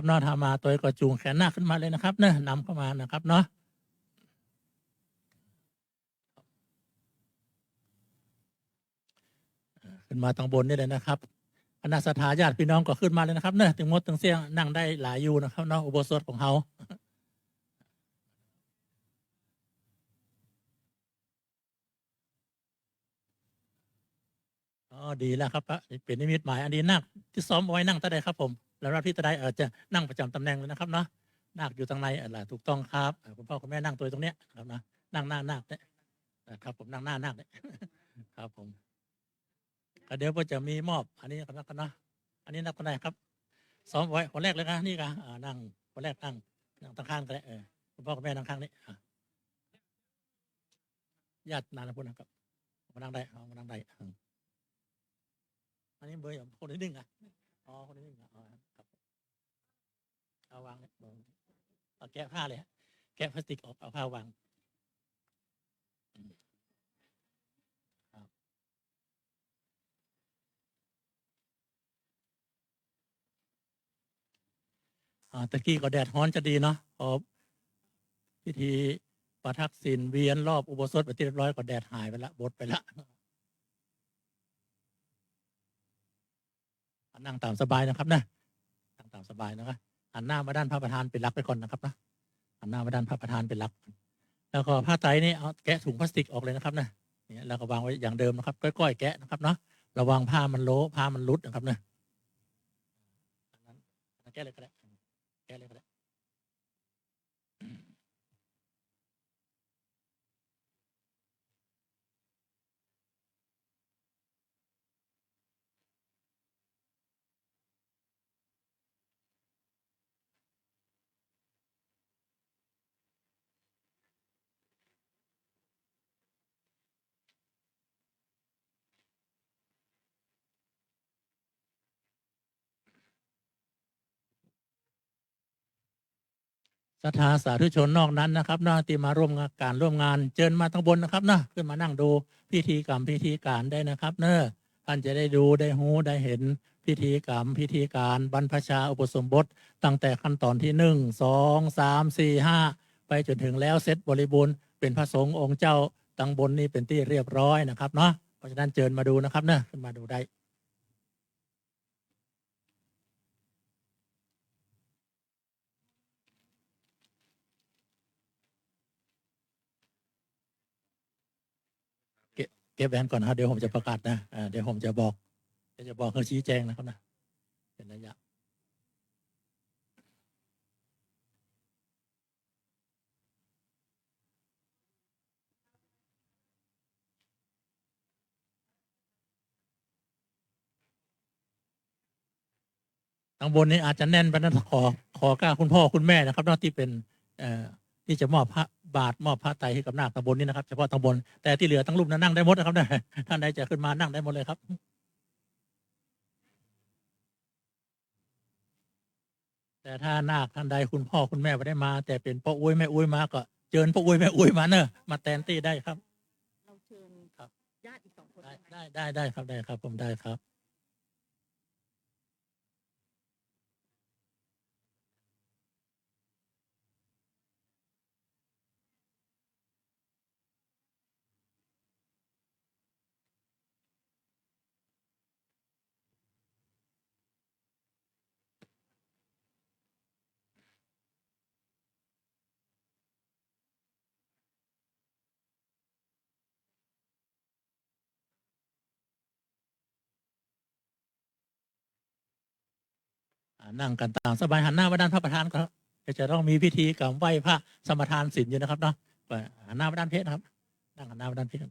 ครับเนาะทามาตัวก็จูงแขนหน้าขึ้นมาเลยนะครับเนาะนำเข้ามานะครับเนาะขึ้นมาตรงบนนี่เลยนะครับคณะสัทธาญาติพี่น้องก็ขึ้นมาเลยนะครับเนาะถึงมดถึงเสียงนั่งได้หลายอยู่นะครับเนาะอุโบสถของเขาอ๋อดีแล้วครับเป็นนิมิตหมายอันนี้นาคที่ซ้อมเอาไว้นั่งตะไดครับผมแล้วรับที่ตะไดจะนั่งประจำตำแหน่งเลยนะครับเนาะนาคอยู่ตรงในล่ะถูกต้องครับคุณพ่อคุณแม่นั่งตัวตรงเนี้ยครับนะนั่งหน้านาคเนี่ยครับผมนั่งหน้านาคเนี่ยครับผมเดี๋ยวก็จะมีมอบอันนี้กันนะเนาะอันนี้นับกันได้ครับซ้อมไว้คนแรกเลยนะนี่กันนั่งคนแรกนั่งตั้งข้างกันเลยคุณพ่อคุณแม่นั่งข้างนี้ญาตินานพุทธนะครับมานั่งได้มานั่งได้อันนี้เบอร์คนที่หนึ่งอ๋อคนที่หนึ่งอ๋อครับเอาวางเนี่ยเอาแกะผ้าเลยแกะพลาสติกออกเอาผ้าวางตะกี้ก็แดดร้อนจะดีเนาะพอพิธีประทักษิณเวียนรอบอุโบสถไปที่เรียบร้อยก็แดดหายไปละบดไปละนั่งตามสบายนะครับนะนั่งตามสบายนะครับหันหน้ามาด้านพระประธานเป็นหลักไปก่อนนะครับนะหันหน้ามาด้านพระประธานเป็นหลักแล้วก็ผ้าไตรนี่เอาแกะถุงพลาสติกออกเลยนะครับนะเนี่ยแล้วก็วางไว้อย่างเดิมนะครับก้อยๆแกะนะครับเนาะระวังผ้ามันโละผ้ามันรุดนะครับเนี่ยแกะเลยก็ได้แกะเลยก็ได้ศรัทธาสาธุชนนอกนั้นนะครับนะที่มาร่วมการร่วมงานเชิญมาทั้งบนนะครับนะขึ้นมานั่งดูพิธีกรรมพิธีการได้นะครับเนอะท่านจะได้ดูได้หูได้เห็นพิธีกรรมพิธีการบรรพชาอุปสมบทตั้งแต่ขั้นตอนที่1 2 3 4 5ไปจนถึงแล้วเสร็จบริบูรณ์เป็นพระสงฆ์องค์เจ้าตั้งบนนี้เป็นที่เรียบร้อยนะครับเนาะเพราะฉะนั้นเชิญมาดูนะครับเนอะขึ้นมาดูได้เก็บแหวนก่อนนะครับเดี๋ยวผมจะประกาศนะเดี๋ยวผมจะบอกเขาชี้แจงนะครับนะเป็นระยะข้างบนนี้อาจจะแน่นไปนะขอกล้าคุณพ่อคุณแม่นะครับนอกที่เป็นที่จะมอบพระบาทมอบพระไตรให้กับนาคตำบลนี้นะครับเฉพาะตำบลแต่ที่เหลือทั้งรูปนั้นนั่งได้หมดนะครับนะท่านใดจะขึ้นมานั่งได้หมดเลยครับแต่ถ้านาคท่านใดคุณพ่อคุณแม่ไม่ได้มา แต่เป็นพ่ออุ้ยแม่อุ้ยมาก็เชิญพ่ออุ้ยแม่อุ้ยมาเนอะมาแทนที่ได้ครับเราเชิญครับญาติอีก2 คนได้ครับได้ครับผมได้ครับนั่งกันตามสบายหันหน้ามาด้านพระประธานก็จะต้องมีพิธีกรรมไหว้พระสมทานศีลอยู่นะครับเนาะหันหน้ามาด้านเพชรนะครับนั่งหันหน้ามาด้านเพชร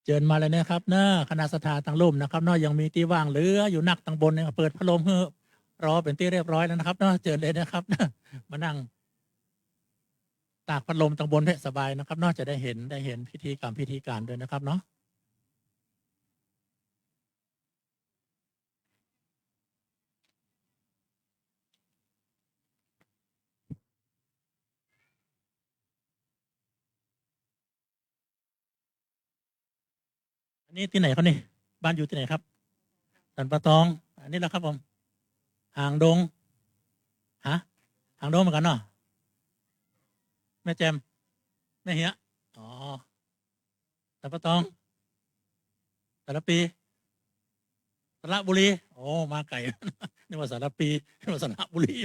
เชิญมาเลยนะครับเนอะคณะสัทธาตั้งร่มนะครับเนาะยังมีที่ว่างเหลืออยู่นักตั้งบนเนี่ยเปิดพัดลมเพื่อรอเป็นที่เรียบร้อยแล้วนะครับเนาะเชิญเลยนะครับมานั่ง ตากพัดลมตางบนให้สบายนะครับนอกจะได้เห็นพิธีกรรมพิธีการด้วยนะครับเนาะอันนี้ที่ไหนครับนี่บ้านอยู่ที่ไหนครับสันปะตองอันนี้แหละครับผมหางดงฮะหางดงเหมือนกันเนาะแม่แจมแม่เหี้ยอ๋อสันปะตองสารปีสระบุรีโอ้มาไกล นี่ว่าสารปีนี่ว่าสระบุรี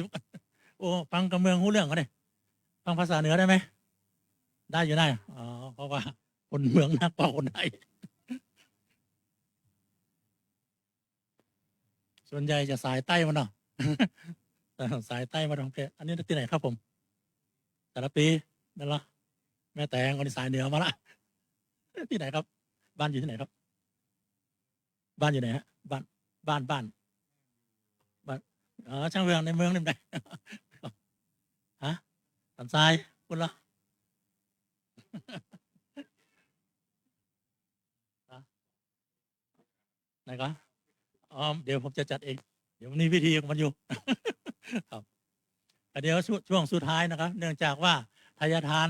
โอ้ฟังกับเมืองหู้เรื่องเขาเนี่ยฟังภาษาเหนือได้ไหมได้อยู่ได้อ๋อเพราะว่าคนเมืองนักเป่าคนไทยส่วนใหญ่จะสายใต้มาเนาะ สายใต้มาทางเพชรอันนี้ที่ไหนครับผมสารปีนั่นเหรอแม่แตงคนนี้สายเหนือมาละที่ไหนครับบ้านอยู่ที่ไหนครับบ้านอยู่ไหนฮะบ้านบ้านอ๋อช่างเมืองในเมืองนี่ไหน ฮะสันทรายคุณเหรอไหนก็อ๋อเดี๋ยวผมจะจัดเองเดี๋ยวมันมีพิธีของมันอยู่ ครับแต่เดี๋ยวช่วงสุดท้ายนะครับเนื่องจากว่าทายทาน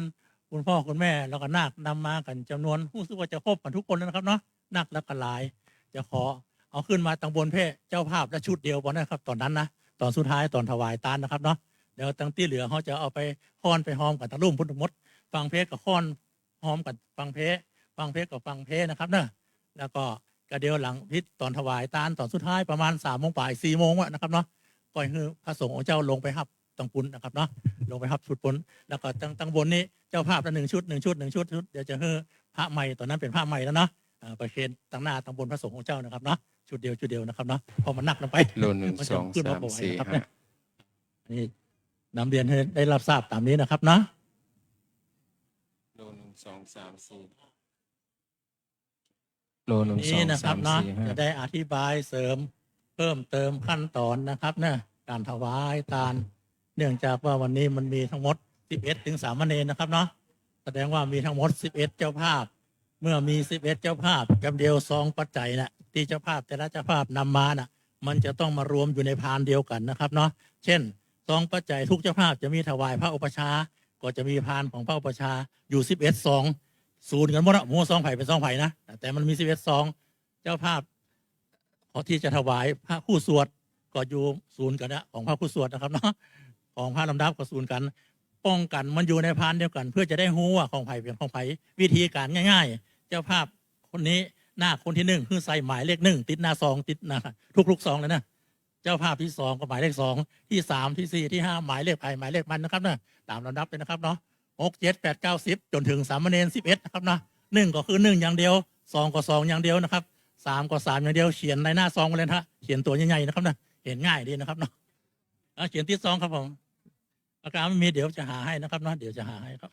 คุณพ่อคุณแม่แล้วก็นาคนำมากันจำนวนรู้สึกว่าจะครบกันทุกคนแล้วนะครับเนาะนาคและก็หลายจะขอเอาขึ้นมาตังบนเพศเจ้าภาพและชุดเดียวบอนะครับตอนนั้นนะตอนสุดท้ายตอนถวายตานนะครับเนาะเดี๋ยวตั้งที่เหลือเขาจะเอาไปค้อนไปหอมกับตะลุ่มพุทธมดฟังเพศกับค้อนหอมกับฟังเพศกับฟังเพศนะครับเนาะแล้วก็เดี๋ยวหลังพิธีตอนถวายตานตอนสุดท้ายประมาณ3 โมงบ่าย4 โมงนะครับเนาะก็คือพระสงฆ์ของเจ้าลงไปรับตังปุนนะครับเนาะลงไปรับชุดปุนแล้วก็ตังบนนี้เจ้าภาพละ1 ชุดเดี๋ยวจะเฮ้พระใหม่ตอนนั้นเป็นพระใหม่แล้วเนาะประเคนตังหน้าตังบนพระสงฆ์ของเจ้านะครับเนาะชุดเดียวนะครับเนาะพอมันนักลงไป โลหนึ่ง มัน ส จะ อง ขึ้นมา สาม บ่อย สี่ นะครับ ห้า เนี่ยนี่นำเรียนให้ได้รับทราบตามนี้นะครับเนาะ โลหนึ่งสองสามสี่โลหนึ่งส นี้ อง นะค สา รับ ม เนาะ สี่ห้า จะได้อธิบายเสริมเพิ่มเติมขั้นตอนนะครับเนี่ยการถวายทาน เนื่องจากว่าวันนี้มันมีทั้งหมด11ถึงสามเณรนะครับเนาะแสดงว่ามีทั้งหมด11เจ้าภาพ เมื่อมี11เจ้าภาพจำเดียว2 ปัจจัยนะที่เจ้าภาพแต่ละเจ้าภาพนำมาน่ะมันจะต้องมารวมอยู่ในพานเดียวกันนะครับเนาะเช่น2 ปัจจัยทุกเจ้าภาพจะมีถวายพระอุปชาก็จะมีพานของพระอุปชาอยู่11 ซองศูนย์กันหมดอะหมู่ซองไผ่เป็นซองไผ่นะแต่มันมี11 ซองเจ้าภาพขอที่จะถวายพระคู่สวดก็อยู่ศูนย์กันนะของพระคู่สวดนะครับเนาะของพระลำดับก็ศูนย์กันป้องกันมันอยู่ในพานเดียวกัน เพื่อจะได้รู้ว่าของไผ่เป็นของไผ่วิธีการง่ายๆ เจ้าภาพคนนี้หน้าคนที่1คือใส่หมายเลข1ติดหน้าซองติดหน้าทุกๆซองเลยนะเจ้าภาพที่2ก็หมายเลข2ที่3ที่4ที่5หมายเลขไผ่หมายเลขมันนะครับนะตามลำดับเลยนะครับเนาะ6 7 8 9 10จนถึงสามเณร11นะครับนะ1ก็คือ1อย่างเดียว2ก็2อย่างเดียวนะครับ3ก็3อย่างเดียวเขียนในหน้าซองเลยนะเขียนตัวใหญ่ๆนะครับนะเห็นง่ายดีนะครับเนาะเขียนที่ซองครับผมปากกาไม่มีเดี๋ยวจะหาให้นะครับเนาะเดี๋ยวจะหาให้ครับ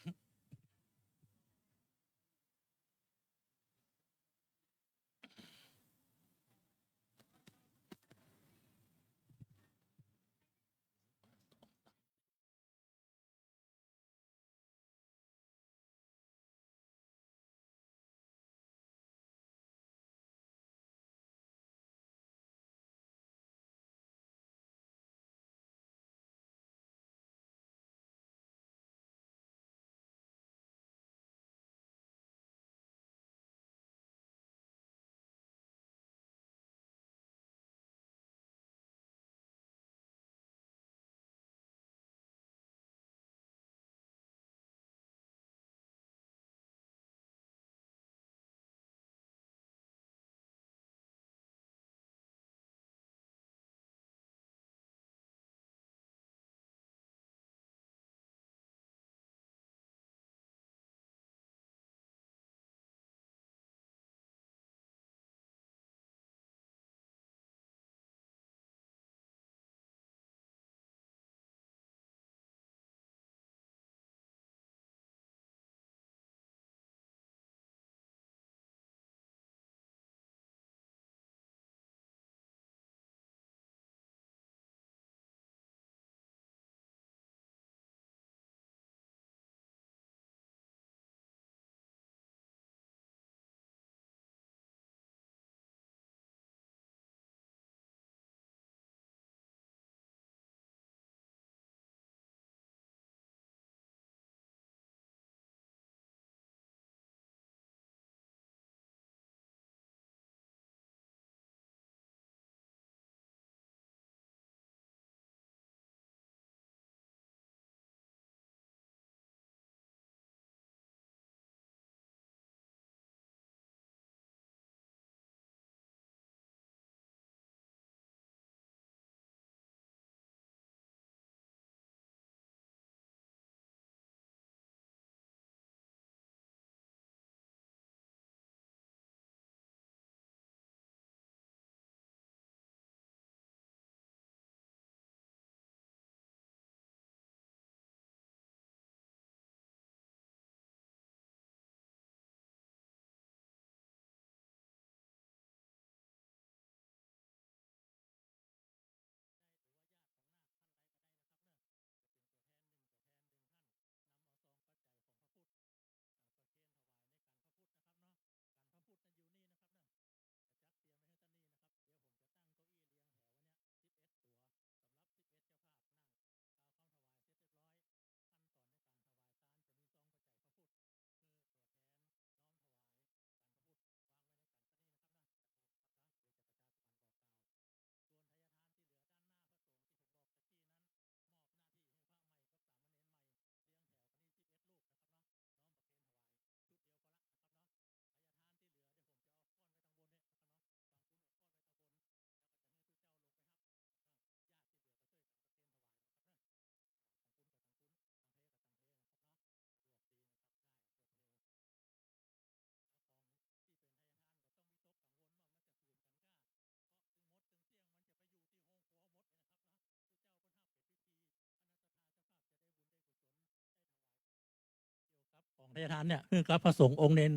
พยทานเนี่ยคือกับพระสงฆ์องค์เน้น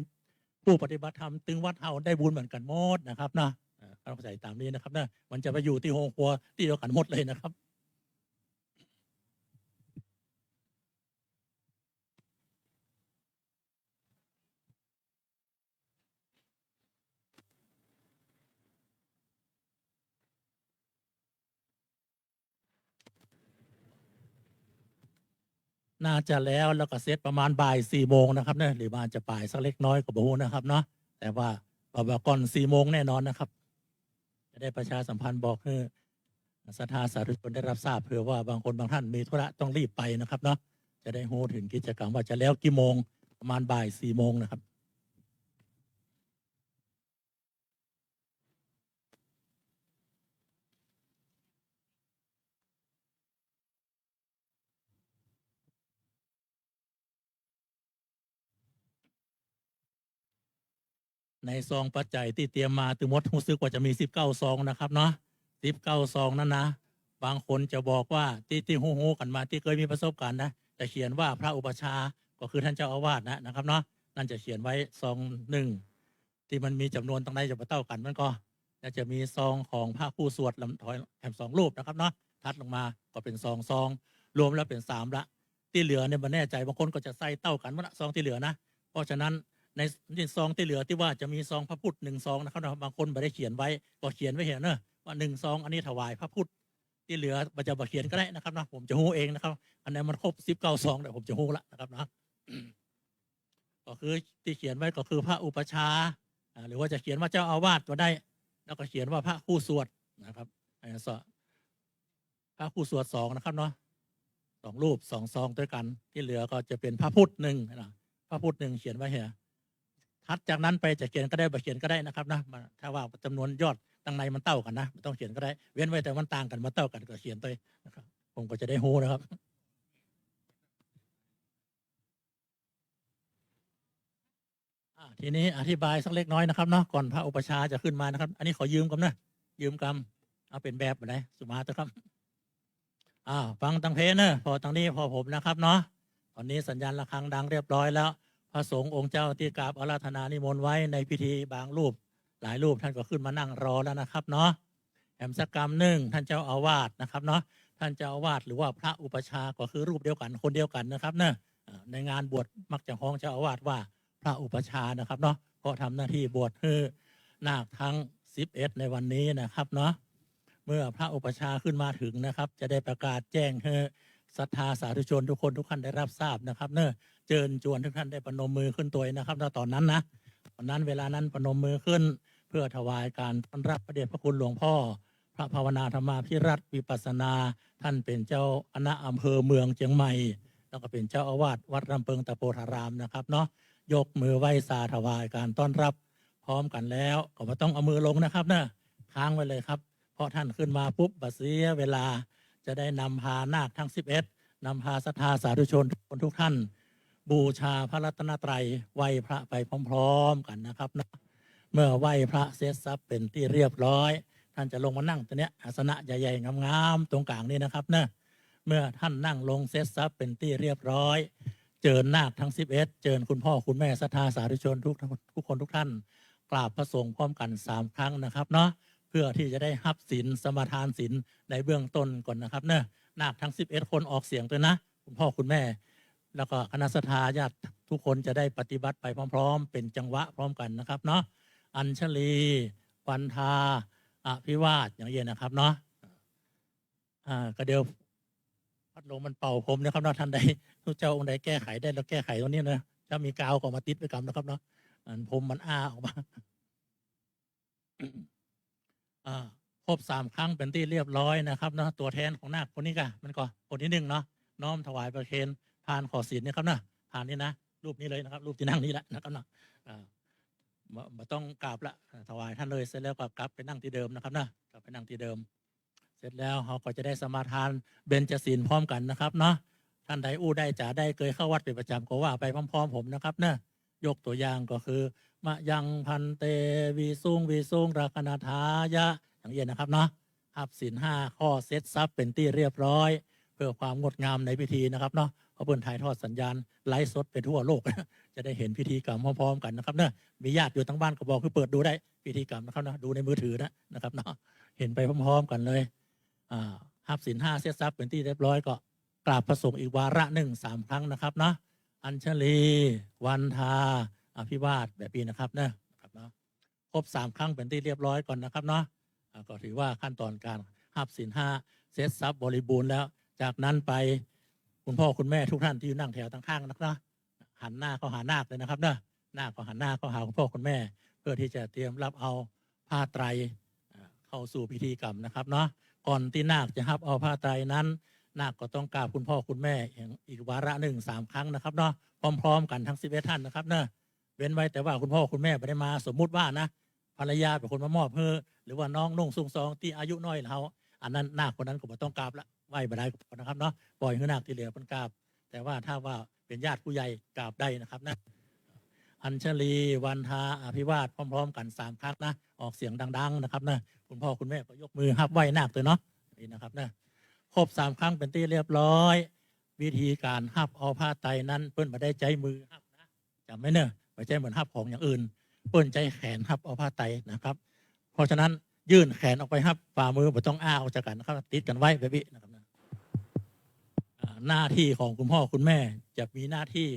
ผู้ปฏิบัติธรรมตึงวัดเฮาได้บุญเหมือนกันหมดนะครับนะเข้าใจตามนี้นะครับนะมันจะไปอยู่ที่โฮงครัวที่เดียวกันหมดเลยนะครับน่าจะแล้วก็เสร็จประมาณบ่าย4 โมงนะครับเนี่ยหรือว่าจะบ่ายสักเล็กน้อยก็บ่ฮู้นะครับเนาะแต่ว่าก่อน4 โมงแน่นอนนะครับจะได้ประชาสัมพันธ์บอกให้ศรัทธาสาธุชนได้รับทราบเผื่อว่าบางคนบางท่านมีธุระต้องรีบไปนะครับเนาะจะได้รู้ถึงกิจกรรมว่าจะแล้วกี่โมงประมาณบ่าย4 โมงนะครับในซองปัจจัยที่เตรียมมาถึงหมดรู้สึกว่าจะมี19 ซองนะครับเนาะ19 ซองนั้นนะบางคนจะบอกว่าที่ฮู้กันมาที่เคยมีประสบการณ์นะจะเขียนว่าพระอุปชาก็คือท่านเจ้าอาวาสนะครับเนาะนั่นจะเขียนไว้ซองหนึ่งที่มันมีจำนวนตรงไหนจะมาเท่ากันมันก็จะมีซองของพระผู้สวดลำถอยแถม2 รูปนะครับเนาะทัดลงมาก็เป็นซองรวมแล้วเป็น3ละที่เหลือเนี่ยมันแน่ใจบางคนก็จะใส่เต้ากันว่าซองที่เหลือนะเพราะฉะนั้นในซองที่เหลือที่ว่าจะมีซองพระพุทธ1 ซองนะครับบางคนไม่ได้เขียนไว้ก็เขียนไว้เห็นเนอะว่า1 ซองอันนี้ถวายพระพุทธที่เหลือมันจะมาเขียนก็ได้นะครับนะผมจะฮู้เองนะครับอันนี้มันครบ19 ซองแต่ผมจะฮู้ละนะครับนะก็คือที่เขียนไว้ก็คือพระอุปชาหรือว่าจะเขียนว่าเจ้าอาวาสก็ได้แล้วก็เขียนว่าพระคู่สวดนะครับพระคู่สวด2นะครับเนาะ2 รูป2 ซองด้วยกันที่เหลือก็จะเป็นพระพุทธ1นะพระพุทธ1เขียนไว้เหียทัดจากนั้นไปจะเขียนก็ได้บ่เขียนก็ได้นะครับนะถ้าว่าจำนวนยอดตั้งในมันเต้ากันนะไม่ต้องเขียนก็ได้เว้นไว้แต่มันต่างกันมาเต้ากันก็เขียนไปนะครับผมก็จะได้ฮู้นะครับทีนี้อธิบายสักเล็กน้อยนะครับเนาะก่อนพระอุปชาจะขึ้นมานะครับอันนี้ขอยืมกันนะยืมกำเอาเป็นแบบไหนสุมาตะครับฟังตังเพเนอะพอตังนี้พอผมนะครับเนาะตอนนี้สัญญาณระฆังดังเรียบร้อยแล้วพระสงฆ์องค์เจ้าที่กราบอาราธนานิมนต์ไว้ในพิธีบางรูปหลายรูปท่านก็ขึ้นมานั่งรอแล้วนะครับเนาะแอมสักกรรมหนึ่งท่านเจ้าอาวาสนะครับเนาะท่านเจ้าอาวาสหรือว่าพระอุปชาก็คือรูปเดียวกันคนเดียวกันนะครับเนอะในงานบวชมักจะฮ้องเจ้าอาวาสว่าพระอุปชานะครับเนาะเพราะทำหน้าที่บวชให้นาคทั้ง11ในวันนี้นะครับเนาะเมื่อพระอุปชาขึ้นมาถึงนะครับจะได้ประกาศแจ้งให้ศรัทธาสาธุชนทุกคนทุกท่านได้รับทราบนะครับเนอะเชิญชวนทุกท่านได้ประนมมือขึ้นตัวนะครับณตอนนั้นนะตอนนั้นเวลานั้นประนมมือขึ้นเพื่อถวายการต้อนรับพระเดชพระคุณหลวงพ่อพระภาวนาธรรมาภิรัตน์วิปัสสนาท่านเป็นเจ้าคณะอำเภอเมืองเชียงใหม่แล้วก็เป็นเจ้าอาวาสวัดลำเพิงตะโพธารามนะครับเนาะยกมือไหว้สาถวายการต้อนรับพร้อมกันแล้วก็ไม่ต้องเอามือลงนะครับนะค้างไว้เลยครับเพราะท่านขึ้นมาปุ๊บบัดเสียเวลาจะได้นำพานาคทั้ง11นำพาศรัทธาสาธุชนทุกท่านบูชาพระรัตนตรัยไหว้พระไปพร้อมๆกันนะครับนะเมื่อไหว้พระเสร็จสับเป็นที่เรียบร้อยท่านจะลงมานั่งตัวเนี้ยอาสนะใหญ่ๆงามๆตรงกลางนี่นะครับนะเมื่อท่านนั่งลงเสร็จสับเป็นที่เรียบร้อยเจิญนาคทั้ง11เจิญคุณพ่อคุณแม่ศรัทธาสาธุชนทุกคนทุกท่านกราบพระสงฆ์พร้อมกัน3 ครั้งนะครับเนาะเพื่อที่จะได้รับศีลสมาทานศีลในเบื้องต้นก่อนนะครับเนอะนาคทั้ง11คนออกเสียงด้วยนะคุณพ่อคุณแม่แล้วก็คณะศรัทธาญาติทุกคนจะได้ปฏิบัติไปพร้อมๆเป็นจังหวะพร้อมกันนะครับเนาะอัญชลีปันธาอภิวาสอย่างเงี้ยนะครับเนาะก็เดี๋ยวพัดลมมันเป่าผมนะครับเนาะท่านใดทุกเจ้าองค์ใดแก้ไขได้แล้วแก้ไขตรงนี้นะถ้ามีกาวก็มาติดไปกันนะครับเนาะผมมันออกมาครบ3 ครั้งเป็นที่เรียบร้อยนะครับเนาะตัวแทนของนาคคนนี้ก็มันก็คนที่1เนาะน้อมถวายประเคนพานขอศีลนี่ครับนะพานนี้นะรูปนี้เลยนะครับรูปที่นั่งนี้แหละนะครับเนาะมาต้องกราบละถวายท่านเลยเสร็จแล้วก็กลับไปนั่งที่เดิมนะครับนะกลับไปนั่งที่เดิมเสร็จแล้วเขาก็จะได้สมาทานเบญจศีลพร้อมกันนะครับเนาะท่านใดอู้ได้จ่าได้เคยเข้าวัดเป็นประจำก็ว่าไปพร้อมๆผมนะครับเนะยกตัวอย่างก็คือมะยังพันเตวีซุงราคณาทายะอย่างเย็นนะครับเนาะหับศีล5 ข้อเซตซับเป็นที่เรียบร้อยเพื่อความงดงามในพิธีนะครับเนาะ เพราะเปิ้นถ่ายทอดสัญญาณไลฟ์สดไปทั่วโลก จะได้เห็นพิธีกรรมพร้อมๆกันนะครับเนอะมีญาติอยู่ทั้งบ้านก็บอกคือเปิดดูได้พิธีกรรมนะครับนะดูในมือถือนะครับเนาะเห็นไปพร้อมๆกันเลยหับศีล 5เสียทรัพย์เป็นที่เรียบร้อยก็กราบพระสงฆ์อีกวาระหนึ่ง3 ครั้งนะครับเนาะอัญชลี วันทาอภิวาทแบบนี้นะครับเนะครับเนาะครบ3 ครั้งเป็นที่เรียบร้อยก่อนนะครับเนาะก็ถือว่าขั้นตอนการหับศีล 5เสร็จทรัพย์บริบูรณ์แล้วจากนั้นไปคุณพ่อคุณแม่ทุกท่านที่อยู่นั่งแถวข้างๆนะครับหันหน้าเข้าหานาคเลยนะครับเนาะนาคก็หันหน้าเข้าหาคุณพ่อคุณแม่เพื่อที่จะเตรียมรับเอาผ้าไตรเข้าสู่พิธีกรรมนะครับเนาะก่อนที่นาคจะรับเอาผ้าไตรนั้นนาคก็ต้องกราบคุณพ่อคุณแม่อีกวาระหนึ่ง3 ครั้งนะครับเนาะพร้อมๆกันทั้ง11 ท่านนะครับเนาะเว้นไว้แต่ว่าคุณพ่อคุณแม่ไม่ได้มาสมมุติว่านะภรรยาเป็นคนมามอบเพื่อหรือว่าน้องนุ่งซุงซองที่อายุน้อยเขาอันนั้นนาคคนนั้นก็ไม่ต้องกราบละไหว้บ่ได้นะครับเนาะปล่อยให้นาคที่เหลือเป็นกราบแต่ว่าถ้าว่าเป็นญาติผู้ใหญ่กราบได้นะครับนะอัญชลี วันทาอภิวาทพร้อมๆกัน3 ครั้งนะออกเสียงดังๆนะครับนะคุณพ่อคุณแม่ก็ยกมือไหว้นาคเลยเนาะนี่นะครับนะครบ3 ครั้งเป็นที่เรียบร้อยวิธีการหับเอาผ้าไตรนั้นเปิ้นมาได้ใจมือหับนะจำไม่เนอะไม่ใช่เหมือนหับของอย่างอื่นเปิ้นใจแขนหับเอาผ้าไตรนะครับเพราะฉะนั้นยื่นแขนออกไปหับฝ่ามือไม่ต้องอ้าออกจากกันนะครับติดกันไว้แบบนี้นะครับนะหน้าที่ของคุณพ่อคุณแม่จะมีหน้าที่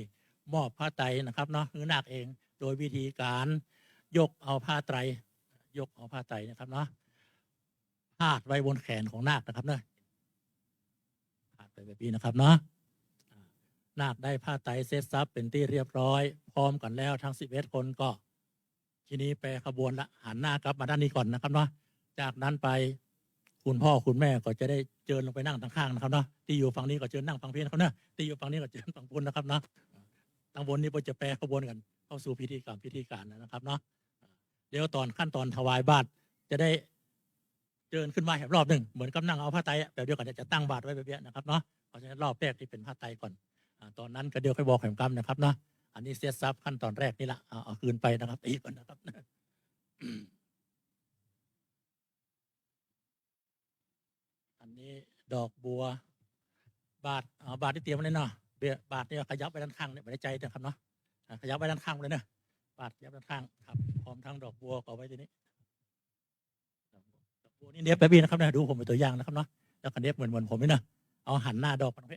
มอบผ้าไตรนะครับเนาะคือนาคเองโดยวิธีการยกเอาผ้าไตรนะครับเนาะพาดไว้บนแขนของนาคนะครับเนาะพาดไปแบบนี้นะครับเนาะนาคได้ผ้าไตรเสร็จทรัพย์เป็นที่เรียบร้อยพร้อมกันแล้วทั้ง11 คนก็ทีนี้ไปขบวนละหันหน้ากลับมาด้านนี้ก่อนนะครับเนาะจากนั้นไปคุณพ่อคุณแม่ก็จะได้เจิญลงไปนั่งทางข้างนะครับเนาะที่อยู่ฝั่งนี้ก็เจิญนั่งฝั่งพี่นะครับเนาะที่อยู่ฝั่งนี้ก็เจิญฝั่งบนนะครับเนาะทางบนนี้จะแปรขบวนกันเข้าสู่พิธีการนะครับเนาะเดี๋ยวตอนขั้นตอนถวายบาตรจะได้เจิญขึ้นมารอบหนึ่งเหมือนกับนั่งเอาผ้าไตรแบบเดียวกันจะตั้งบาตรไว้แบบนี้นะครับเนาะเพราะฉะนั้นรอบแรกที่เป็นผ้าไตรก่อนตอนนั้นก็เดี๋ยวค่อยบอกแห่งกรรมนะครับเนาะอันนี้เสียทรัพย์ขั้นตอนแรกนี่ละเอาคืนไปนะครับตีก่อนนะครับอันนี้ดอกบัวบาทที่เตรียมไว้เนาะบาทนี่ขยับไปด้านข้างเนี่ยไม่ได้ใจนะครับเนาะขยับไปด้านข้างเลยเนาะบาทขยับด้านข้างครับพร้อมทั้งดอกบัวก็ไว้ที่นี้ดอกบัวนี่เน็บแบบนี้นะครับนะดูผมเป็นตัวอย่างนะครับเนาะแล้วก็เน็บเหมือนผมนี่นะเอาหันหน้าดอกกันไป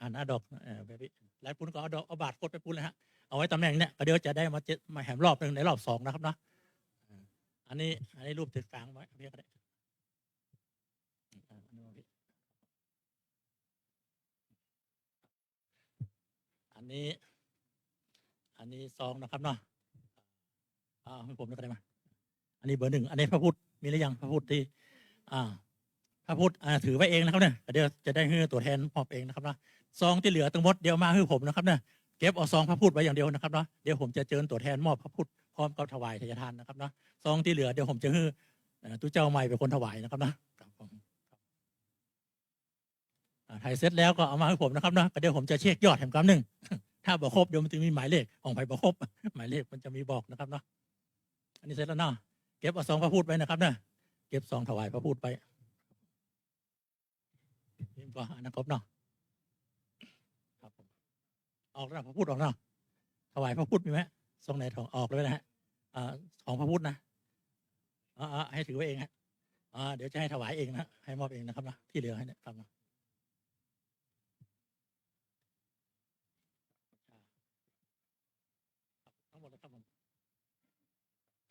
หันหน้าดอกแบบนี้หลายปุ้นก็เอาบาทกดไปปุ้นเลยฮะเอาไว้ตำแหน่งเนี่ยก็เดี๋ยวจะได้มาแหมรอบหนึ่งในรอบ2นะครับเนาะอันนี้รูปติดกลางไว้เพียงก็ได้อันนี้2นะครับเนาะให้ผมก็ได้มาอันนี้เบอร์ 1อันนี้พระพุทธมีหรือยังพระพุทธที่พระพุทธถือไว้เองนะครับเนี่ยเดี๋ยวจะได้ให้ตัวแทนมอบเองนะครับนะซองที่เหลือทั้งหมดเดี๋ยวมาให้ผมนะครับเนี่ยเก็บเอาซองพระพุทธไว้อย่างเดียวนะครับเนาะเดี๋ยวผมจะเชิญตัวแทนมอบพระพุทธพร้อมกับถวายทายทานนะครับเนาะซองที่เหลือเดี๋ยวผมจะให้ตู้เจ้าใหม่เป็นคนถวายนะครับนะถ่ายเสร็จแล้วก็เอามาให้ผมนะครับนะเดี๋ยวผมจะเช็คยอดแห่งกรรมหนึ่งถ้าบอกครบเดี๋ยวมันจะมีหมายเลขของใครบอกครบหมายเลขมันจะมีบอกนะครับเนาะอันนี้เสร็จแล้วเนาะเก็บเอาซองพระพุทธไว้นะครับนะเก็บซองถวายพระพุทธไปนี่ก็นะครับเนาะครับผมออกแล้วพระพุทธออกเนาะถวายพระพุทธมีไหมซองไหนถองออกเลยนะฮะของพระพุทธนะให้ถือไว้เองฮะเดี๋ยวจะให้ถวายเองนะให้มอบเองนะครับนะที่เหลือให้นะครับทั้งหมดนะครับผม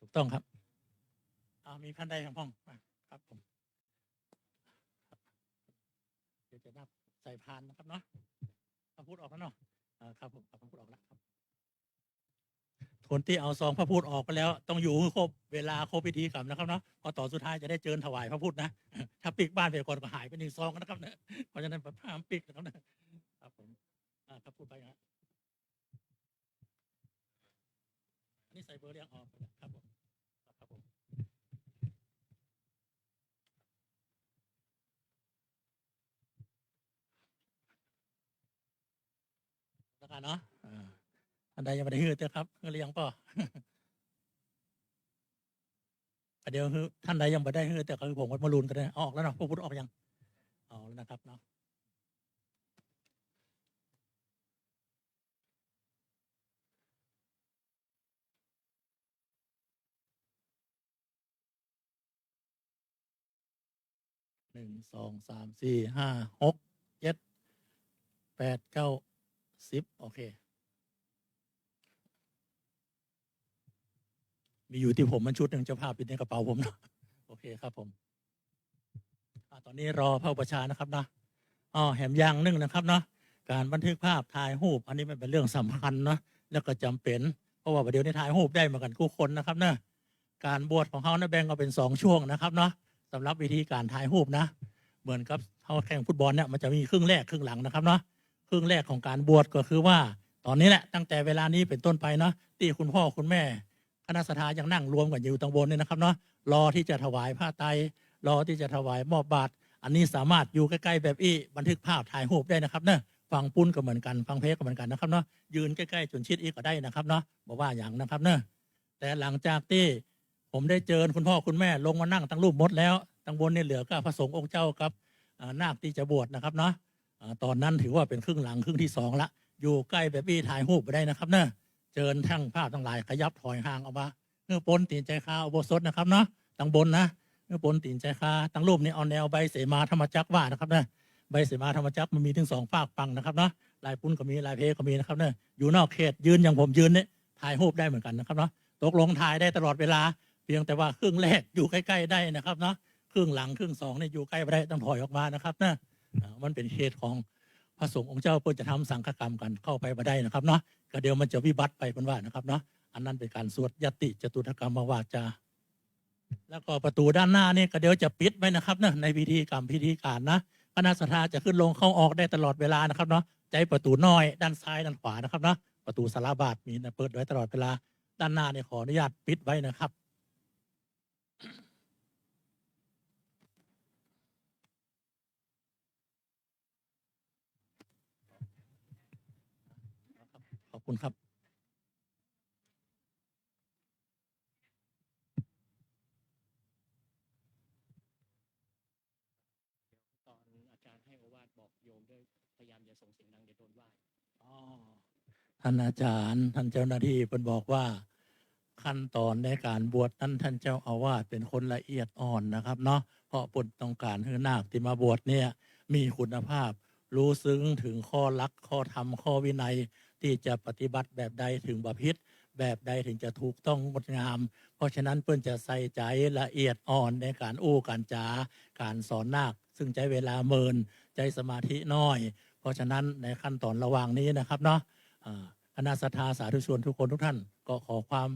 ถูกต้องครับมีพันใดของพ่องครับผมเดี๋ยวจะนับใส่พานนะครับเนาะพระพุทธออกแล้วเนาะครับผมพระพุทธออกแล้วครับคนที่เอาซองพระพุทธออกไปแล้วต้องอยู่ครบเวลาครบพิธีกรรมนะครับเนาะพอต่อสุดท้ายจะได้เจิญถวายพระพุทธนะถ้าปิกบ้านไปก่อนก็หายไป1 ซองนะครับเนี่ยเพราะฉะนั้นห้ามปิกนะครับนะครับผมพระพุทธไปนะอันนี้ใส่เบอร์เรียงออกครับผมครับผมแล้วกันเนาะอันใดยังไม่ได้ฮือเต้ครับเรียงก็เดี๋ยวคือท่านใดยังไม่ได้ฮือแต่คือผมวัดมะรูนก็ได้ออกแล้วเนาะพระพุทธออกยังออกแล้วนะครับเนาะ 1 2 3 4 5 6 7 8 9 10โอเคมีอยู่ที่ผมมันชุดหนึ่งเจ้าภาพปิดในกระเป๋าผมเนาะโอเคครับผมตอนนี้รอพระอุปชานะครับนะแหมอย่างหนึ่งนะครับเนาะการบันทึกภาพถ่ายรูปอันนี้มันเป็นเรื่องสำคัญเนาะแล้วก็จำเป็นเพราะว่าประเดี๋ยวนี้ถ่ายรูปได้เหมือนกันทุกคนนะครับเนาะการบวชของเขานะแบ่งออกเป็น2 ช่วงนะครับเนาะสำหรับวิธีการถ่ายรูปนะเหมือนกับเขาแข่งฟุตบอลเนี่ยมันจะมีครึ่งแรกครึ่งหลังนะครับเนาะครึ่งแรกของการบวชก็คือว่าตอนนี้แหละตั้งแต่เวลานี้เป็นต้นไปเนาะที่คุณพ่อคุณแม่คณะสัตยายังนั่งรวมกันอยู่ตรงบนเนี่ยนะครับเนาะรอที่จะถวายผ้าไตรรอที่จะถวายมอบบาตรอันนี้สามารถอยู่ใกล้ๆแบบอี้บันทึกภาพถ่ายรูปได้นะครับเนาะฟังปุ้นก็เหมือนกันฟังเพลงก็เหมือนกันนะครับเนาะยืนใกล้ๆจนชิดอีกก็ได้นะครับเนาะบอกว่าอย่างนะครับเนาะแต่หลังจากที่ผมได้เจอคุณพ่อคุณแม่ลงมานั่งตั้งรูปมดแล้วตั้งบนเนี่ยเหลือก็พระสงฆ์องค์เจ้ากับนาคที่จะบวชนะครับเนาะตอนนั้นถือว่าเป็นครึ่งหลังครึ่งที่2ละอยู่ใกล้แบบอี้ถ่ายรูปไปได้นะครับเนาะเชิญทั้งภาพทั้งหลายขยับถอยห่างออกมาเนื้อปนตีนใจข้าวโบสถนะครับเนาะตั้งบนนะเนื้อปนตีนใจข้าตั้งรูปนี้เอาแนวใบเสมาธรรมจักรว่านะครับเนาะใบเสมาธรรมจักรมันมีถึง2 ฝากปังนะครับเนาะลายปุ้นก็มีลายเพก็มีนะครับเนาะอยู่นอกเขตยืนอย่างผมยืนเนี่ยถ่ายรูปได้เหมือนกันนะครับเนาะตกลงถ่ายได้ตลอดเวลาเพียงแต่ว่าครึ่งแรกอยู่ใกล้ๆได้นะครับเนาะครึ่งหลังครึ่ง2เนี่ยอยู่ใกล้ไม่ได้ต้องถอยออกมานะครับเนาะมันเป็นเขตของพระสงฆ์องค์เจ้าเพื่อจะทำสังฆกรรมกันเข้าไปไม่ได้นะครับเนาะก็เดี๋ยวมันจะวิบัติไปเป็นว่านะครับเนาะอันนั้นเป็นการสวดยติจตุถกรรมวาจาแล้วก็ประตูด้านหน้านี่ก็เดี๋ยวจะปิดไว้นะครับเนาะในพิธีกรรมพิธีการนะคณะสัตยาจะขึ้นลงเข้าออกได้ตลอดเวลานะครับเนาะใจประตูน้อยด้านซ้ายด้านขวานะครับเนาะประตูสาราบาทมีนะเปิดไว้ตลอดเวลาด้านหน้าเนี่ยขออนุญาตปิดไว้นะครับขอบคุณครับตอนอาจารย์ให้โอวาทบอกโยมด้วยพยายามอย่าส่งเสียงดังเดี๋ยวโดนว่าท่านอาจารย์ท่านเจ้าหน้าที่เป็นบอกว่าขั้นตอนในการบวชนั้นท่านเจ้าอาวาสเป็นคนละเอียดอ่อนนะครับเนาะเพราะปนต้องการให้นาคที่มาบวชเนี่ยมีคุณภาพรู้ซึ้งถึงข้อลักข้อธรรมข้อวินัยที่จะปฏิบัติแบบใดถึงบพิษแบบใดถึงจะถูกต้องงดงามเพราะฉะนั้นเพื่อนจะใส่ใจละเอียดอ่อนในการอู้การจาการสอนนาคซึ่งใช้เวลาเมินใจสมาธิน้อยเพราะฉะนั้นในขั้นตอนระหว่างนี้นะครับเนาะคณะสัตยาสาธุชนทุกคนทุกท่านก็ขอความ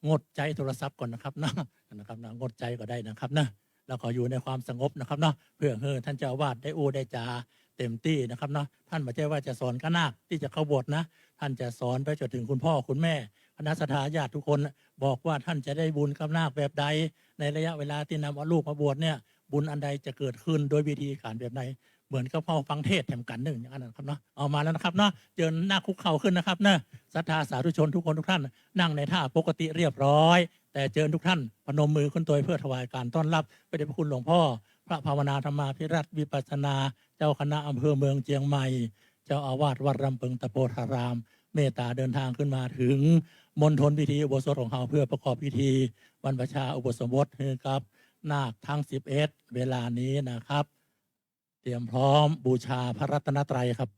งดใจโทรศัพท์ก่อนนะครับเนาะนะครับนะงดใจก็ได้นะครับนะแล้วก็อยู่ในความสงบนะครับเนาะเพื่อให้ท่านเจ้าอาวาสได้อู้ได้จาเต็มที่นะครับเนาะท่านไม่ใช่ว่าจะสอนคณะที่จะเข้าบวชนะท่านจะสอนไปจนถึงคุณพ่อคุณแม่คณะสัตยาญาติทุกคนบอกว่าท่านจะได้บุญกับนาคแบบใดในระยะเวลาที่นำเอาลูกมาบวชเนี่ยบุญอันใดจะเกิดขึ้นโดยวิธีการแบบไหนเหมือนกับพ่อฟังเทศแถมกันหนึ่งอย่างนั้นนะครับเนาะเอามาแล้วนะครับเนาะเจอหน้าคุกเข่าขึ้นนะครับเนาะศรัทธาสาธุชนทุกคนทุกท่านนั่งในท่าปกติเรียบร้อยแต่เจอทุกท่านพนมมือขึ้นตัวเพื่อถวายการต้อนรับพระเดชพระคุณหลวงพ่อพระภาวนาธรรมาภิรัตน์วิปัสสนาเจ้าคณะอำเภอเมืองเชียงใหม่เจ้าอาวาสวัดรำเพิงตะโพธารามเมตตาเดินทางขึ้นมาถึงมณฑลพิธีอุโบสถของเราเพื่อประกอบพิธีบรรพชาอุปสมบทให้กับนาคทั้ง11เวลานี้นะครับเตรียมพร้อมบูชาพระรัตนตรัยครับ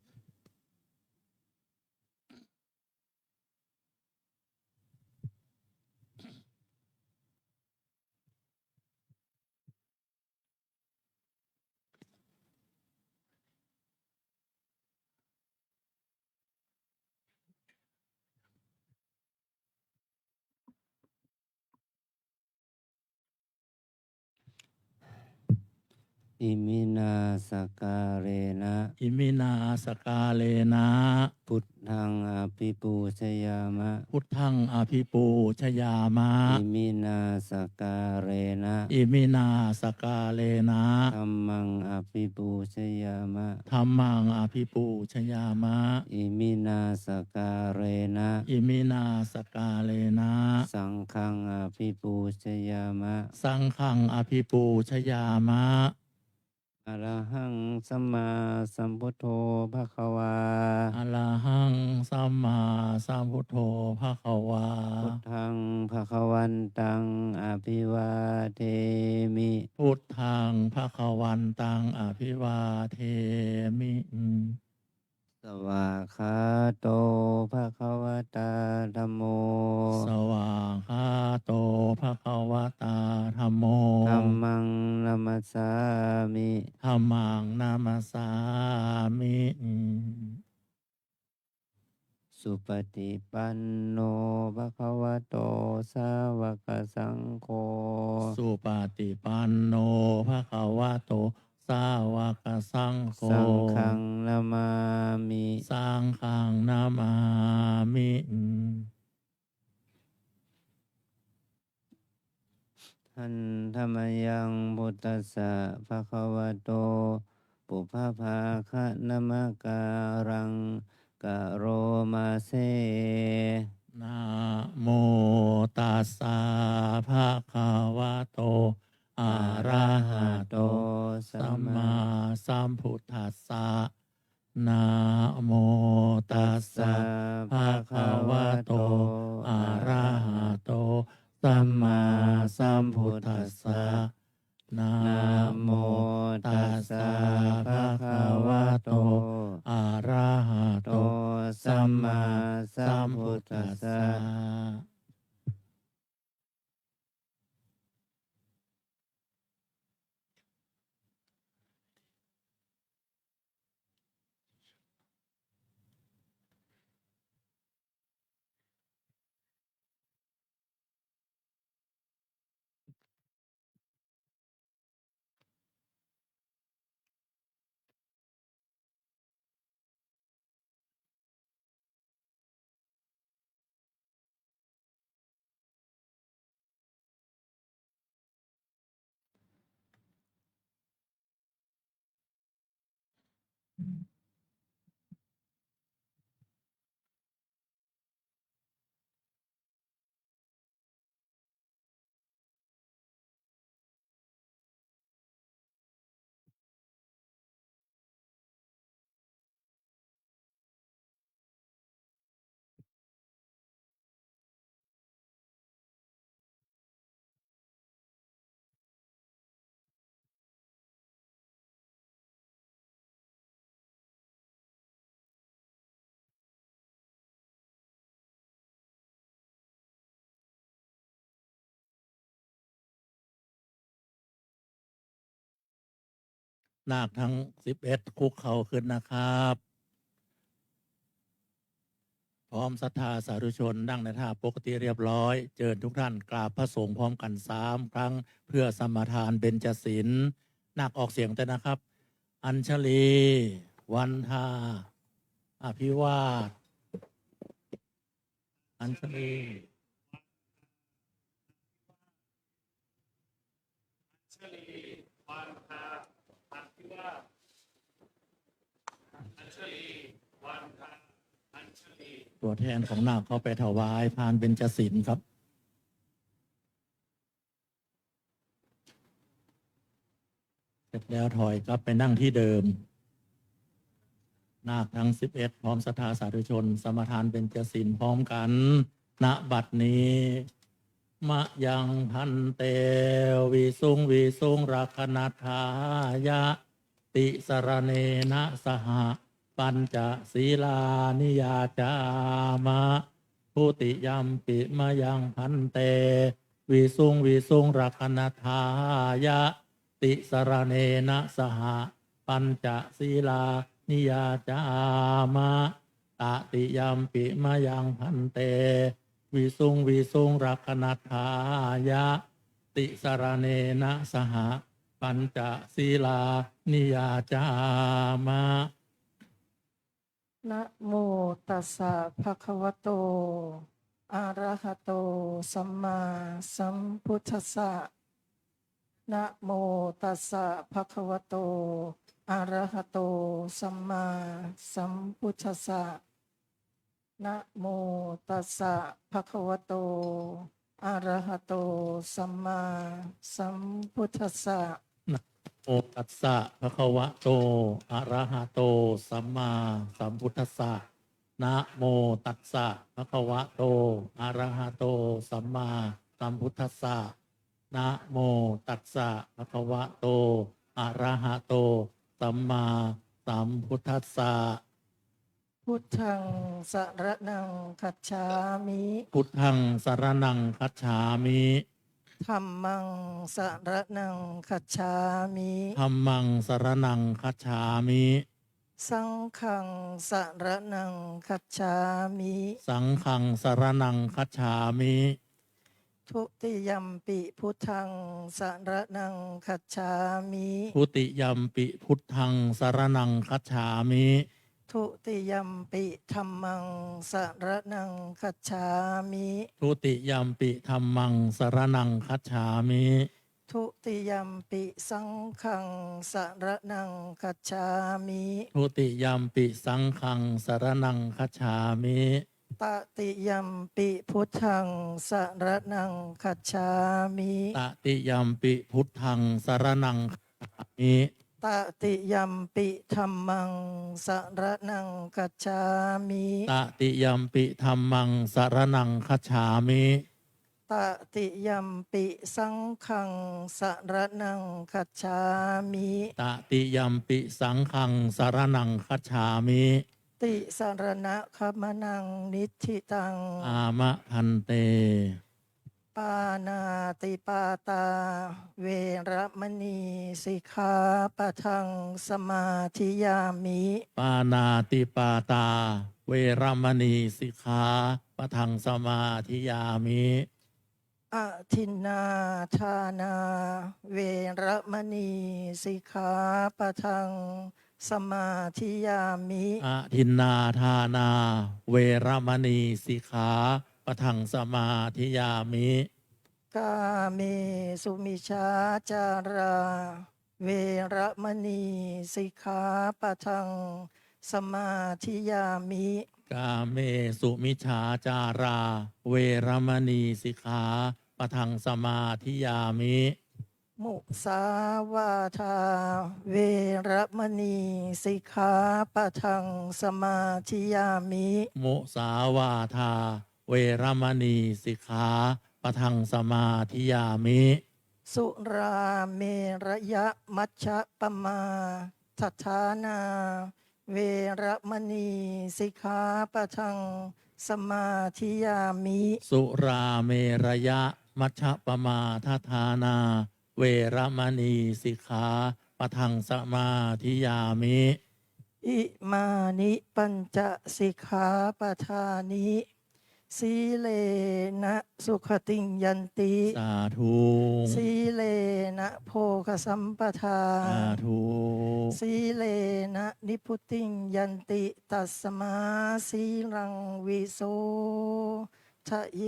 อิมินาสการเรนะ อิมินาสกาเลนะ พุทธังอภิปูชยามะ พุทธังอภิปูชยามะ อิมินาสการเรนะ อิมินาสกาเลนะ ธัมมังอภิปูชยามะ ธัมมังอภิปูชยามะ อิมินาสการเรนะ อิมินาสกาเลนะ สังฆังอภิปูชยามะ สังฆังอภิปูชยามะ อะระหังสัมมาสัมพุทโธภควา อะระหังสัมมาสัมพุทโธภะคะวา พุทธังภ ะคะวันตังอภิวาเทมิ พุทธังภคะวันตังอภิวาเทมิ สวากขาโตภะคะวตาธัมโม สวากขาโตภะคะวตาธัมโม ธัมมังนัมสสามิ ธัมมังนามัสสามิ สุปฏิปันโนภะคะวะโตสาวกสังโฆ สุปฏิปันโนภะคะวะโตสาวกสังโฆ สังฆังนามามิ สังฆังนามามิ ทันธรรมยังพุทธัสสะภะคะวะโตปุพพภาคะนมการังกะโรมาเซ นะโมตัสสะภะคะวะโตอะระหะโตสัมมาสัมพุทธัสสะนะโมตัสสะภะคะวะโตอะระหะโตสัมมาสัมพุทธัสสะนะโมตัสสะภะคะวะโตอะระหะโตสัมมาสัมพุทธัสสะ นาคทั้ง11คุกเข่าขึ้นนะครับ พร้อมศรัทธาสาธุชนนั่งในท่าปกติเรียบร้อยเจิญทุกท่านกราบพระสงฆ์พร้อมกัน3 ครั้งเพื่อสมทานเบญจศีลนาคออกเสียงแต่นะครับ อัญชลี วันทา อภิวาท อัญชลี ตัวแทนของนาคเขาไปถวายพานเบญจศีลครับ เสร็จแล้วถอยกลับไปนั่งที่เดิม นาคทั้ง11พร้อมศรัทธาสาธุชน สมทานเบญจศีลพร้อมกัน ณ บัดนี้ มะยังพันเตวิสุงวิสุงรักขณทายะ ติสรเนนะสหปัญจศีลานิยาจามะพุติยัมปิมะยังพันเตวิสุงวิสุงรักขณทายะ ติสรเนนะสหปัญจศีลานิยาจามะตติยัมปิมะยังพันเตวิสุงวิสุงรักขณทายะ ติสรเนนะสหปัญจศีลานิยาจามะ นะโมตัสสะภะคะวะโตอะระหะโตสัมมาสัมพุทธัสสะนะโมตัสสะภะคะวะโตอะระหะโตสัมมาสัมพุทธัสสะนะโมตัสสะภะคะวะโตอะระหะโตสัมมาสัมพุทธัสสะ โอตัสสะภะคะวะโตอะระหะโตสัมมาสัมพุทธัสสะ นะโมตัสสะภะคะวะโตอะระหะโตสัมมาสัมพุทธัสสะนะโมตัสสะภะคะวะโตอะระหะโตสัมมาสัมพุทธัสสะ พุทธังสรณังคัจฉามิ พุทธังสรณังคัจฉามิ ธัมมังสรณังคัจฉามิ ธัมมังสรณังคัจฉามิ สังฆังสรณังคัจฉามิ สังฆังสรณังคัจฉามิ ทุติยัมปิพุทธังสรณังคัจฉามิ ทุติยัมปิพุทธังสรณังคัจฉามิ ทุติยัมปิธัมมังสรณังคัจฉามิ ทุติยัมปิธัมมังสรณังคัจฉามิ ทุติยัมปิสังฆังสรณังคัจฉามิ ทุติยัมปิสังฆังสรณังคัจฉามิ ตติยัมปิพุทธังสรณังคัจฉามิ ตติยัมปิพุทธังสรณังคัจฉามิ ตติยัมปิธัมมังสรณังคัจฉามิ ตติยัมปิธัมมังสรณังคัจฉามิ ตติยัมปิสังฆังสรณังคัจฉามิ ตติยัมปิสังฆังสรณังคัจฉามิ ติสรณะขมนังนิธิตัง อามะพันเต ปานาติปาตา เวระมณีสิกขาปะทังสมาธิยามิ ปานาติปาตา เวรมณีสิกขาปะทังสมาธิยามิ อทินนาทานา เวระมณีสิกขาปะทังสมาธิยามิ อทินนาทานา เวรมณีสิกขาปะทังสมาธิยามิ กาเมสุมิชาจารา เวระมณีสิกขาปะทังสมาธิยามิ กาเมสุมิชาจารา เวรมณีสิกขาปะทังสมาธิยามิ มุสาวาทา เวระมณีสิกขาปะทังสมาธิยามิ มุสาวาทา เวรมณีสิกขาปะทังสมาธิยามิ สุราเมระยะมัชฌะปมาทัฏฐานา เวระมณีสิกขาปะทังสมาธิยามิ สุราเมรยะมัชฌปมาทฐานา เวรมณีสิกขาปะทังสมาธิยามิ อิมานิปัญจสิกขาปทานิสีเลนะสุขติงยันติ สาธุ สีเลนะโภคสัมปทา สาธุ สีเลนะนิพุติงยันติตัสมาสีรังวิโสทะเย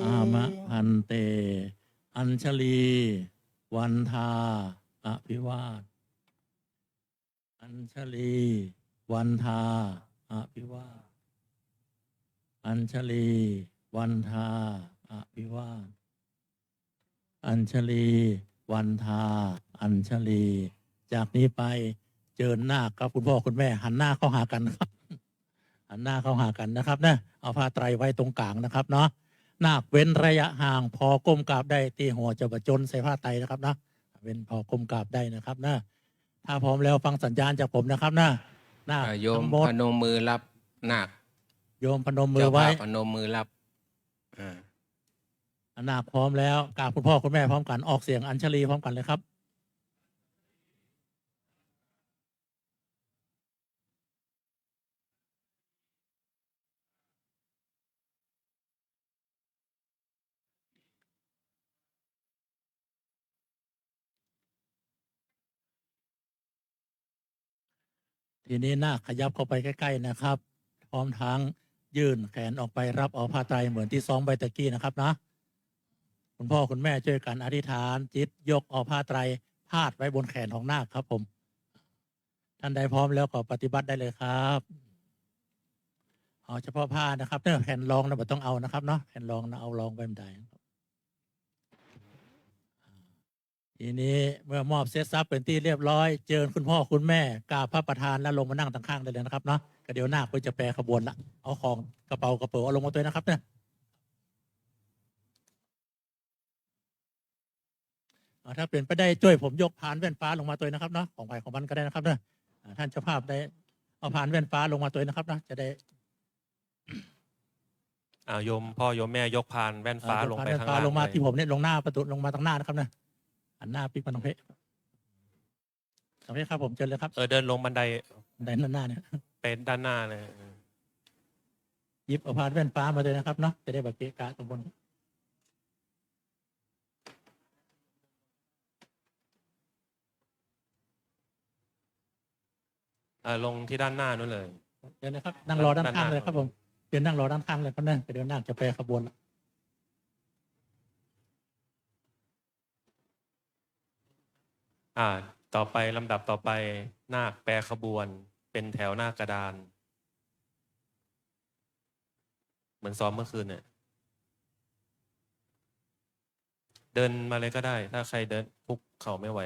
อามะพันเต อัญชลี วันทา อภิวาท อัญชลี วันทา อภิวาท อัญชลี วันทา อภิวาท อัญชลี วันทา อัญชลี จากนี้ไปเจิญหน้าครับคุณพ่อคุณแม่ หันหน้าเข้าหากันนะครับ หันหน้าเข้าหากันนะครับนะเอาผ้าไตรไว้ตรงกลางนะครับเนาะนาคเว้นระยะห่างพอก้มกราบได้ตีหัวจะประจนใส่ผ้าไตรนะครับนะเว้นพอก้มกราบได้นะครับนะถ้าพร้อมแล้วฟังสัญญาณจากผมนะครับนะนาค โยม ทั้งหมด พนมมือรับนาค โยมพนมมือ เจ้า ไว้ ภาพพนมมือรับอ่า นาคพร้อมแล้วกราบคุณพ่อคุณแม่พร้อมกันออกเสียงอัญชลีพร้อมกันเลยครับ ทีนี้นาคขยับเข้าไปใกล้ๆนะครับ พร้อมทั้งยื่นแขนออกไปรับเอาผ้าไตรเหมือนที่ซ้อมใบตะกี้นะครับนะคุณพ่อคุณแม่ช่วยกันอธิษฐานจิตยกเอาผ้าไตรพาดไว้บนแขนของนาคครับผมท่านใดพร้อมแล้วก็ปฏิบัติได้เลยครับเอาเฉพาะผ้านะครับเนี่ยแผ่นรองนะไม่ต้องเอานะครับเนาะแผ่นรองนะเอารองไว้ไม่ได้ครับทีนี้เมื่อมอบเซตซับเป็นที่เรียบร้อยเจอคุณพ่อคุณแม่กราบพระประธานแล้วลงมานั่งตั้งข้างได้เลยนะครับเนาะใ ก็เดี๋ยวนาคก็จะแปรขบวนละเอาของกระเป๋ากระเป๋าเอาลงมาตัวนะครับเนี่ยถ้าเป็นไปได้ช่วยผมยกพานแว่นฟ้าลงมาตัวนะครับเนาะของใครของมันก็ได้นะครับเนาะท่านเจ้าภาพได้เอาพานแว่นฟ้าลงมาตัวนะครับนะจะได้ โยมพ่อโยมแม่ยกพานแว่นฟ้าลงไปข้างล่าง ลงมา เลย ที่ผมเนี่ยลงหน้าประตูลงมาทางหน้านะครับนะหันหน้าปิ๊กมาตรงเพะตรงเพะครับผมเจอเลยครับ เดินลงบันได ในหน้าเนี่ย เป็นด้านหน้าเลย หยิบเอาพานแว่นฟ้ามาเลยนะครับเนาะจะได้แบบเกะกะตรงบน ลงที่ด้านหน้านู้นเลย เดี๋ยวนะครับนั่งรอด้านข้างเลยครับผมเดี๋ยวนั่งรอด้านข้างเลยครับเนี่ยเดี๋ยวนั่งจะไปขบวนละ ต่อไปลำดับต่อไปนาคแปรขบวนเป็นแถวหน้ากระดาน เหมือนซ้อมเมื่อคืนเนี่ยเดินมาเลยก็ได้ ถ้าใครเดินคุกเข่าไม่ไหว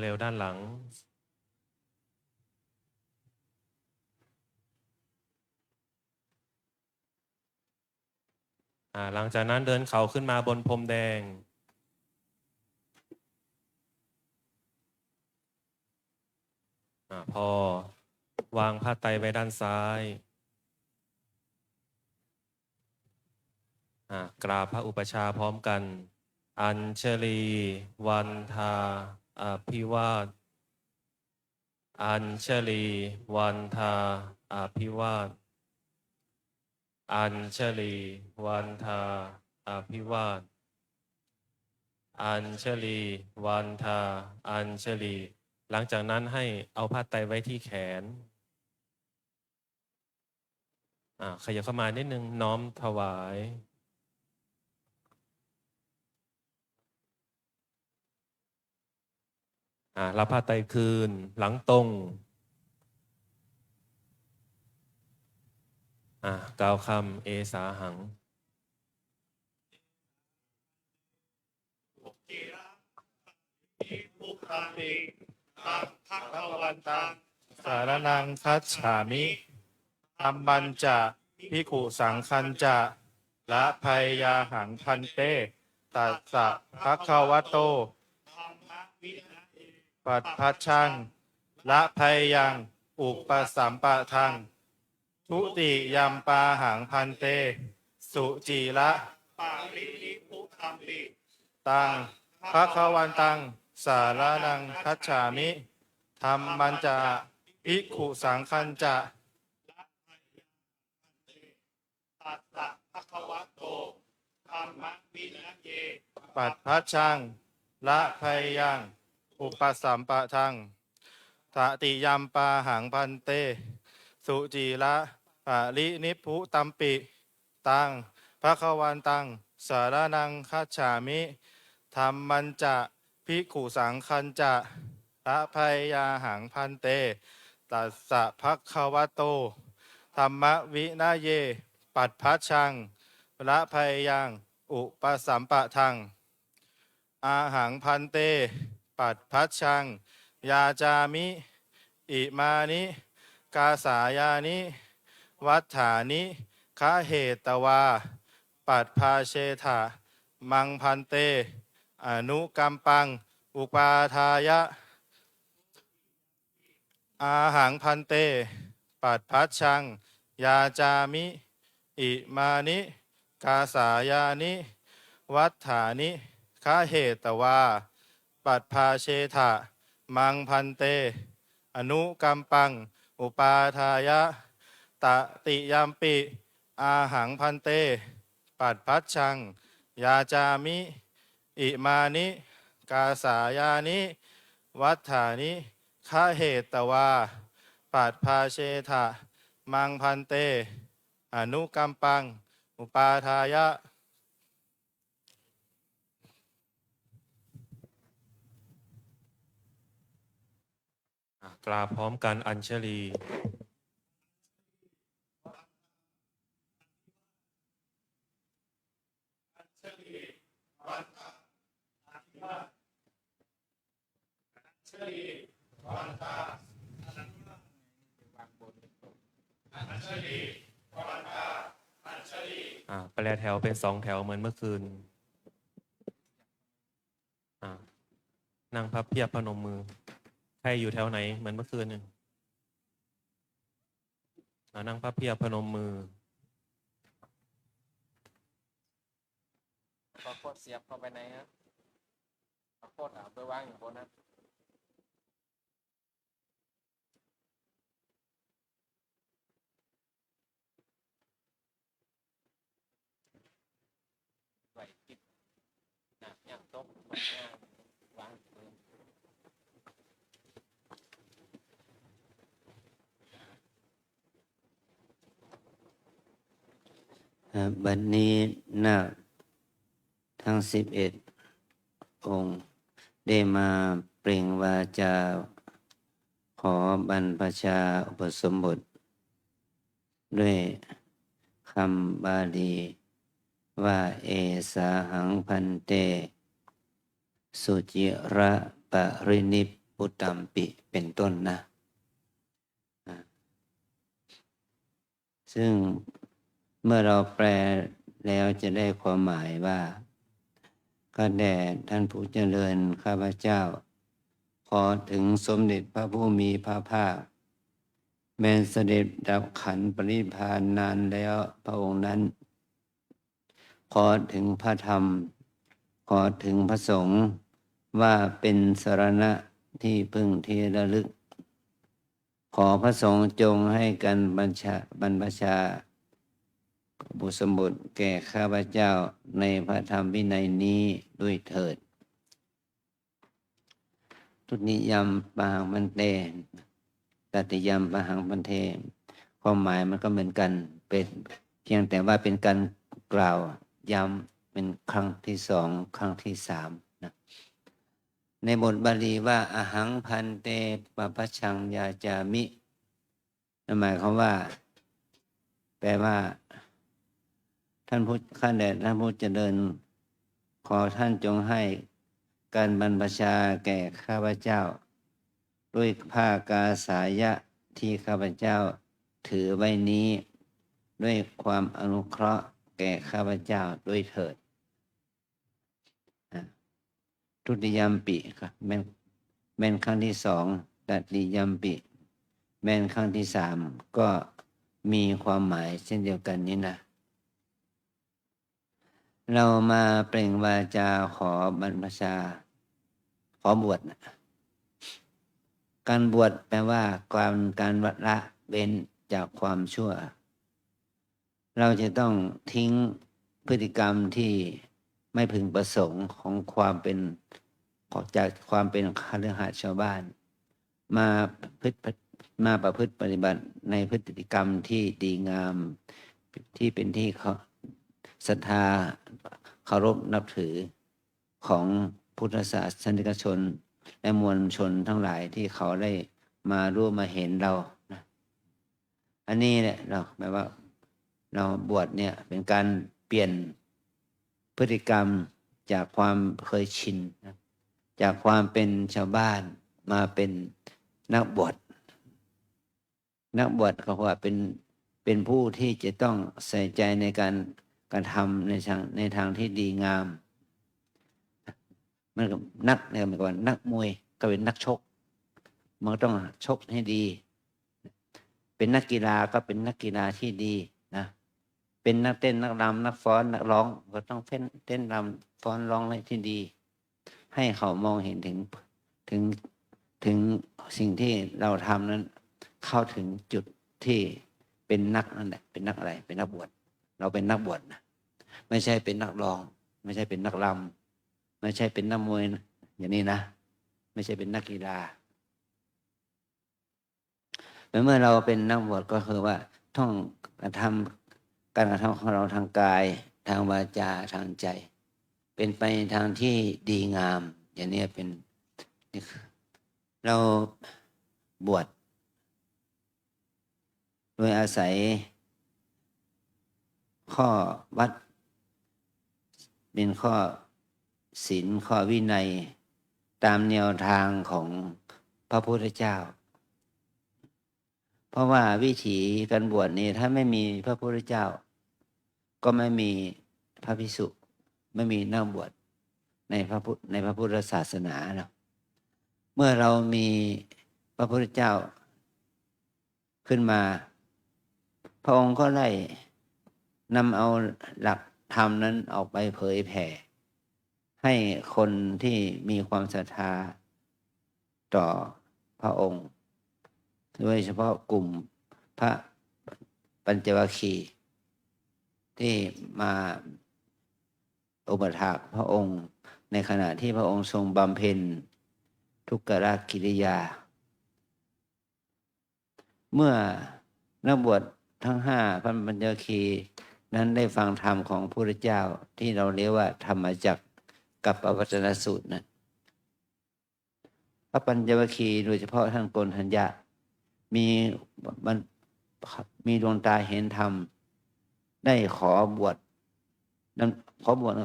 เร็วๆด้านหลังหลังจากนั้นเดินเข่าขึ้นมาบนพรมแดงพอวางผ้าไตรไว้ด้านซ้ายกราบพระอุปชาพร้อมกัน อัญชลีวันทาอภิวาทอัญชลีวันทาอภิวาทอัญชลีวันทาอภิวาทอัญชลีวันทาอัญชลีหลังจากนั้นให้เอาผ้าไตรไว้ที่แขนขยับเข้ามานิดนึงน้อมถวายรับผ้าไตรคืนหลังตรงกล่าวคำเอสาหังพุทธังติตังภะคะวันตังสารนังคัจฉามิธัมมัญจะภิกขุสังฆัญจะละภัยยาหังพันเตตัสสะภะคะวะโตปัดพัชชังละภัยยังอุปสัมปะทังทุติยัมปาหังพันเตสุจีละปาริลิพุธัมปิตังภะคะวันตังสารนังคัจฉามิธัมมัญจะภิกขุสังฆัญจะตัสสะภะคะวะโตธัมมวินัยเยปัดพัชชังละภัยยังอุปสัมปะทังตติยัมปาหังพันเตสุจีละปะรินิพพุตัมปิตังภะคะวันตังสารนังคัจฉามิธัมมัญจะภิกขุสังฆัญจะละภัยยาหังพันเตตัสสะภะคะวะโตธัมมวินัยเยปัดพัชชังละภัยยังอุปสัมปะทังอาหังพันเตปัดพัชชังยาจามิอิมานิกาสายานิวัฏฐานิคะเหตวาปัดภาเชถะมังพันเตอนุกัมปังอุปาทายะอาหังพันเตปัดพัชชังยาจามิอิมานิกาสายานิวัฏฐานิคะเหตวาปัดภาเชถะมังพันเตอนุกัมปังอุปาทายะตติยัมปิอาหังพันเตปัดพัชชังยาจามิอิมานิกาสายานิวัฏฐานิคะเหตวาปัดภาเชถะมังพันเตอนุกัมปังอุปาทายะกราบพร้อมกันอัญชลี แปลแถวเป็น2 แถวเหมือนเมื่อคืนนั่งพับเพียบพนมมือใครอยู่แถวไหนเหมือนเมื่อคืนนึงนั่งพับเพียบพนมมือพอโคตรเสียบเข้าไปไหนฮะพอโคตรไปวางอยู่บนนั้นไหวกิบอย่างตกไหวงานวางพื้น บัดนี้นาคทั้ง11 องค์ ได้มาเปล่งวาจาขอบรรพชาอุปสมบท ด้วยคำบาลีว่าเอสาหังพันเต สุจิระปรินิพพุตัมปิเป็นต้นนะซึ่งเมื่อเราแปลแล้วจะได้ความหมายว่าข้าแด่ท่านผู้เจริญข้าพเจ้า ขอถึงสมเด็จพระผู้มีพระภาค แม้เสด็จดับขันธ์ปรินิพพานนานแล้วพระองค์นั้น ขอถึงพระธรรม ขอถึงพระสงฆ์ว่าเป็นสรณะที่พึ่งที่ระลึก ขอพระสงฆ์จงให้กันบรรพชาบุสมบุตรแก่ข้าพเจ้าในพระธรรมวินัยนี้ด้วยเถิด ทุติยัมปะหังมันเตตติยัมปะหังมันเทความหมายมันก็เหมือนกันเป็นเพียงแต่ว่าเป็นการกล่าวย้ำเป็นครั้งที่2ครั้งที่3นะในบทบาลีว่าอหังพันเตปะพัชชังยาจามินั่นหมายความว่าแปลว่าท่านผู้ข้าแต่ท่านผู้เจริญขอท่านจงให้การบรรพชาแก่ข้าพเจ้าด้วยผ้ากาสายะที่ข้าพเจ้าถือไว้นี้ด้วยความอนุเคราะห์แก่ข้าพเจ้าด้วยเถิดทุติยัมปิแม่นครั้งที่2ตัติยัมปิแม่นครั้งที่3ก็มีความหมายเช่นเดียวกันนี้นะเรามาเปล่งวาจาขอบรรพชาขอบวชนะการบวชแปลว่าการละเว้นจากความชั่วเราจะต้องทิ้งพฤติกรรมที่ไม่พึงประสงค์ของความเป็นจากความเป็นคฤหัสถ์ชาวบ้านมาประพฤติปฏิบัติในพฤติกรรมที่ดีงามที่เป็นที่ศรัทธาเคารพนับถือของพุทธศาสนิกชนและมวลชนทั้งหลายที่เขาได้มาร่วมมาเห็นเรานะอันนี้เนี่ยเราหมายว่าเราบวชเนี่ยเป็นการเปลี่ยนพฤติกรรมจากความเคยชินนะจากความเป็นชาวบ้านมาเป็นนักบวชเขาว่าเป็นผู้ที่จะต้องใส่ใจในการทำในทางที่ดีงามมันกับนักเนี่ยเหมือนกับนักมวยก็เป็นนักชกมันก็ต้องชกให้ดีเป็นนักกีฬาก็เป็นนักกีฬาที่ดีนะเป็นนักเต้นนักรำนักฟ้อนนักร้องก็ต้องเต้นรำฟ้อนร้องอะไรที่ดีให้เขามองเห็นถึงสิ่งที่เราทำนั้นเข้าถึงจุดที่เป็นนักนั่นแหละเป็นนักอะไรเป็นนักบวชเราเป็นนักบวชนะไม่ใช่เป็นนักร้องไม่ใช่เป็นนักรำไม่ใช่เป็นนักมวยอย่างนี้นะไม่ใช่เป็นนักกีฬาเมื่อเราเป็นนักบวชก็คือว่าต้องการกระทำของเราทางกายทางวาจาทางใจเป็นไปในทางที่ดีงามอย่างนี้เป็นเราบวชโดยอาศัยข้อวัดเป็นข้อศีลข้อวินัยตามแนวทางของ พระพุทธเจ้า เพราะว่าวิถีการบวชนี้ถ้าไม่มีพระพุทธเจ้า ก็ไม่มีพระภิกษุไม่มีนักบวชในพระพุทธศาสนาเนาะเมื่อเรามีพระพุทธเจ้าขึ้นมา พระองค์ก็ได้นำเอาหลักธรรมนั้นออกไปเผยแผ่ให้คนที่มีความศรัทธาต่อพระองค์โดยเฉพาะกลุ่มพระปัญจวัคคีย์ที่มาอุปถากพระองค์ในขณะที่พระองค์ทรงบำเพ็ญทุกขกิริยา เมื่อนักบวชทั้ง5พระปัญจวัคคีย์นั้นได้ฟังธรรมของพระพุทธเจ้าที่เราเรียกว่าธรรมจักรกับปวัตตนสูตรนะพระปัญจวัคคีย์โดยเฉพาะท่านโกณฑัญญะมีดวงตาเห็นธรรมได้ขอบวช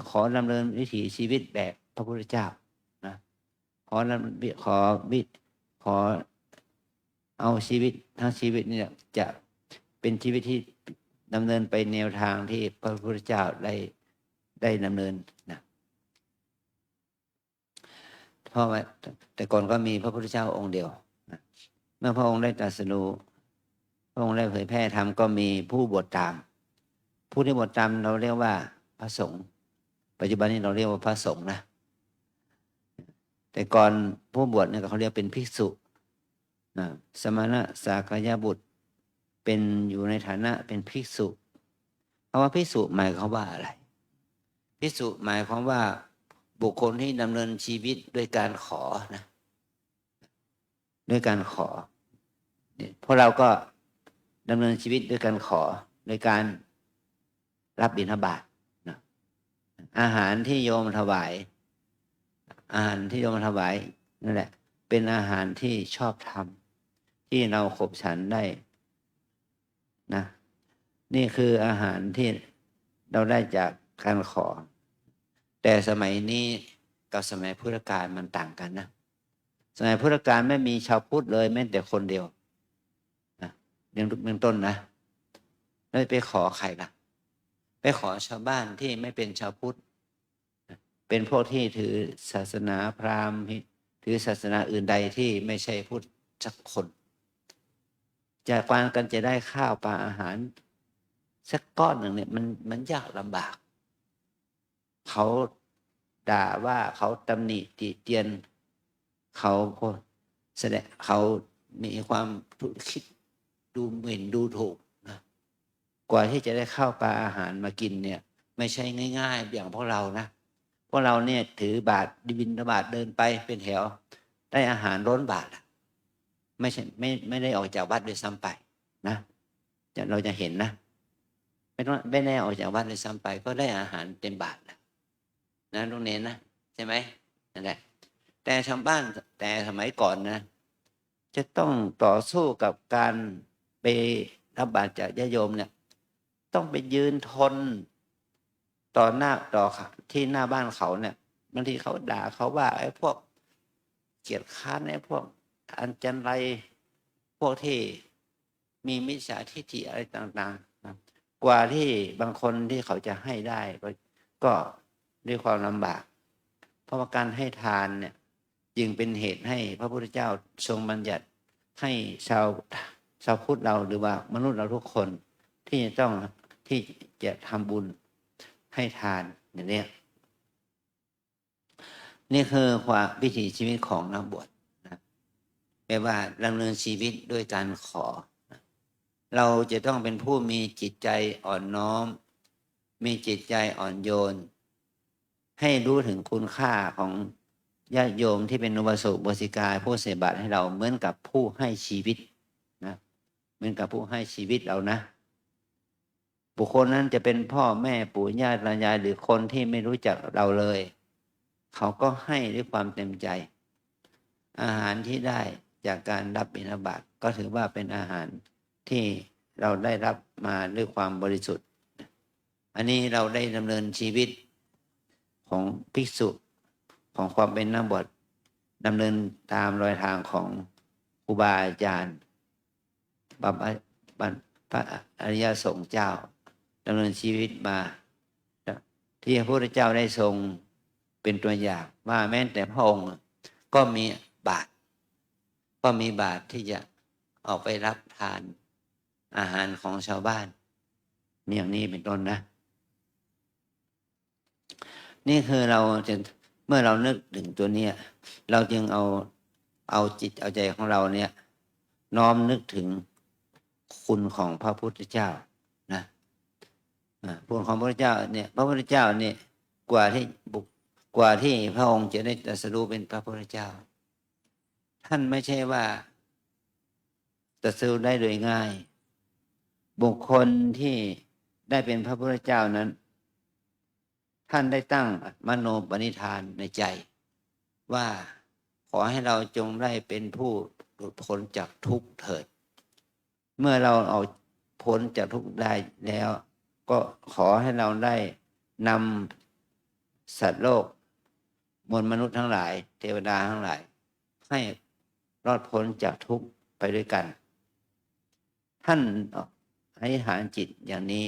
ขอดำเนินวิถีชีวิตแบบพระพุทธเจ้านะขอเอาชีวิตทั้งชีวิตนี่จะเป็นชีวิตที่ดำเนินไปแนวทางที่พระพุทธเจ้าได้ดำเนินนะเพราะว่าแต่ก่อนก็มีพระพุทธเจ้าองค์เดียวนะเมื่อพระองค์ได้ตรัสรู้พระองค์ได้เผยแพร่ธรรมก็มีผู้บวชตามผู้ที่บวชตามเราเรียกว่าพระสงฆ์ปัจจุบันนี้เราเรียกว่าพระสงฆ์นะแต่ก่อนผู้บวชเนี่ยเขาเรียกเป็นภิกษุนะสมณะสากยบุตรเป็นอยู่ในฐานะเป็นภิกษุเพราะว่าภิกษุหมายความว่าอะไรภิกษุหมายความว่าบุคคลที่ดำเนินชีวิตด้วยการขอนะด้วยการขอพวกเราก็ดำเนินชีวิตด้วยการขอโดยการรับบิณฑบาตนะอาหารที่โยมถวายนั่นแหละเป็นอาหารที่ชอบธรรมที่เราขบฉันได้นะนี่คืออาหารที่เราได้จากการขอแต่สมัยนี้กับสมัยพุทธกาลมันต่างกันนะสมัยพุทธกาลไม่มีชาวพุทธเลยแม้แต่คนเดียวนะเบื้องต้นนะแล้วไปขอใครล่ะไปขอชาวบ้านที่ไม่เป็นชาวพุทธเป็นพวกที่ถือศาสนาพราหมณ์ถือศาสนาอื่นใดที่ไม่ใช่พุทธสักคนจากการกันจะได้ข้าวปลาอาหารสักก้อนหนึ่งเนี่ยมันยากลำบากเขาด่าว่าเขาตำหนิติเตียนเขาแสดงเขามีความคิดดูหมิ่นดูถูกนะกว่าที่จะได้ข้าวปลาอาหารมากินเนี่ยไม่ใช่ง่ายๆอย่างพวกเรานะพวกเราเนี่ยถือบาตรบิณฑบาตเดินไปเป็นแถวได้อาหารล้นบาตรไม่ใช่ไม่ได้ออกจากวัดด้วยซ้ำไปนะเราจะเห็นนะไม่ได้ออกจากวัดด้วยซ้ำไปก็ได้อาหารเต็มบาตรนะตรงนี้นะใช่ไหมนั่นแหละแต่ชาวบ้านแต่สมัยก่อนนะจะต้องต่อสู้กับการไปรับบาตรจากญาติโยมเนี่ยต้องไปยืนทนต่อที่หน้าบ้านเขาเนี่ยบางทีเขาด่าเขาว่าไอ้พวกเกียรติค้านไอ้พวกอันจันไรพวกที่มีมิจฉาทิฏฐิอะไรต่างๆกว่าที่บางคนที่เขาจะให้ได้ก็ด้วยความลำบากเพราะว่าการให้ทานเนี่ยจึงเป็นเหตุให้พระพุทธเจ้าทรงบัญญัติให้ชาวพุทธเราหรือว่ามนุษย์เราทุกคนที่จะทำบุญให้ทานอย่างนี้นี่คือความวิถีชีวิตของนักบวชนะแปลว่าดำเนินชีวิตด้วยการขอเราจะต้องเป็นผู้มีจิตใจอ่อนน้อมมีจิตใจอ่อนโยนให้รู้ถึงคุณค่าของญาติโยมที่เป็นอุบาสกอุบาสิกาผู้เสบาตให้เราเหมือนกับผู้ให้ชีวิตนะเหมือนกับผู้ให้ชีวิตเรานะบุคคลนั้นจะเป็นพ่อแม่ปู่ย่าตายายหรือคนที่ไม่รู้จักเราเลยเขาก็ให้ด้วยความเต็มใจอาหารที่ได้จากการรับบิณฑบาตก็ถือว่าเป็นอาหารที่เราได้รับมาด้วยความบริสุทธิ์อันนี้เราได้ดำเนินชีวิตของภิกษุของความเป็นนักบวชดำเนินตามรอยทางของ ครูบาอาจารย์พระอริยสงฆ์เจ้าดำเนินชีวิตมา ที่พระพุทธเจ้าได้ทรงเป็นตัวอย่างว่าแม้แต่พระองค์ก็มีบาตรที่จะออกไปรับทานอาหารของชาวบ้านมีอย่างนี้เป็นต้นนะ นี่คือเราจะเมื่อเรานึกถึงตัวเนี้ยเราจึงเอาจิตเอาใจของเราเนี่ยน้อมนึกถึงคุณของพระพุทธเจ้านะคุณของพระพุทธเจ้าเนี่ยพระพุทธเจ้าเนี่ยกว่าที่พระองค์จะได้ตรัสรู้เป็นพระพุทธเจ้า ท่านไม่ใช่ว่าตรัสรู้ได้โดยง่าย บุคคลที่ได้เป็นพระพุทธเจ้านั้นท่านได้ตั้งมโนปณิธานในใจว่าขอให้เราจงได้เป็นผู้หลุดพ้นจากทุกข์เถิดเมื่อเราเอาพ้นจากทุกข์ได้แล้วก็ขอให้เราได้นำสัตว์โลกมวลมนุษย์ทั้งหลายเทวดาทั้งหลายให้รอดพ้นจากทุกข์ไปด้วยกันท่านอธิษฐานจิตอย่างนี้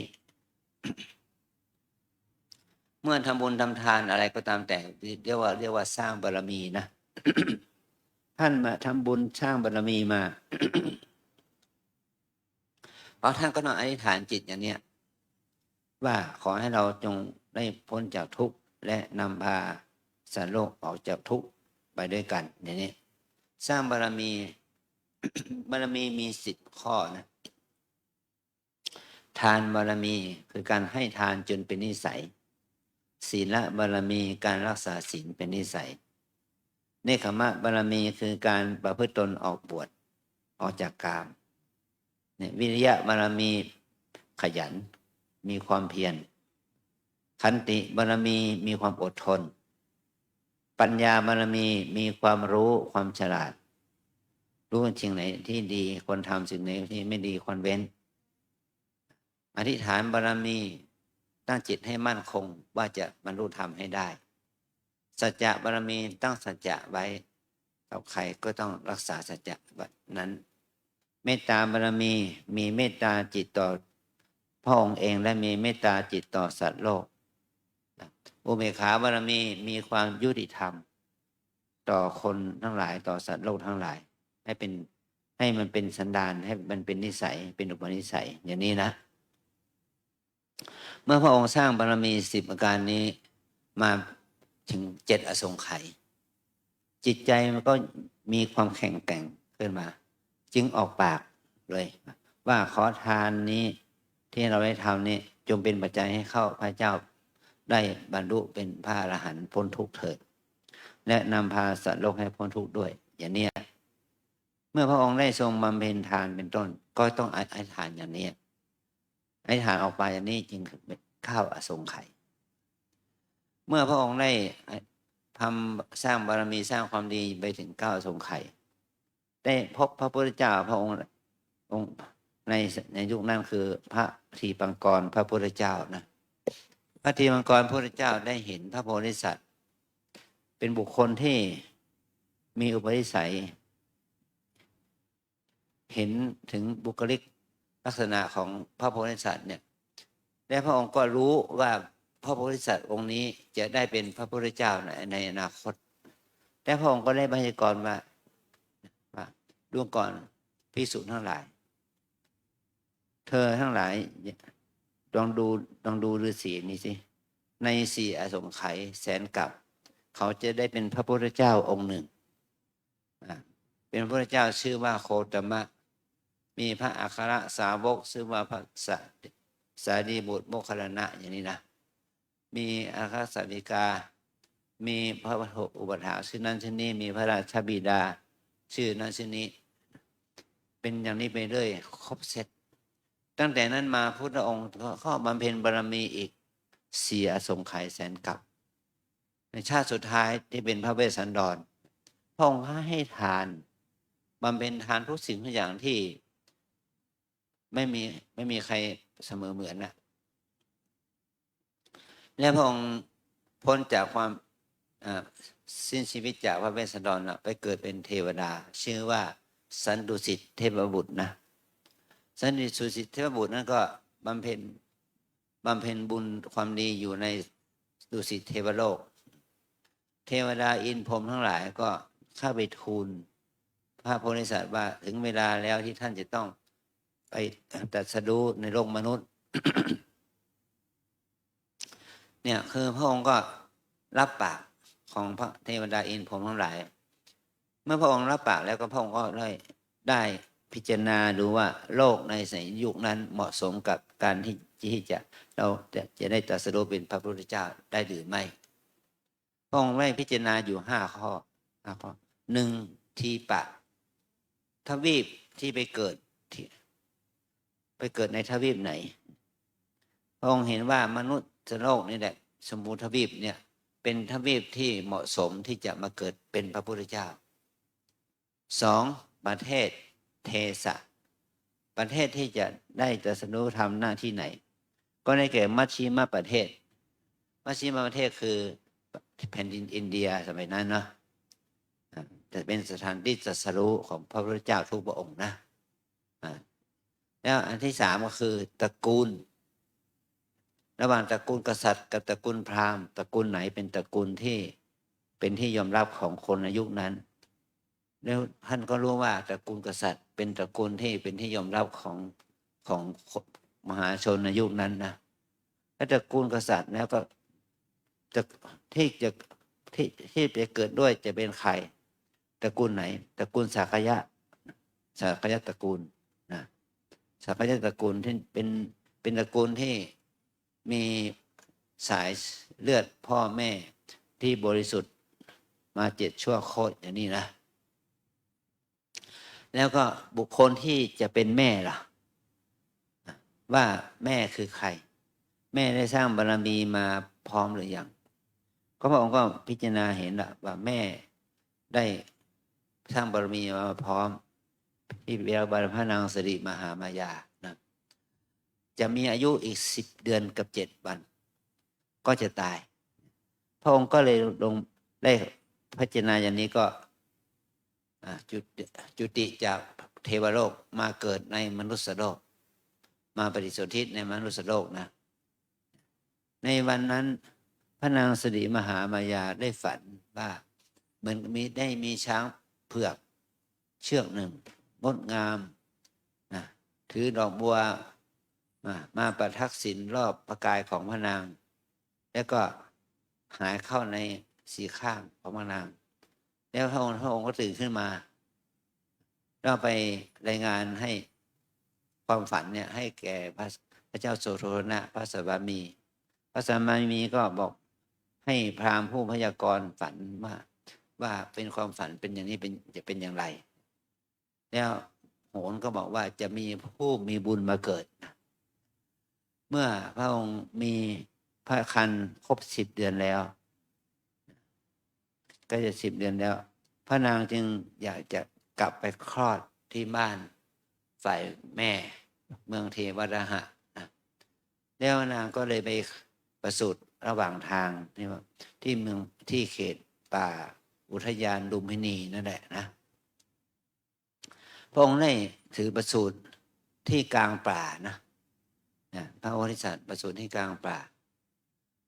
เมื่อทำบุญทำทานอะไรก็ตามแต่เรียกว่าสร้างบารมีนะ ท่านมาทำบุญสร้างบารมีมา เพราะท่านก็ต้องอธิษฐานจิตอย่างเนี้ยว่าขอให้เราจงได้พ้นจากทุกข์และนำพาสัตว์โลกออกจากทุกข์ไปด้วยกันอย่างนี้สร้างบารมี บารมีมี10 ข้อนะทานบารมีคือการให้ทานจนเป็นนิสัยศีลบารมีการรักษาศีลเป็นนิสัยเนกขมะบารมีคือการประพฤติตนออกบวชออกจากกามเนี่ยวิริยะบารมีขยันมีความเพียรขันติบารมีมีความอดทนปัญญาบารมีมีความรู้ความฉลาดรู้สิ่งไหนที่ดีควรทำสิ่งไหนที่ไม่ดีควรเว้นอธิษฐานบารมีตั้งจิตให้มั่นคงว่าจะบรรลุธรรมให้ได้สัจจะบารมีตั้งสัจจะไว้กับใครก็ต้องรักษาสัจจะนั้นเมตตาบารมีมีเมตตาจิตต่อพระองค์เองและมีเมตตาจิตต่อสัตว์โลกอุเบกขาบารมีมีความยุติธรรมต่อคนทั้งหลายต่อสัตว์โลกทั้งหลายให้มันเป็นสันดานให้มันเป็นนิสัยเป็นอุปนิสัยอย่างนี้นะเมื่อพระองค์สร้างบารมี10 ประการนี้มาถึง7 อสงไขยจิตใจมันก็มีความแข็งแกร่งขึ้นมาจึงออกปากเลยว่าขอทานนี้ที่เราได้ทำนี้จงเป็นปัจจัยให้เข้าพระเจ้าได้บรรลุเป็นพระอรหันต์พ้นทุกข์เถิดและนำพาสัตว์โลกให้พ้นทุกข์ด้วยอย่างนี้เมื่อพระองค์ได้ทรงบำเพ็ญทานเป็นต้นก็ต้องอธิษฐานอย่างนี้อธิษฐานออกไปอย่างนี้จึงเข้าอสงไขยเมื่อพระองค์ได้ทำสร้างบารมีสร้างความดีไปถึง9 อสงไขยได้พบพระพุทธเจ้าพระองค์ในยุคนั้นคือพระทีปังกรพระพุทธเจ้านะพระทีปังกรพระพุทธเจ้าได้เห็นพระโพธิสัตว์เป็นบุคคลที่มีอุปนิสัยเห็นถึงบุคลิกลักษณะของพระโพธิสัตว์เนี่ยและพระองค์ก็รู้ว่าพระโพธิสัตว์องค์นี้จะได้เป็นพระพุทธเจ้าในอนาคตแต่พระองค์ก็ได้บัญญัติกรว่าดูก่อนภิกษุทั้งหลายเธอทั้งหลายลองดูฤาษีนี่สิใน4 อสงไขยแสนกับเขาจะได้เป็นพระพุทธเจ้าองค์หนึ่งเป็นพระพุทธเจ้าชื่อว่าโคตมะมีพระอัครสาวกชื่อว่าพระสารีบุตรโมคคัลลานะอย่างนี้นะมีอัครสาวิกามีพระอุปถาชื่อนั้นชื่อนี้มีพระราชบิดาชื่อนั้นชื่อนี้เป็นอย่างนี้ไปเรื่อยครบเสร็จตั้งแต่นั้นมาพุทธองค์ก็บำเพ็ญบารมีอีก4 อสงไขยแสนกับในชาติสุดท้ายที่เป็นพระเวสสันดรพระองค์ให้ทานบำเพ็ญทานทุกสิ่งทุกอย่างที่ไม่มีใครเสมอเหมือนนะและพระองค์พ้นจากความสิ้นชีวิตจากพระเวสสันดรไปเกิดเป็นเทวดาชื่อว่า สันดุสิตเทพบุตรนะสันดุสิตเทพบุตรนั้นก็บำเพ็ญบุญความดีอยู่ในดุสิตเทวโลก เทวดาอินทร์พรหมทั้งหลายก็เข้าไปทูลพระโพธิสัตว์ว่าถึงเวลาแล้วที่ท่านจะต้องไปตรัสรู้ในโลกมนุษย์ เนี่ยคือพระองค์ก็รับปากของพระเทวดาอินทร์พรหมทั้งหลาย เมื่อพระองค์รับปากแล้วก็พระองค์ก็ได้พิจารณาดูว่าโลกในสมัยยุคนั้นเหมาะสมกับการที่เราจะได้ตรัสรู้เป็นพระพุทธเจ้าได้หรือไม่พระองค์ได้พิจารณาอยู่5 ข้อหนึ่งทีปะทวีปที่ไปเกิดในทวีปไหนพระองค์เห็นว่ามนุษย์โลกนี่แหละสมบูรณ์ทวีปเนี่ยเป็นทวีปที่เหมาะสมที่จะมาเกิดเป็นพระพุทธเจ้า2ประเทศเทสะประเทศที่จะได้ตรัสรู้ทำหน้าที่ไหนก็ได้แก่มัชชิมประเทศมัชชิมประเทศคือแผ่นดินอินเดียสมัยนั้นเนาะจะเป็นสถานที่ตรัสรู้ของพระพุทธเจ้าทุกพระองค์นะแล้วอันที่3ก็คือตระกูลระหว่างตระกูลกษัตริย์กับตระกูลพราหมณ์ตระกูลไหนเป็นตระกูลที่เป็นที่ยอมรับของคนในยุคนั้นแล้วท่านก็รู้ว่าตระกูลกษัตริย์เป็นตระกูลที่เป็นที่ยอมรับของมหาชนในยุคนั้นนะถ้าตระกูลกษัตริย์แล้วก็ที่จะเกิดด้วยจะเป็นใครตระกูลไหนตระกูลสากยะตระกูลนะสากยะตระกูลที่เป็นตระกูลที่มีสายเลือดพ่อแม่ที่บริสุทธิ์มา7 ชั่วโคตรอย่างนี้นะแล้วก็บุคคลที่จะเป็นแม่ล่ะว่าแม่คือใครแม่ได้สร้างบารมีมาพร้อมหรือยังก็พระองค์ก็พิจารณาเห็นละว่าแม่ได้สร้างบารมีมาพร้อมที่เรียกว่าพระนางสิริมหามายานะจะมีอายุอีก10 เดือนกับ7 วันก็จะตายพระองค์ก็เลยลงได้พิจารณาอย่างนี้ก็จุติจากเทวโลกมาเกิดในมนุษย์โลกมาปฏิสนธิในมนุษย์โลกนะในวันนั้นพระนางสิริมหามายาได้ฝันว่าเหมือนมีช้างเผือกเชือกหนึ่งงดงามนะถือดอกบัวมาประทักษิณรอบพระกายของพระนางแล้วก็หายเข้าในสีข้างของพระนางแล้วพระองค์ก็ตื่นขึ้นมาเราไปรายงานให้ความฝันเนี่ยให้แก่พระเจ้าโสโธนะพระสัมมามีพระสัมมามีก็บอกให้พราหมณ์ผู้พยากรณ์ฝันว่าเป็นความฝันเป็นอย่างนี้จะเป็นอย่างไรแล้วโหรก็บอกว่าจะมีผู้มีบุญมาเกิดเมื่อพระองค์มีพระครรภ์ครบ10 เดือนแล้วก็จะ10 เดือนแล้วพระนางจึงอยากจะกลับไปคลอดที่บ้านฝ่ายแม่เมืองเทวดาหะนะแล้วนางก็เลยไปประสูติระหว่างทางที่เมืองที่เขตป่าอุทยานลุมพินีนั่นแหละนะพระองค์ได้ถือประสูติที่กลางป่านะพระโพธิสัตว์ประสูติที่กลางป่า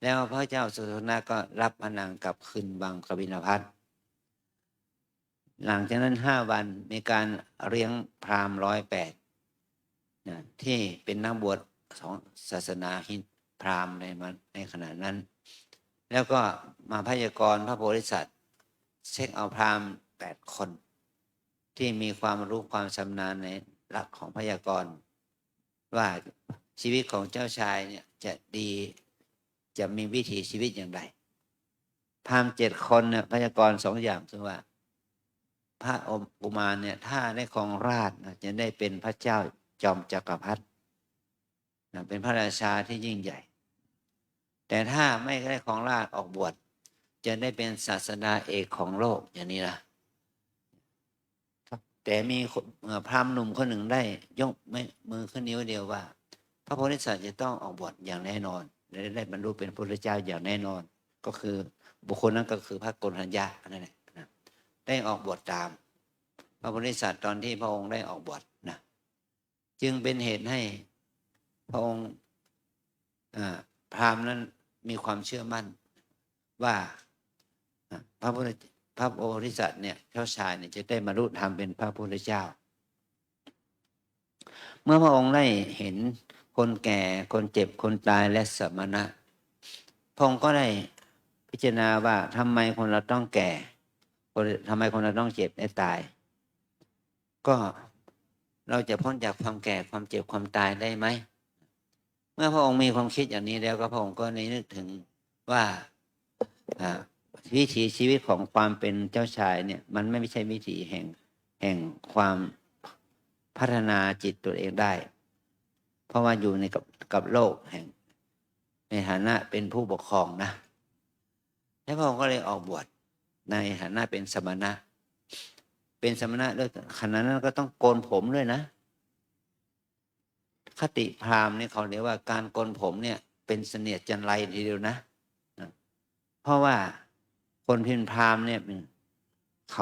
แล้วพระเจ้าสุโธทนะก็รับพระนางกลับคืนวังกบิลพัสหลังจากนั้น5 วันมีการเลี้ยงพราหมณ์108ที่เป็นนักบวชของศาสนาฮินพราหมณ์ในขณะนั้นแล้วก็มาพยากรณ์พระโพธิสัตว์เช็คเอาพราหมณ์8 คนที่มีความรู้ความชำนาญในหลักของพยากรณ์ว่าชีวิตของเจ้าชายเนี่ยจะดีจะมีวิถีชีวิตอย่างไรพราหมณ์7 คนเนี่ยพยากรณ์2 อย่างคือว่าพระกุมารเนี่ยถ้าได้ครองราชย์จะได้เป็นพระเจ้าจอมจักรพรรดิเป็นพระราชาที่ยิ่งใหญ่แต่ถ้าไม่ได้ครองราชย์ออกบวชจะได้เป็นศาสดาเอกของโลกอย่างนี้นะแต่มีพราหมณ์หนุ่มคนหนึ่งได้ยกมือขึ้นนิ้วเดียวว่าพระโพธิสัตว์จะต้องออกบวชอย่างแน่นอนและได้บรรลุเป็นพระพุทธเจ้าอย่างแน่นอนก็คือบุคคลนั้นก็คือพระโกณทัญญะนั่นแหละได้ออกบวชตาม พระโพธิสัตว์ตอนที่พระองค์ได้ออกบวชนะจึงเป็นเหตุให้พระองค์พราหมณ์นั้นมีความเชื่อมั่นว่าพระโพธิสัตว์เนี่ยเจ้าชายเนี่ยจะได้บรรลุธรรมเป็นพระพุทธเจ้า เมื่อพระองค์ได้เห็นคนแก่คนเจ็บคนตายและสมณะพระองค์ก็ได้พิจารณาว่าทำไมคนเราต้องแก่ทำไมคนเราต้องเจ็บและตาย ก็เราจะพ้นจากความแก่ความเจ็บความตายได้ไหมเมื่อพระองค์มีความคิดอย่างนี้แล้วก็พระองค์ก็นึกถึงว่าวิถีชีวิตของความเป็นเจ้าชายเนี่ยมันไม่ใช่วิถีแห่งความพัฒนาจิตตัวเองได้ เพราะว่าอยู่ในกับโลกแห่งในฐานะเป็นผู้ปกครองนะแล้วพระองค์ก็เลยออกบวชในฐานะเป็นสมณะเป็นสมณะด้วยขณะนั้นก็ต้องโกนผมด้วยนะคติพราหมณ์เนี่ยเขาเรียกว่าการโกนผมเนี่ยเป็นเสนียดจันไรทีเดียวนะเพราะว่าคนพิมพ์พราหมณ์เนี่ยเข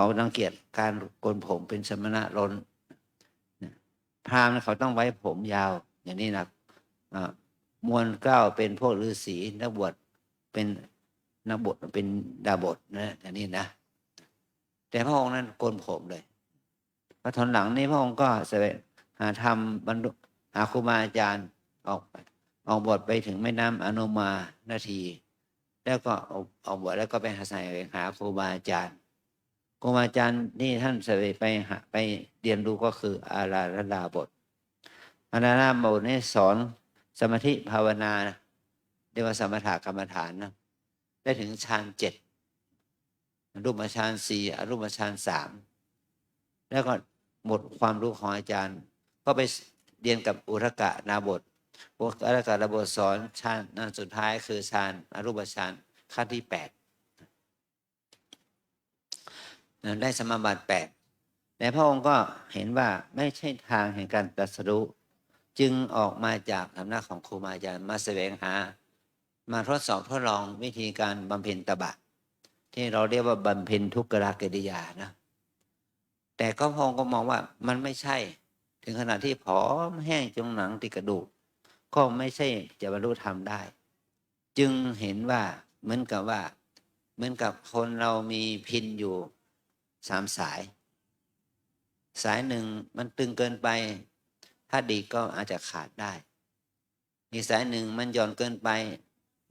ารังเกียจการโกนผมเป็นสมณะล้นพราหมณ์เขาต้องไว้ผมยาวอย่างนี้นะมวลเกล้าเป็นพวกฤาษีนักบวชเป็นนักบวชเป็นดาบทนะอย่างนี้นะแต่พระองค์นั้นโกนผมเลยพอตอนหลังนี้พระองค์ก็แสวงหาธรรมบรรลุหาครูบาอาจารย์ออกบวชไปถึงแม่น้ำอนุมานาทีแล้วก็ออกบวชแล้วก็ไปหาครูบาอาจารย์ครูบาอาจารย์นี่ท่านแสวงไปเรียนรู้ก็คืออาราธดาบทอาราธดาบทนี่สอนสมาธิภาวนาเรียกว่าสมถกรรมฐานนะได้ถึงฌาน7อรูปฌาน4อรูปฌาน3แล้วก็หมดความรู้ของอาจารย์ก็ไปเรียนกับอุทกะนาบทอุทกะนาบทสอนฌานนั้นสุดท้ายคือฌานอรูปฌานขั้นที่8ได้สมาบัติ8แต่พระองค์ก็เห็นว่าไม่ใช่ทางแห่งการตรัสรู้จึงออกมาจากสำนักของครูบาอาจารย์มาแสวงหามาทดลองวิธีการบำเพ็ญตบะที่เราเรียกว่าบำเพ็ญทุกขกิริยานะแต่ก็พระองค์ก็มองว่ามันไม่ใช่ถึงขนาดที่ผอมแห้งจนหนังติดกระดูกก็ไม่ใช่จะบรรลุธรรมได้ จึงเห็นว่าเหมือนกับคนเรามีพินอยู่3 สายสายหนึ่งมันตึงเกินไปถ้าดีดก็อาจจะขาดได้อีกสายหนึ่งมันหย่อนเกินไป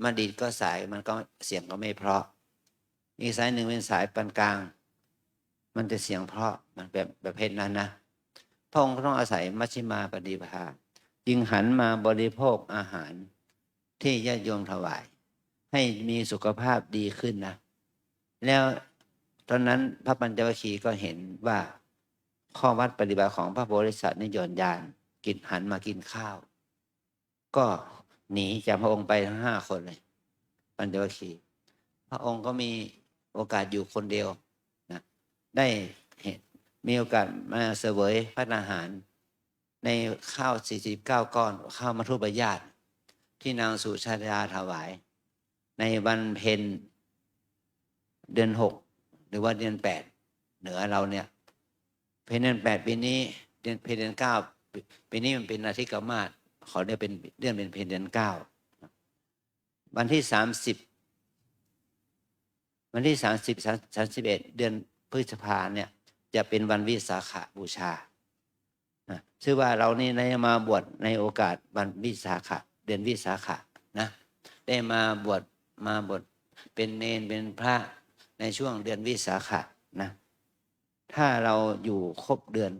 มาดีดก็สายมันก็เสียงก็ไม่เพราะอีกสายหนึ่งเป็นสายปานกลางมันจะเสียงเพราะมันแบบประเภทนั้นนะพระองค์ก็ต้องอาศัยมัชฌิมาปฏิปทาจึงหันมาบริโภคอาหารที่ญาติโยมถวายให้มีสุขภาพดีขึ้นนะแล้วตอนนั้นพระปัญจวัคคีย์ก็เห็นว่าข้อวัดปฏิบัติของพระโพธิสัตว์นี่หย่อนยานหันมากินข้าวก็หนีจากพระองค์ไปทั้ง5 คนเลยปัญจวัคคีย์พระองค์ก็มีโอกาสอยู่คนเดียวนะได้มีโอกาสมาเสวยพระอาหารในข้าว49 ก้อนข้าวมัทุปายาตที่นางสุชาดาถวายในวันเพ็ญเดือน6หรือว่าเดือน8เหนือเราเนี่ยเพ็ญเดือน8ปีนี้เพ็ญเดือน9ปีนี้มันเป็นอาทิตย์กมาศเขาได้เป็นเดือนเป็นเพ็ญเดือน9วันที่30 31เดือนพฤษภาเนี่ยจะเป็นวันวิสาขบูชาชื่อว่าเรานี่ได้มาบวชในโอกาสวันวิสาขะเดือนวิสาขะนะได้มาบวชเป็นเณรเป็นพระในช่วงเดือนวิสาขะนะถ้าเราอยู่ครบเดือน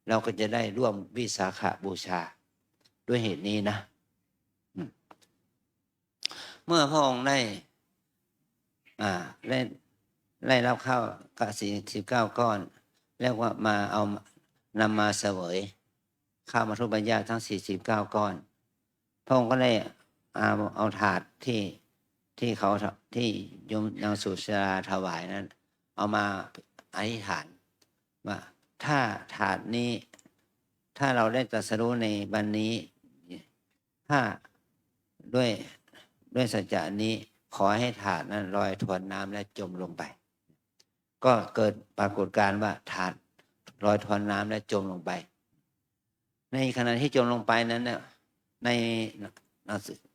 เราก็จะได้ร่วมวิสาขบูชาด้วยเหตุนี้นะเมื่อพระองค์ได้รับข้าวกะ49 ก้อนแล้วว่ามาเอานำมาเสวยข้าวมัทุปายาตทั้ง49 ก้อนพระองค์ก็ได้เอาถาดที่เขาที่โยมนางสุชาดาถวายนั้นเอามาอธิษฐานว่าถ้าถาดนี้ถ้าเราได้ตรัสรู้ในวันนี้ถ้าด้วยสัจจะนี้ขอให้ถาดนั้นลอยทวนน้ำและจมลงไป ก็เกิดปรากฏการณ์ว่าถาดลอยทอนน้ำและจมลงไป ในขณะที่จมลงไปนั้นเนี่ยใน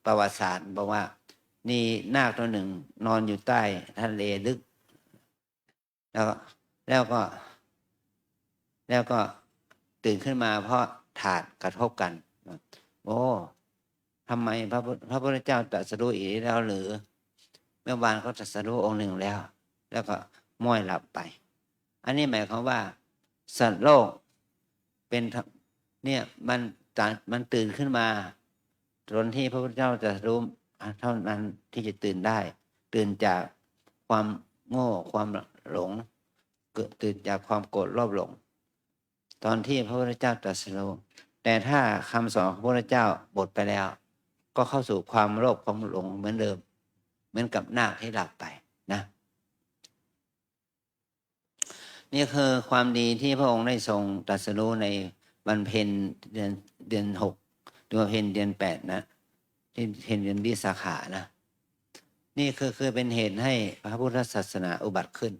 ประวัติศาสตร์บอกว่านี่นาคตัวหนึ่งนอนอยู่ใต้ทะเลลึกแล้วก็ตื่นขึ้นมาเพราะถาดกระทบกันโอ้ทำไมพระพุทธเจ้าตรัสรู้อีกแล้วหรือเมื่อวานเขาตรัสรู้องค์หนึ่งแล้วก็ม้อยหลับไป อันนี้หมายความว่าสัตว์โลกเป็นเนี่ยมันตื่นขึ้นมาจนที่พระพุทธเจ้าจะรู้เท่านั้นที่จะตื่นได้ ตื่นจากความโง่ความหลงตื่นจากความโกรธโลภหลงตอนที่พระพุทธเจ้าตรัสรู้แต่ถ้าคำสอนของพระพุทธเจ้าหมดไปแล้วก็เข้าสู่ความโลภความหลงเหมือนเดิมเหมือนกับนาคที่หลับไปนะนี่คือความดีที่พระองค์ได้ทรงตรัสรู้ในวันเพ็ญเดือน6 เดือนเพ็ญเดือน8นะที่เพ็ญเดือนวิสาขะนะนี่คือเป็นเหตุให้พระพุทธศาสนาอุบัติขึ้น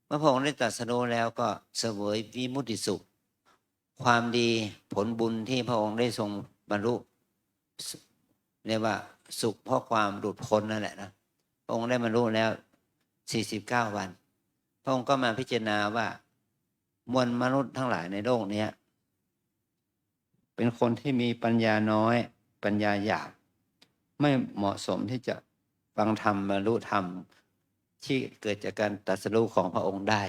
เมื่อพระองค์ได้ตรัสรู้แล้วก็เสวยวิมุตติสุขความดีผลบุญที่พระองค์ได้ทรงบรรลุเรียกว่าสุขเพราะความหลุดพ้นนั่นแหละนะพระองค์ได้บรรลุแล้ว49 วันพระองค์ก็มาพิจารณาว่ามวลมนุษย์ทั้งหลายในโลกนี้เป็นคนที่มีปัญญาน้อยปัญญาหยาบไม่เหมาะสมที่จะฟังธรรมบรรลุธรรมที่เกิดจากการตรัสรู้ของพระองค์ได้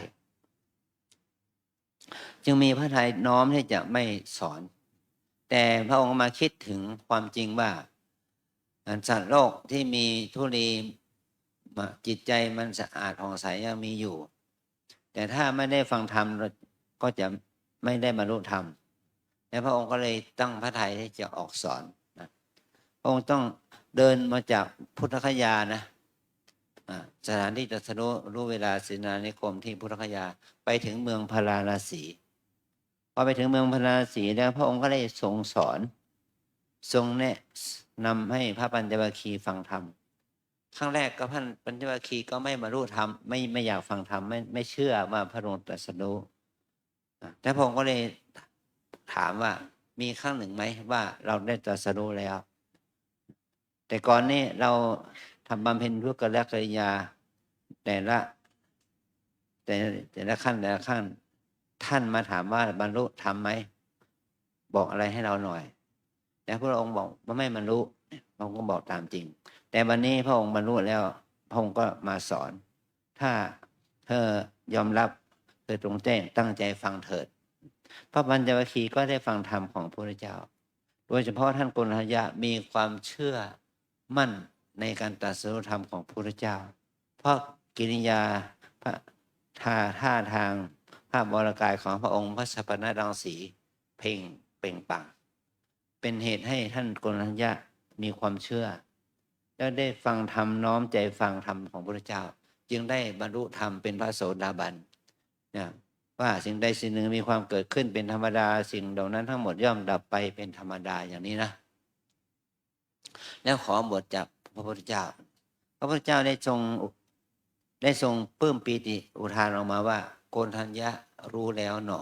จึงมีพระทัยน้อมที่จะไม่สอนแต่พระองค์มาคิดถึงความจริงว่าสัตว์โลกที่มีทุลีจิตใจมันสะอาดผ่องใสยังมีอยู่แต่ถ้าไม่ได้ฟังธรรมก็จะไม่ได้บรรลุธรรมและพระองค์ก็เลยตั้งพระทัยที่จะออกสอนนะพระองค์ต้องเดินมาจากพุทธคยานะสถานที่ตรัสรู้เวลาเสนานิคมที่พุทธคยาไปถึงเมืองพาราณสีพอไปถึงเมืองพาราณสีแล้วพระองค์ก็ได้ทรงสอนทรงแนะนำให้พระปัญจวัคคีย์ฟังธรรมครั้งแรกก็พระปัญจวัคคีย์ก็ไม่บรรลุธรรมไม่อยากฟังธรรมไม่เชื่อว่าพระองค์ตรัสรู้แต่พระองค์ก็เลยถามว่ามีครั้งหนึ่งไหมว่าเราได้ตรัสรู้แล้วแต่ก่อนนี้เราทำบำเพ็ญทุกขและกิริยาแต่ละขั้นท่านมาถามว่าบรรลุธรรมไหมบอกอะไรให้เราหน่อยแต่พระองค์บอกว่าไม่บรรลุพระองค์ก็บอกตามจริงแต่วันนี้พระองค์บรรลุแล้วพระองค์ก็มาสอนถ้าเธอยอมรับเธอตรงแจ้งตั้งใจฟังเถิดพระปัญจวัคคีย์ก็ได้ฟังธรรมของพระพุทธเจ้าโดยเฉพาะท่านโกณฑัญญะมีความเชื่อมั่นในการตรัสรู้ธรรมของพระพุทธเจ้าเพราะกิริยาท่าทางภาพวรกายของพระองค์พระสัพพนรังสีเป่งปังเป็นเหตุให้ท่านโกณฑัญญะมีความเชื่อแล้วได้ฟังธรรมน้อมใจฟังธรรมของพระพุทธเจ้าจึงได้บรรลุธรรมเป็นพระโสดาบันนะว่าสิ่งใดสิ่งหนึ่งมีความเกิดขึ้นเป็นธรรมดาสิ่งเหล่านั้นทั้งหมดย่อมดับไปเป็นธรรมดาอย่างนี้นะแล้วขอบทจากพระพุทธเจ้าพระพุทธเจ้าได้ทรงปลื้มปีติอุทานออกมาว่าโกณฑัญญะรู้แล้วหนอ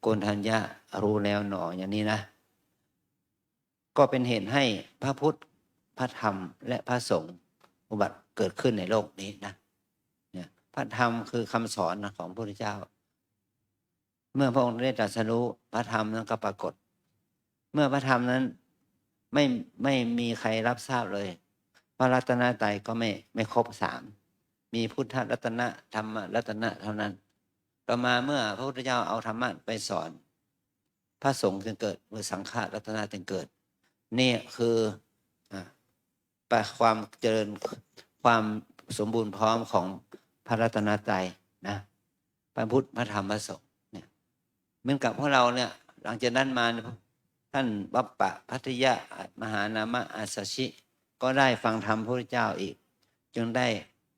โกณฑัญญะรู้แล้วหนออย่างนี้นะก็เป็นเหตุให้พระพุทธพระธรรมและพระสงฆ์อุบัติเกิดขึ้นในโลกนี้นะเนี่ยพระธรรมคือคำสอนของพระพุทธเจ้าเมื่อพระองค์ได้ตรัสรู้พระธรรมนั้นก็ปรากฏเมื่อพระธรรมนั้นไม่มีใครรับทราบเลยพระรัตนตรัยก็ไม่ครบ3มีพุทธรัตนะธรรมรัตนะเท่านั้นต่อมาเมื่อพระพุทธเจ้าเอาธรรมะไปสอนพระสงฆ์จึงเกิดเมื่อสังฆรัตนะจึงเกิดนี่คือความเจริญความสมบูรณ์พร้อมของพระรัตนตรัยนะพระพุทธพระธรรมพระสงฆ์เนี่ยเหมือนกับพวกเราเนี่ยหลังจากนั้นมาท่านวัปปะพัทยะมหานามะอาสชิก็ได้ฟังธรรมพระพุทธเจ้าอีกจึงได้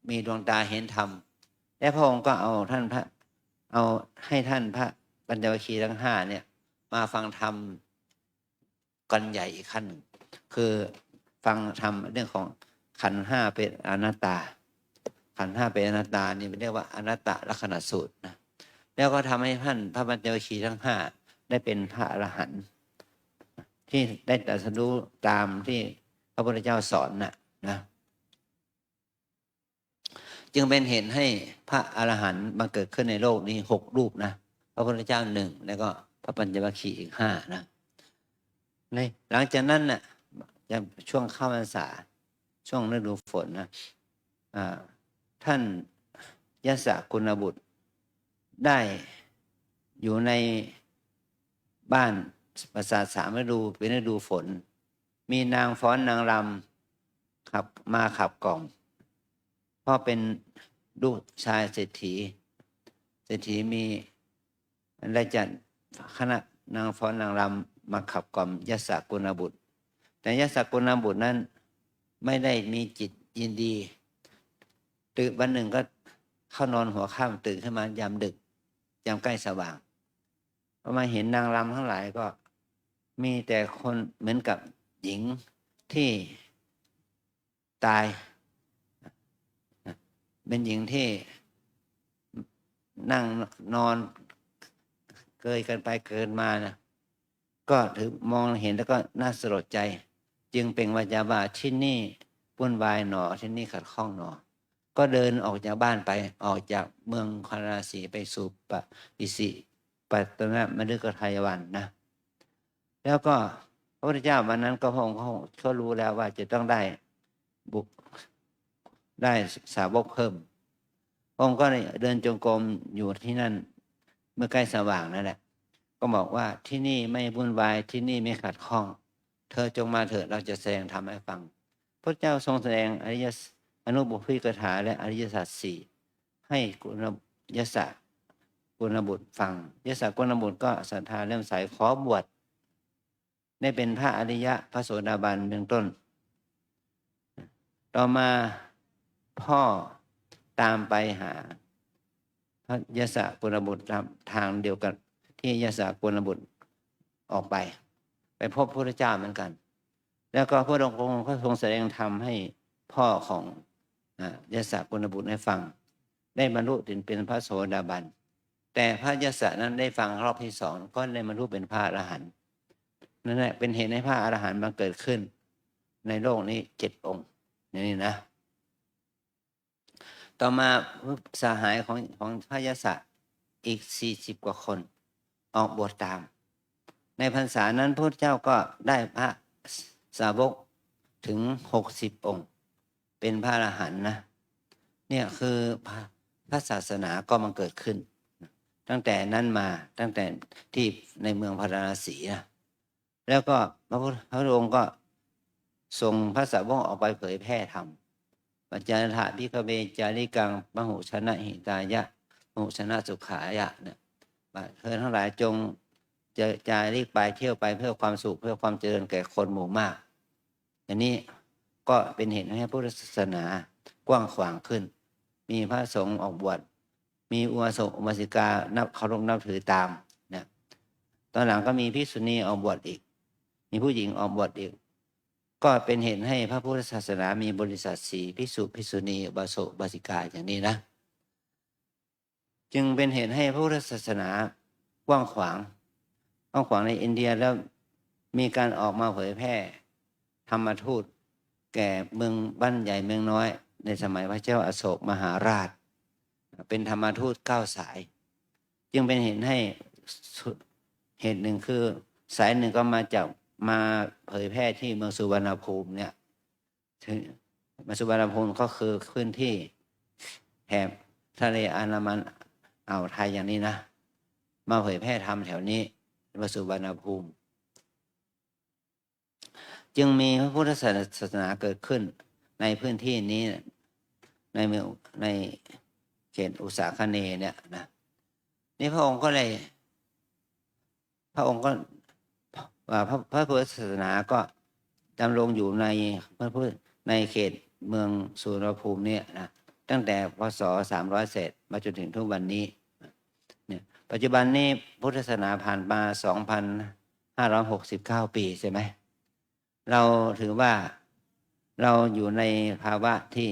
มีดวงตาเห็นธรรมและพระองค์ก็เอาให้ท่านพระปัญจวัคคีย์ทั้ง5เนี่ยมาฟังธรรมกันใหญ่อีกขั้นหนึ่งคือฟังธรรมเรื่องของขันธ์5เป็นอนัตตา ขันธ์ห้าเป็นอนัตตานี่เรียกว่าอนัตตลักษณสูตรนะแล้วก็ทำให้ท่านพระปัญจวัคคีย์ทั้งห้าได้เป็นพระอรหันต์ที่ได้ตรัสรู้ตามที่พระพุทธเจ้าสอนนะจึงเป็นเหตุให้พระอรหันต์มาเกิดขึ้นในโลกนี้6 รูปนะพระพุทธเจ้า1แล้วก็พระปัญจวัคคีย์อีก5นะในหลังจากนั้นน่ะช่วงเข้าพรรษาช่วงฤดูฝนนะท่านยศกุลบุตรได้อยู่ในบ้านปราสาท3 ฤดูเป็นฤดูฝนมีนางฟ้อนนางรำขับกล่อมเพราะเป็นลูกชายเศรษฐีมีได้จัดคณะนางฟ้อนนางรำมาขับกล่อมยศกุลบุตรแต่ยศกุลบุตรนั้นไม่ได้มีจิตยินดีตื่นวันหนึ่งก็เข้านอนหัวค่ำตื่นขึ้นมายามดึกยามใกล้สว่างพอมาเห็นนางรำทั้งหลายก็มีแต่คนเหมือนกับหญิงที่ตายเป็นหญิงที่นั่งนอนเกยกันไปเกินมานะก็ถือมองเห็นแล้วก็น่าสลดใจจึงเป็นวาจาว่าที่นี่วุ่นวายหนอที่นี่ขัดข้องหนอก็เดินออกจากบ้านไปออกจากเมืองพาราสีไปสู่อิสิปัตตนมฤคทายวันนะแล้วก็พระพุทธเจ้าวันนั้นก็พระองค์เขารู้แล้วว่าจะต้องได้สาวกเพิ่มพระองค์ก็เดินจงกรมอยู่ที่นั่นเมื่อใกล้สว่างนั่นแหละก็บอกว่าที่นี่ไม่วุ่นวายที่นี่ไม่ขัดข้องเธอจงมาเถิดเราจะแสดงธรรมให้ฟังพระเจ้าทรงแสดงอนุบุพพิกถาและอริยสัจ4ให้ยศกุลบุตรฟังยศกุลบุตรก็ศรัทธาเริ่มใสขอบวชได้เป็นพระอริยะพระโสดาบันเบื้องต้นต่อมาพ่อตามไปหาพระยศกุลบุตรทางเดียวกันที่ยศกุลบุตรออกไปพบพระพุทธเจ้าเหมือนกันแล้วก็พระองค์ก็ทรงแสดงธรรมให้พ่อของยศกุลบุตรให้ฟังได้บรรลุถึงเป็นพระโสดาบันแต่พระยศนั้นได้ฟังรอบที่2ก็ได้บรรลุเป็นพระอรหันต์นั่นแหละเป็นเหตุให้พระอรหันต์มาเกิดขึ้นในโลกนี้7 องค์นี่นะต่อมาสหายของพระยศอีก40 กว่าคนออกบวชตามในพรรษานั้นพระพุทธเจ้าก็ได้พระสาวกถึง60 องค์เป็นพระอรหันต์นะเนี่ยคือพระศาสนาก็มันเกิดขึ้นตั้งแต่นั้นมาตั้งแต่ที่ในเมืองพาราณสีนะแล้วก็พระองค์ก็ส่งพระสาวกออกไปเผยแพร่ธรรมปัจจาระพิกเวจาริกังมหุชนะหิตายะมหุชนะสุขายะเนี่ยเธอทั้งหลายจงจาริกไปเที่ยวไปเพื่อความสุขเพื่อความเจริญแก่คนหมู่มากอันนี้ก็เป็นเหตุให้พุทธศาสนากว้างขวางขึ้นมีพระสงฆ์ออกบวชมีอุบาสกอุบาสิกาเคารพนับถือตามนะตอนหลังก็มีภิกษุณีออกบวชอีกมีผู้หญิงออกบวชอีกก็เป็นเหตุให้พระพุทธศาสนามีบริษัท4ภิกษุภิกษุณีอุบาสกอุบาสิกาอย่างนี้นะจึงเป็นเหตุให้พระพุทธศาสนากว้างขวางในอินเดียแล้วมีการออกมาเผยแพร่ธรรมทูตแก่เมืองบ้านใหญ่เมืองน้อยในสมัยพระเจ้าอโศกมหาราชเป็นธรรมทูต9 สายจึงเป็นเหตุให้เหตุหนึ่งคือสายหนึ่งก็มาเผยแพร่ที่เมืองสุวรรณภูมิเนี่ยสุวรรณภูมิก็คือพื้นที่แถบทะเลอันดามันอ่าวไทยอย่างนี้นะมาเผยแพร่ธรรมแถวนี้สุวรรณภูมิจึงมีพระพุทธศาสนาเกิดขึ้นในพื้นที่นี้ในเมืองในเขตอุษาคเนย์เนี่ยนะนี่พระองค์ก็พระพุทธศาสนาก็ดำรงอยู่ในเขตเมืองสุวรรณภูมิเนี่ยนะตั้งแต่พ.ศ. 300 เศษมาจนถึงทุกวันนี้เนี่ยปัจจุบันนี้พุทธศาสนาผ่านมา 2,569 ปีใช่ไหมเราถือว่าเราอยู่ในภาวะที่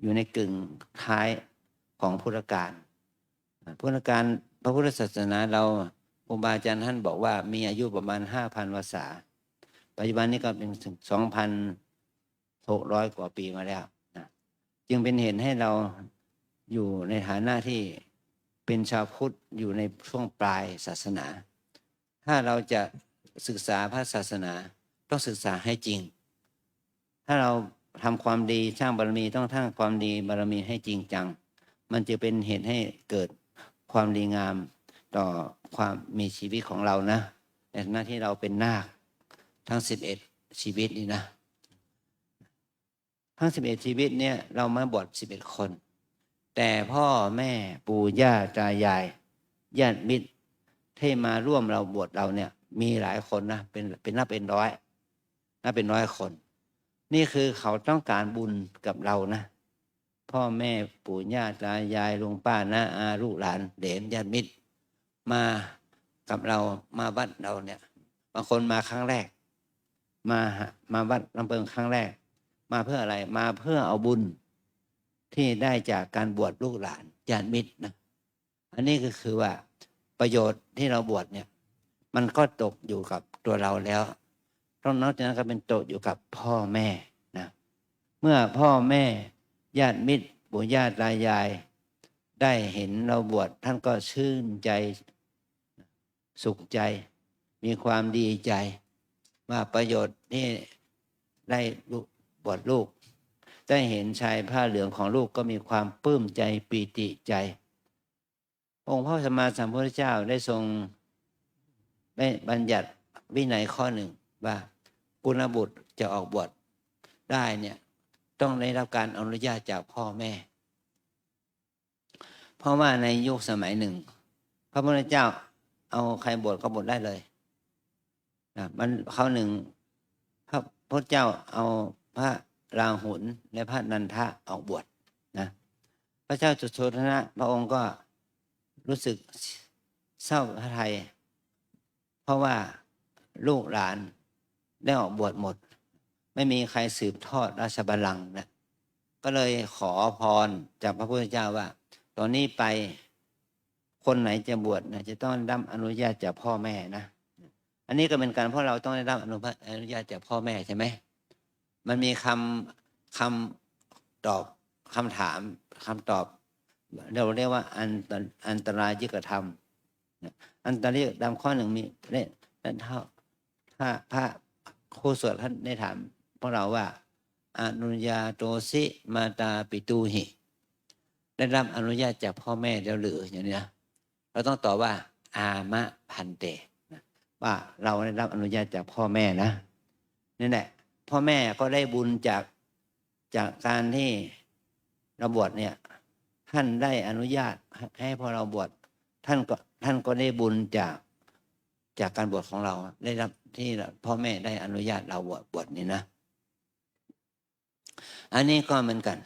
อยู่ในกึ่งท้ายของพุทธกาลพุทธกาลพระพุทธศาสนาเราครูบาอาจารย์ท่านบอกว่ามีอายุประมาณ 5,000 วษาปัจจุบันนี้ก็เป็นถึง 2,600 กว่าปีมาแล้วนะจึงเป็นเหตุให้เราอยู่ในฐานะที่เป็นชาวพุทธอยู่ในช่วงปลายศาสนา ถ้าเราจะศึกษาพระศาสนาต้องศึกษาให้จริง ถ้าเราทำความดีสร้างบารมีต้องสร้างความดีบารมีให้จริงจังมันจะเป็นเหตุให้เกิดความดีงามต่อความมีชีวิตของเรานะในฐานะที่เราเป็นนาคทั้ง11ชีวิตนี่นะทั้ง11ชีวิตเนี่ยเรามาบวช11คนแต่พ่อแม่ปู่ย่าตายายญาติมิตรที่มาร่วมเราบวชเราเนี่ยมีหลายคนนะเป็นนับเป็นร้อยคนนี่คือเขาต้องการบุญกับเรานะพ่อแม่ปู่ย่าตายายลุงป้าน้าอาลูกหลานเหลนญาติมิตรมากับเรามาวัดเราเนี่ยบางคนมาครั้งแรกมาวัดลำเพิงครั้งแรกมาเพื่ออะไรมาเพื่อเอาบุญที่ได้จากการบวชลูกหลานญาติมิตรนะอันนี้ก็คือว่าประโยชน์ที่เราบวชเนี่ยมันก็ตกอยู่กับตัวเราแล้วนอกจากนั้นก็เป็นตกอยู่กับพ่อแม่นะเมื่อพ่อแม่ญาติมิตรปู่ย่าตายายได้เห็นเราบวชท่านก็ชื่นใจสุขใจมีความดีใจว่าประโยชน์ที่ได้บวชลูกได้เห็นชายผ้าเหลืองของลูกก็มีความปลื้มใจปีติใจองค์พระสัมมาสัมพุทธเจ้าได้ทรงได้บัญญัติวินัยข้อหนึ่งว่ากุลบุตรจะออกบวชได้เนี่ยต้องได้รับการอนุญาตจากพ่อแม่เพราะว่าในยุคสมัยหนึ่งพระพุทธเจ้าเอาใครบวชก็บวชได้เลยนะมันเขาหนึ่งพระพุทธเจ้าเอาพระราหุลและพระนันทะออกบวชนะพระเจ้าจุโธทนะพระองค์ก็รู้สึกเศร้าพระทัยเพราะว่าลูกหลานได้ออกบวชหมดไม่มีใครสืบทอดราชบัลลังก์นะก็เลยขอพรจากพระพุทธเจ้าว่าตอนนี้ไปคนไหนจะบวชนะจะต้องได้รับอนุญาตจากพ่อแม่นะอันนี้ก็เป็นการเพราะเราต้องได้รับอนุญาตจากพ่อแม่ใช่ไหมมันมีคำตอบคำถามคำตอบเราเรียกว่าอันตรายิกธรรมอันตรายิกธรรมข้อหนึ่งมีถ้าพระครูสวดท่านได้ถามพวกเราว่าอนุญาโตสิมาตาปิตูหิได้รับอนุญาตจากพ่อแม่แล้วหรืออย่างนี้นะเราต้องตอบว่าอามะพันเตว่าเราได้รับอนุญาตจากพ่อแม่นะนี่แหละพ่อแม่ก็ได้บุญจากการที่เราบวชเนี่ยท่านได้อนุญาตให้พอเราบวชท่านก็ได้บุญจากการบวชของเราได้รับที่พ่อแม่ได้อนุญาตเราบวชนี่นะอันนี้ก็เหมือนกัน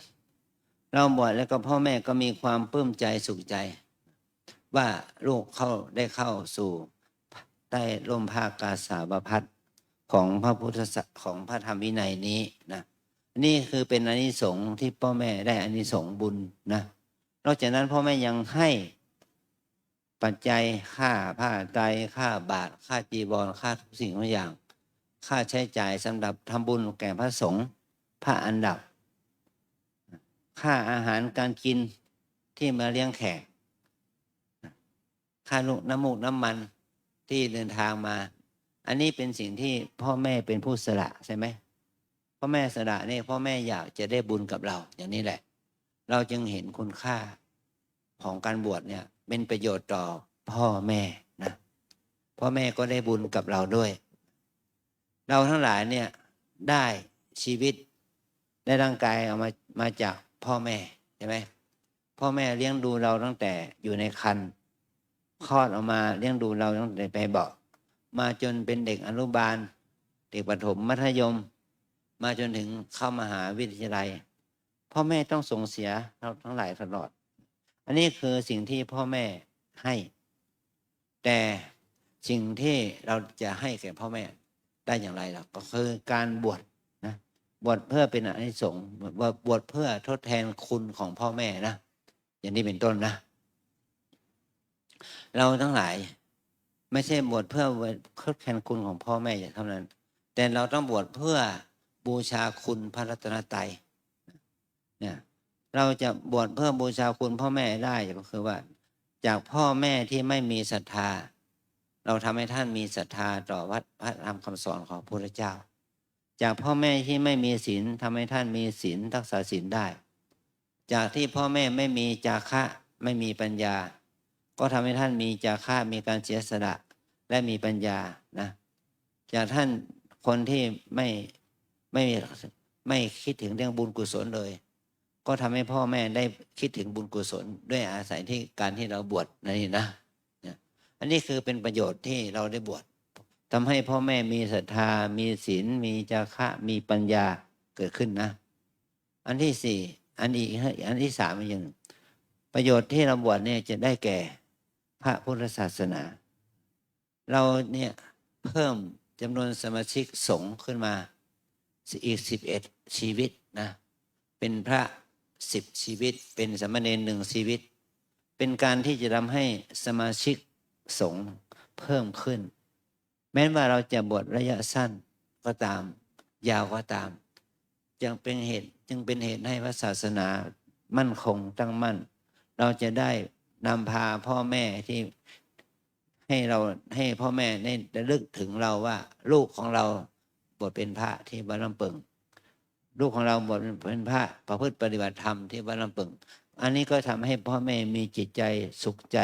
เราบวชแล้วก็พ่อแม่ก็มีความปลื้มใจสุขใจว่าลูกได้เข้าสู่ใต้ร่มผ้ากาสาวพัสของพระพุทธศาสนาของพระธรรมวินัยนี้นะนี่คือเป็นอานิสงส์ที่พ่อแม่ได้อานิสงส์บุญนะนอกจากนั้นพ่อแม่ยังให้ปัจจัยค่าผ้าไตรค่าบาตรค่าจีวรค่าทุกสิ่งทุกอย่างค่าใช้จ่ายสำหรับทำบุญแก่พระสงฆ์พระอันดับค่าอาหารการกินที่มาเลี้ยงแขกค่าน้ำมูกน้ำมันที่เดินทางมาอันนี้เป็นสิ่งที่พ่อแม่เป็นผู้สละใช่ไหมพ่อแม่สละนี่พ่อแม่อยากจะได้บุญกับเราอย่างนี้แหละเราจึงเห็นคุณค่าของการบวชเนี่ยเป็นประโยชน์ต่อพ่อแม่นะพ่อแม่ก็ได้บุญกับเราด้วยเราทั้งหลายเนี่ยได้ชีวิตได้ร่างกายเอามาจากพ่อแม่ใช่ไหมพ่อแม่เลี้ยงดูเราตั้งแต่อยู่ในครรภ์คลอดออกมาเลี้ยงดูเราตั้งแต่ไปเบาะมาจนเป็นเด็กอนุบาลเด็กประถมมัธยมมาจนถึงเข้ามหาวิทยาลัยพ่อแม่ต้องส่งเสียเราทั้งหลายตลอดอันนี้คือสิ่งที่พ่อแม่ให้แต่สิ่งที่เราจะให้แก่พ่อแม่ได้อย่างไรล่ะก็คือการบวชนะ บวชเพื่อเป็นอานิสงส์บวชเพื่อทดแทนคุณของพ่อแม่นะอย่างนี้เป็นต้นนะเราทั้งหลายไม่ใช่บวชเพื่อทดแทนคุณของพ่อแม่อย่างเท่านั้นแต่เราต้องบวชเพื่อบูชาคุณพระรัตนตรัยเนี่ยเราจะบวชเพื่อบูชาคุณพ่อแม่ได้ก็คือว่าจากพ่อแม่ที่ไม่มีศรัทธาเราทำให้ท่านมีศรัทธาต่อวัดพระธรรมคำสอนของพระพุทธเจ้าจากพ่อแม่ที่ไม่มีศีลทำให้ท่านมีศีลรักษาศีลได้จากที่พ่อแม่ไม่มีจาคะไม่มีปัญญาก็ทำให้ท่านมีจาคะมีการเสียสละและมีปัญญานะจากท่านคนที่ไม่คิดถึงเรื่องบุญกุศลเลยก็ทำให้พ่อแม่ได้คิดถึงบุญกุศลด้วยอาศัยที่การที่เราบวชนี่นะอันนี้คือเป็นประโยชน์ที่เราได้บวชทำให้พ่อแม่มีศรัทธามีศีลมีจาคะมีปัญญาเกิดขึ้นนะอันที่สี่อันที่สามอย่างประโยชน์ที่เราบวชเนี่ยจะได้แก่พระพุทธศาสนาเราเนี่ยเพิ่มจำนวนสมาชิกสงฆ์ขึ้นมาอีก11 ชีวิตนะเป็นพระ10 ชีวิตเป็นสามเณร1 ชีวิตเป็นการที่จะทำให้สมาชิกสงฆ์เพิ่มขึ้นแม้ว่าเราจะบวชระยะสั้นก็ตามยาวก็ตามจึงเป็นเหตุให้พระศาสนามั่นคงตั้งมั่นเราจะได้นำพาพ่อแม่ที่ให้พ่อแม่ได้ระลึกถึงเราว่าลูกของเราบวชเป็นพระที่วัดลำปึงลูกของเราบวชเป็นพระประพฤติปฏิบัติธรรมที่วัดลำปึงอันนี้ก็ทำให้พ่อแม่มีจิตใจสุขใจ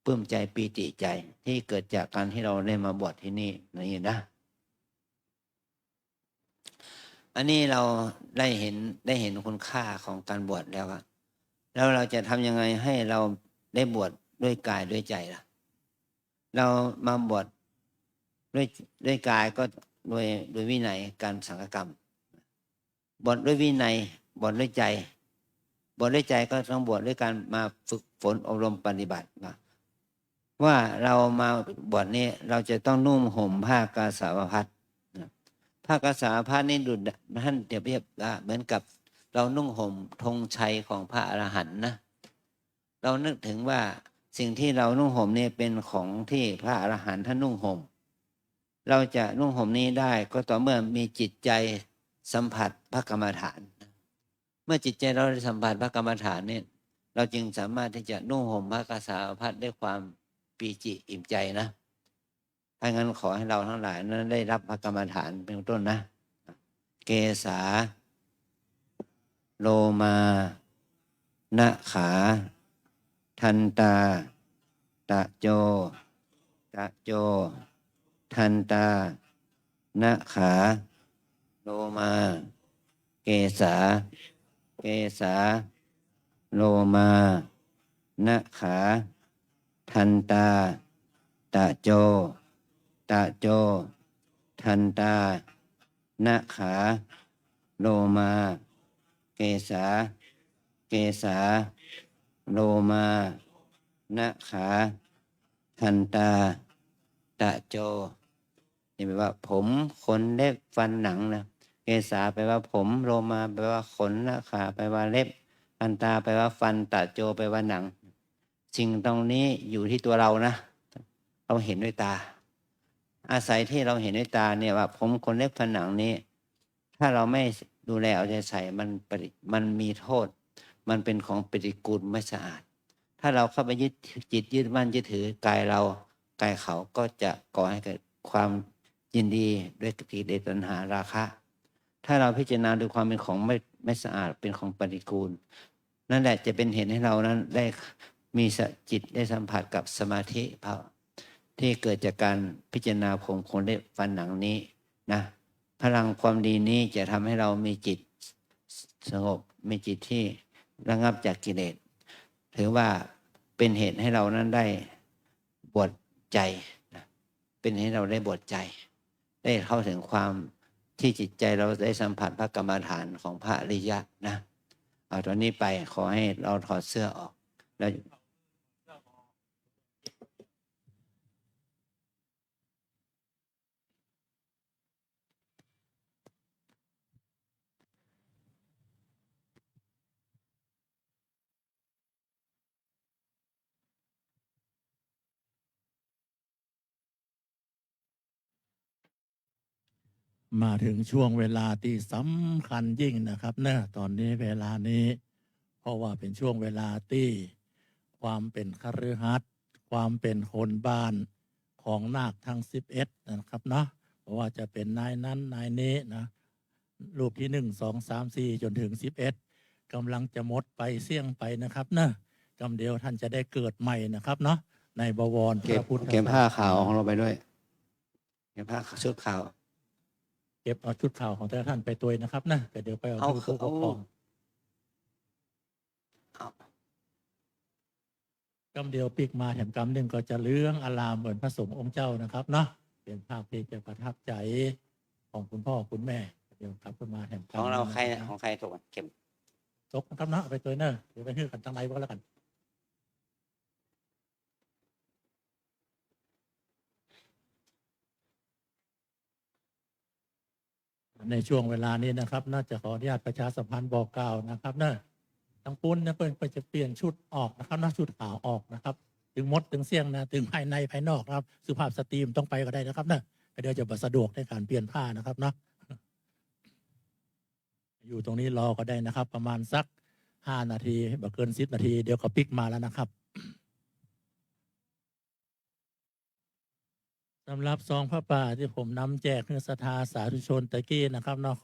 ปลื้มใจปีติใจที่เกิดจากการที่เราได้มาบวชที่นี่นี่นะอันนี้เราได้เห็นคุณค่าของการบวชแล้วแล้วเราจะทำยังไงให้เราได้บวชด้วยกายด้วยใจล่ะเรามาบวชด้วยกายก็โดยวินัยการสังฆกรรมบวชด้วยวินัยบวชด้วยใจบวชด้วยใจก็ต้องบวชด้วยการมาฝึกฝนอบรมปฏิบัติว่าเรามาบวชนี้เราจะต้องนุ่งห่มผ้ากาสาวพัสผ้ากาสาวพัสนี่ดุจท่านเปรียบเทียบเหมือนกับเรานุ่งห่มธงชัยของพระอรหันต์นะเรานึกถึงว่าสิ่งที่เรานุ่งห่มนี่เป็นของที่พระอรหันต์ท่านนุ่งห่มเราจะนุ่งห่มนี้ได้ก็ต่อเมื่อมีจิตใจสัมผัสพระกรรมฐานเมื่อจิตใจเราได้สัมผัสพระกรรมฐานเนี่ยเราจึงสามารถที่จะนุ่งห่มพระกาสาวพัสด้วยความปีติอิ่มใจนะถ้างั้นขอให้เราทั้งหลายนั้นได้รับพระกรรมฐานเป็นต้นนะเกสาโลมานะขาทันตาตะโจทันตานะขาโลมาเกสาโลมานะขาทันตาตะโจทันตานะขาโลมาเกสาโลมานะขาทันตาตะโจนี่แปลว่าผมขนเล็บฟันหนังนะเกสาแปลว่าผมโลมาแปลว่าขนนะขาแปลว่าเล็บทันตาแปลว่าฟันตะโจแปลว่าหนังสิ่งตรงนี้อยู่ที่ตัวเรานะเราเห็นด้วยตาอาศัยที่เราเห็นด้วยตาเนี่ยว่าผมขนเล็บฟันหนังนี้ถ้าเราไม่ดูแลเอาใจใส่มันมีโทษมันเป็นของปฏิกูลไม่สะอาดถ้าเราเข้าไปยึดมั่นยึดถือกายเรากายเขาก็จะก่อให้เกิดความยินดีด้วยกิเลสตัณหาราคะถ้าเราพิจารณาดูความเป็นของไม่สะอาดเป็นของปฏิกูลนั่นแหละจะเป็นเหตุให้เรานั้นได้มีจิตได้สัมผัสกับสมาธิภาวะที่เกิดจากการพิจารณาผมขนเล็บฟันหนังนี้นะพลังความดีนี้จะทำให้เรามีจิตสงบมีจิตที่ระงับจากกิเลสถือว่าเป็นเหตุให้เรานั้นได้บวชใจนะเป็นให้เราได้บวชใจได้เข้าถึงความที่จิตใจเราได้สัมผัสพระกรรมฐานของพระอริยะนะเอาตอนนี้ไปขอให้เราถอดเสื้อออกแล้ว มาถึงช่วงเวลาที่สำคัญยิ่งนะครับเนอะตอนนี้เวลานี้ เพราะว่าเป็นช่วงเวลาที่ความเป็นคฤหัสถ์ความเป็นคนบ้านของนาคทั้ง11นะครับเนาะเพราะว่าจะเป็นนายนั้นนายนี้นะรูปที่1 2 3 4จนถึง11กำลังจะหมดไปเสี่ยงไปนะครับเนอะกำเดียวท่านจะได้เกิดใหม่นะครับเนาะในบวรพ เก็บ ระพุทธ เก็บผ้าขาว ศส ของเราไปด้วย เก็บผ้าชุดขาว เก็บเอาชุดขาวของแต่ละท่านไปตัวยนะครับนะแต่เดี๋ยวไปเอา เอา ที่ผู้ปกครอง เอา กำเดียวปีกมาแถมกำหนึ่งก็จะเลื้องอลามเหมือนพระสงฆ์องค์เจ้านะครับเนาะเป็นภาพที่จะประทับใจของคุณพ่อคุณแม่เดี๋ยวกลับขึ้นมาแถมกำ ของเราใคร นะ ของใครถูกเก็บ ตกนะครับเนาะเอาไปตัวเนอะเดี๋ยวไปฮื้อกันตั้งไรก็แล้วกันในช่วงเวลานี้นะครับน่าจะขออนุญาตประชาสัมพันธ์บอกกล่าวนะครับเนอะทั้งปุ้นเนี่ยเปิ้ลไปจะเปลี่ยนชุดออกนะครับนะชุดขาวออกนะครับ ถึงมดถึงเสี่ยงนะถึงภายในภายนอกครับสุภาพสตรีมต้องไปก็ได้นะครับนะเดี๋ยวจะสะดวกในการเปลี่ยนผ้านะครับเนาะอยู่ตรงนี้รอก็ได้นะครับ ประมาณสัก5 นาทีบ่เกิน10 นาทีเดี๋ยวก็ปิกมาแล้วนะครับสำหรับซองผ้าป่าที่ผมนำแจกคือศรัทธาสาธุชนตะกี้นะครับเนาะ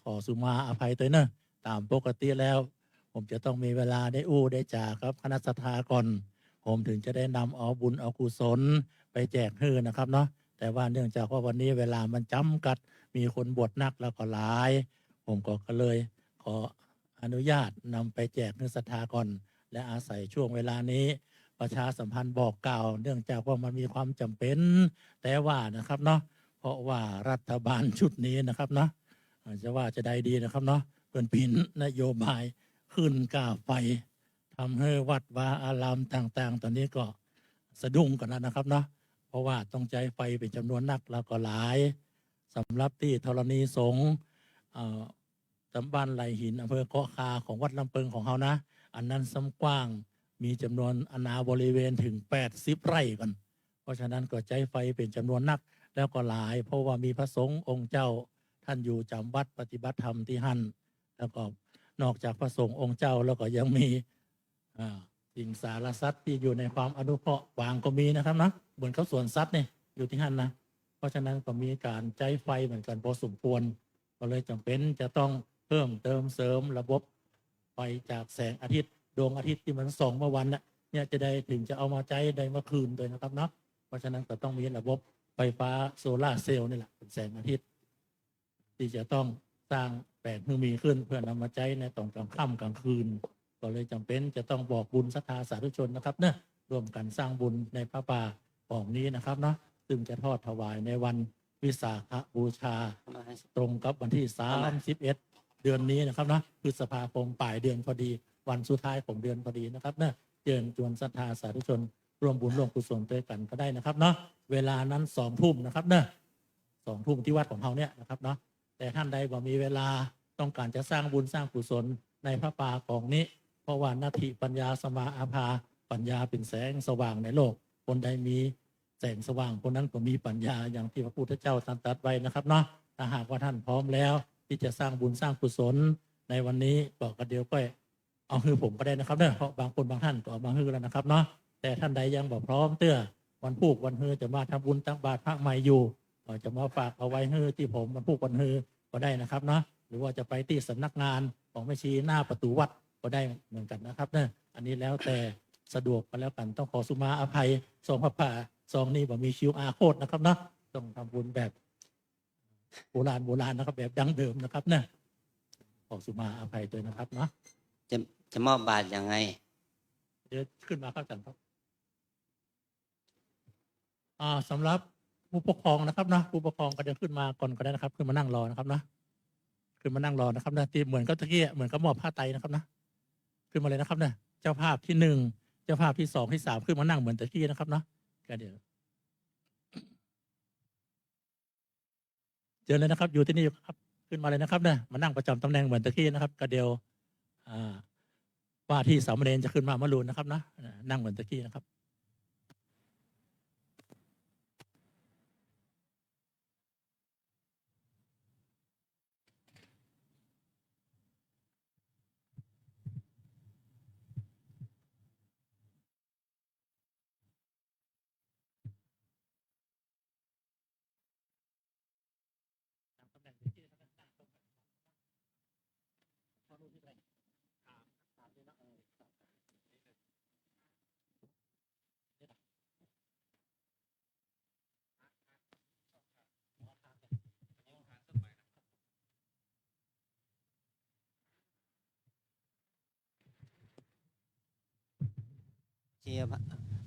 ขอสุมาอภัยตัวเนอะตามปกติแล้ว ผมจะต้องมีเวลาได้อู้ได้จ่าครับคณะศรัทธาก่อน ผมถึงจะได้นำเอาบุญเอากุศลไปแจกให้นะครับเนาะแต่ว่าเนื่องจากว่าวันนี้เวลามันจำกัดมีคนบวชนักแล้วก็หลาย ผมก็เลยขออนุญาตนำไปแจกให้ศรัทธาก่อน และอาศัยช่วงเวลานี้ ประชาสัมพันธ์บอกกล่าว เนื่องจากว่ามันมีความจำเป็น แต่ว่านะครับเนาะเพราะว่ารัฐบาลชุดนี้นะครับเนาะจะว่าจะได้ดีนะครับเนาะเป็นปีนโยบายขึ้นก้าไฟทำให้วัดวาอารามต่างๆ ตอนนี้ก็สะดุ้งกันแล้วนะครับเนาะเพราะว่าต้องใจไฟเป็นจำนวนนักแล้วก็หลายสำหรับที่ธรณีสงฆ์ตำบลไหลหินอำเภอเกาะคาของวัดลำเปิงของเขานะ อันนั้นซ้ำกว้างมีจำนวนอาณาบริเวณถึง80 ไร่กัน เพราะฉะนั้นก็ใจไฟเป็นจำนวนนักแล้วก็หลาย เพราะว่ามีพระสงฆ์องค์เจ้าท่านอยู่จำวัดปฏิบัติธรรมที่หั่นแล้วก็นอกจากพระสงฆ์องค์เจ้าแล้วก็ยังมีสิ่งสารสัตว์ที่อยู่ในความอนุเคราะห์วางก็มีนะครับนะเหมือนเขาสวนสัตว์เนี่ยอยู่ที่หั่นนะเพราะฉะนั้นก็มีการใจไฟเหมือนกันพอสมควรก็เลยจำเป็นจะต้องเพิ่มเติมเสริมระบบไฟจากแสงอาทิตย์ดวงอาทิตย์ที่มันส่องเมื่อวันเนี่ยจะได้ถึงจะเอามาใจได้เมื่อคืนด้วยนะครับเนาะเพราะฉะนั้นก็ต้องมีระบบไฟฟ้าโซล่าร์เซลล์นี่แหละเป็นแสงอาทิตย์ที่จะต้องสร้างแปลงให้มีขึ้นเพื่อนำมาใช้ในตอนกลางค่ำกลางคืนก็เลยจำเป็นจะต้องบอกบุญศรัทธาสาธุชนนะครับเนะร่วมกันสร้างบุญในพระป่าของนี้นะครับเนาะซึ่งจะทอดถวายในวันวิสาขบูชาตรงกับวันที่31 เดือนนี้นะครับเนาะพฤษภาคมปลายเดือนพอดีวันสุดท้ายของเดือนพอดีนะครับเนะเชิญชวนศรัทธาสาธุชนร่วมบุญร่วมกุศลด้วยกันก็ได้นะครับเนาะเวลานั้น2 ทุ่มนะครับเนะ2 ทุ่มที่วัดของเขาเนี่ยนะครับเนาะแต่ท่านใดบ่มีเวลาต้องการจะสร้างบุญสร้างกุศลในพระป่าของนี้เพราะว่านาทีปัญญาสมาอาภาปัญญาเป็นแสงสว่างในโลกคนใดมีแสงสว่างคนนั้นก็มีปัญญาอย่างที่พระพุทธเจ้าตรัสไว้นะครับเนาะถ้าหากว่าท่านพร้อมแล้วที่จะสร้างบุญสร้างกุศลในวันนี้บอกกันเดียวก็เอาฮือผมก็ได้นะครับเนี่ยเพราะบางคนบางท่านก็เอามาฮือแล้วนะครับเนาะแต่ท่านใดยังบอกพร้อมเตื้อวันพูกวันฮือจะมาทำบุญตั้งบาตรพระใหม่อยู่ก็จะมาฝากเอาไว้ฮือที่ผมวันพูกวันฮือก็ได้นะครับเนาะหรือว่าจะไปที่สำนักงานของแม่ชีหน้าประตูวัดก็ได้เหมือนกันนะครับเนี่ยอันนี้แล้วแต่สะดวกกันแล้วกันต้องขอสุมาอภัยซองพระป่าซองนี้บ่มีQRโค้ดนะครับเนาะต้องทำบุญแบบโบราณนะครับแบบดั้งเดิมนะครับเนี่ยขอสุมาอภัยด้วยนะครับเนาะ จะมอบบาตรยังไง เดี๋ยวขึ้นมาครับอาจารย์ครับสำหรับผู้ปกครองนะครับนะผู้ปกครองก็จะขึ้นมาก่อนก็ได้นะครับ ขึ้นมานั่งรอนะครับนะขึ้นมานั่งรอนะครับนะที่เหมือนกับตะกี้เหมือนกับมอบผ้าไตรนะครับนะขึ้นมาเลยนะครับเนี่ยเจ้าภาพที่1เจ้าภาพที่2ที่3ขึ้นมานั่งเหมือนตะกี้นะครับเนาะก็เดี๋ยวเจอเลยนะครับ อยู่ที่นี่ครับขึ้นมาเลยนะครับเนี่ยมานั่งประจำตำแหน่งเหมือนตะกี้นะครับก็เดี๋ยวว่าที่สามเณรจะขึ้นมามารูนนะครับนะนั่งเหมือนตะกี้นะครับ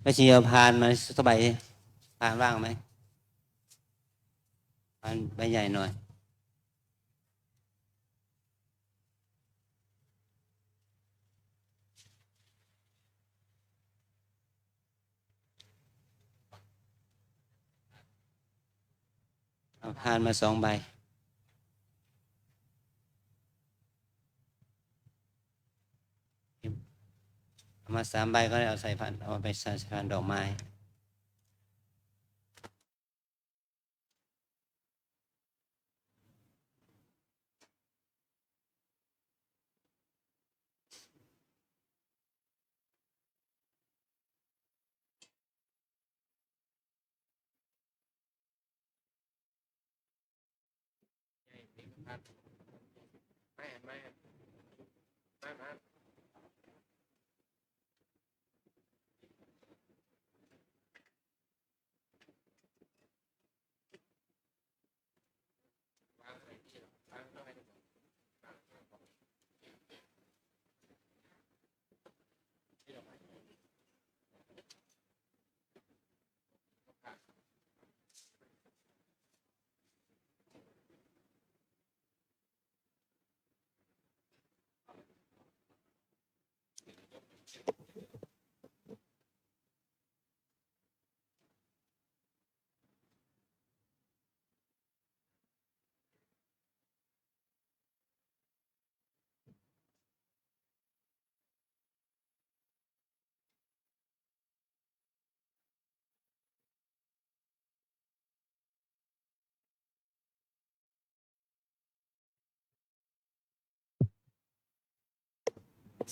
แม่ชีเอาพานมาสบายพานว่างไหมพานใบใหญ่หน่อยเอาพานมา2 ใบเอามา3 ใบก็ได้เอาใส่พานเอาไปใส่พานดอกไม้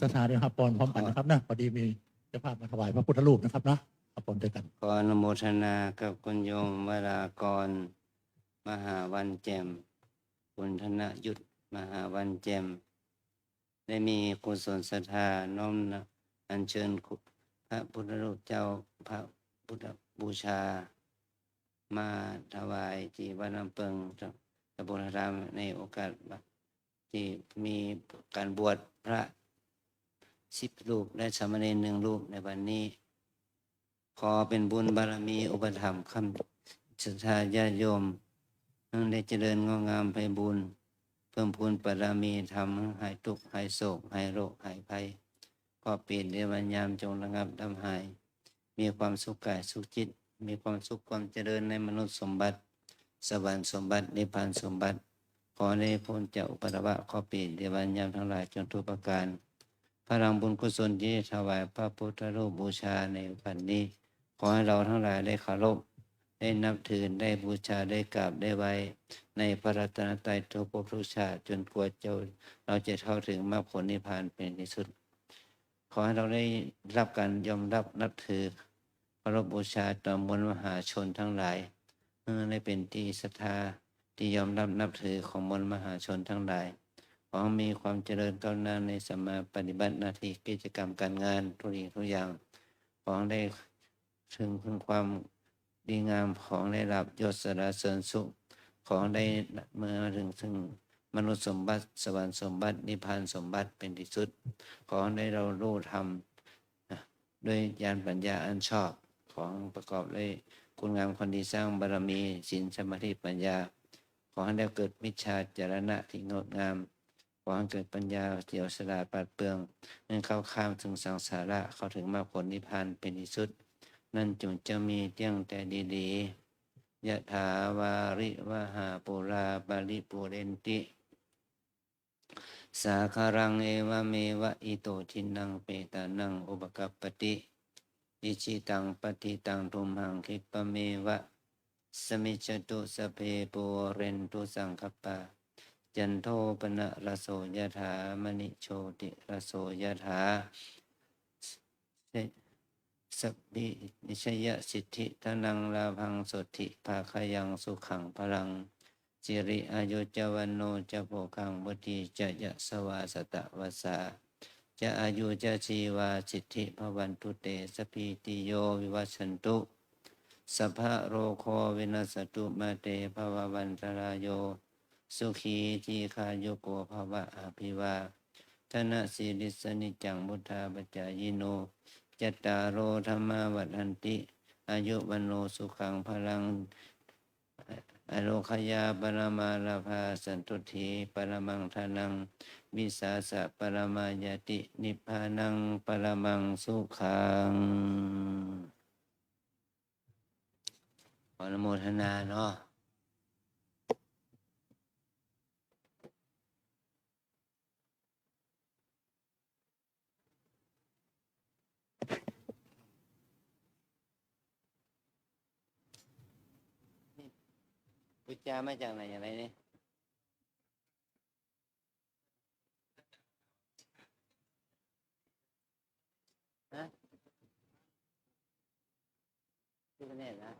สถาเดียวครับปอนพร้อมกันนะครับนะพอดีมีเจ้าภาพมาถวายพระพุทธรูปนะครับนะครับปอนด้วยกัน ขออนุโมทนากับคุณโยมวรากร มหาวันแจ่มคุณธนยุทธมหาวันแจ่มได้มีกุศลศรัทธาน้อมนำอัญเชิญพระพุทธรูปเจ้าพระพุทธบูชา มาถวายที่วัดน้ำเปิงพระพุทธธรรมในโอกาสที่มีการบวชพระ10 รูปและสามเณร1 รูปในวันนี้ ขอเป็นบุญบารมีอุปถัมภ์คำศรัทธาญาติโยมได้เจริญงอกงามไพบูรย์เพิ่มพูนบารมีธรรมหายทุกข์หายโศกหายโรคหายภัยก็เปลี่ยนเดวันยามจงระงับดับหาย มีความสุขกายสุขจิต มีความสุขความเจริญในมนุษย์สมบัติ สวรรค์สมบัตินิพพานสมบัติ ขอได้พ้นจากอุปสรรคขอเปลี่ยนเดวันยามทั้งหลายจนทุกประการพลังบุญกุศลที่ถวายพระพุทธรูปบูชาในวันนี้ ขอให้เราทั้งหลายได้เคารพได้นับถือได้บูชาได้กราบได้ไหว้ในพระรัตนตรัยทุกภพทุกชาติจนกว่าเราจะเข้าถึงมรรคผลนิพพานเป็นที่สุด ขอให้เราได้รับการยอมรับนับถือเคารพบูชาต่อมวลมหาชนทั้งหลายได้เป็นที่ศรัทธาที่ยอมรับนับถือของมวลมหาชนทั้งหลายขอมีความเจริญก้าวหน้าในสมมาปฏิบัติหน้าที่กิจกรรมการงานทุกสิ่งทุกอย่างขอได้ถึงความดีงามของได้รับยศสรรเสริญสุขของได้เมื่อถึงมนุษย์สมบัติสวรรค์สมบัตินิพพานสมบัติเป็นที่สุดขอได้เรารู้ธรรมด้วยญาณปัญญาอันชอบของประกอบด้วยคุณงามความดีสร้างบารมีศีลสมาธิปัญญาขอให้ได้เกิดมิจฉาจารณะที่งดงามขอให้เกิดปัญญาเกี่ยวฉลาดปราดเปรื่องเมื่อเข้าข้ามถึงสังสาระเข้าถึงมรรคผลนิพพานเป็นที่สุดนั่นจงจะมีเที่ยงแต่ดีๆยะถาวาริวหาปุราปาริปุเรนติสาคารังเอวเมวะอิโตทินังเปตานังอุปกัปปติอิจิตังปฏิตังทุมหังคิปะเมวะสมิจจตุสเพปุเรนตุสังคปาจันโทปนะระโสยถามณิโชติระโสยถาสัพพินิชยสิทธิธนังลาภังสดทิภาคยังสุขังพลังจิริอายุจวันโนจะโภคังบุติจะยะสวาสตะวสาจะอายุจะชีวาสิทธิภวันตุเตสพีติโยวิวัชชันตุสัพพะโรโควินัสตุมาเตภววันตรายโยสุขีทีคายุโกภวะอภิวาทนะสีริสนิจังมุทธาปัจจายโน จตารโอธรรมาวัฏันติ อายุวันโนสุขังพลัง อโลคยาปรมาลาภาสันตุถีปรมังทานัง วิสาสะปรมายติ นิพพานังปรมังสุขังขออนุโมทนาเนาะพุทธเจ้ามาจากไหนอะไรเนี่ยฮะที่ประเทศนะ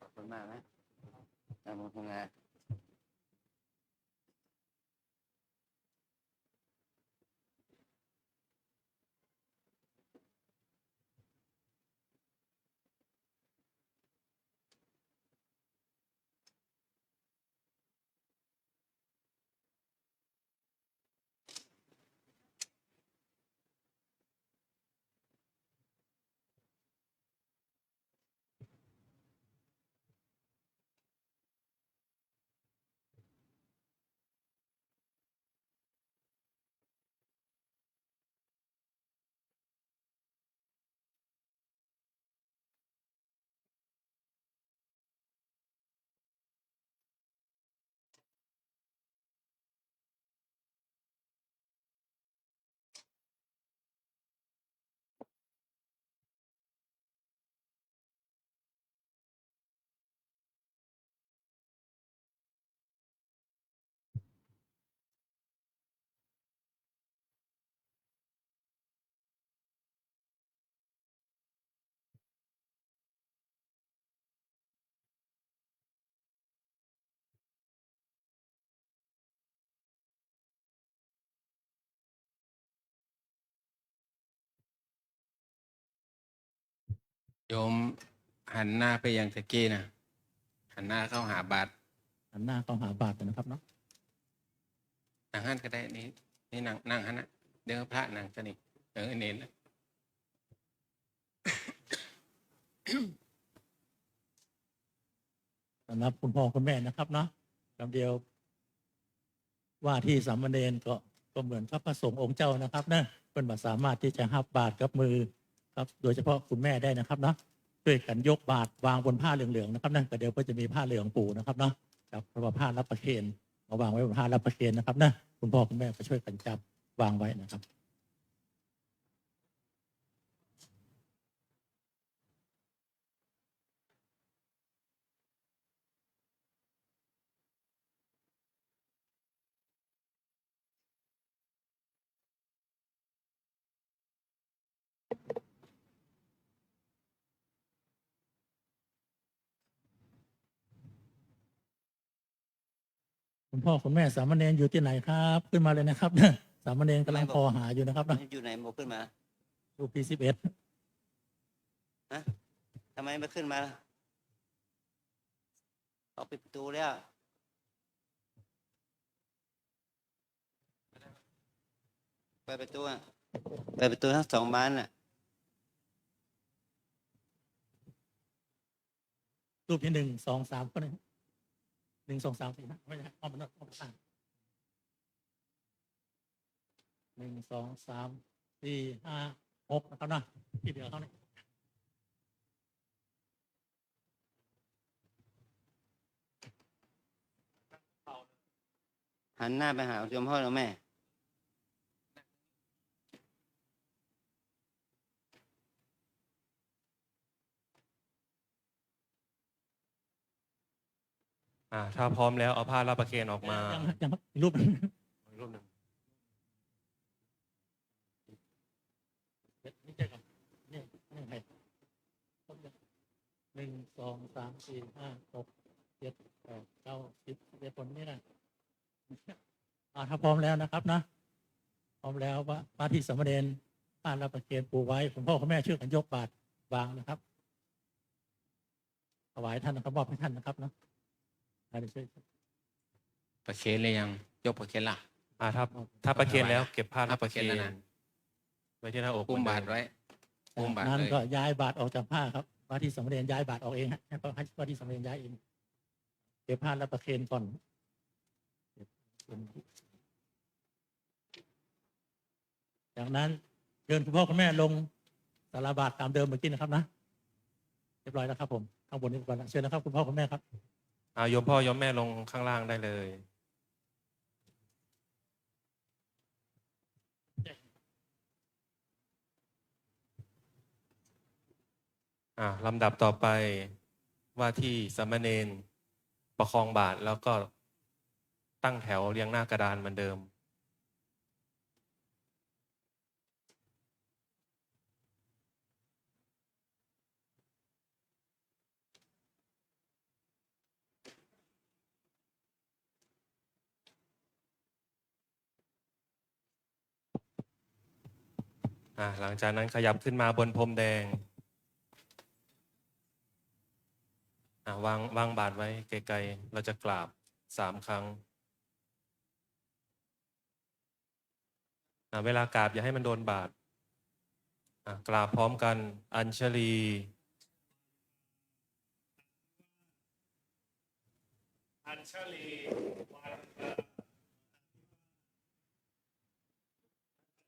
ขอบคุณมากนะตามมาทำงาน โยมหันหน้าไปยังตะกี้นะหันหน้าเข้าหาบาท หันหน้าเข้าหาบาทนะครับเนาะ นั่งหันก็ได้นี่นี่นั่งหันนะเดี๋ยวพระนั่งจะนี่เน้นนะ สำหรับคุณพ่อคุณแม่นะครับเนาะคำเดียวว่าที่สามเณรก็เหมือนกับพระสงฆ์องค์เจ้านะครับนะเป็นบาสามารถที่จะหับบาตรกับมือครับโดยเฉพาะคุณแม่ได้นะครับเนาะด้วยกันยกบาตรวางบนผ้าเหลืองๆนะครับนะแต่เดี๋ยวก็จะมีผ้าเหลืองปูนะครับเนาะกับเพราะว่าผ้ารับประเคนมาวางไว้บนผ้ารับประเคนนะครับนะคุณพ่อคุณแม่ก็ช่วยกันจับวางไว้นะครับ คุณพ่อคุณแม่สามเณรอยู่ที่ไหนครับขึ้นมาเลยนะครับ สามเณรกำลังพอหาอยู่นะครับนะ อยู่ไหนบอกขึ้นมา ดูP11 ฮะทำไมไม่ขึ้นมาล่ะเขาปิดประตูแล้วเปิดประตูอ่ะเปิดประตูทั้งสองบานอ่ะ รูปที่1 2 3ก็ได้1 2 3 4 5ไม่ใช่เอามันเอาไปตั้ง1 2 3 4 5 6นะครับนะที่เหลือเขาเนี่ย หันหน้าไปหาโยมพ่อแล้วแม่ ถ้าพร้อมแล้วเอาผ้ารับประเคนออกมา ยังครับอีกรูปหนึ่ง อีกรูปหนึ่ง นี่เจอกันนี่ให้1 2 3 4 5 6 7 8 9 10คนนี่นะถ้าพร้อมแล้วนะครับนะพร้อมแล้วว่าที่สามเณรผ้ารับประเคนปูไว้คุณพ่อคุณแม่ช่วยกันยกบาตรวางนะครับถวายท่านนะครับมอบให้ท่านนะครับเนาะได้ช่วย ประเคนเลยยังยกประเคนละ ถ้าประเคนแล้วเก็บผ้า ถ้า รับประเคน ประเคนแล้วนะ ไว้ที่หน้าอก อุ้ม เหมื บา อน ตร เดิม ไว้อุ้มบาตร นั้น เลย ก็ย้ายบาตรออกจากผ้าครับว่าที่สามเณรย้ายบาตรออกเองฮะให้ว่าที่สามเณรย้ายเองเก็บผ้ารับประเคนก่อนจากนั้นเชิญคุณพ่อคุณแม่ลงสาราบาตรตามเดิมเมื่อกี้นะครับนะเรียบร้อยแล้วครับผมข้างบนนี้ก่อนนะเชิญนะครับคุณพ่อคุณแม่ครับ โยมพ่อโยมแม่ลงข้างล่างได้เลยลำดับต่อไปว่าที่สามเณรประคองบาตรแล้วก็ตั้งแถวเรียงหน้ากระดานเหมือนเดิมหลังจากนั้นขยับขึ้นมาบนพรมแดงวางบาตรไว้ไกลๆเราจะกราบ3 ครั้งเวลากราบอย่าให้มันโดนบาตรกราบพร้อมกันอัญชลีอัญชลีวันทา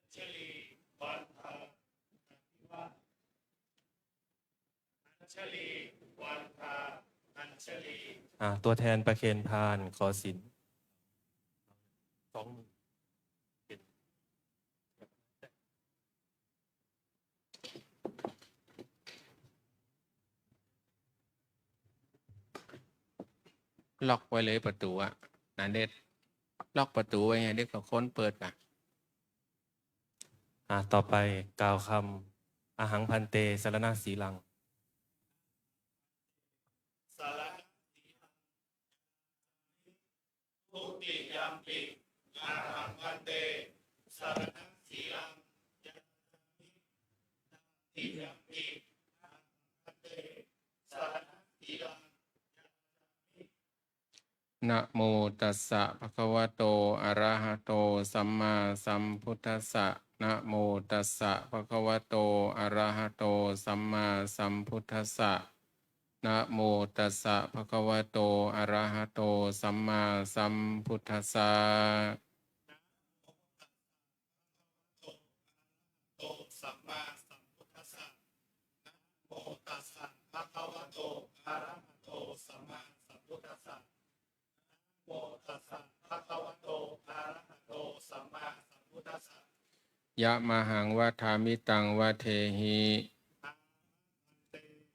อัญชลีวันทาอัญชลีวันทาอัญชลี ตัวแทนประเคนพานขอศีล2 มือ ล็อกไว้เลยประตูอ่ะนาเด็ดล็อกประตูไว้ไงเด็กกับคนเปิดอ่ะ ต่อไปกล่าวคำอาหังพันเตสรณะสีลัง สารณสีลังทุติยัมปิอาหังพันเตสารณสีลังยัตถิติยัมปิอาหังพันเตสารณสีลัง นะโมตัสสะภะคะวะโตอะระหะโตสัมมาสัมพุทธัสสะนะโมตัสสะภะคะวะโตอะระหะโตสัมมาสัมพุทธัสสะนะโมตัสสะภะคะวะโตอะระหะโตสัมมาสัมพุทธัสสะ โตสัมมาสัมพุทธัสสะนะโมตัสสะภะคะวะโตอะระหะโตสัมมาสัมพุทธัสสะนะโมตัสสะภะคะวะโตอะระหะโตสัมมาสัมพุทธัสสะ ยะมหังวะทามิตังวะเทหิ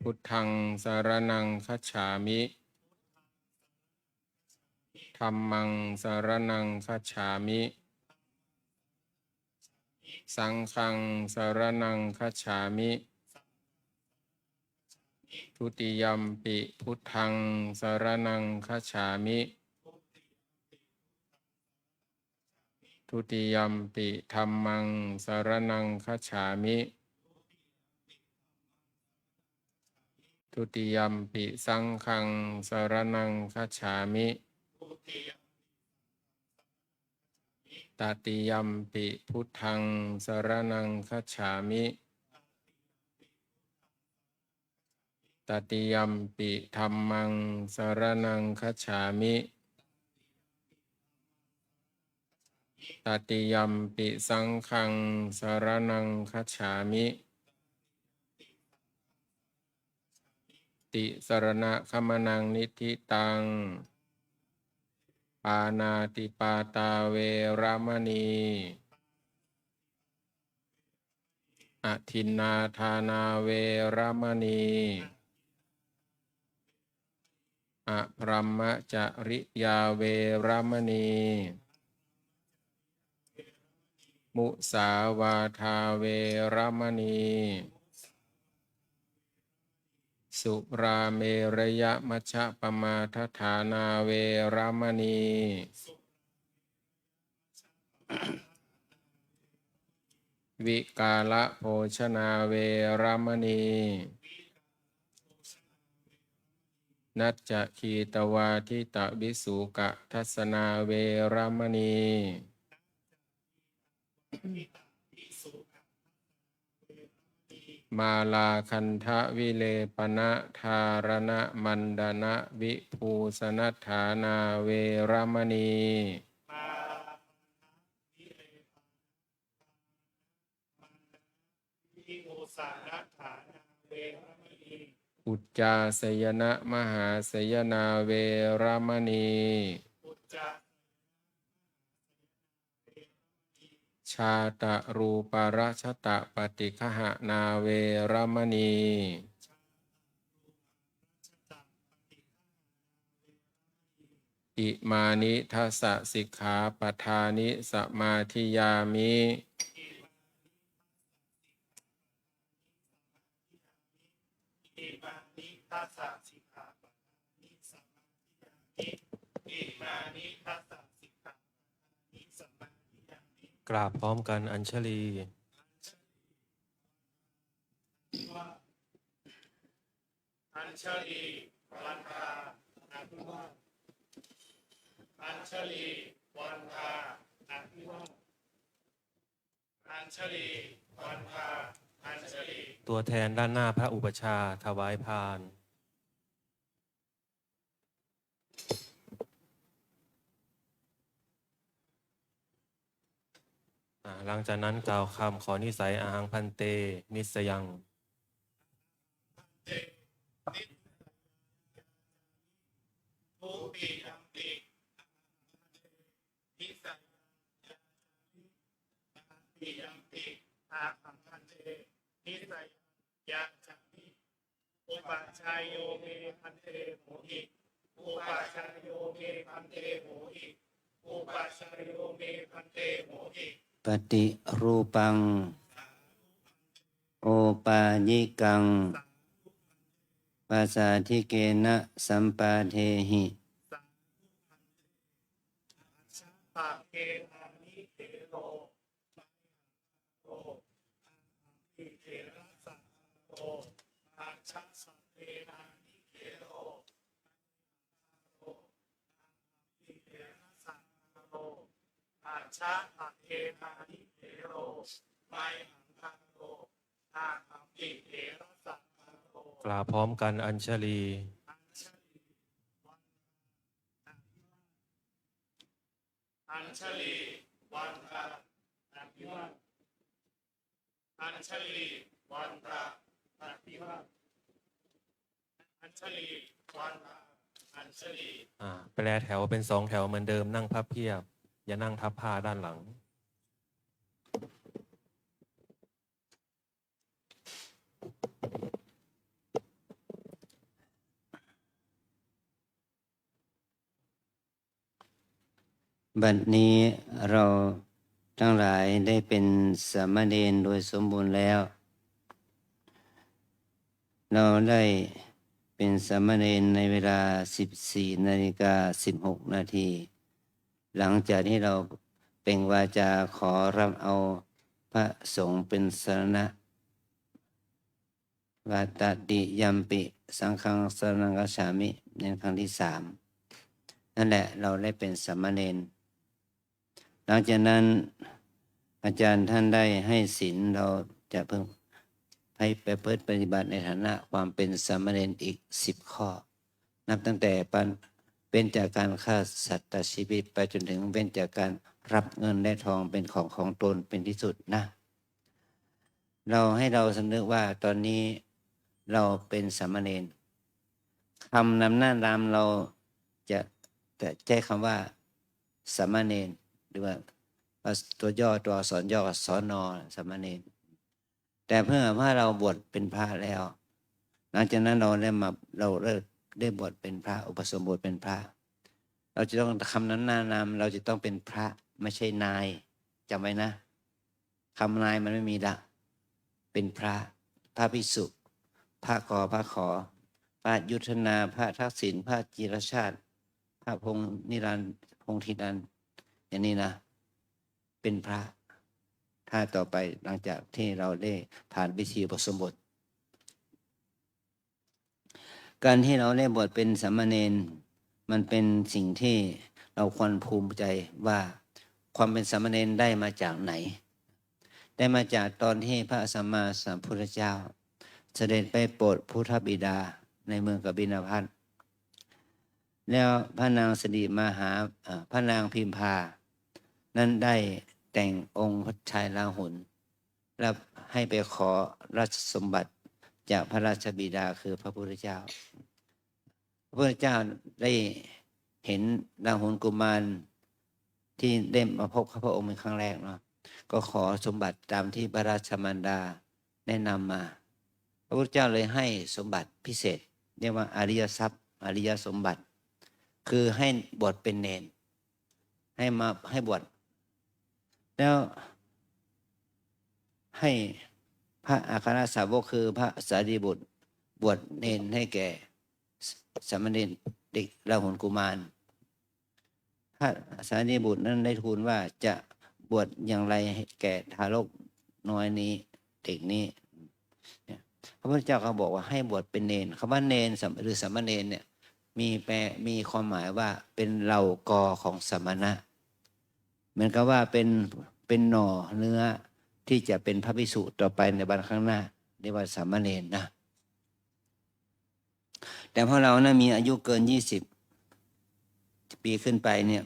พุทธังสารนังคัจฉามิธัมมังสารนังคัจฉามิสังฆังสารนังคัจฉามิทุติยัมปิพุทธังสารนังคัจฉามิทุติยัมปิธัมมังสารนังคัจฉามิทุติยัมปิสังฆังสารนังคัจฉามิตติยัมปิพุทธังสารนังคัจฉามิตติยัมปิธัมมังสารนังคัจฉามิตติยัมปิสังฆังสารนังคัจฉามิติสรณะคัมนังนิธิตังปานาติปาตาเวรมณีอทินนาทานาเวรมณีอพรหมจริยาเวรมณีมุสาวาทาเวรมณีสุราเมรยมัชฌปมาทฐานาเวรมณีวิกาละโภชนาเวรมณีนัจจคีตวาทิตวิสุกะทัสนาเวรมณี มาลาคันทะวิเลปนะธารณะมันดนะวิภูสนัฏฐานาเวรมณีอุจจาสยนะมหาสยนาเวรมณีชาตะรูปราชตะปฏิฆหนาเวรมณีอิมานิทัสสะสิกขาปทานิสมาธิยามิกราบพร้อมกันอัญชลี อัญชลีวันทาอภิวาทอัญชลีวันทาอภิวาทอัญชลีวันทาอัญชลี ตัวแทนด้านหน้าพระอุปชฌาย์ถวายพาน หลังจากนั้นกล่าวคำขอนิสัยอาหังพันเต นิสยัง ทุติยัมปินิสัยติยัมปิอาหังพันเตนิสัยยะจามิอุปชายโยเมพันเตโหหิอุปชายโยเมพันเตโหหิอุปชายโยเมพันเตโหหิปฏิรูปัง โอปายิกัง ปัสสาธิเกนะสัมปาเทหิ ปะเกนานิเทโรโตอิเทระสังโตอาชัสสะเตนานิเทโรโตอิเทระสังโตอาชัสสะเตนานิเทโรไมหังคังโตอาหังอิเทระสังโต กล่าวพร้อมกันอัญชลี อัญชลีวันทาอภิวาทอัญชลีวันทาอภิวาทอัญชลีวันทาอัญชลี แปลแถวเป็นสองแถวเหมือนเดิมนั่งพับเพียบ อย่านั่งทับผ้าด้านหลัง บัดนี้เราทั้งหลายได้เป็นสามเณรโดยสมบูรณ์แล้ว เราได้เป็นสามเณรในเวลา 14:16 นาที หลังจากที่เราเปล่งวาจาขอรับเอาพระสงฆ์เป็นสรณะวาตติยัมปิสังฆังสรณังคัจฉามิในครั้งที่ 3 นั่นแหละเราได้เป็นสามเณรหลังจากนั้นอาจารย์ท่านได้ให้ศีลเราจะเพิ่งให้ไปเพิดปฏิบัติในฐานะความเป็นสามเณรอีก 10 ข้อ นับตั้งแต่เป็นจากการฆ่าสัตว์ตัดชีวิตไปจนถึงเป็นจากการรับเงินและทองเป็นของตนเป็นที่สุดนะ เราให้เราสำนึกว่าตอนนี้เราเป็นสามเณรคำนำหน้านามเราจะใช้คำว่าสามเณรหรือว่าตัวย่อตัวอักษรย่อสนสามเณรแต่เพื่อว่าเราบวชเป็นพระแล้วหลังจากนั้นเราได้บวชเป็นพระอุปสมบทเป็นพระเราจะต้องคำนั้นหน้านามเราจะต้องเป็นพระไม่ใช่นายจำไว้นะคำนายมันไม่มีละเป็นพระภิกษุพระขอพระยุทธนาพระทักษิณพระจิรชาติพระพงษ์นิรันดร์พงษ์ธินันท์อย่างนี้นะเป็นพระถ้าต่อไปหลังจากที่เราได้ผ่านพิธีอุปสมบทการที่เราได้บวชเป็นสามเณรมันเป็นสิ่งที่เราควรภูมิใจว่าความเป็นสามเณรได้มาจากไหน ได้มาจากตอนที่พระสัมมาสัมพุทธเจ้า เสด็จไปโปรดพุทธบิดาในเมืองกบิลพัสแล้วพระนางสิริมาหาพระนางพิมพานั้นได้แต่งองค์พระชายราหุลแล้วให้ไปขอราชสมบัติจากพระราชบิดาคือพระพุทธเจ้าพระพุทธเจ้าได้เห็นราหุลกุมารที่ได้มาพบพระองค์เป็นครั้งแรกเนาะก็ขอสมบัติตามที่พระราชมารดาแนะนำมาพระพุทธเจ้าเลยให้สมบัติพิเศษเรียกว่าอริยทรัพย์อริยสมบัติคือให้บวชเป็นเณรให้บวชแล้วให้พระอัครสาวกคือพระสารีบุตรบวชเณรให้แก่สามเณรเด็กราหุลกุมารพระสารีบุตรนั้นได้ทูลว่าจะบวชอย่างไรให้แก่ทารกน้อยนี้เด็กนี้พระพุทธเจ้าก็บอกว่าให้บวชเป็นเณรคำว่าเณรหรือสามเณรเนี่ยมีความหมายว่าเป็นเหล่ากอของสมณะเหมือนกับว่าเป็นหน่อเนื้อที่จะเป็นพระภิกษุต่อไปในวันข้างหน้าเรียกว่าสามเณรนะแต่พอเรานะมีอายุเกิน20 ปีขึ้นไปเนี่ย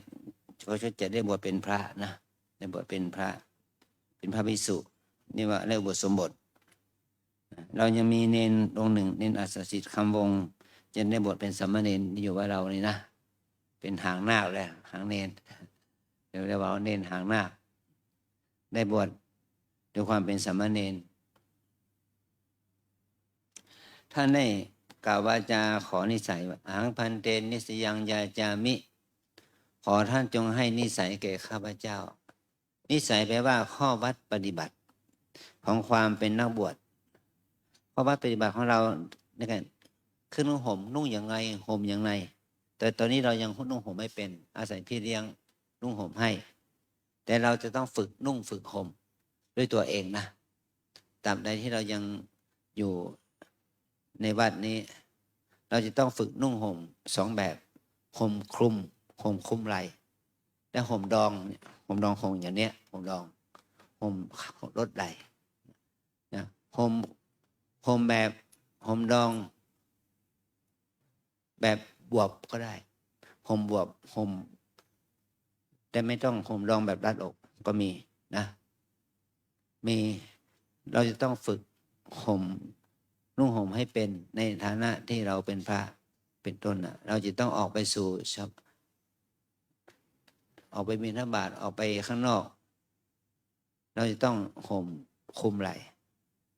เขาจะได้บวชเป็นพระนะได้บวชเป็นพระภิกษุนี่ว่าเรียกบวชสมบทเรายังมีเณรองค์หนึ่งเณรอัสสสิทธิ์คำวงศ์จะได้บวชเป็นสามเณรที่อยู่ว่าเรานี่นะเป็นหางนาคเลยหางเณรเดี๋ยวเรียกว่าเณรหางนาคได้บวชด้วยความเป็นสามเณรท่านได้กล่าววาจาขอนิสัยว่าอังพันเตนิสยังยาจามิขอท่านจงให้นิสัยแก่ข้าพเจ้านิสัยแปลว่าข้อวัดปฏิบัติของความเป็นนักบวชข้อวัดปฏิบัติของเราในการขึ้นนุ่งห่มนุ่งอย่างไรห่มอย่างไรแต่ตอนนี้เรายังนุ่งห่มไม่เป็นอาศัยพี่เลี้ยงนุ่งห่มให้แต่เราจะต้องฝึกนุ่งฝึกห่มด้วยตัวเองนะตราบใดที่เรายังอยู่ในวัดนี้เราจะต้องฝึกนุ่งห่ม2 แบบห่มคลุมไหล่และห่มดองห่มอย่างเนี้ยห่มดองห่มลดไหล่นะห่มแบบห่มดองแบบบวบก็ได้ห่มบวบห่มแต่ไม่ต้องห่มดองแบบรัดอกก็มีนะเราจะต้องฝึกนุ่งห่มให้เป็นในฐานะที่เราเป็นพระเป็นต้นนะเราจะต้องออกไปบิณฑบาตออกไปข้างนอกเราจะต้องห่มคลุมไหล่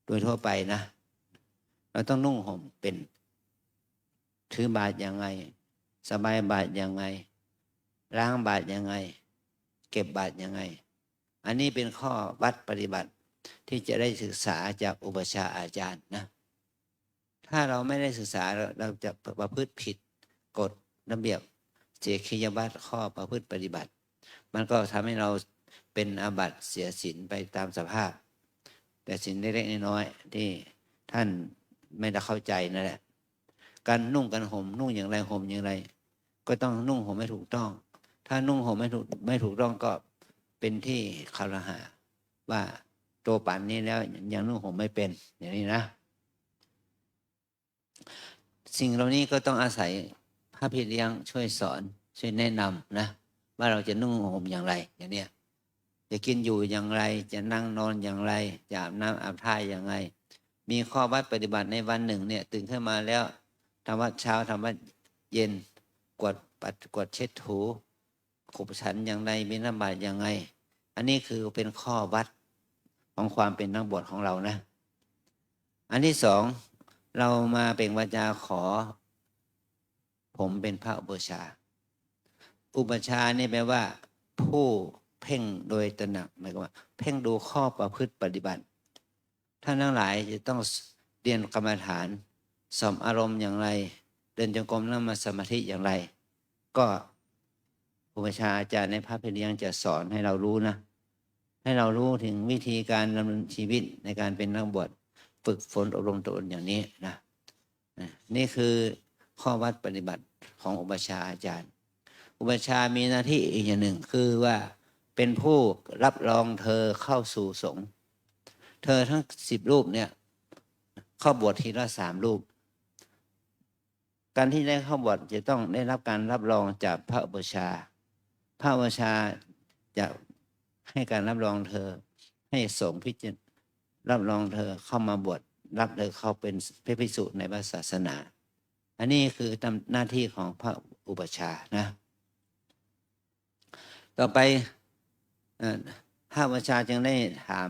โดยทั่วไปนะเราต้องนุ่งห่มเป็นถือบาตรยังไงสบายบาตรยังไงล้างบาตรยังไงเก็บบาตรยังไงอันนี้เป็นข้อวัดปฏิบัติที่จะได้ศึกษาจากอุปชฌาย์อาจารย์นะถ้าเราไม่ได้ศึกษาเราจะประพฤติผิดกฎระเบียบเจคิยวัตรข้อประพฤติปฏิบัติมันก็ทำให้เราเป็นอาบัติเสียศีลไปตามสภาพแต่ศีลเล็กๆน้อยๆที่ท่านไม่ได้เข้าใจนั่นแหละการนุ่งกันห่มนุ่งอย่างไรห่มอย่างไรก็ต้องนุ่งห่มให้ถูกต้องถ้านุ่งห่มไม่ถูกต้องก็เป็นที่คารหะว่าตัวป่านนี้แล้วยังนุ่งห่มไม่เป็นอย่างนี้นะสิ่งเหล่านี้ก็ต้องอาศัยพระพี่เลี้ยงช่วยสอนช่วยแนะนำนะว่าเราจะนุ่งห่มอย่างไรอย่างเนี้ยจะกินอยู่อย่างไรจะนั่งนอนอย่างไรจะอาบน้ำอาบท่าอย่างไรมีข้อวัดปฏิบัติในวันหนึ่งเนี่ยตื่นขึ้นมาแล้วทำวัดเช้าทำวัดเย็นกวดเช็ดถูขบฉันอย่างไรบิณฑบาตอย่างไรอันนี้คือเป็นข้อวัดของความเป็นนักบวชของเรานะอันที่สองเรามาเปล่งวาจาขอผมเป็นพระอุปชฌาย์อุปชฌาย์นี่แปลว่าผู้เพ่งโดยตระหนักหมายความว่าเพ่งดูข้อประพฤติปฏิบัติท่านทั้งหลายจะต้องเรียนกรรมฐานสมอารมณ์อย่างไรเดินจงกรมนั่งสมาธิอย่างไรก็อุปชฌาย์อาจารย์ในพระพี่เลี้ยงจะสอนให้เรารู้นะให้เรารู้ถึงวิธีการดำเนินชีวิตในการเป็นนักบวชฝึกฝนอบรมตนอย่างนี้นะนี่คือข้อวัดปฏิบัติของอุปชฌาย์อาจารย์อุปชฌาย์มีหน้าที่อีกอย่างหนึ่งคือว่าเป็นผู้รับรองเธอเข้าสู่สงฆ์ เธอทั้ง10 รูปเนี่ยเข้าบวชทีละ3 รูปการที่ได้เข้าบวชจะต้องได้รับการรับรองจากพระอุปัชฌาย์พระอุปัชฌาย์จะให้การรับรองเธอให้สงฆ์พิจารณารับรองเธอเข้ามาบวชรับเธอเข้าเป็นพระภิกษุในพระศาสนา อันนี้คือหน้าที่ของพระอุปัชฌาย์นะต่อไปพระอุปัชฌาย์จึงได้ถาม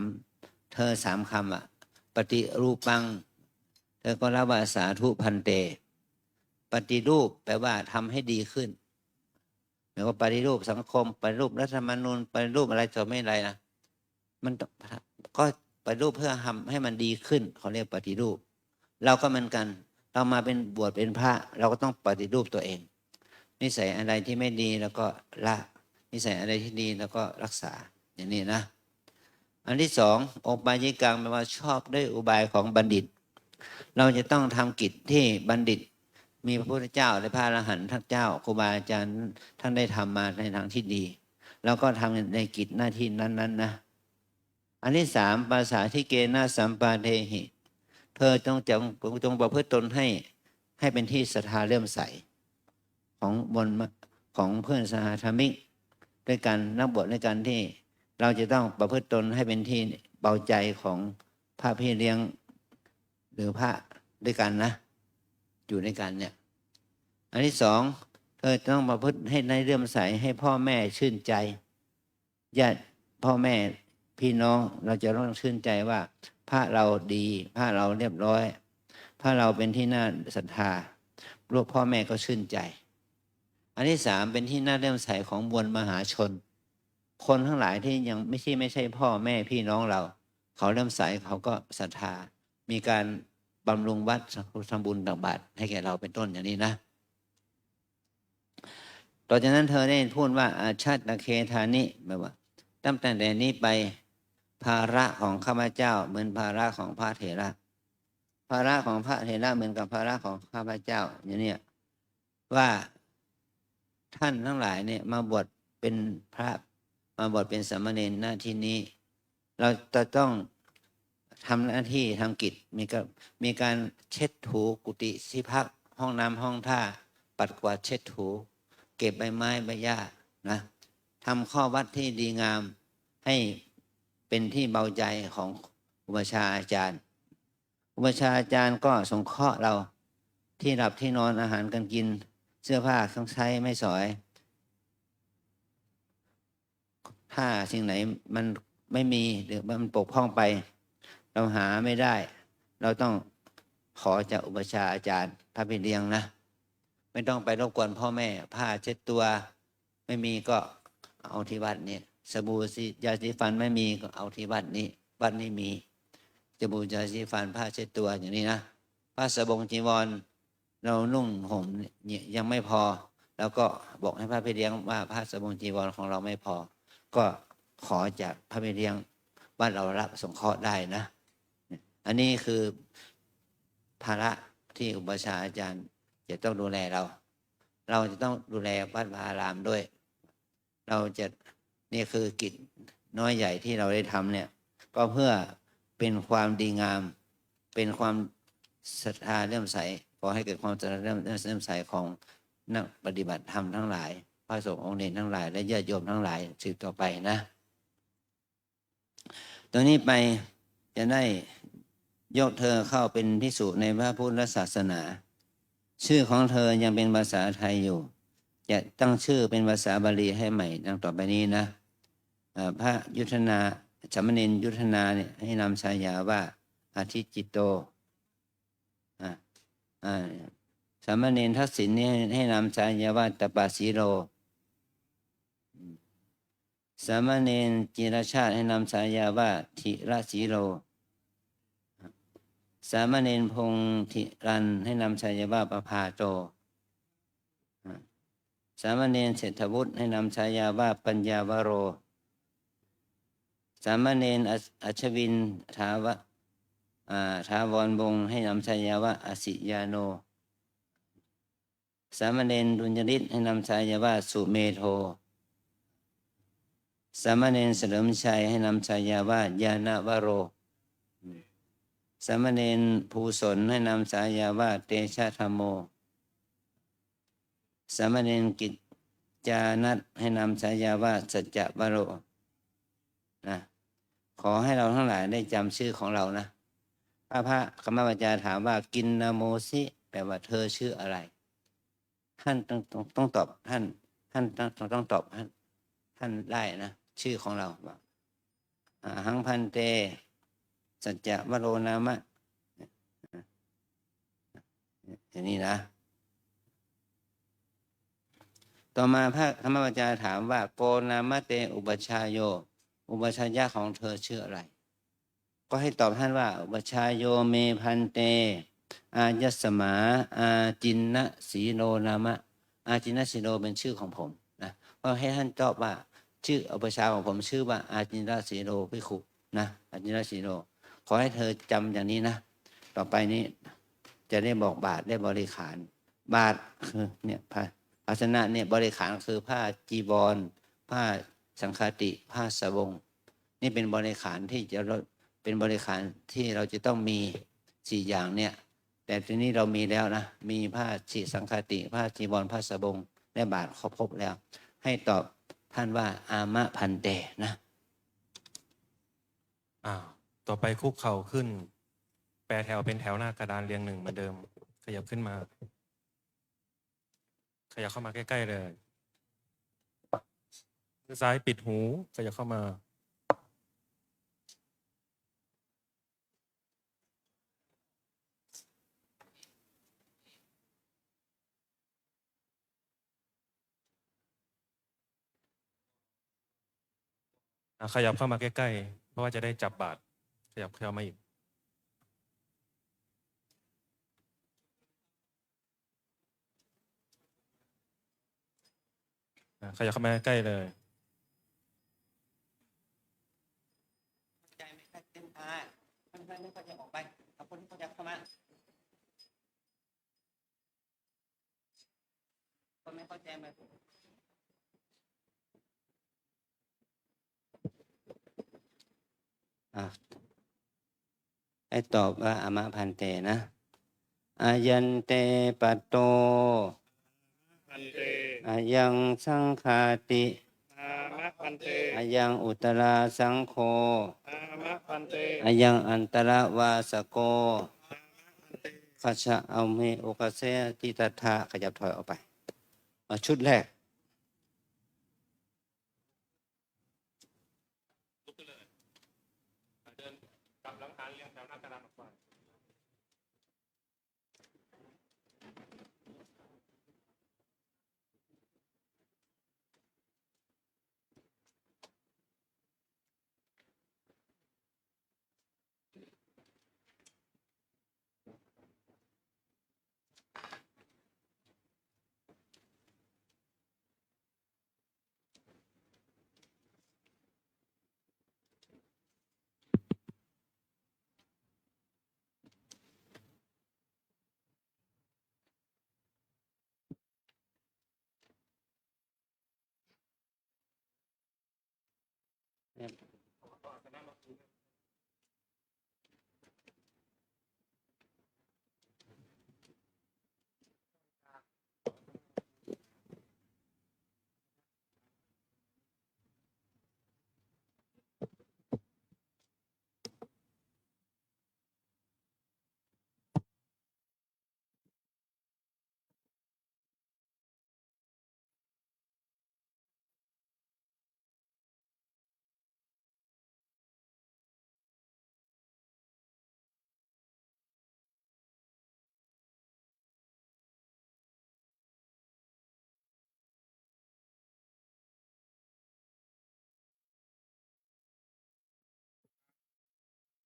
เธอ3 คำปฏิรูปังเธอก็รับว่าสาธุพันเตปฏิรูปแปลว่าทำให้ดีขึ้นหรือว่าปฏิรูปสังคมปฏิรูปรัฐธรรมนูญปฏิรูปอะไรต่อไม่อะไรนะมันก็ปฏิรูปเพื่อทำให้มันดีขึ้นเขาเรียกปฏิรูปเราก็เหมือนกันเรามาเป็นบวชเป็นพระเราก็ต้องปฏิรูปตัวเองนิสัยอะไรที่ไม่ดีแล้วก็ละนิสัยอะไรที่ดีแล้วก็รักษาอย่างนี้นะอันที่2องค์ปายิกังแปลว่าชอบด้วยอุบายของบัณฑิตเราจะต้องทำกิจที่บัณฑิตมีพระพุทธเจ้าและพระอรหันต์ท่านเจ้าครูบาอาจารย์ท่านได้ทำมาในทางที่ดีแล้วก็ทำในกิจหน้าที่นั้นๆนะอันที่3ภาษาที่เกณสัมปาเทหิเธอจงประพฤติตนให้เป็นที่ศรัทธาเลื่อมใสของเพื่อนสหธรรมิกด้วยกันนักบวชด้วยกันที่เราจะต้องประพฤติตนให้เป็นที่เบาใจของพระพี่เลี้ยงหรือพระด้วยกันนะอยู่ด้วยกันเนี่ยอันที่2เธอต้องประพฤติให้ในเลื่อมใสให้พ่อแม่ชื่นใจญาติพ่อแม่พี่น้องเราจะต้องชื่นใจว่าพระเราดีพระเราเรียบร้อยพระเราเป็นที่น่าศรัทธาลูกพ่อแม่ก็ชื่นใจอันที่3เป็นที่น่าเลื่อมใสของมวลมหาชนคนทั้งหลายที่ยังไม่ใช่พ่อแม่พี่น้องเราเขาเลื่อมใสเขาก็ศรัทธามีการบำรุงวัดทำบุญตักบาตรให้แก่เราเป็นต้นอย่างนี้นะต่อจากนั้นเธอได้พูดว่าอาชาติเคธานิแปลว่าตั้งแต่นี้ไปภาระของข้าพเจ้าเหมือนภาระของพระเถระภาระของพระเถระเหมือนกับภาระของข้าพเจ้าอย่างนี้ว่าท่านทั้งหลายเนี่ยมาบวชเป็นพระมาบวชเป็นสามเณรหน้าที่นี้เราจะต้องทำหน้าที่ทำกิจมีการเช็ดถูกุฏิที่พักห้องน้ำห้องท่าปัดกวาดเช็ดถูเก็บใบไม้ใบหญ้านะทำข้อวัดที่ดีงามให้เป็นที่เบาใจของอุปัชฌาย์อาจารย์อุปัชฌาย์อาจารย์ก็สงเคราะห์เราที่หลับที่นอนอาหารการกินเสื้อผ้าเครื่องใช้ไม่สอยถ้าสิ่งไหนมันไม่มีหรือมันปกพร่องไปเราหาไม่ได้เราต้องขอจากอุปัชฌาย์อาจารย์พระพี่เลี้ยงนะไม่ต้องไปรบกวนพ่อแม่ผ้าเช็ดตัวไม่มีก็เอาที่วัดนี่สบู่ยาสีฟันไม่มีก็เอาที่วัดนี้วัดนี้มีสบู่ยาสีฟันผ้าเช็ดตัวอย่างนี้นะผ้าสบงจีวรเรานุ่งห่มยังไม่พอแล้วก็บอกให้พระพี่เลี้ยงว่าผ้าสบงจีวรของเราไม่พอก็ขอจากพระพี่เลี้ยงว่าเรารับสงเคราะห์ได้นะอันนี้คือภาระที่อุปัชฌาย์อาจารย์จะต้องดูแลเราจะต้องดูแลวัดวาอารามด้วยเราจะนี่คือกิจน้อยใหญ่ที่เราได้ทำเนี่ยก็เพื่อเป็นความดีงามเป็นความศรัทธาเลื่อมใสขอให้เกิดความศรัทธาเลื่อมใสของนักปฏิบัติธรรมทั้งหลายพระสงฆ์องค์เนรทั้งหลายและญาติโยมทั้งหลายสืบต่อไปนะตรงนี้ไปจะได้ยกเธอเข้าเป็นภิกษุในพระพุทธศาสนาชื่อของเธอยังเป็นภาษาไทยอยู่จะตั้งชื่อเป็นภาษาบาลีให้ใหม่ดังต่อไปนี้นะพระยุทธนาสามเณรยุทธนาเนี่ยให้นำฉายาว่าอาทิจิตโตสามเณรทักษิณนี่ให้นำฉายาว่าตปาสีโรสามเณรจิรชาติให้นำฉายาว่าธิรสีโรสามเณรพงศ์ธิรันให้นำฉายาว่าประภาโตสามเณรเศรษฐวุฒิให้นำฉายาว่าปัญญาวโรสามเณรอัชวินถาวรวงศ์ให้นำฉายาว่าอสิยาโนสามเณรดุลยฤทธิ์ให้นำฉายาว่าสุเมโธสามเณรเฉลิมชัยให้นำฉายาว่าญาณวโร สามเณรภูสนให้นำฉายาว่าเตชะธรรมโมสามเณรกิจจานัทให้นำฉายาว่าสัจจะวโรนะขอให้เราทั้งหลายได้จำชื่อของเรานะพระคมวาจาถามว่ากินนาโมสิแปลว่าเธอชื่ออะไรท่านต้องตอบท่านต้องตอบท่านได้นะชื่อของเราว่าหังพันเตสัจจะวโรนามะอย่างนี้นะต่อมาพระธรรมวจาถามว่าโกนามะเตอุปชายโยอุปชายะของเธอชื่ออะไรก็ให้ตอบท่านว่าอุปชายโยเมพันเตอายัสมาอาจินนะสีโลนามะอาจินนะสีโลเป็นชื่อของผมนะก็ให้ท่านตอบว่าชื่ออุปชาของผมชื่อว่าอาจินนะสีโลภิกขุนะอาจินนะสีโลขอให้เธอจำอย่างนี้นะต่อไปนี้จะได้บอกบาทได้บริขารบาทคือเนี่ยภาชนะเนี่ยบริขารคือผ้าจีวรผ้าสังฆาติผ้าสบงนี่เป็นบริขารที่จะเป็นบริขารที่เราจะต้องมี4อย่างเนี่ยแต่ทีนี้เรามีแล้วนะมีผ้าจีสังฆาติผ้าจีวรผ้าสบงและบาทครบแล้วให้ตอบท่านว่าอามะพันเตนะต่อไปคุกเข่าขึ้นแปรแถวเป็นแถวหน้ากระดานเรียง1เหมือนเดิมขยับขึ้นมาขยับเข้ามาใกล้ๆเลยมือซ้ายปิดหูขยับเข้ามาขยับเข้ามาใกล้ๆเพราะว่าจะได้จับบาทขยับเข้ามาอีกขยับเข้ามาใกล้เลยใจไม่ค่อยเต็มตาไม่ค่อยจะออกไปเอาคนที่เขาจะเข้ามาคนไม่เข้าใจไหมให้ตอบว่าอามะพันเตนะอายันเตปัตโตพันเต อายังสังฆาติ อามะพันเต อายังอุตราสังโฆ อามะพันเต อายังอันตรวาสโกขัชชะเอาเมโอกาเซติตถะขยับถอยออกไปชุดแรกเดินกลับหลังหันเรียงแถวหน้ากระดานออกไป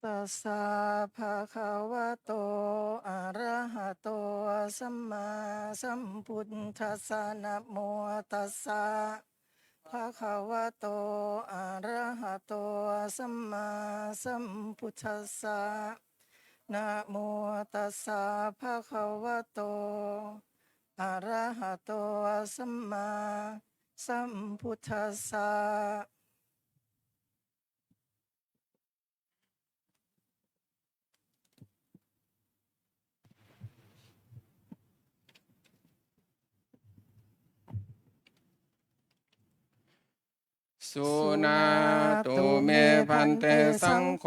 ตัสสะภะคะวะโตอะระหะโตสัมมาสัมพุทธัสสะนะโมตัสสะภะคะวะโตอะระหะโตสัมมาสัมพุทธัสสะนะโมตัสสะภะคะวะโตอะระหะโตสัมมาสัมพุทธัสสะ สุนาตุเมพันเตสังโฆ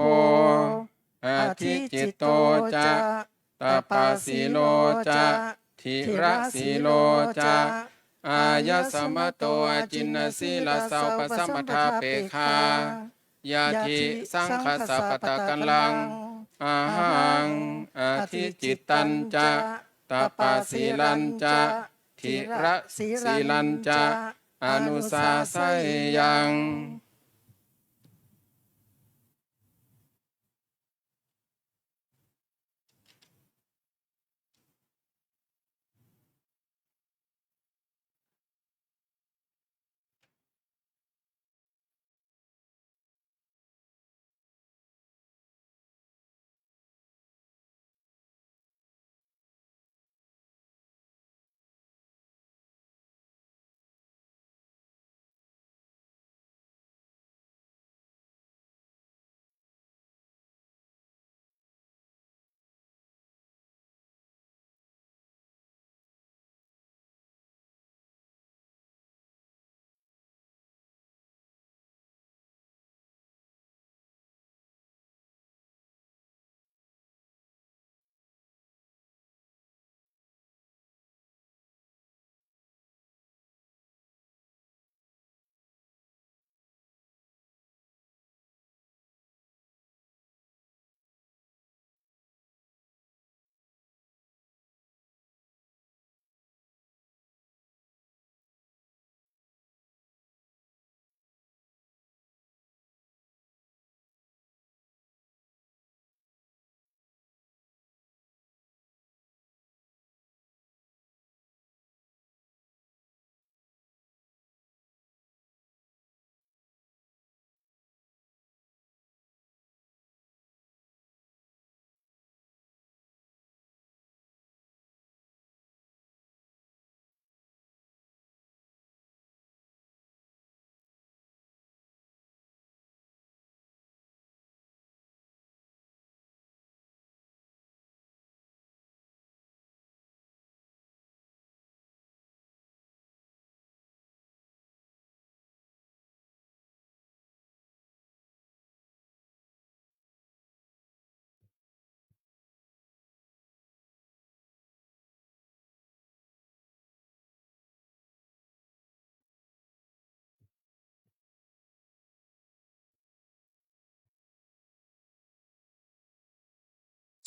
อาทิจิตโตจะตปาสีโลจะทิระสีโลจะอายสมโตอาจินนสีลสาวปสัมปทาเปคายาทิสังคสปตะกันลังอาหังอาทิจิตตันจะตปาสีลันจะทิระสีลันจะอนุสาสยยัง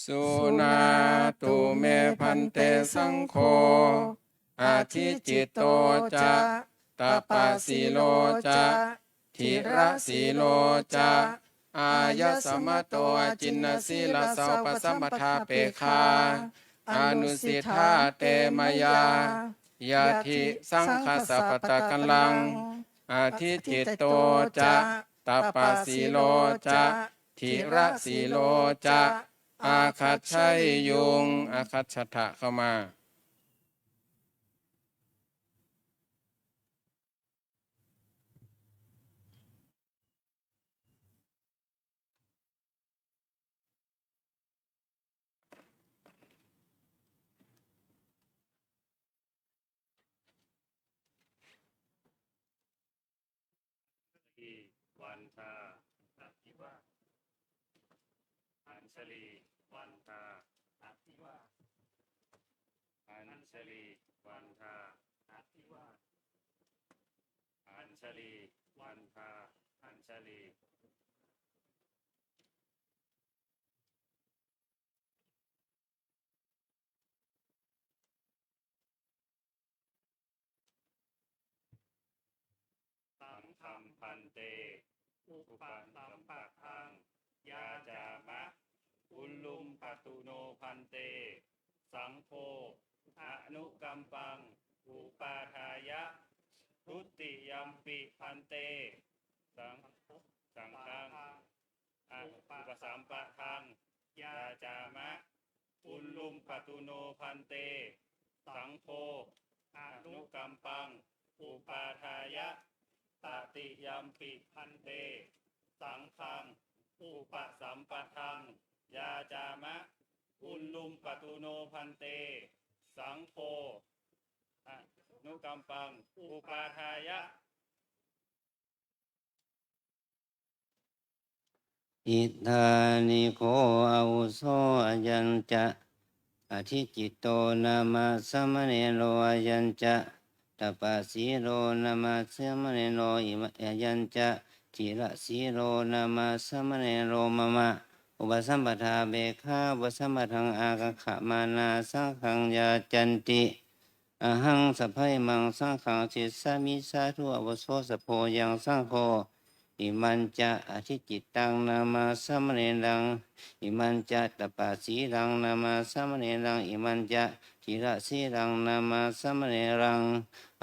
สุนาตุเมพันเตสังโฆอาทิจิตโตจะตปาสีโลจะทิระสีโลจะอายสมโตอาจินนสีลสาวปสัมปทาเปคาอนุสิทธาเตมยายาทิสังคสปตะกันลังอาทิจิตโตจะตปาสีโลจะทิระสีโลจะอาคัตชัยยุงอาคัตชัตถะเข้ามาวันทาอภิวาอัญชลีวันทาอภิวาอัญชลีวันทาอภิวาอัญชลีวันทาอัญชลีสังฆัมพันเตอุปสัมปะทังยาจามะอุลลุมปตุโนพันเตสังโฆอนุกัมปังอุปาทายะทุติยัมปิพันเตสังฆังอุปสัมปะทังยาจามะอุลลุมปตุโนพันเตสังโฆอนุกัมปังอุปาทายะตติยัมปิพันเตสังฆังอุปสัมปะทังยาจามะอุลลุมปตุโนพันเตสังโฆอนุกัมปังอุปาทายะ อิทานิโคอาวุโสอายัญจะอธิจิตโตนามาสมเนโรอายัญจะตปะสีโรนามาสมเนโรอิมะอายัญจะจิระสีโรนามาสมเนโรมะมะอุปสัมปทาเบคะอุปสัมปทังอากขะมานาสังขังยาจันติอหังสัพพะมังสังขังจิตสามิสาธุอวโสสะโพยังสังโฆอิมันจะอธิจิตตังนามาสมเนรังอิมันจะตปะสีรังนามาสมเนรังอิมันจะทิระสีรังนามาสมเนรัง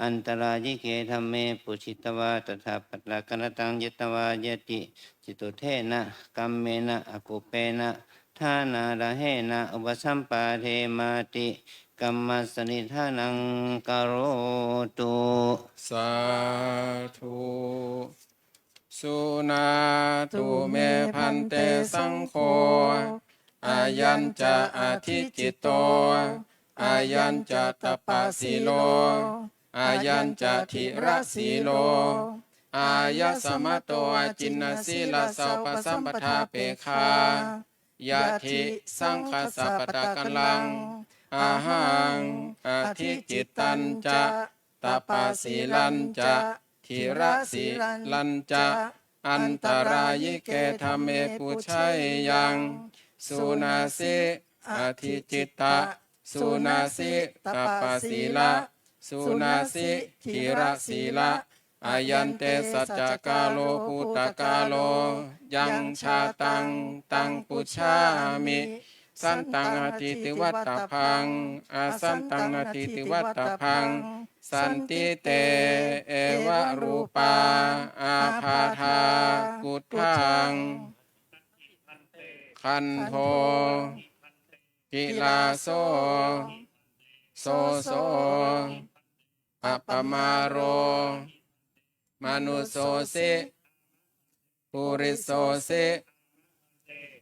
อันตรายิเกธรรมเมปุชิตวาตถาปัตตะกนตังยตวายติจิตุเทนะกัมเมนะอกุเปนะทานาระเหนะอุปสัมปาเทมาติกัมมัสนิทานังกโรตุ สาธุสุนาตุเมพันเตสังโฆอายัญจะอธิจิตโตอายัญจะตปะสีโลอายัญจะทิระสีโลอายะสมะโตอาจินนสีลาสาวปสัมปทาเปคายะทิสังคสัปปตะกันลังอาหังอธิจิตตัญจะตปะสีลัญจะทิระสีลัญจะอันตรายิเกธรรมเมปุชัยยังสุนาสิอธิจิตตะสุนาสิตปะสีละสุนาสิทิระสีละอายันเตสัจจกาโลปุตตะกาโลยังชาตังตังปุชามิสันตังอธิติวัตตพังอาสันตังอธิติวัตตพังสันติเตเอวะรูปาอาภาธากุทังคันโทกิลาโสโสโสอัปปมาโรมนุโสสิปุริโสสิ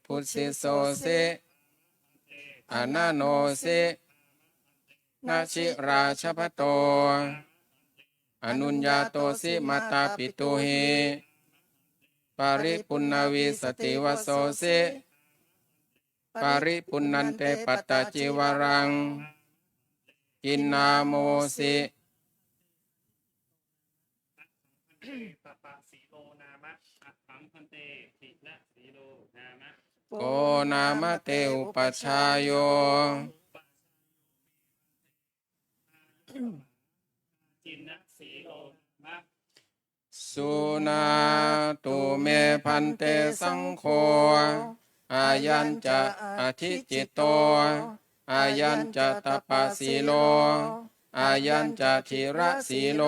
พุทธิโสสิอนาโนสินาชิราชพโตอนุญญาโตสิมาตาปิตุหิปาริปุณณวิสติวโสสิปาริปุณณันเตปัตตาจิวรังกินนาโมสิโกนามะเตอุปัชฌายโยสุนาตุเมพันเตสังโฆอายัญจะอธิจิตโตอายัญจะตปะสีโลอายัญจะทิระสีโล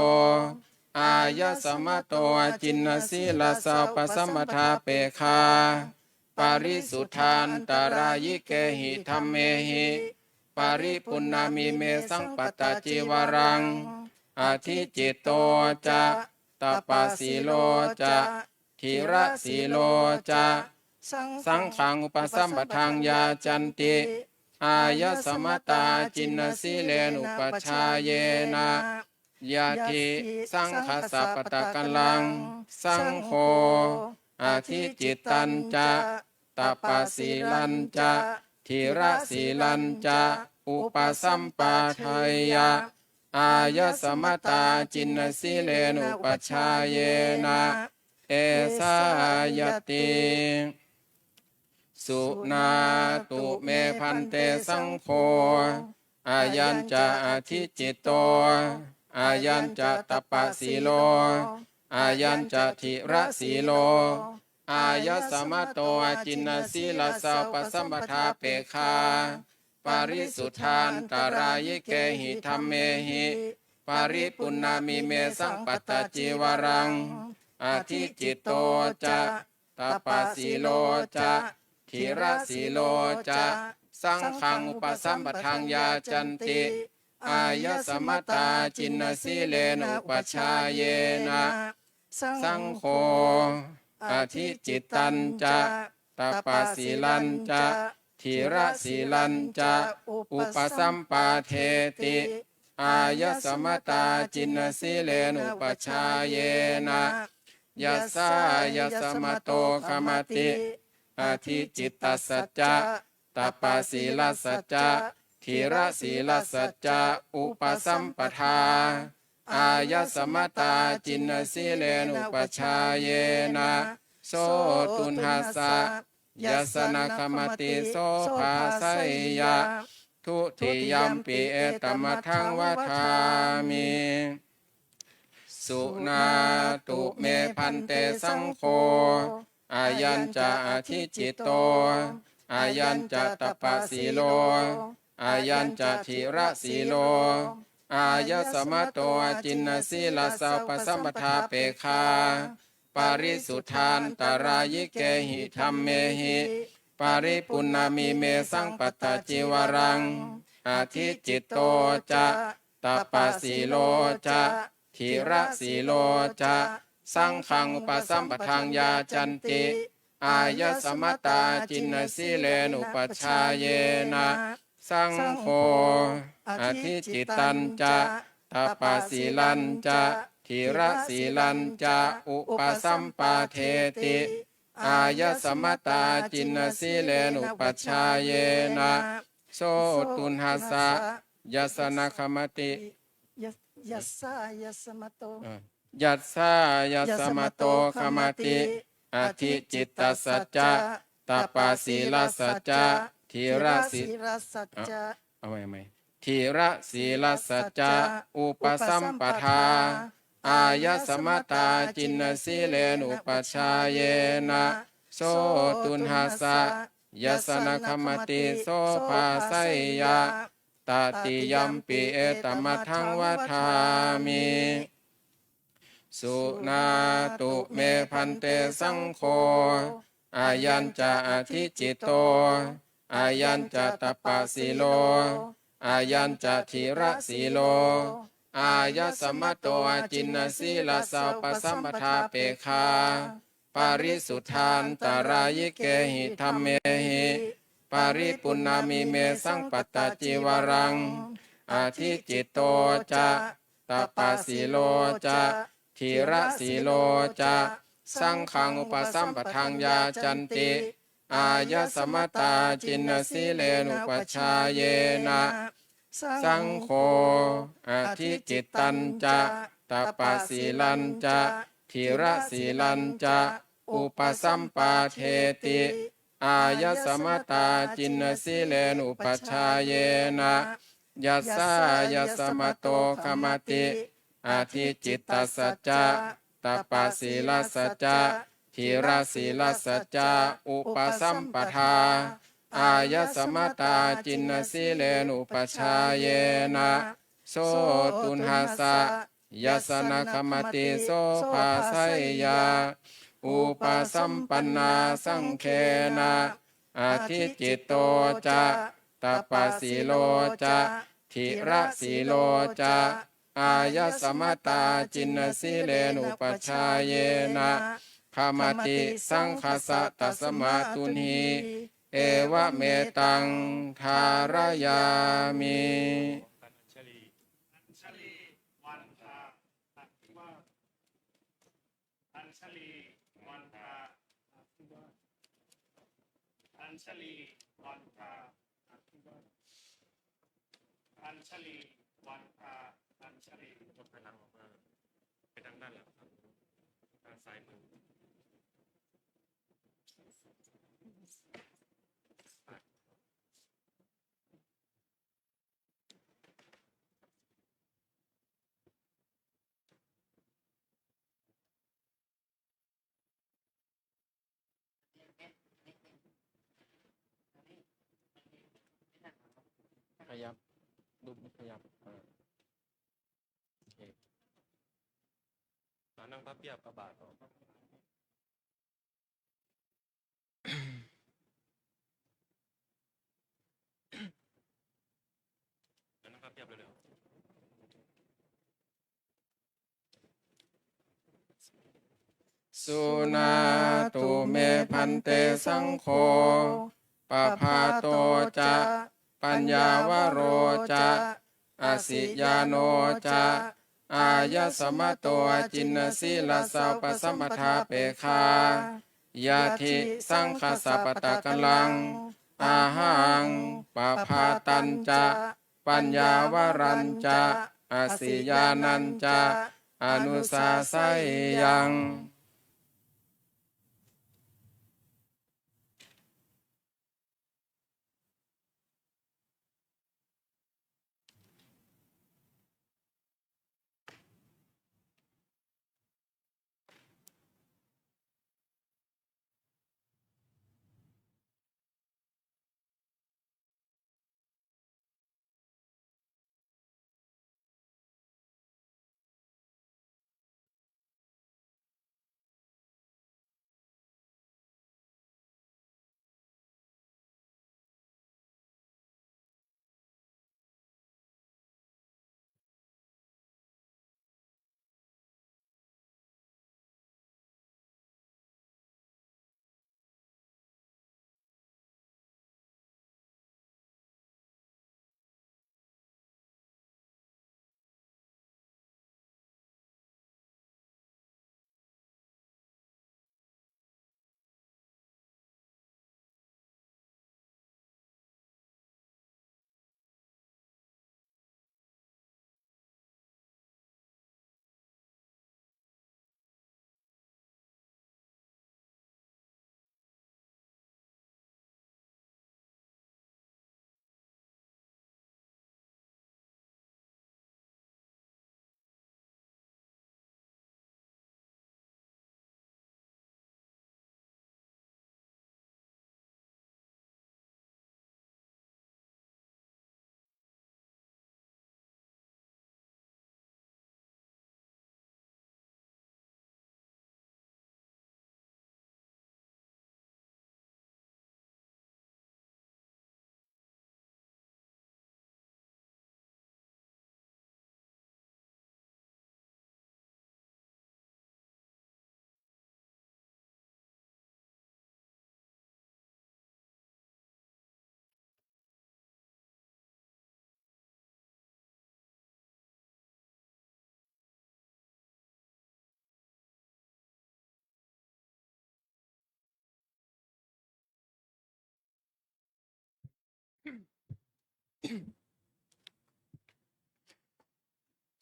อายะสมะโตอาจินนสีลาสาวปสัมปทาเปคาปาริสุทธานตารายิเกหิธัมเมหิปาริปุณณามิเมสังปตาจิวรังอธิจิตโตจะตปะสีโลจะทิระสีโลจะสังขังอุปสัมปทังยาจันติอายะสมตาจินนสีเลนุปชาเยนะยาทิสังคสัปปตะกันลังสังโฆอธิจิตตัญจะตปะสีลัญจะทิระสีลัญจะอุปสัมปทายะอายะสมตาจินนสีเลนุปชาเยนะเอสายติสุนาตุเมพันเตสังโฆอายัญจะอธิจิตโตอายัญจะตปะสีโลอายัญจะทิระสีโลอายะสมะโตอาจินนสีลาสาวปสัมปทาเปคาปาริสุทธานตารายิเกหิธัมเมหิปาริปุณณามิเมสังปตาจิวรังอธิจิตโตจะตปะสีโลจะทิระสีโลจะสังขังอุปสัมปทังยาจันติอายะสมตาจินนสีเลนุปชาเยนะสังโฆอธิจิตตัญจะตปะสีลัญจะทิระสีลัญจะอุปสัมปาเทติอายะสมตาจินนสีเลนุปชาเยนะยัสสายะสมโตขมติ อาทิจิตตัสสัจจะตัปปะศีลสัจจะทีระศีลสัจจะอุปสัมปทาอายสมตาจินนสีเลนุปชาเยนะโสตุนหัสสะยัสนะคมติโสภาไสยะทุติยัมปิเอตมะทังวัฏามิสุนาตุเมพันเตสังโฆอายัญจะอธิจิตโตอายัญจะตปะสีโลอายัญจะธีระสีโลอายสมโตจินนสีลสาวปสัมปทาเปคาปาริสุทธานตรายิเกหิธรรมเมหิปาริปุณณามิเมสังปตะจิวรังอาทิจิตโตจะตปะสีโลจะธีระสีโลจะสังฆังอุปสัมปทังยาจันติอายสมตาจินนสีเลนุปชาเยนะสังโฆอธิจิตตัญจะตัปปะสีลัญจะทีระสีลัญจะอุปสัมปาเทติอายสมตาจินนสีเลนุปชาเยนะโสตุนหัสสะยัสนะคมติ ยัสสายัสมโต ยัสสายัสมโตคมติอธิจิตตสัจจะตัปปะศีลสัจจะทีระสี รสัจจะ เอาไว้ไหมทีระศีลสัจจะอุปสัมปทาอายสมตาจินนสีเลนุปชาเยนะโสตุนหัสสะยัสนะคมติโสภาไสยะตติยัมปิเอตมะทังวัฏามิสุนาตุเมพันเตสังโฆอายัญจะอธิจิตโตอายัญจะตปะสีโลอายัญจะธีระสีโลอายสมโตจินนสีลสาวปสัมปทาเปคาปาริสุทธานตรายิเกหิธรรมเมหิปาริปุณณามิเมสังปตะจิวรังอาทิจิตโตจะตปะสีโลจะทีระสีโลจะสังฆังอุปสัมปทังยาจันติอายสมตาจินนสีเลนุปชาเยนะสังโฆอธิจิตตัญจะตปะสีลัญจะทีระสีลัญจะอุปสัมปาเทติอายสมตาจินนสีเลนุปชาเยนะยัสสายัสมโตคมติอธิจิตตสัจจะตัปปะศีลสัจจะทีระศีลสัจจะอุปสัมปทาอายสมตาจินนสีเลนุปชาเยนะโสตุนหัสสะยัสนะคมติโสภาไสยาอุปสัมปันนาสังเคนะอาทิจิตโตจะตัปปะสีโลจะทีระสีโลจะอายสมตาจินนสีเลนุปชาเยนะขมติสังคสะตัสมาตุนีเอวะเมตังทารยามิอัญชลีวันทาอัญชลีวันทาอัญชลีวันทาอัญชลี ยกพลังออกมาไปทางด้านหลังครับด้านซ้ายมือขยับดูขยับโอเคนั่งพับเพียบกระบาดออกนั่งพับเพียบเร็วๆ สุนาตุเมพันเตสังโฆปภาโตจะปัญญาวโรจะอสิยาโนจะอายสมโตจินนสีลสาวปสัมปทาเปคา ยะทิสังคสัปปตะกัลลัง อาหังปะพาตัญจะปัญญาวรัญจะอาสิยานัญจะอนุสาสะยัง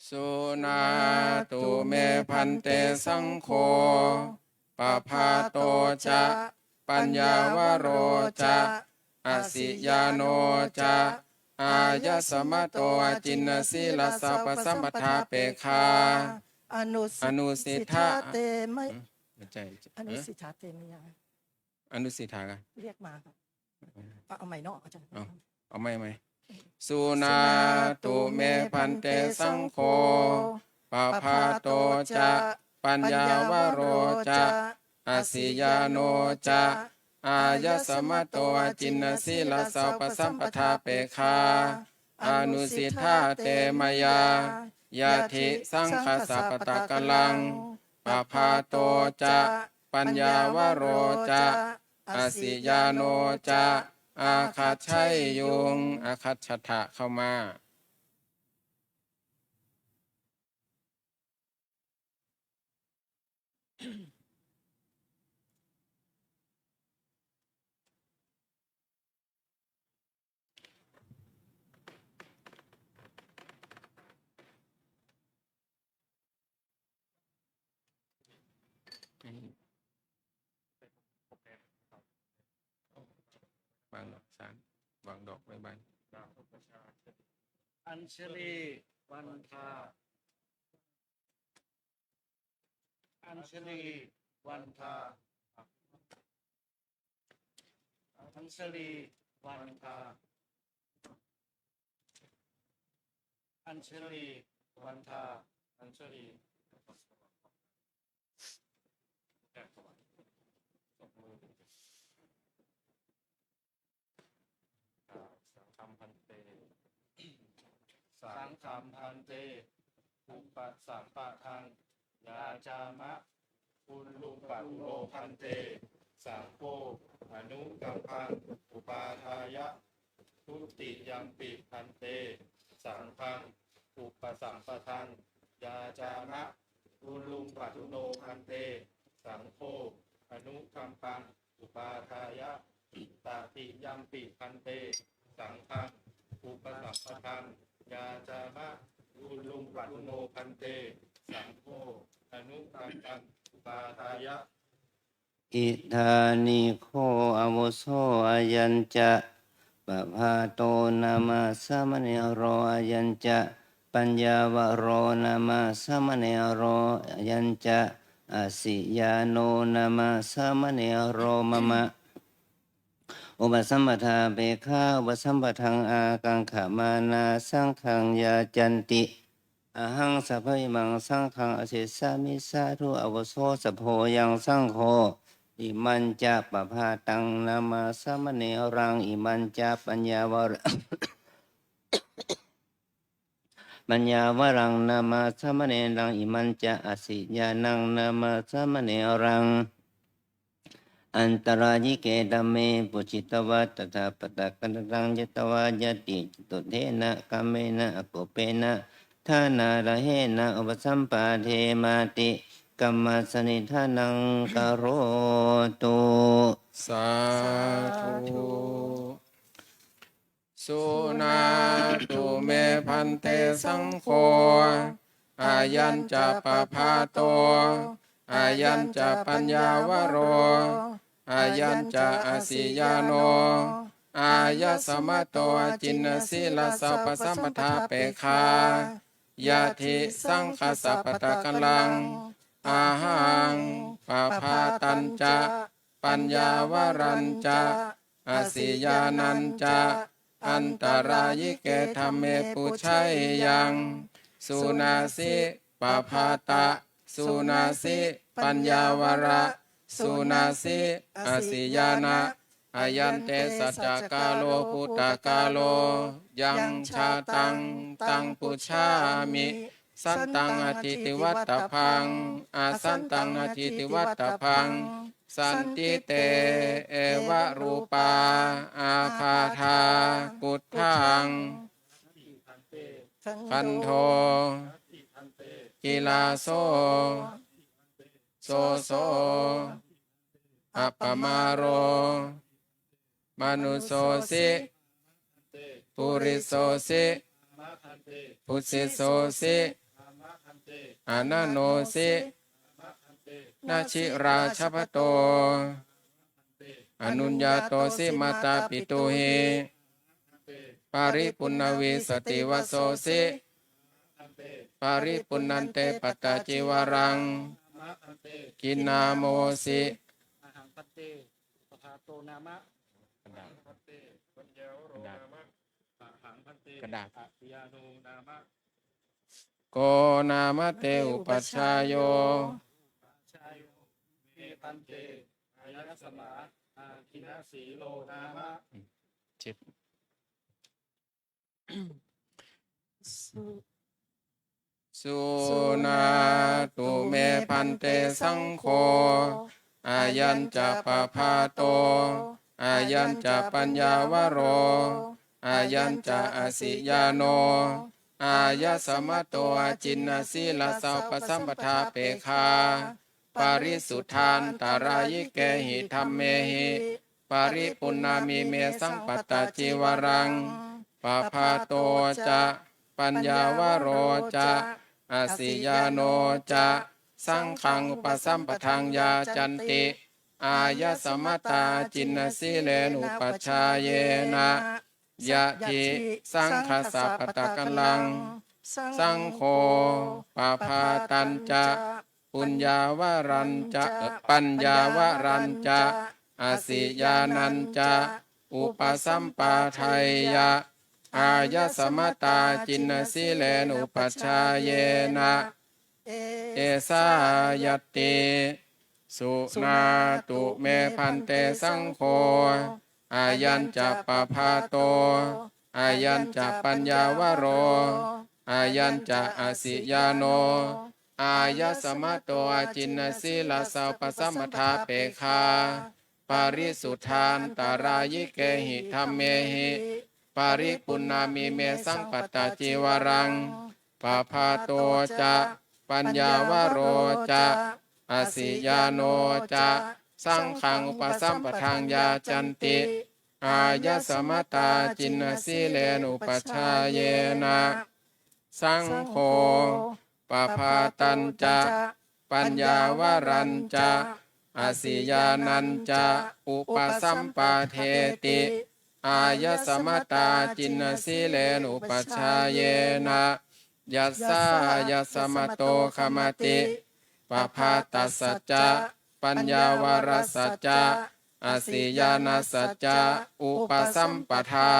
สุนาตุเมพันเตสังโฆปะพาโตจะปัญญาวโรจะอสิยาโนจะอายสมะโตจินสีลสัพพสัมปทาเปคา อนุ อนุสิทธะ เตไม่ ใช่ อนุสิทธาเตมียัง อนุสิทธากัน เรียกมาครับเอาใหม่เนาะอาจารย์ เอาไม่สุนาตุเมพันเตสังโฆปะพาโตจะปัญญาวโรจะอสิยาโนจะอายสมะโตจินสีลสัพพสัมปทาเปคา อนุสิทธาเตมยายาทิสังคสัปปตะกัลลังปะพาโตจะปัญญาวโรจะอสิยาโนจะอาคัจฉัยยุงอาคัจฉทะเข้ามาบางดอกสารบางดอกใบใบ อัญชลีวันทาอัญชลีวันทาอัญชลีวันทาอัญชลีวันทาอัญชลีสังฆัมพันเตสังฆัมพันเตอุปสัมปะทังยาจามะอุลุปัโลพันเตสังโฆอนุกัมพังอุปาทายะทุติยัมปิพันเตสังฆังอุปสัมปะทังยาจามะอุลุปัโลพันเตสังโฆอ อนุคัมปังอุปาทายะตติยัมปิพันเตสังฆังอุปสัมปทังยาจามะอุลุงปัตโนพันเตสังโฆอนุคัมปังอุปาทายะ อิธานิโคอาวุโสอายัญจะปะภาโตนามาสามเณโรอายัญจะปัญญาวโรนามาสามเณโรอายัญจะอาสิยาโนนามาสามเณโรมะมะอุปสัมปทาเปฆาอุปสัมปทังอากังขมานาสังขังยาจันติอหังสัพพิมังสังขังอเสสามิสาธุอาวุโสสัพโพยังสังโฆอิมันจะปะภาตังนามาสามเณรังอิมันจะปัญญาวร ปัญญาวรังนามาสามเณรังอิมันจะอสิญานังนามาสามเณรังอันตรายิเกดัมเมปุจิตวะตถาปตะกันตังยตวะยติจตุเทนะกัมเมนะอกุเปนะทานาระเหนะอุปสัมปาเทมาติกัมมัสนิทานังกโรตุ สาธุสุนาตุเมพันเตสังโฆอายัญจะปะภาโตอายัญจะปัญญาวโรอายัญจะอาสิยาโนอายะสมะโตจินสีลาสัพพสัมปทาเปคายาธิสังคสัพพตะกัลลังอาหังปะภาตัญจะปัญญาวรัญจะอาสิยานัญจะอันตรายิเกธรรมเมปุชัยยังสุนาสิปะภาตะสุนาสิปัญญาวระสุนาสิอาสิยานะอายันเตสัจจกาโลพุตตกาโลยังชาตังตังปุชามิสันตังอธิติวัตตพังอาสันตังอธิติวัตตพังสันติเตเอวะรูปาอาภาธาปุถทังคันโทกิลาโสโสโสอัปปมาโรมนุโสสิปุริโสสิปุสิโสสิอนันโนสินาชิราชพโตอนุญญาโตสิมาตาปิตุหิปาริปุณณวิสติวโสสิปาริปุณณันเตปัตตาจิวรังกินนาโมสิกระดาษโกนามะเตอุปัชฌายโยปันเตอายะสมาอาคินาสีโลนามะ จิต สุนาตุเมพันเตสังโฆอายัญจะปะภาโตอายัญจะปัญญาวโรอายัญจะอสิยาโนอายะสมะโตจินนสีลาสัพพสัมปทาเปคาปาริสุทธานตารายิเกหิธัมเมหิปาริปุณณามิเมสังปัตตาจิวรังปะภาโตจะปัญญาวโรจะอาสิยาโนจะสังขังอุปสัมปทังยาจันติอายะสมตาจินนสีเลนุปัชฌายเยนะยะทิสังคสัพพตะกัลลังสังโฆปะภาตัญจะปุญญาวรัญจะปัญญาวรัญจะอาสิยานัญจะอุปสัมปาทัยยะอายะสมตาจินนสีเลนุปัชฌายเยนะเอสายติสุนาตุเมพันเตสังโฆอายัญจะปะภาโตอายัญจะปัญญาวโรอายัญจะอสิยาโนอายะสมะโตจินนสีลาสัพพสัมปทาเปคาปาริสุทธานตารายิเกหิธัมเมหิปาริปุณณามิเมสังปัตตาจิวรังปะภาโตจะปัญญาวโรจะอสิยาโนจะ สังฆังอุปสัมปทานยาจันติ อายสมตาจินนสีเลนุปชฌาเยนะสังโฆปภาตัญจะปัญญาวรัญจะอสิยานัญจะอุปสัมปาเทติ อายสมตาจินนสีเลนุปชฌาเยนะยัสสายสมโตขมติปภาตัสสจจะปัญญาวรัสสจจะอสิยานัสสจจะอุปสัมปทา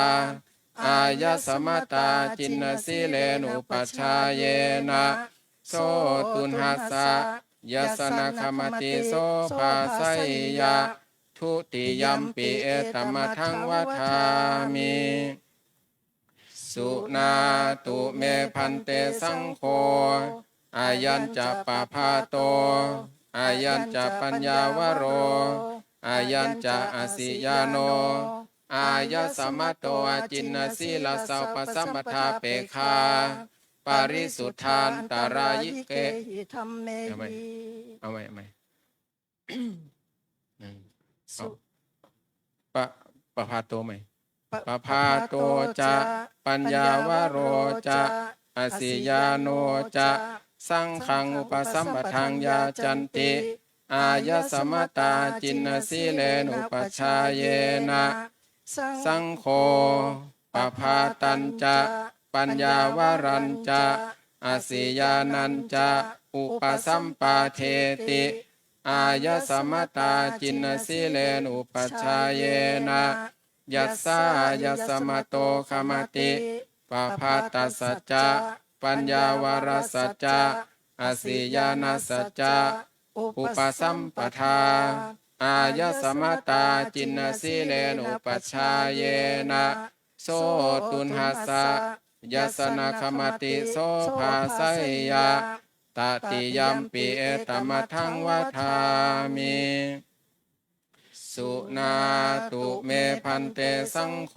อายสมตาจินนสีเลนุปชฌาเยนะโสตุนหัสสะยัสสนะขมติโสภาไสยะทุติยัมปิเอตมะทังวัฏามิ สุนาตุเมพันเตสังโฆอายัญจะปะพาโตอายัญจะปัญญาวโรอายัญจะอสิยาโนอายสมโตอาจินนสีลสาวปสัมปทาเปคาปาริสุทธานตารายิเก หิธรรมเม เอาไหม หิ เอาไหมหนึ่ง สุ ปะพาโตไหม ปภาโต จะ จะปัญญาวโรจะอสิยาโนจะสังฆังอุปสัมปทานยาจันติ อายสมตาจินนสีเลนุปชฌาเยนะสังโฆปภาตัญจะปัญญาวรัญจะอสิยานัญจะอุปสัมปาเทติ อายสมตาจินนสีเลนุปชฌาเยนะยัสสายสมโตขมติปภาตัสสจจะปัญญาวรัสสจจะอสิยานัสสจจะอุปสัมปทา อายสมตาจินนสีเลนุปชฌาเยนะโสตุนหัสสะยัสสนะขมติโสภาไสยะตติยัมปิเอตมะทังวัฏามิ สุนาตุเมพันเตสังโฆ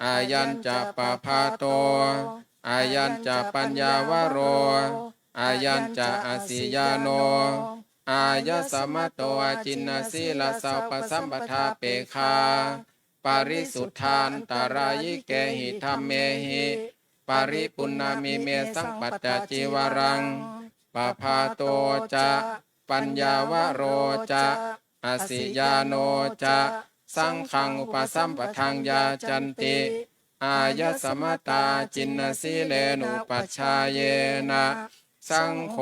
อายัญจะปะพาโตอายัญจะปัญญาวโรอายัญจะอสิยาโนอายสมโตอาจินนสีลสาวปสัมปทาเปคาปาริสุทธานตารายิเกหิธรรมเมหิปาริปุณณามิเมสังปัจจจีวรังปะพาโตจะปัญญาวโรจะอสิยาโนจะสังฆังอุปสัมปทานยาจันติ อายสมตาจินนสีเลนุปัชฌาเยนะสังโฆ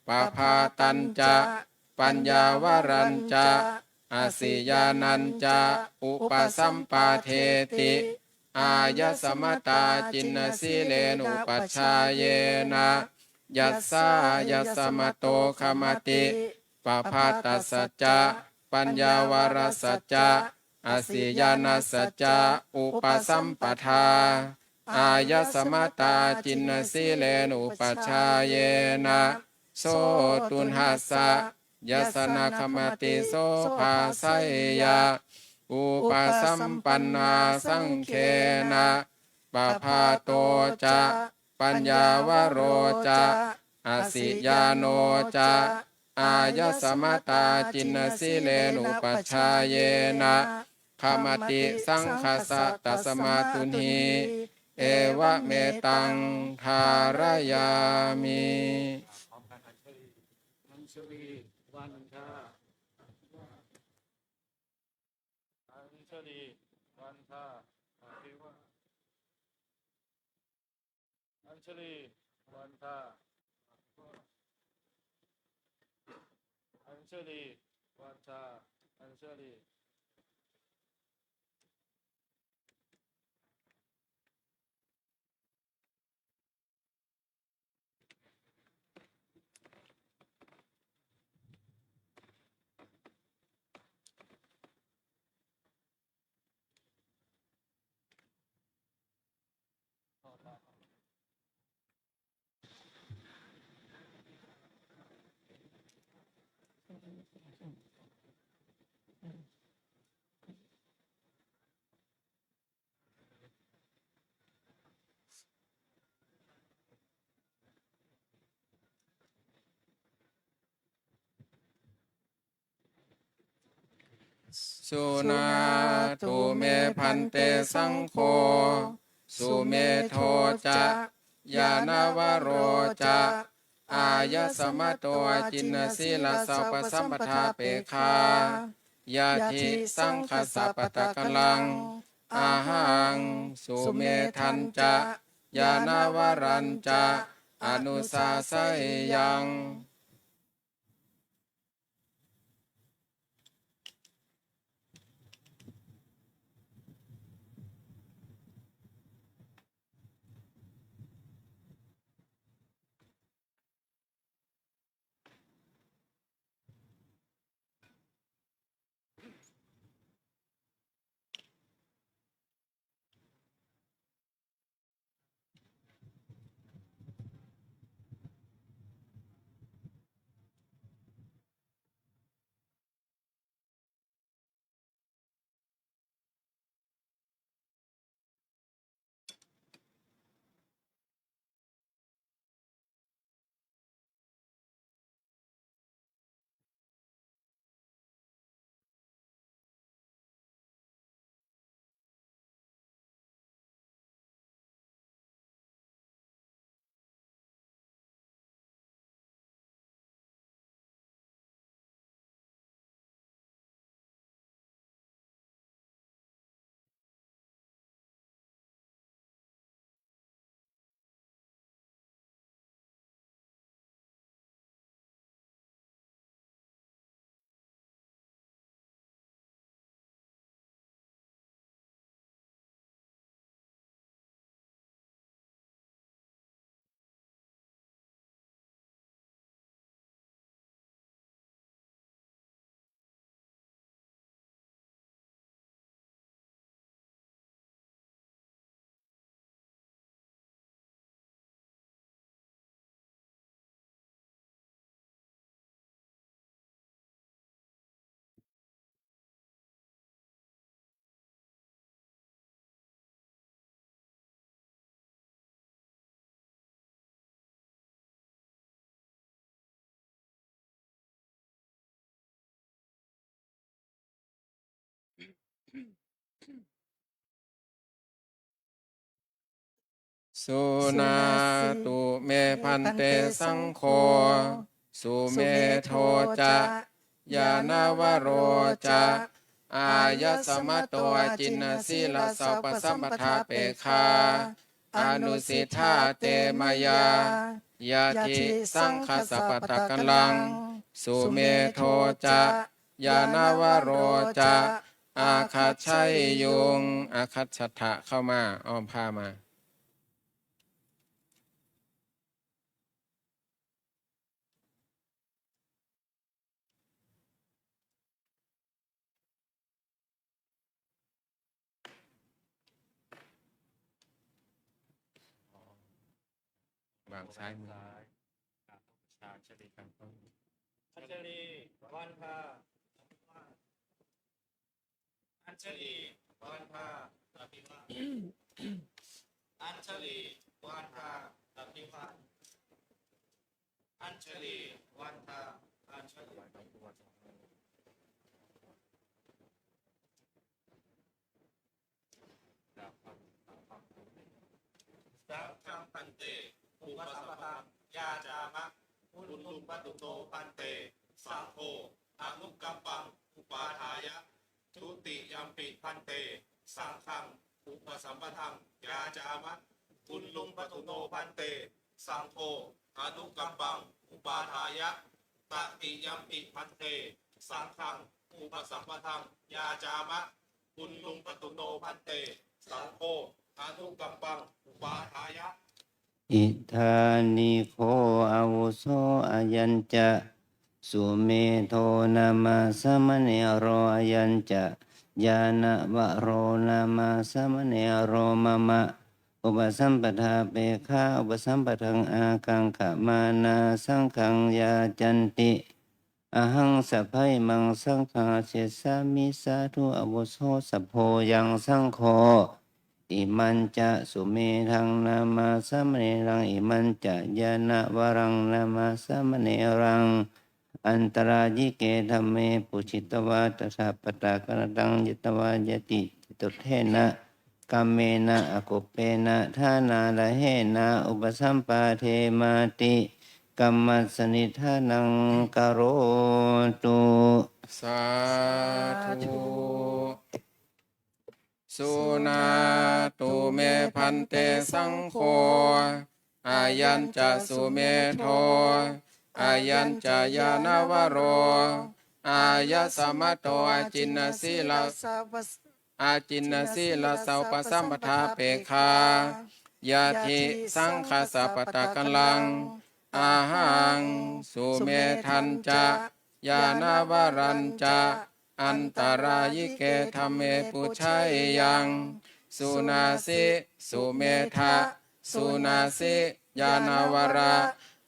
ปภาตัญจะปัญญาวรัญจะอสิยานัญจะอุปสัมปาเทติ อายสมตาจินนสีเลนุปัชฌาเยนะยัสสายสมโตขมติปภาตัสสจจะปัญญาวรัสสจจะอสิยานัสสจจะอุปสัมปทา อายสมตาจินนสีเลนุปชฌาเยนะโสตุนหัสสะยัสสนะขมติโสภาไสยะอุปสัมปันนาสังเคนะปภาโตจะปัญญาวโรจะอสิยาโนจะอายสมตาจินนสีเลนุปชฌาเยนะขมติสังคสะตัสมาตุนีเอวะเมตังทารยามิ อัญชลีวันทาอัญชลีวันทาอภิวาอัญชลีวันทาอัญชลีวันทาอัญชลี สุนาตุเมพันเตสังโฆสุเมโทจะยานาวโรจะอายสมะโตจินสีลสัพพสัมปทาเปคายาทิสังคสัปปตะกลังอาหังสุเมทันจะยานาวรัญจะอนุสาสยยัง สุนาตุเมพันเตสังโฆสุเมโทจะยานาวโรจะอายสมะโตจินสีลสัพพสัมปทาเปคาอนุสิทธาเตมายายาทิสังคสัพพตะกลังสุเมโทจะยานาวโรจะอาคัจฉัยยุงอาคัจฉทะเข้ามาอ้อมผ้ามา วางซ้ายมือ อัญชลีวันทาอัญชลีวันทาอภิวาทอัญชลีวันทาอภิวาทอัญชลีวันทาอัญชลีสัพพังพันเตอุปสัมปทายาจามะปุลลุปัตตุโตพันเตสังโฆอนุกัมปังอุปาทายะทุติยัมปิพันเตสังฆังอุปสัมปทังยาจามะปุลลุปัตตุโตพันเตสังโฆอนุกัมปังอุปาทายะตติยัมปิพันเตสังฆังอุปสัมปทังยาจามะปุลลุปัตตุโตพันเตสังโฆอนุกัมปังอุปาทายะ อิธานิโคอาวุโสอายัญจะสุเมโทนามาสมเนโรอายัญจะญาณวโรนามาสมเนโรมะมะอุปสัมปทาเปฆาอุปสัมปทังอากังขมานาสังขังยาจันติอหังสัพพยมังสังฆาเสสามิสาธุอาวุโสสัพโพยังสังโฆอิมันจะสุเมทังนามาสมเนรังอิมันจะญาณวรังนามาสมเนรัง อันตรายิเกธัมเมปุชิตวาตสัพปตากนตังยตวายติตุเทนะกัมเมนะอกุปเปนะทานาละเหนะอุปสัมปาเทมาติกัมมัสสนิทานังกโรตุ สาธุสุนาตุเมพันเตสังโฆอายัญจะสุเมโทอายัญจะยานวโรอายะสมะโตอาจินนสีลาอาจินนสีลาสาวปสัมปทาเปคายาธิสังฆสัพปตะกัลลังอาหังสุเมทันจะยานาวรัญจะอันตรายิเกธัมเมปุชัยยังสุนาสิสุเมทะสุนาสิยานาวรา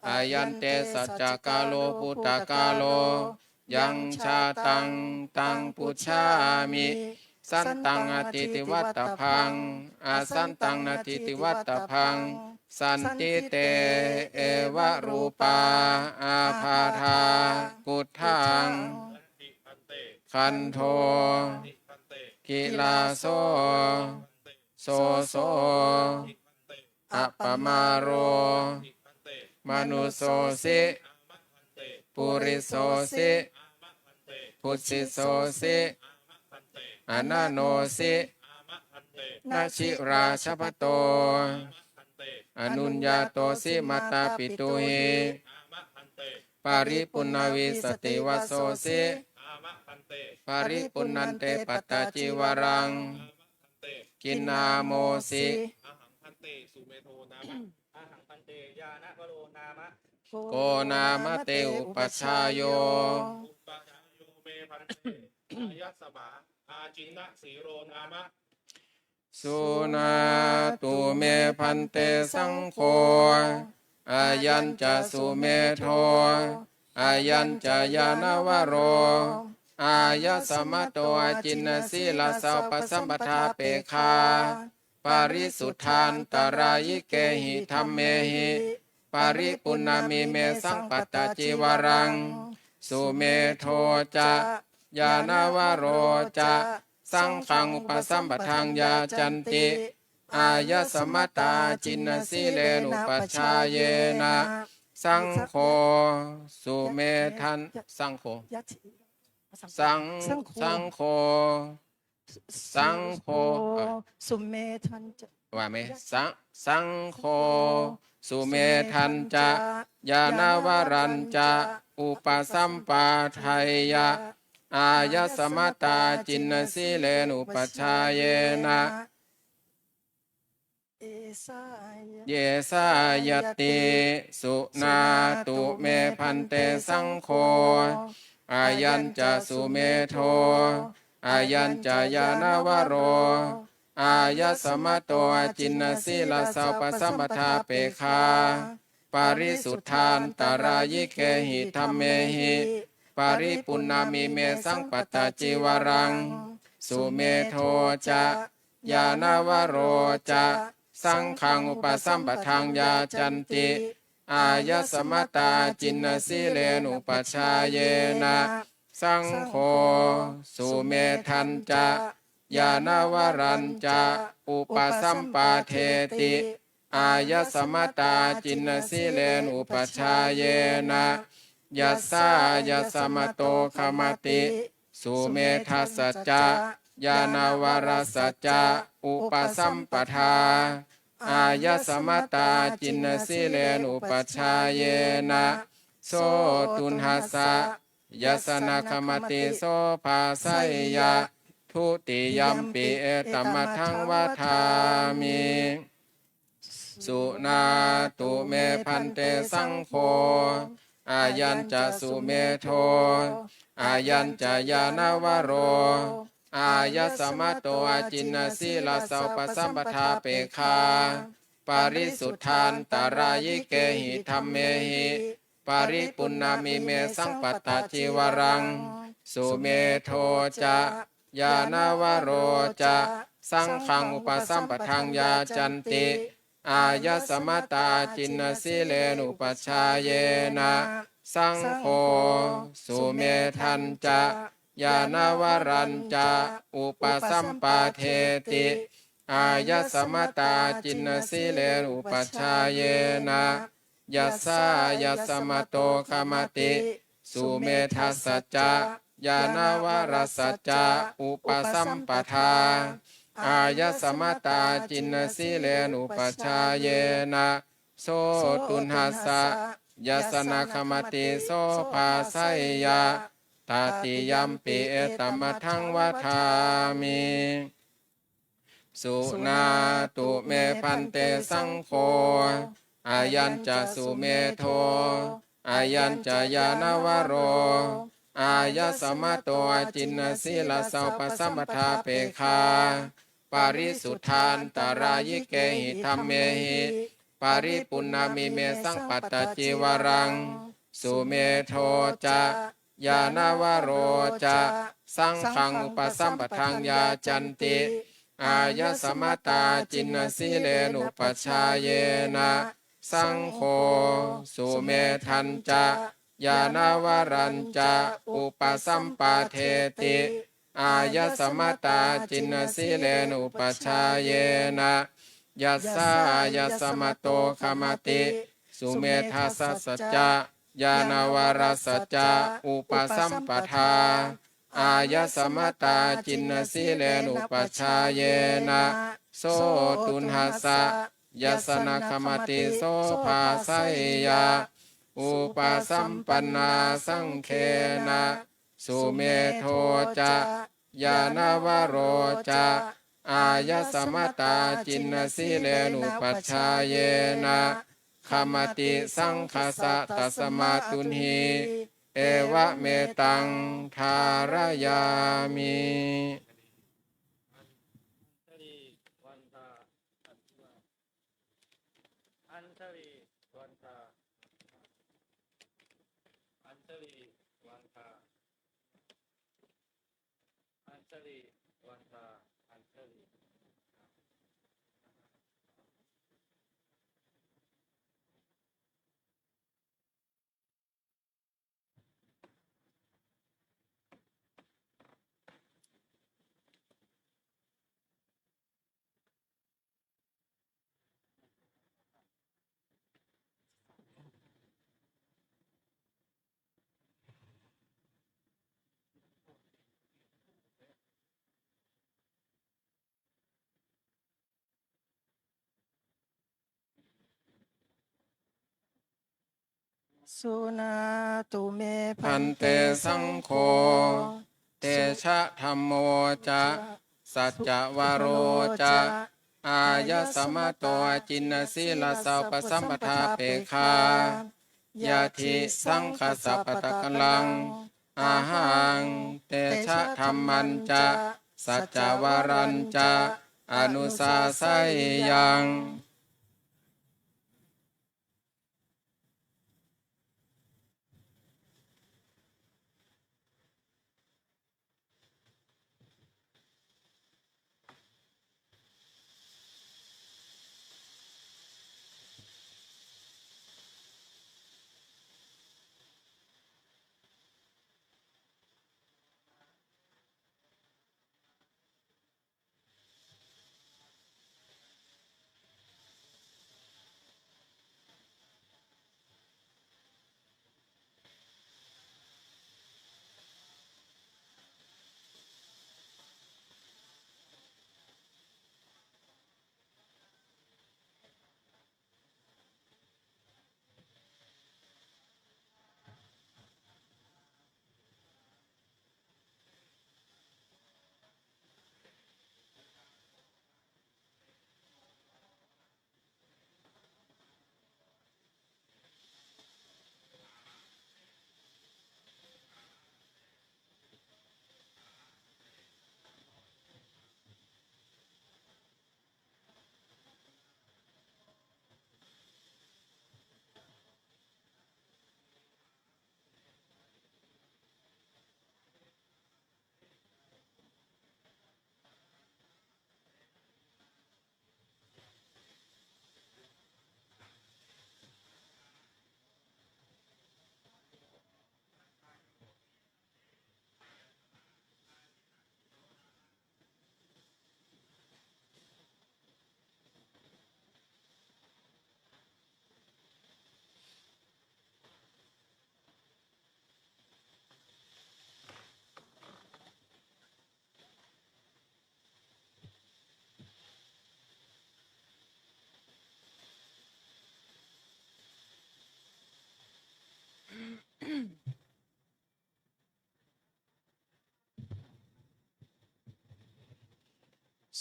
อายันเตสัจจกาโลปุตตะกาโลยังชาตังตังปุชามิสันตังอติติวัตตพังอาสันตังนาทิติวัตตพังสันติเตเอวะรูปาอาภาธากุฏทังคันโทกิลาโสโสโสอัปปมาโรมนุโสสิปุริโสสิพุทธิโสสิอนันโนสินาชิราชพโตอนุญญาโตสิมาตาปิตุหิปาริปุณณวิสติวโสสิปาริปุณณันเตปัตตาจิวรังกินนาโมสิโกนามะเตอุปัชฌายโยสุนาตุเมพันเตสังโฆอายัญจะสุเมโทอายัญจะยานวโรอายะสมะโตอาจินนสีลาสาวปสัมปทาเปคาปาริสุทธานตรายิเกหิธัมเมหิปาริปุณณามิเมสังปัตตาจิวรังสุเมโทจะยานวโรจะสังฆังอุปสัมปทังยาจันติอายะสมตาจินนสีเลนุปัชฌายเยนะสังโฆสุเมทันสังโฆสังโฆสังโฆ สุเมทันจะ ว่าไหมสังโฆสุเมทันจะยานาวรัญจะอุปสัมปาทัยยะอายะสมตาจินนสีเลนุปัชฌายเยนะเยสายติสุนาตุเมพันเตสังโฆอายัญจะสุเมโทอายัญจะยานาวโรอายะสมะโตอาจินนสีลาสาวปสัมปทาเปคาปาริสุทธานตรายิเกหิธัมเมหิปาริปุณณามิเมสังปัตตาจิวรังสุเมโทจะยานาวโรจะสังฆังอุปสัมปทังยาจันติอายะสมตาจินนสีเลนุปัชฌายเยนะสังโฆสุเมทันจะยานาวรัญจะอุปสัมปาเทติอายะสมตาจินนสีเลนุปัชฌายเยนะยัสสายะสมโตขมติสุเมทัสสจะยานาวรัสสจะอุปสัมปทาอายะสมตาจินนสีเลนุปัชฌายเยนะโสตุนหัสสะยัสนาคมติโสภาสัยยะทุติยัมปิเอตัมมะทังวะทามิสุนาตุเมพันเตสังโฆอายัญจะสุเมโทอายัญจะยานาวโรอายะสมะโตอาจินนสีลาสาวปสัมปทาเปคาปาริสุทธานตรายิเกหิธัมเมหิปาริปุณณามิเมสังปัตตาจิวรังสุเมโทจะยานาวโรจะสังฆังอุปสัมปทังยาจันติอายะสมตาจินนสีเลนุปัชฌายเยนะ สังโฆสุเมทันจะยานวรัญจะอุปสัมปาเทติ อายะสมตาจินนสีเลนอุปัชฌายเยนะยัสสายะสมโตคมติสุเมทัสสจจะญาณวรสัจจะอุปสัมปทาอายะสมตาจินนสีเลนอุปัชฌายเยนะโสตุนหัสสะยัสนะคมติโสภาไสยะตาติยัมปิเอตัมมทังวะทามิสุนาตุเมพันเตสังโฆอายัญจะสุเมโทอายัญจะยานวโรอายะสมโตอาจินนสีลสาวปสัมปทาเปคาปาริสุทธานตารายิเกหิธรรมเมหิปาริปุณณามิเมสังปัตตจีวรังสุเมโทจะยานวโรจะสังฆังอุปสัมปทังยาจันติอายะสมตาจินนสีเลนุปัชฌายเยนะสังโฆสุเมทันจะญาณวรัญจะอุปสัมปาเทติอายะสมตาจินนสีเลนุปัชฌายเยนะยัสสายะสมโตคมติสุเมทัสสะสัจจะญาณวรสัจจะอุปสัมปทาอายะสมตาจินนสีเลนุปัชฌายเยนะโสตุนหัสสะยัสนะคมติโสภาไสยะอุปสัมปันนาสังเคนะสุเมโทจะญาณวโรจะอายะสมตาจินนสีเลนุปัชฌายเยนะคมติสังคสะตัสมาตุนหีเอวะเมตังทารยามิอัญชลีวันทาอัญชลีวันทาอัญชลีวันทาอัญชลีสุนาตุเมพั พั น น เต เต สั สั ง ง โฆ โฆเตชะธัมโมจะสัจจะวโรจะอายะสมโตจินนสีลสาวปสัมปทาเปคายาทิสังคสัปตะกลังอาหังเตชะธรรมันจะสัจจวรัญจะอนุสาไสยัง ส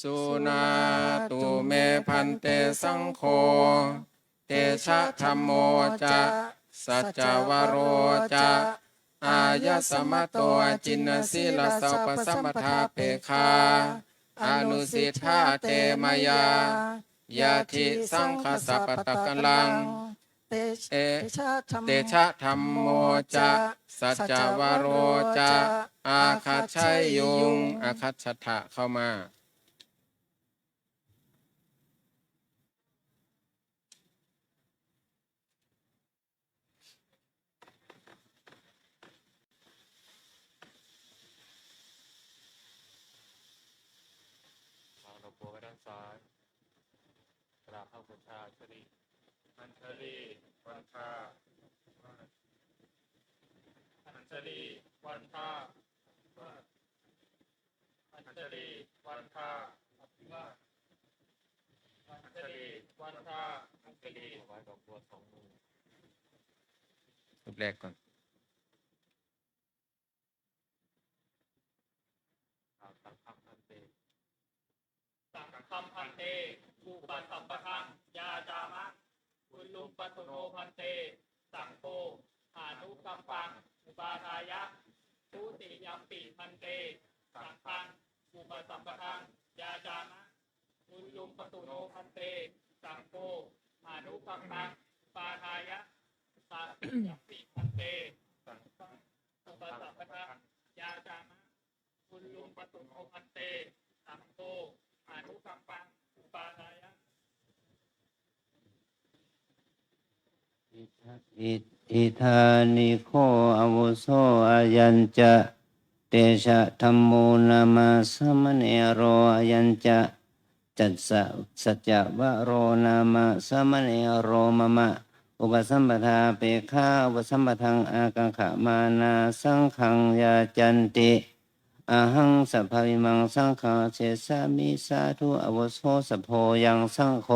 สุนาตุเมพันเตสังโฆเตชะธัมโมจะสัจจวโรจะอายะสมโตจินสีลสัพพสัมปทาเปคาอนุสิทธาเตมยายาทิสังคสัพพตกัลลังเตชะธัมโมจะสัจจวโรจะอาคัจฉัยยุงอาคัจฉทะเข้ามาเราโบไปด้านซ้ายกราบพระพุทธาชรี อัญชลีวันทาอัญชลีวันทาอัญชลีวันทาอัญชลีวันทาอัญชลี ถวายดอกบัว2 มือ รูปแรกก่อน สังฆัมพันเต สังฆัมพันเตอุปสัมปทังยาจามะคุลุมปัตโนพันเตสังโฆอานุกัมปังอุปาทายะทุติยัมปิพันเตสังฆังอุปสัมปทังยาจามะคุลุมปัตโนพันเตสังโฆอานุกัมปังอุปาทายะตติยัมปิพันเตสังฆังอุปสัมปทังยาจามะคุลุมปัตโนพันเตสังโฆอานุกัมปังอุปาทายะ อิธานิโคอาวุโสอายัญจะเตชะธัมโมนามาสัมมเนโรอายัญจะจัสสะสัจจวโรนามาสัมมเนโรมะมะอุปสัมปทาเปฆาอุปสัมปทังอากังขมานาสังขังยาจันติอาหังสัพพวิมังสังฆาเสสามิสาธุอาวุโสสัพโพยังสังโฆ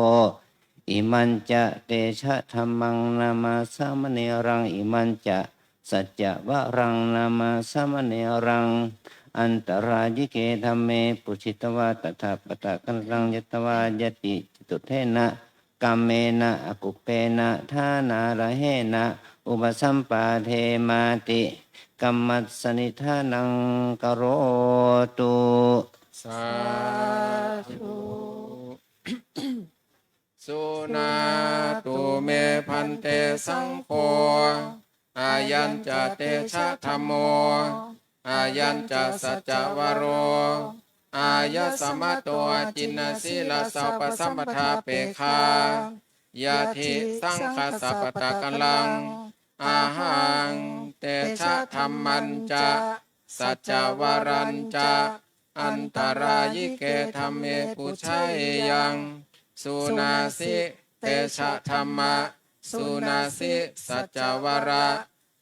อิมันจะเตชะธัมมังนามาสัมมเนรังอิมันจะสัจจะวะรังนามาสัมมเนรังอันตรายิเกธัมเมปุชิตวาตถาปตะกัลลังยตวายติจตุเทนะกัมเมนะอกุปเปนะทานาระเหนะอุปสัมปาเทมาติกัมมัสสนิทานังกโรตุ สาธุสุนาตุเมพันเตสังโฆอายัญจะเตชะธัมโมอายัญจะสัจจวโรอายะสมโตจินสีลสัพพสัมปทาเปคายาทิสังคสัพพตะกัลลังอาหังเตชะธัมมันจะสัจจวรัญจะอันตรายิเกธัมเมปุชัยยังสุนาสิเตชะธัมมะสุนาสิสัจจวระ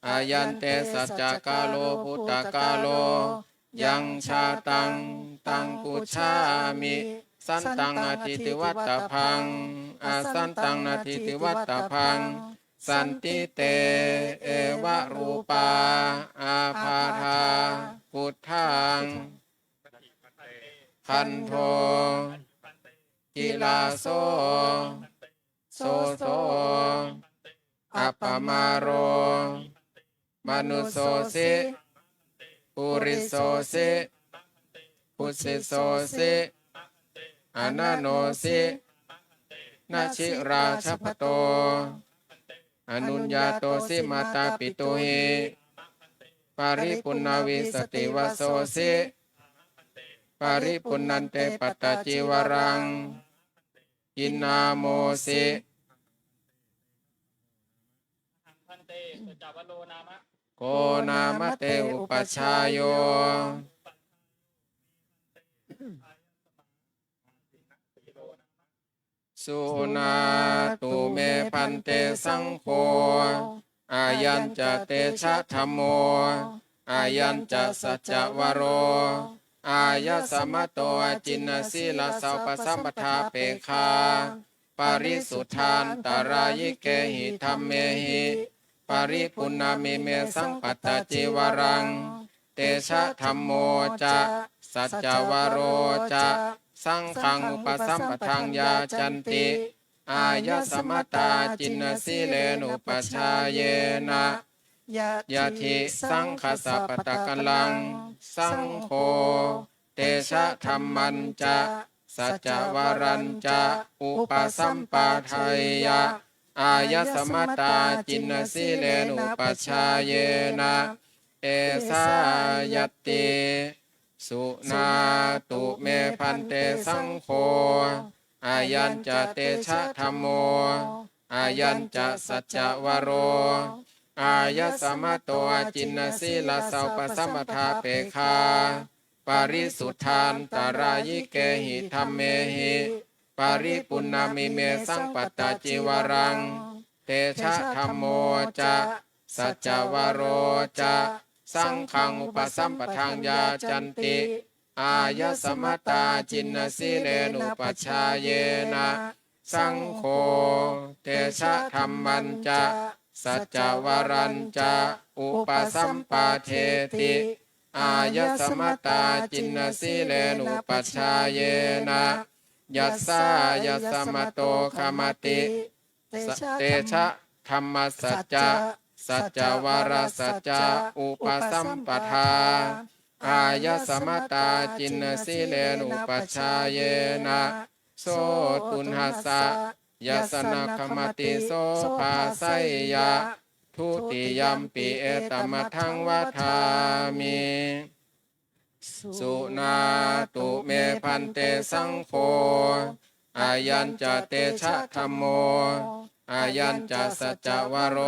อายันเตสัจจกาโลพุตตกาโลยังชาตังตังกุชามิสันตังอธิติวัตตพังอาสันตังนาทิติวัตตพังสันติเตเอวะรูปาอาภาธาพุทธังคันโทกิลาโสโสโสอัปปมาโรมนุโสสิปุริโสสิปุสิโสสิอนันโนสินาชิราชพโตอนุญญาโตสิมาตาปิตุหิปาริปุณณวิสติวโสสิปาริปุณณันเตปัตตจิวรังกินนาโมสิพันเตสัจจวโรนามะ โกนามเตอุปชายโยสุนาตุเมพันเตสังโฆอายัญจะเตชะธัมโมอายัญจะสัจจวโรอายะสมโตจินสีลสัพพสัมปทาเปคาปริสุทธานตรายิเกหิธัมเมหิปริปุณณามิเมสังปัตตจิวรังเตชะธัมโมจะสัจจวโรจะ สังฆังอุปสัมปทังยาจันติ อายสมตาจินสีเลนุปชฌายเยนะยะทิสังคสัปตะกัลลัง สังโฆเตชะธรรมันจะสัจจวารัญจะอุปสัมปาทัยยะ อายสมตาจินสีเลนุปชฌายเยนะเอสายตติ สุนาตุเมพันเตสังโฆอายัญจะเตชะธัมโมอายัญจะสัจจวโร อายสมโตอาจินสีลาสาวปสัมปทาเปคาปาริสุทธานตารายิเกหิธัมเมหิปาริปุณณามิเมสังปัตตาจิวรังเตชะธัมโมจะสัจจวโรจะสังฆังอุปสัมปทังยาจันติ อายสมตาจินสีเลนุปชฌายเยนะสังโฆเตชะธัมมันจะสัจจวารัญจะอุปสัมปาเทติ อายสมตาจินสีเลนุปชฌายเยนะยัสสายสมโตคมติเตชะธัมมสัจจะสัจจวาระสัจจะอุปสัมปทา อายสมตาจินสีเลนุปชฌายเยนะโสตุนหัสสะยสนะคมติโสภาไสยะทุติยัมปิเอตมะทังวัฏามิ สุนาตุเมพันเตสังโฆอายัญจะเตชะธัมโมอายัญจะสัจจวโร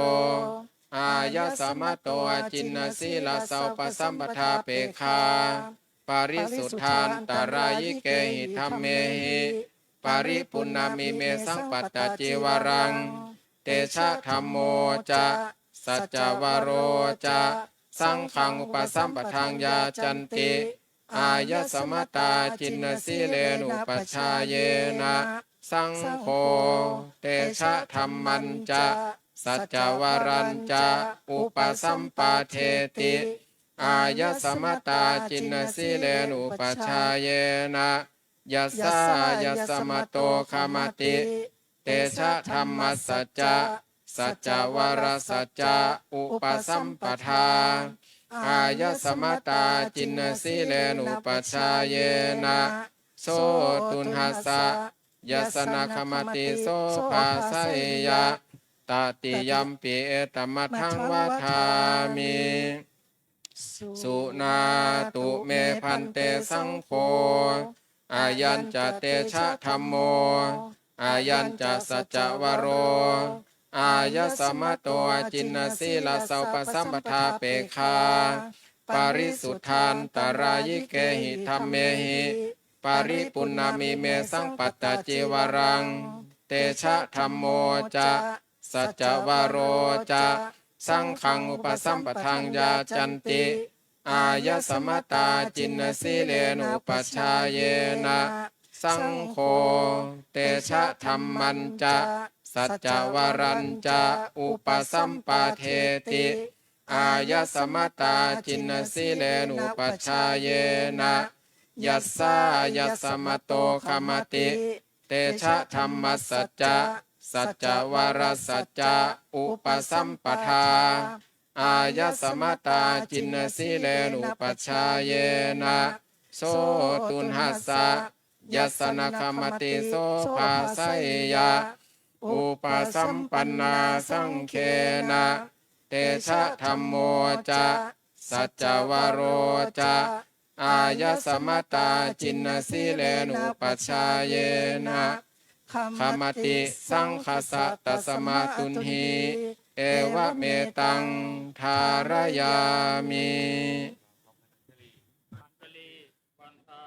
อายสมโตอาจินสีลาสาวปสัมปทาเปคาปาริสุทธานตารายิเกหิธัมเมหิปาริปุณณามิเมสังปัตตาจิวรังเตชะธัมโมจะสัจจวโรจะสังฆังอุปสัมปทังยาจันติ อายสมตาจินสีเลนุปชฌายเยนะสังโฆเตชะธัมมันจะสัจจวารัญจะอุปสัมปาเทติ อายสมตาจินสีเลนุปชฌายเยนะยัสสายสมโตคมติเตชะธัมมสัจจะสัจจวาระสัจจะอุปสัมปทา อายสมตาจินสีเลนุปชฌายเยนะโสตุนหัสสะยสนะคมติโสภาไสยะตติยัมปิเอตมะทังวัฏามิ สุนาตุเมพันเตสังโฆอายัญจะเตชะธัมโมอายัญจะสัจจวโร อายสมโตอาจินสีลาสาวปสัมปทาเปคาปาริสุทธานตารายิเกหิธัมเมหิปาริปุณณามิเมสังปัตตาจิวรังเตชะธัมโมจะสัจจวโรจะสังฆังอุปสัมปทังยาจันติ อายสมตาจินสีเลนุปชฌายเยนะสังโฆเตชะธัมมันจะสัจจวารัญจะอุปสัมปาเทติ อายสมตาจินสีเลนุปชฌายเยนะยัสสายสมโตคมติเตชะธัมมสัจจะสัจจวาระสัจจะอุปสัมปทา อายสมตาจินสีเลนุปชฌายเยนะโสตุนหัสสะยสนะคมติโสภาไสยะอุปสัมปันนาสังเคนะเตชะธัมโมจะสัจจวโรจะอายสมตาจินสีเลนุปชฌายเยนะขมติสังคสะตัสมาตุนหีเอวะเมตังทารยามิ อัญชลีวันทา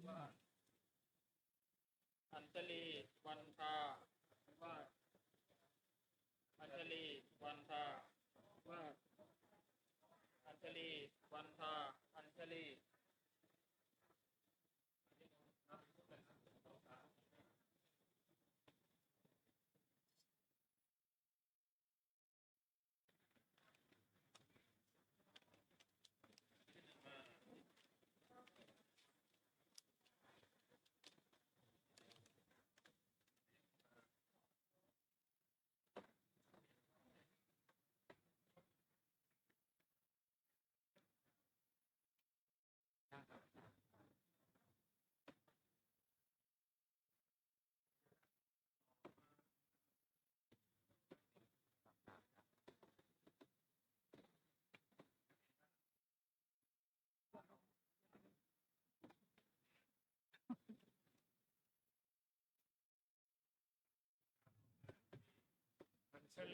ว่าอัญชลีวันทาว่าอัญชลีวันทาว่าอัญชลีวันทาอัญชลี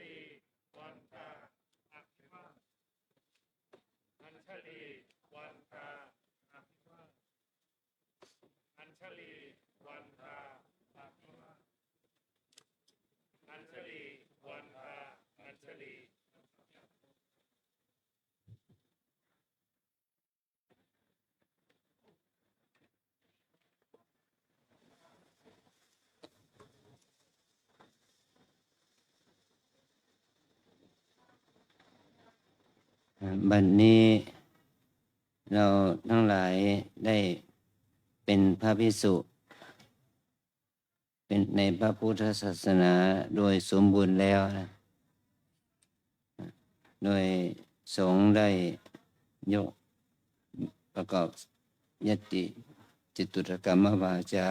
ลีวันทาอภิวาทอัญชลีวันทาอภิวาทอัญชลีวันทาอภิวาทอัญชลีวันทาอัญชลี บัดนี้เราทั้งหลายได้เป็นพระภิกษุเป็นในพระพุทธศาสนาโดยสมบูรณ์แล้วนะโดยสงฆ์ได้ยกประกอบยติจตุรกรรมวาจา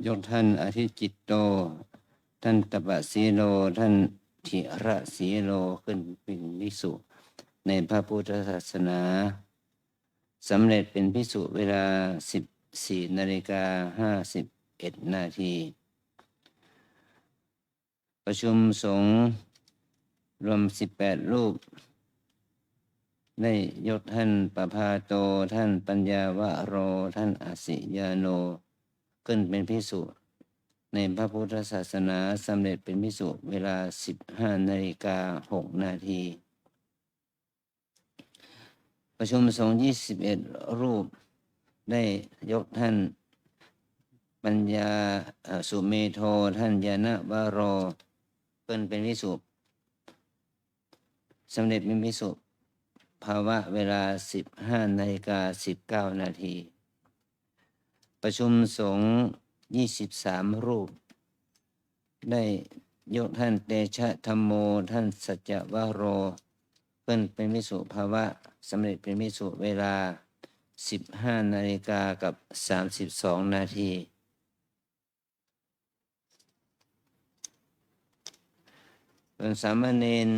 ยกท่านอธิจิตโตท่านตปะสีโลท่านธิระสีโลขึ้นเป็นภิกษุในพระพุทธศาสนาสำเร็จเป็นภิกษุเวลา 14:51 นาทีประชุมสงฆ์รวม 18 รูปได้ยกท่านปภาโตท่านปัญญาวโรท่านอสิยาโนขึ้นเป็นภิกษุในพระพุทธศาสนาสำเร็จเป็นภิกษุเวลา 15:06 นาทีประชุมสงฆ์21 รูปได้ยกท่านปัญญาสุเมโทท่านยานะวโรขึ้นเป็นภิกษุสำเร็จเป็นภิกษุภาวะเวลา 15:19 นาทีประชุมสงฆ์23 รูปได้ยกท่านเตชะธัมโมท่านสัจจวโรขึ้นเป็นภิกษุภาวะสำเร็จเป็นภิกษุเวลา 15:32 นาทีส่วนสามเณร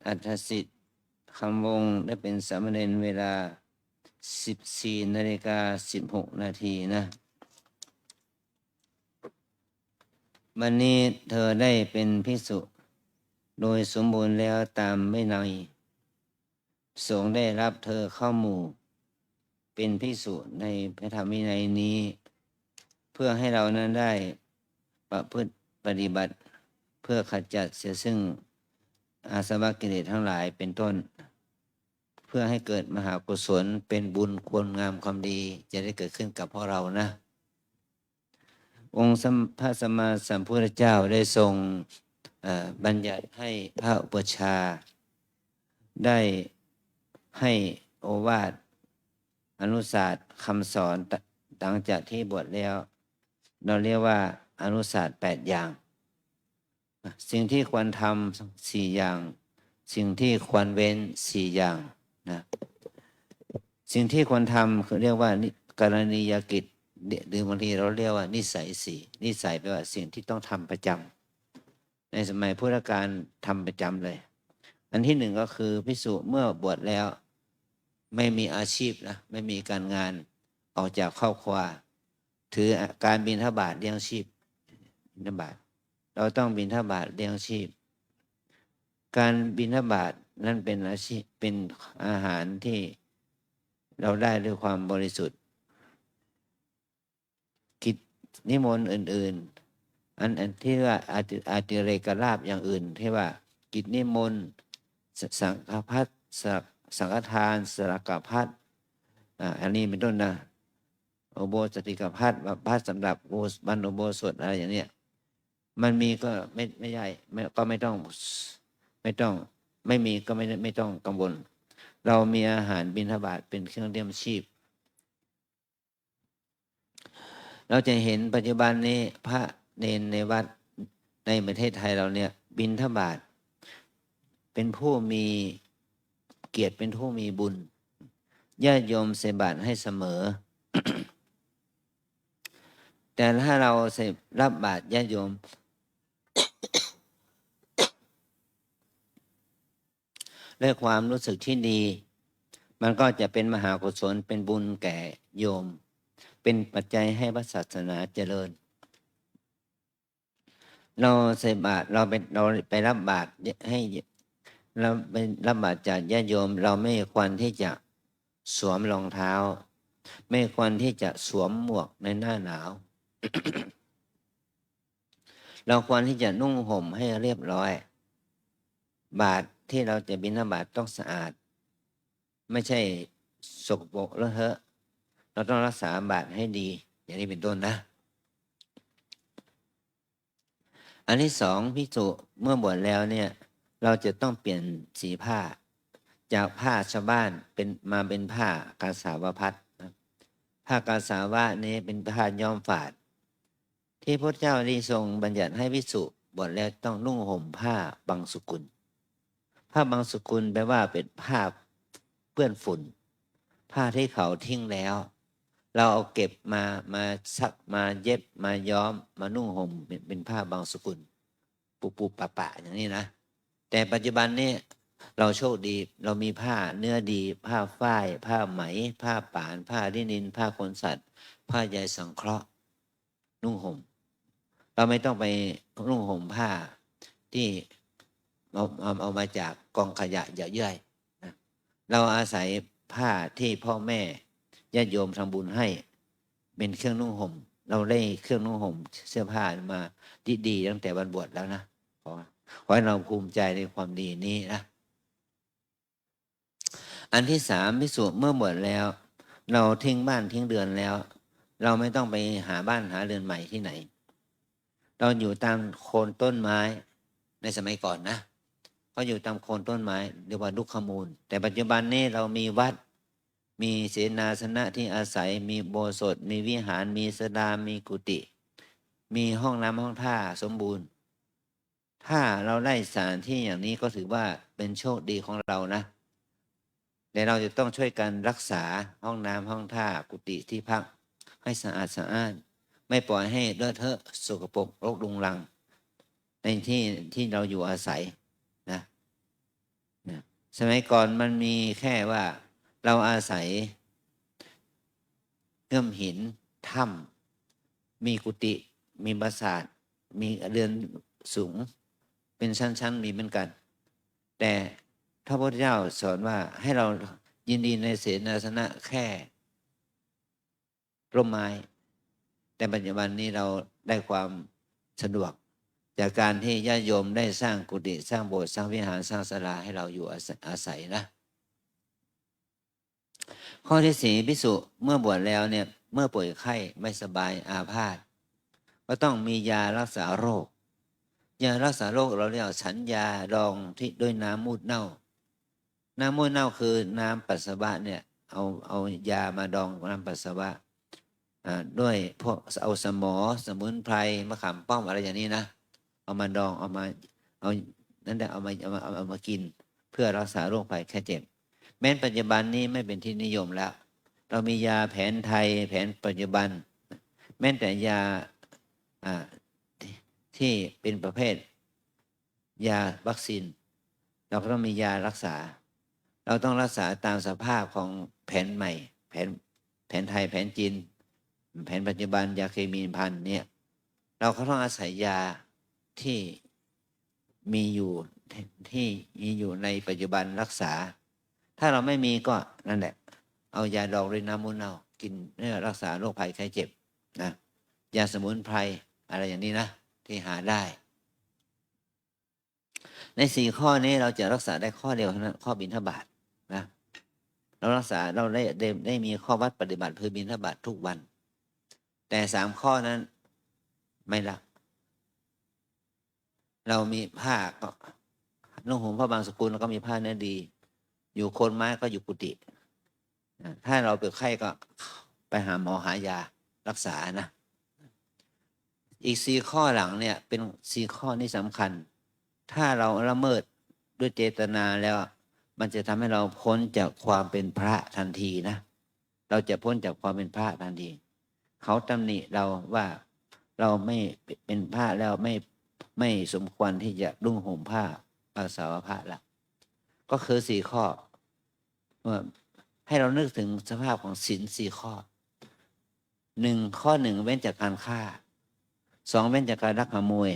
อัฏฐสิทธิ์คำวงศ์ได้เป็นสามเณรเวลา 14:16 นาทีนะวันนี้เธอได้เป็นภิกษุโดยสมบูรณ์แล้วตามวินัยสงฆ์ได้รับเธอเข้าหมู่เป็นภิกษุในพระธรรมวินัยนี้เพื่อให้เรานั้นได้ประพฤติปฏิบัติเพื่อขจัดเสียซึ่งอาสวะกิเลสทั้งหลายเป็นต้นเพื่อให้เกิดมหากุศลเป็นบุญควรงามความดีจะได้เกิดขึ้นกับพวกเรานะองค์พระสัมมาสัมพุทธเจ้าได้ทรงบัญญัติให้พระอุปัชฌาย์ได้ให้โอวาทอนุศาสตร์คำสอนหลังจากที่บวชแล้วเราเรียกว่าอนุศาสตร์8 อย่างสิ่งที่ควรทำ4 อย่างสิ่งที่ควรเว้น4 อย่างนะสิ่งที่ควรทำคือเรียกว่ากรณียกิจหรือบางทีเราเรียกว่านิสัย4นิสัยแปลว่าสิ่งที่ต้องทำประจำในสมัยพุทธกาลทำประจำเลยอันที่ 1ก็คือภิกษุเมื่อบวชแล้วไม่มีอาชีพนะไม่มีการงานออกจากครอบครัวถือการบิณฑบาตเลี้ยงชีพบิณฑบาตเราต้องบิณฑบาตเลี้ยงชีพการบิณฑบาตนั่นเป็นอาชีพเป็นอาหารที่เราได้ด้วยความบริสุทธิ์กิจนิมนต์อื่นๆอันที่ว่าอาติเรกลาภอย่างอื่นที่ว่ากิจนิมนต์สังฆพัสสังฆทานสรกพัสอันนี้เป็นต้นนะอุโบสถิกพัสพัสสำหรับบรรอุโบสถอะไรอย่างเนี้ยมันมีก็ไม่ใหญ่ก็ไม่ต้องไม่มีก็ไม่ต้องกังวลเรามีอาหารบิณฑบาตเป็นเครื่องเลี้ยงชีพเราจะเห็นปัจจุบันนี้พระเนรในวัดในประเทศไทยเราเนี่ยบิณฑบาตเป็นผู้มีเกียรติเป็นผู้มีบุญญาติโยมใส่บาตรให้เสมอ แต่ถ้าเราใส่รับบาตรญาติโยม ด้วยความรู้สึกที่ดีมันก็จะเป็นมหากุศลเป็นบุญแก่โยมเป็นปัจจัยให้พระศาสนาเจริญ เราใส่บาตรเราไปรับบาตรให้เราไปรับบาตรจากญาติโยม เราไม่ควรที่จะสวมรองเท้า ไม่ควรที่จะสวมหมวกในหน้าหนาว เราควรที่จะนุ่งห่มให้เรียบร้อย บาตรที่เราจะบิณฑบาตต้องสะอาด ไม่ใช่สกปรกเลอะเทอะเราต้องรักษาบาตรให้ดี อย่างนี้เป็นต้นนะ อันที่สองภิกษุเมื่อบวชแล้วเนี่ย เราจะต้องเปลี่ยนสีผ้า จากผ้าชาวบ้านเป็นผ้ากาสาวพัสนะผ้ากาสาวะนี้เป็นผ้าย้อมฝาด ที่พระเจ้าได้ทรงบัญญัติให้ภิกษุบวชแล้วต้องนุ่งห่มผ้าบังสุกุล ผ้าบังสุกุลแปลว่าเป็นผ้าเปื้อนฝุ่น ผ้าที่เขาทิ้งแล้ว เราเอาเก็บมาซักมาเย็บมาย้อมมานุ่งห่มเป็นผ้าบางสกุลปูปะอย่างนี้นะแต่ปัจจุบันนี้เราโชคดีเรามีผ้าเนื้อดี ผ้าฝ้ายผ้าไหม ผ้าป่าน ผ้าลินิน ผ้าขนสัตว์ ผ้าใยสังเคราะห์นุ่งห่มเราไม่ต้องไปนุ่งห่มผ้าที่เอามาจากกองขยะเยอะแยะนะเราอาศัยผ้าที่พ่อแม่ญาติโยมทำบุญให้เป็นเครื่องนุ่งห่มเราได้เครื่องนุ่งห่มเสื้อผ้ามาดีๆตั้งแต่วันบวชแล้วนะขอให้เราภูมิใจในความดีนี้นะอันที่สามภิกษุเมื่อบวชแล้วเราทิ้งบ้านทิ้งเรือนแล้วเราไม่ต้องไปหาบ้านหาเรือนใหม่ที่ไหนเราอยู่ตามโคนต้นไม้ในสมัยก่อนนะเขาอยู่ตามโคนต้นไม้เรียกว่าดุขมูลแต่ปัจจุบันนี้เรามีวัดมีเสนาสนะที่อาศัยมีโบสถ์มีวิหารมีสดามีกุฏิมีห้องน้ำห้องท่าสมบูรณ์ถ้าเราได้สถานที่อย่างนี้ก็ถือว่าเป็นโชคดีของเรานะแต่เราจะต้องช่วยกันรักษาห้องน้ำห้องท่ากุฏิที่พักให้สะอาดสะอ้านไม่ปล่อยให้เลอะเทอะสกปรกรกรุงรังในที่เราอยู่อาศัยนะสมัยก่อนมันมีแค่ว่าเราอาศัยเงื่อมหินถ้ำมีกุฏิมีปราสาทมีเรือนสูงเป็นชั้นๆมีเหมือนกันแต่พระพุทธเจ้าสอนว่าให้เรายินดีในเสนาสนะแค่ร่มไม้แต่ปัจจุบันนี้เราได้ความสะดวกจากการที่ญาติโยมได้สร้างกุฏิสร้างโบสถ์สร้างวิหารสร้างศาลาให้เราอยู่อาศัยนะข้อที่สี่ภิกษุเมื่อบวชแล้วเนี่ยเมื่อป่วยไข้ไม่สบายอาพาธก็ต้องมียารักษาโรคยารักษาโรคเราเรียกฉันยาดองที่ด้วยน้ำมูดเน่าน้ำมูดเน่าคือน้ำปัสสาวะเนี่ยเอายามาดองน้ำปัสสาวะด้วยพวกเอาสมอสมุนไพรมะขามป้อมอะไรอย่างนี้นะเอามาดองเอานั่นแหละเอามากินเพื่อรักษาโรคภัยแค่เจ็บแม้ปัจจุบันนี้ไม่เป็นที่นิยมแล้วเรามียาแผนไทยแผนปัจจุบันแม้แต่ยาที่เป็นประเภทยาวัคซีนเราก็ต้องมียารักษาเราต้องรักษาตามสภาพของแผนใหม่แผนไทยแผนจีนแผนปัจจุบันยาเคมีพันเนี่ยเราก็ต้องอาศัยยาที่มีอยู่ในปัจจุบันรักษาถ้าเราไม่มีก็นั่นแหละเอายาดองด้วยน้ำมูดเน่ากินเพื่อรักษาโรคภัยไข้เจ็บนะยาสมุนไพรอะไรอย่างนี้นะที่หาได้ใน4ข้อนี้เราจะรักษาได้ข้อเดียวเท่านั้นข้อบิณฑบาตนะเรารักษาเราได้มีข้อวัดปฏิบัติคือบิณฑบาตทุกวันแต่3ข้อนั้นไม่ละเรามีผ้าก็นุ่งห่มผ้าบางสกุลแล้วก็มีผ้าเนื้อดีอยู่โคนไม้ก็อยู่กุฏิถ้าเราเป็นไข้ก็ไปหาหมอหายารักษานะอีก4ข้อหลังเนี่ยเป็น4ข้อนี้สำคัญถ้าเราละเมิดด้วยเจตนาแล้วมันจะทำให้เราพ้นจากความเป็นพระทันทีนะเราจะพ้นจากความเป็นพระทันทีเขาตำหนิเราว่าเราไม่เป็นพระแล้วไม่สมควรที่จะนุ่งห่มผ้าปัสสาวะพระละก็คือ4ข้อให้เรานึกถึงสภาพของศีล4ข้อ1ข้อ1เว้นจากการฆ่า2เว้นจากการลักขโมย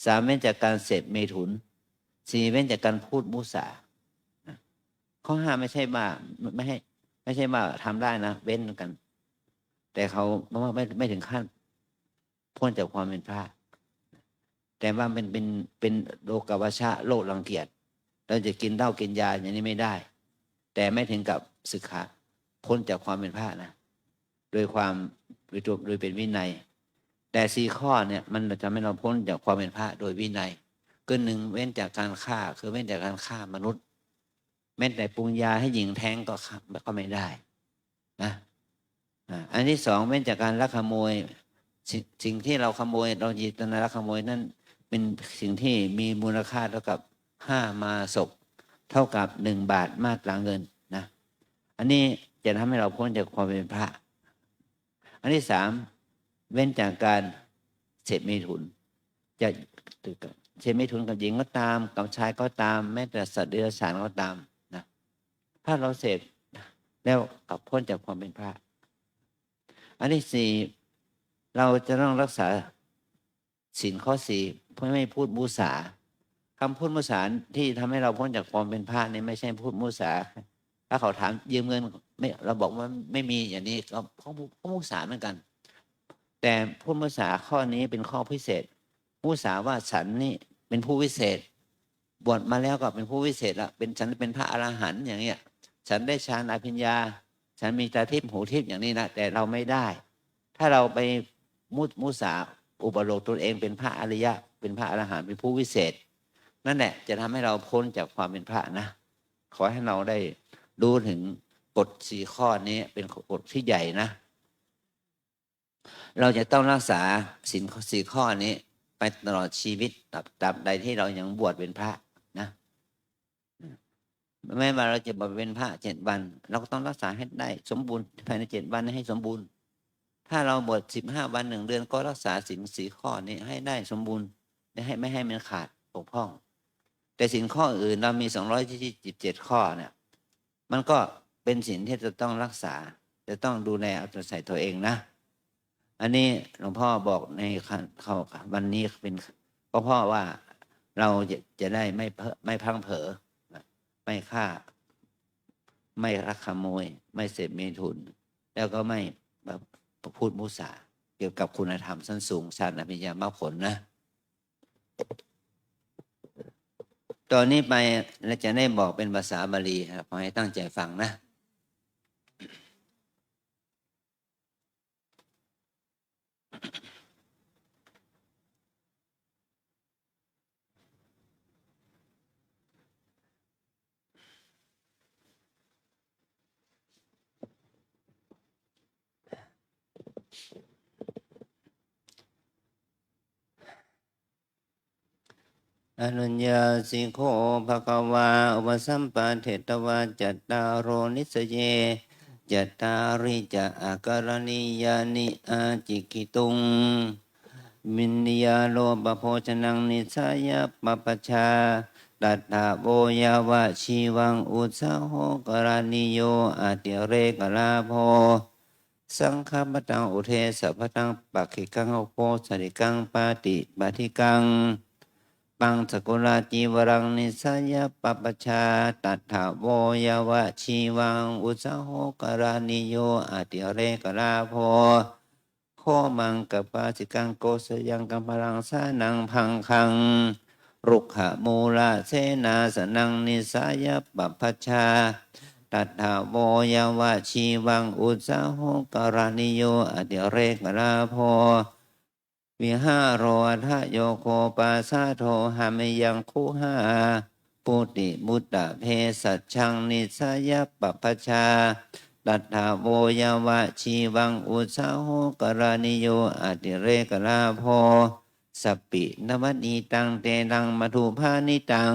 3 เว้นจากการเสพเมถุน 4 เว้นจากการพูดมุสาข้อ 5ไม่ใช่ว่าไม่ใช่ว่าทำได้นะเว้นกัน แต่เขาว่าไม่ถึงขั้นพ้นจากความเป็นพระแต่ว่าเป็นโลกวัชชะโลกรังเกียจเราจะกินเหล้ากินยาอย่างนี้ไม่ได้ แต่ไม่ถึงกับสึกขาพ้นจากความเป็นพระนะโดยเป็นวินัย แต่4 ข้อเนี่ยมันจะไม่เราพ้นจากความเป็นพระโดยวินัยก็1 เว้นจากการฆ่าคือเว้นจากการฆ่ามนุษย์แม้แต่ปรุงยาให้หญิงแท้งก็ไม่ได้นะอันที่ 2 เว้นจากการลักขโมยสิ่งที่เราขโมยเราจิตนาลักขโมยนั่นเป็นสิ่งที่มีมูลค่าเท่ากับ5 มาศกเท่ากับ1 บาทมาตราเงินนะอันนี้จะทำให้เราพ้นจากความเป็นพระอันที่ 3 เว้นจากการเสพเมถุนจะเสพเมถุนกับหญิงก็ตามกับชายก็ตามแม้แต่สัตว์เดรัจฉานก็ตามนะถ้าเราเสพแล้วกับพ้นจากความเป็นพระอันที่ 4เราจะต้องรักษาศีลข้อ 4เพื่อไม่พูดมุสาคำพูดมุสาที่ทำให้เราพ้นจากความเป็นพระนี่ไม่ใช่พูดมุสาถ้าเขาถามยืมเงินไม่เราบอกว่าไม่มีอย่างนี้ก็มุสาเหมือนกันแต่พูดมุสาข้อนี้เป็นข้อพิเศษมุสาว่าฉันนี่เป็นผู้วิเศษบวชมาแล้วก็เป็นผู้วิเศษละฉันเป็นพระอรหันต์อย่างเงี้ยฉันได้ฌานอภิญญาฉันมีตาทิพย์หูทิพย์อย่างนี้นะแต่เราไม่ได้ถ้าเราไปมุสาอุปโลกตนเองเป็นพระอริยะเป็นพระอรหันต์เป็นผู้วิเศษนั่นแหละจะทำให้เราพ้นจากความเป็นพระนะขอให้เราได้รู้ถึงกฎ4 ข้อนี้เป็นกฎที่ใหญ่นะเราจะต้องรักษาศีล4 ข้อนี้ไปตลอดชีวิตตราบใดที่เรายังบวชเป็นพระนะแม้ว่าเราจะบวชเป็นพระ7 วันเราก็ต้องรักษาให้ได้สมบูรณ์ภายใน7 วันให้สมบูรณ์ถ้าเราบวช15 วัน1 เดือนก็รักษาศีล4 ข้อนี้ให้ได้สมบูรณ์ไม่ให้มันขาดบกพร่องแต่ศีลข้ออื่นเรามี227 ข้อเนี่ยมันก็เป็นศีลที่จะต้องรักษาจะต้องดูแลเอาใจใส่ตัวเองนะอันนี้หลวงพ่อบอกในวันนี้เป็นเพราะว่าเราจะได้ไม่พลั้งเผลอไม่ฆ่าไม่ลักขโมยไม่เสพเมถุนแล้วก็ไม่พูดมุสาเกี่ยวกับคุณธรรมชั้นสูงฌานอภิญญามรรคผลนะตอนนี้ไปเราจะได้บอกเป็นภาษาบาลีครับขอให้ตั้งใจฟังนะอนุญญาสิโฆภควาอุปสัมปะเทตวาจัตตารโรนิสเยจัตตาริจะอาการณิยานิอาจิกิตุงมินยาโลปโภชนังนิสายะปปชาตัตถาโวยาวะชีวังอุสาโหกรานิโยอาติเรกลาโภสังฆปตังอุเทสะปตังปักขิกังโภสริกังปาติปาทิกังปังสกุลาจีวรังนิสายะปปชาตัตถาโวยาวะชีวังอุสาโหกรานิโยอาติเรกลาโภโคมังกปาสิกังโกสยังกัมพลังสานังพังคังรุกขมูลาเสนาสนังนิสายะปปชาตัตถาโวยาวะชีวังอุสาโหกรานิโยอาติเรกลาโภวิหารโรทะโยโคปาสาโทหามยังคุหาปุติมุตตะเพสัจฉังนิสายะปปชาตัตถาโวยาวะชีวังอุสาโหกรานิโยอาติเรกลาโภสัปปินวันีตังเตนังมัทุภานิตัง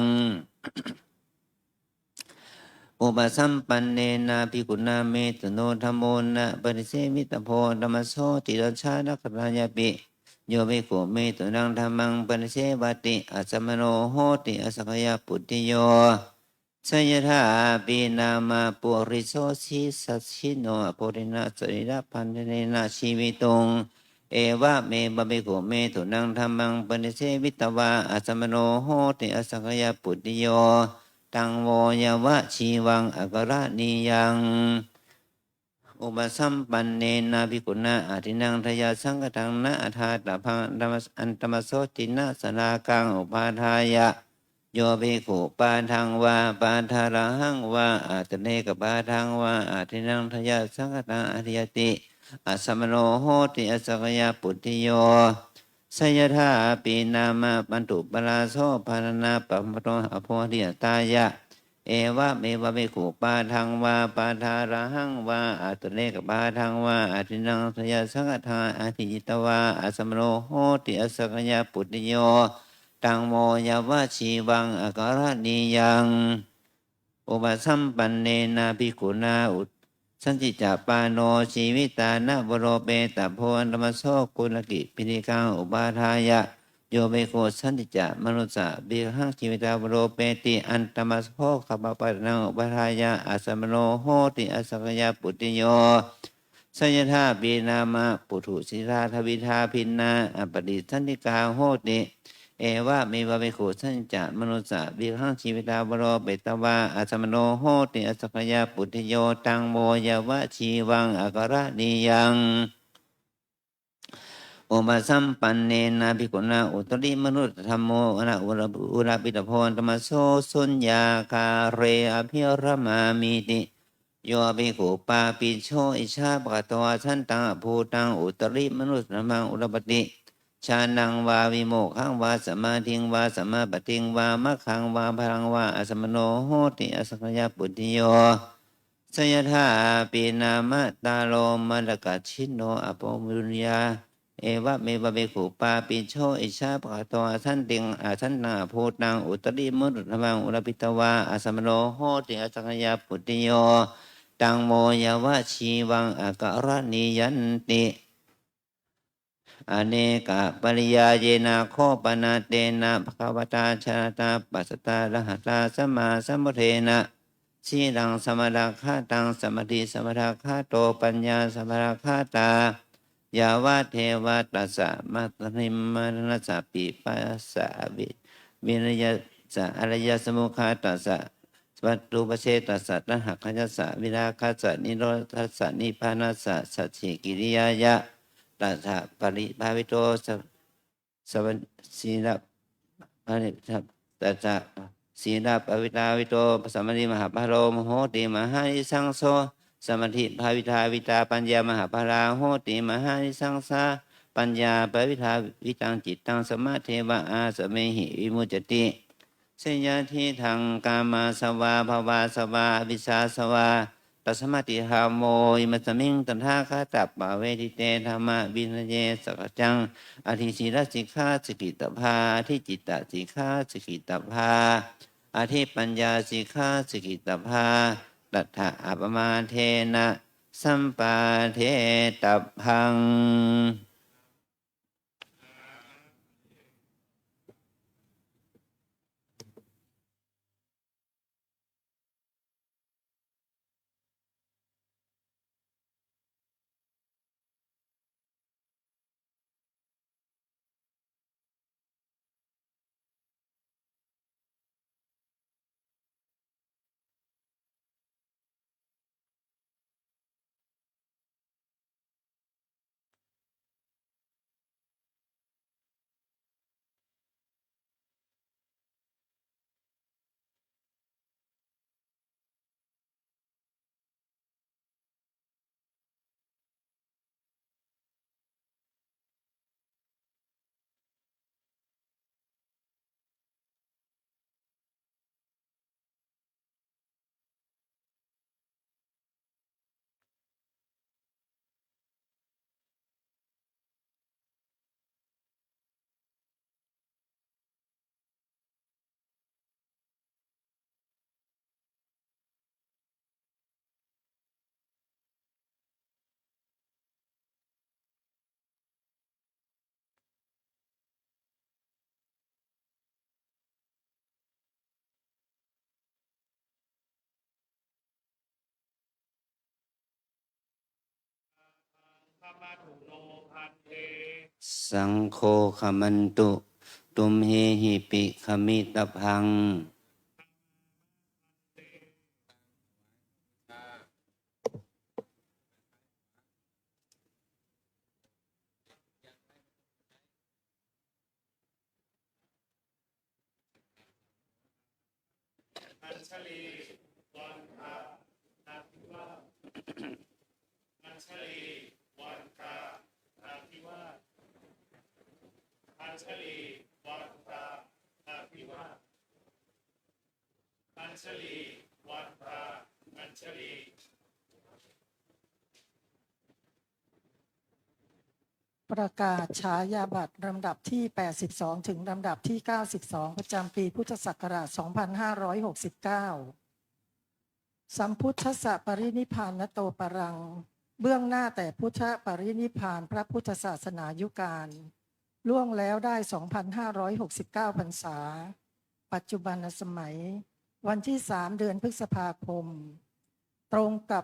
อุปสัมปันเนนะภิกขุนาเมตโนธัมโมนะปริเสมิตโพธัมมโสติรัชฌานะกรายาปิโยภิกขุเมตุนังธัมมังปริเสวติอัสสมโนโหติอสัคยปุตติโยสยถาปีนามาปุริโสสิสัสชิโนโพธินาสริระพันเนนะชีวิตุง เอวะเมบะเบโกเมตุนังธรรมังปณิเสวิตวาอัสมโนโหติอสักยปุตติโยตังโวยวะชีวังอกรณียังอุปสัมปันเนนะภิกขุณะอาทินังทยาสังฆทังนะอัฏฐาตพังอันตมโสตินะสนากังอุปาทายะโยภิกขุปาทังวาปาทาระหังวาอาตเนกปาทังวาอาทินังทยาสังฆทังอริยติอัสสมโนโหติอสักยปุตติโยสยถาปีนามะปันตุปราโสภารณาปัมปโตอโพธิยตายะเอวะเมวะเมขุปาทังวาปาทาระหังวาอาตุเนกปาทังวาอาทินังทยาสังฆทาอาทิจิตวาอัสมโนโหติอสักยปุตติโยตังโมยวะชีวังอกรณียังอุปสัมปันเนนะภิกขุนาอุสันติจาปาโนชีวิตานะวโรเปตะโพธรรมโสกุลกิปินิกังอุปาทายะโยเบโกสันติจามนุสสะบิหังชีวิตาวโรเปติอันตมสโภคปปะนังอุปาทายะอัสมโนโหติอสักยปุตติโยสยถาปีนามะปุถุสิราทวิทาพินนาอปดิสันติกาโหติเอวะเมวะเบโกสันติจามนุสสะบิหังชีวิตาวโรเปตวาอัสมโนโหติอสักยปุตติโยตังโมยวะชีวังอกรณียังอุปสัมปันเนนะภิกขุนาอุตริมนุตธรรมโมอนะอุระปิตโพธรรมโสสุญญาคาเรอภิรมามิติโยภิกขุปาปิโชอิชาปะกตวาสันตังภูตังอุตริมนุตธรรมังอุรปติชานังวาวิโมกขังวาสมาธิงวาสมาปฏิงวามัคขังวาพลังวาอสมโนโหติอสักยปุตติโยสยถาปีนามะตาโลมะลกัจฉิโนอโปมุญญาเอวะเมวะเบขุปาปิโชอิชาปะกตวาสันติงอาสันนาภูตังอุตริมนุตธรรมังอุรปิตวาอสมโนโหติอสักยปุตติโยตังโมยวะชีวังอกรณียันติอเนกะปริยาเยนะโคปนาเตนะภควตาชาตาปัสสตาระหตาสัมมาสัมพุทเทนะสีลังสมราคาตังสมธิสมราคาโตปัญญาสมราคาตายาวะเทวะตัสสะมัตถิมมรณสสะปิปัสสะวิริยสะอริยสมุขาตัสสะวัตถุปเชตัสสะตหักขยัสสะวิราคัสสะนิโรธัสสะนิพพานัสสะสัจฉิกิริยายะตัสสะปริภาวิโตสวัสสีระปริทัตัสสะสีระปวิตาวิโตสัมมาทิมหาภโรมโหติมหานิสังโสสมาธิภาวิทาวิตาปัญญามหาภาราโหติมหานิสังสาปัญญาปวิทาวิตังจิตตังสมาเทวะอาสเมหิวิมุจจติเสยทิทังกามาสวาภวาสวาวิชาสวาตัสมาติหาโมยมัสมิงตัณหาคาตัปะเวทิเตธรรมะวินเยสกจังอธิศีลสิกขาสกิตภาอธิจิตตสิกขาสกิตภาอธิปัญญาสิกขาสกิตภาตัทธะอัปมาเทนะสัมปาเทตัพพัง มาตุโนพันเต สังโฆขมันตุ ตุมเฮหิปิขมิตพัง อัญชลีวันทานาทิวาสอัญชลีวันทานาทิวาสอัญชลีวันทานาทิวาสอัญชลีวันทาอัญชลี ประกาศฉายาบัตรลำดับที่ 82 ถึงลำดับที่ 92 ประจำปีพุทธศักราช 2569 สัมพุทธัสสะปรินิพพานโตปรัง เบื้องหน้าแต่พุทธปรินิพพานพระพุทธศาสนายุการล่วงแล้วได้ 2,569 พรรษา ปัจจุบันสมัย วันที่ 3 เดือนพฤษภาคม ตรงกับ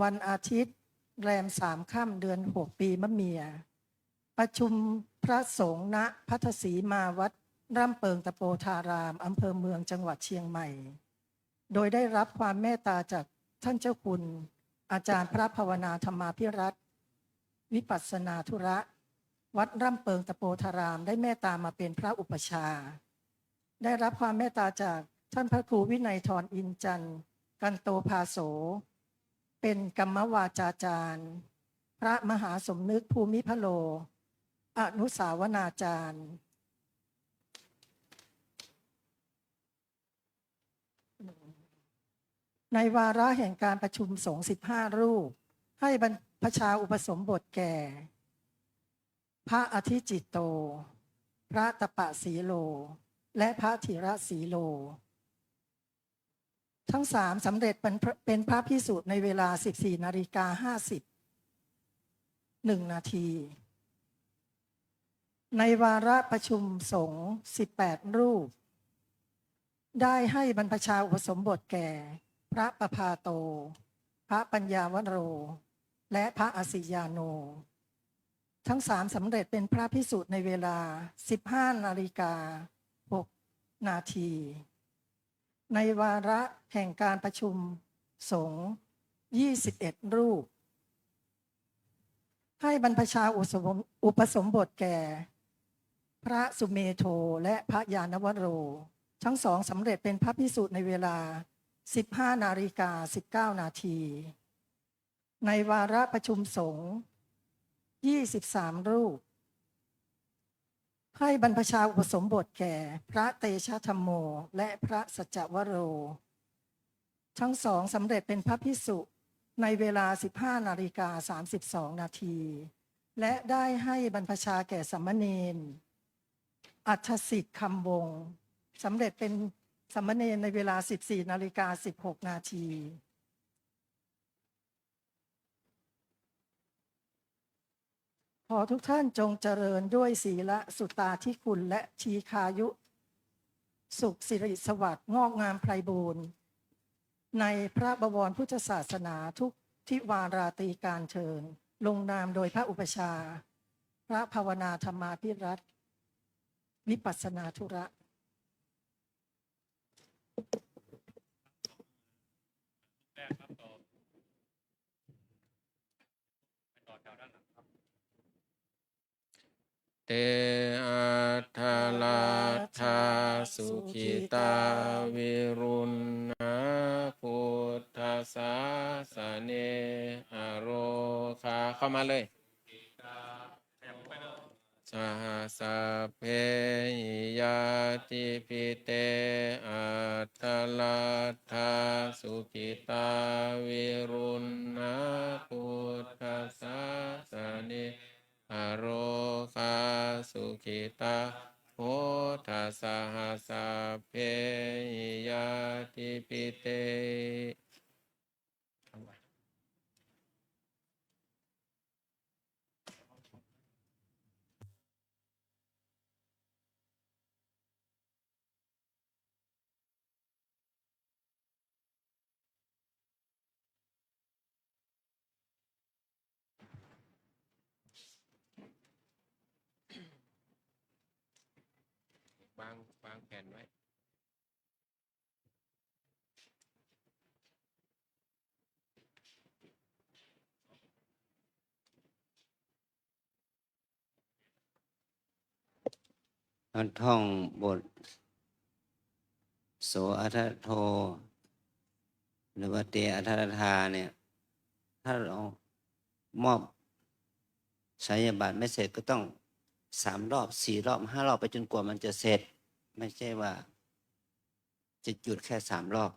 วันอาทิตย์แรม 3 ค่ำเดือน 6 ปีมะเมีย ประชุมพระสงฆ์ณพัทสีมาวัดร่ำเปิงตะโปธารามอำเภอเมืองจังหวัดเชียงใหม่ โดยได้รับความเมตตาจากท่านเจ้าคุณ อาจารย์พระภาวนาธรรมาภิรัตน์วิปัสสนาธุระ วัดร่ำเปิงตะโปธารามได้เมตตามาเป็นพระอุปชฌาย์ได้รับความเมตตาจากท่านพระครูวินัยธรอินจันทร์กันโตภาโส เป็นกรรมวาจาจารย์ พระมหาสมนึกภูมิพโล อนุสาวนาจารย์ ในวาระแห่งการประชุมสงฆ์15 รูป ให้บรรพชาอุปสมบทแก่ พระอธิจิตโต พระตปะสีโล และพระธีระสีโล ทั้ง3สำเร็จเป็นพระภิกษุในเวลา 14:50 นาที ในวาระประชุมสงฆ์18 รูป ได้ให้บรรพชาอุปสมบทแก่ พระประภาโต พระปัญญาวโร และพระอสิยาโน ทั้ง3สำเร็จเป็นพระภิกษุในเวลา 15:06 นาที ในวาระแห่งการประชุมสงฆ์21 รูป ให้บรรพชาอุปสมบทแก่ พระสุเมโธและพระยานวโร ทั้ง2สำเร็จเป็นพระภิกษุในเวลา 15:19 นาที ในวาระประชุมสงฆ์23 รูป ให้บรรพชาอุปสมบทแก่พระเตชะธรรมโมและพระสัจจวโร ทั้ง2สำเร็จเป็นพระภิกษุในเวลา 15:32 นาที และได้ให้บรรพชาแก่สามเณรอัฏฐสิทธิ์คำวงศ์สำเร็จเป็นสามเณรในเวลา 14:16 นาที ขอทุกท่านจงเจริญด้วยศีลสุตตาธิคุณและชีคายุ สุขสิริสวัสดิ์งอกงามไพบูรณ์ในพระบวรพุทธศาสนาทุกทิวาราตรีการเชิญ ลงนามโดยพระอุปชฌาย์พระภาวนาธรรมาภิรัตน์วิปัสสนาธุระ เตอัฏฐาลาธาสุขิตาวิรุณนาพุทธศาสเนอโรคาเข้ามาเลยสหสพเพยาติปิเตอัฏฐาลาธาสุขิตาวิรุณนาพุทธศาสเนอโรคาสุขิตาโหทัสสะหัสสะเพยาติปิเต วางแผ่นไว้ เราท่องบทโสอัทโท หรือว่าเตอัทธาเนี่ย ถ้าเรามอบไสยบาตรไม่เสร็จก็ต้อง3 รอบ 4 รอบ 5 รอบไปจนกว่ามันจะเสร็จ ไม่ใช่ว่าจะหยุดแค่3 รอบ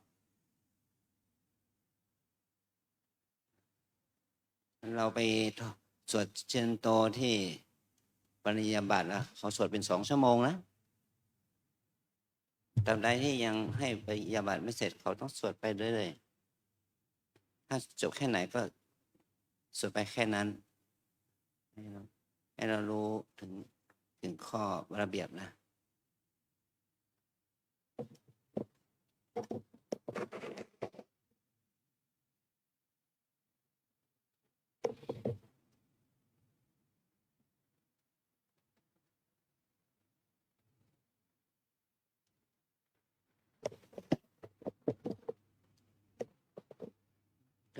เราไปสวดเชิญโตที่ปริญญาบัตรแล้วเขาสวดเป็น2 ชั่วโมงนะตราบใดที่ยังให้ปริญญาบัตรไม่เสร็จเขาต้องสวดไปเรื่อยๆถ้าจบแค่ไหนก็สวดไปแค่นั้นให้เรารู้ถึงข้อระเบียบนะ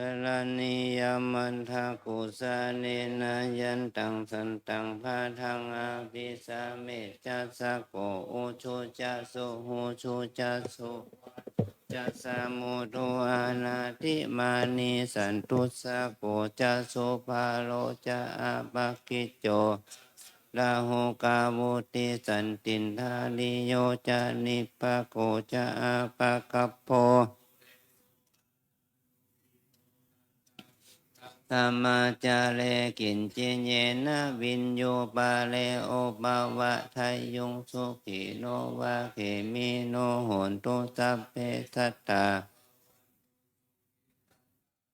กรณียมันทากุสาเนนะยันตังสันตังพาทังอาภิสาเมจัสสะโกอุชุจัสสุหูชุจัสสุจัสสะมุทุอานาติมานิสันตุสะโกจัสสุภาโลจะอาปักกิจโจลาหุกามุติสันตินทาลิโยจะนิปะโกจะอาปะกัปโพธรรมาจาเลกินจิเยนะวินโยปาเลโอบาวะไทยยุงสุขีโนวะเขมิโนโหนตุสัพเพสัตตา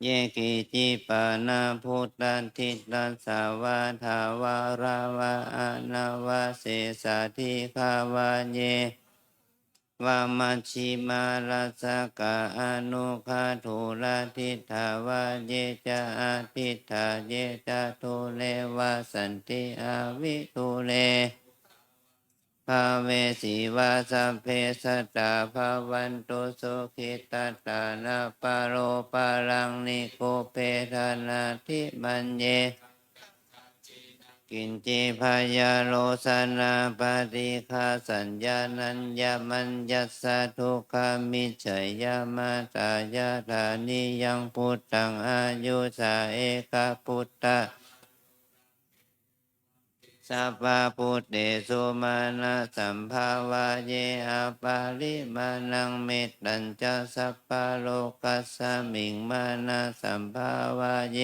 เยกิจิปานาพุทธันทิตัสสาวาทาวาราวะอานาวะเสสาธิคาวะเยวามัชชิมาลัสสกะอนุคาทุลาทิฏฐาวะเยจะอาทิฏฐาเยจะทุเลวะสันติอาวิทุเลภาเวสีวาสัพเพสัตตาภาวันตุสุขิตัตตานาปโรปารังนิโกเปทานาทิมัญเยกินจิพายาโลสนาปฏิฆาสัญญานัญญมัญญัสสะทุกขามิจฉยามาตายาธานิยังพุทธังอายุสาเอกพุทธะสัพพะพุทธเตสุมาณสัมภาวะเยอาปาลิมานังเมตตัญจะสัพพะโลกัสสมิงมานะสัมภาวะเย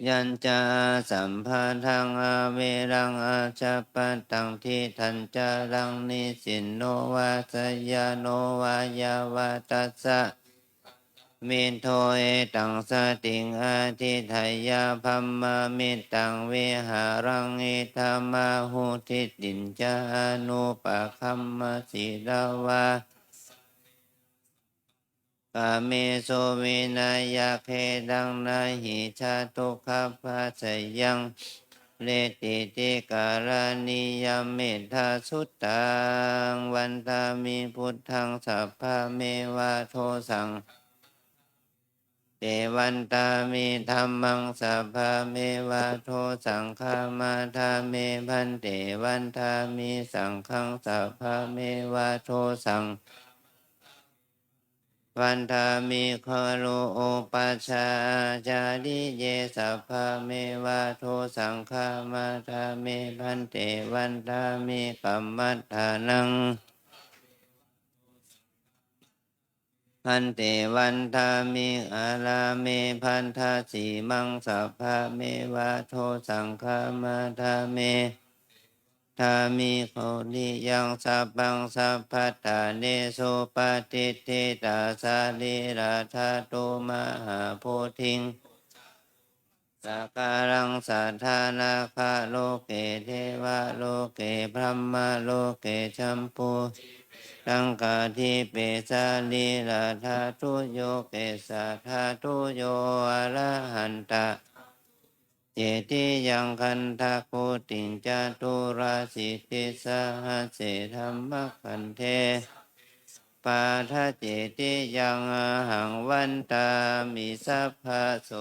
ยัญจาสัมภาทังอาเวรังอาชาปตังทิทันจารังนิสินโนวาสยาโนวายาวาตัสสะมินโทเอตังสติงอาทิไทยาพัมมามิตังเวหารังอิธามาหุทิตินจานุปะคัมมสิลาวากาเมสุวินัยเคดังนาหิชาตุขภัสสยังเลติติการณิยมเมธาสุตตังวันตามิพุทธังสัพพะเมวะโทสังเตวันตามิธัมมังสัพพะเมวะโทสังฆามาทาเมพันเตวันตามิสังฆังสัพพะเมวะโทสังวันทามิคโลโอปัชฌาจาริเยสัพพะเมวะโทสังฆามาทาเมพันเตวันทามิกัมมัฏฐานังพันเตวันทามิอาลาเมพันธาสีมังสัพพะเมวะโทสังฆามาทาเมทามิโคนิยังสัพพังสัพพัตตาเนโสปฏิทิตาสาลิราธาตุมหาโพธิงสักการังสัทธานาคาโลเกเทวะโลเกพรหมโลเกชัมพูตังกาทิเปสาลิราธาตุโยเกสัทธาตุโยอรหันตะ เจติยังคันทะโคติงจาตุราสิทธิสหัสเสธรรมคันเทปาทะเจติยังอหังวันตามิสัพพะโส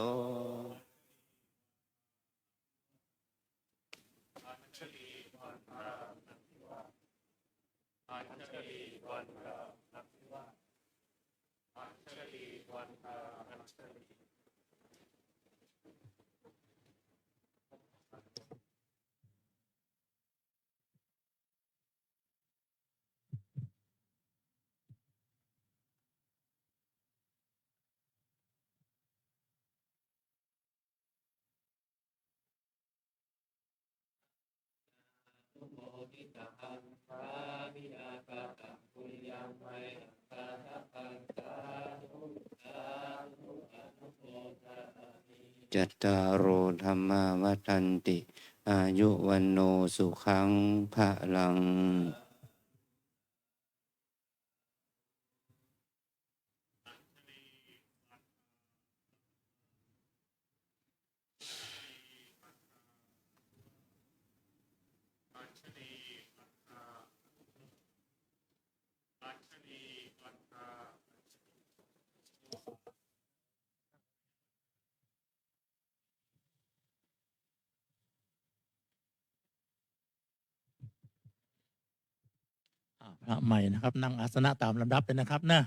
จัตตารโอธรรมาวัฏันติ อายุวันโนสุขังภะลังพระใหม่นะครับ นั่งอาสนะตามลำดับเลยนะครับนะ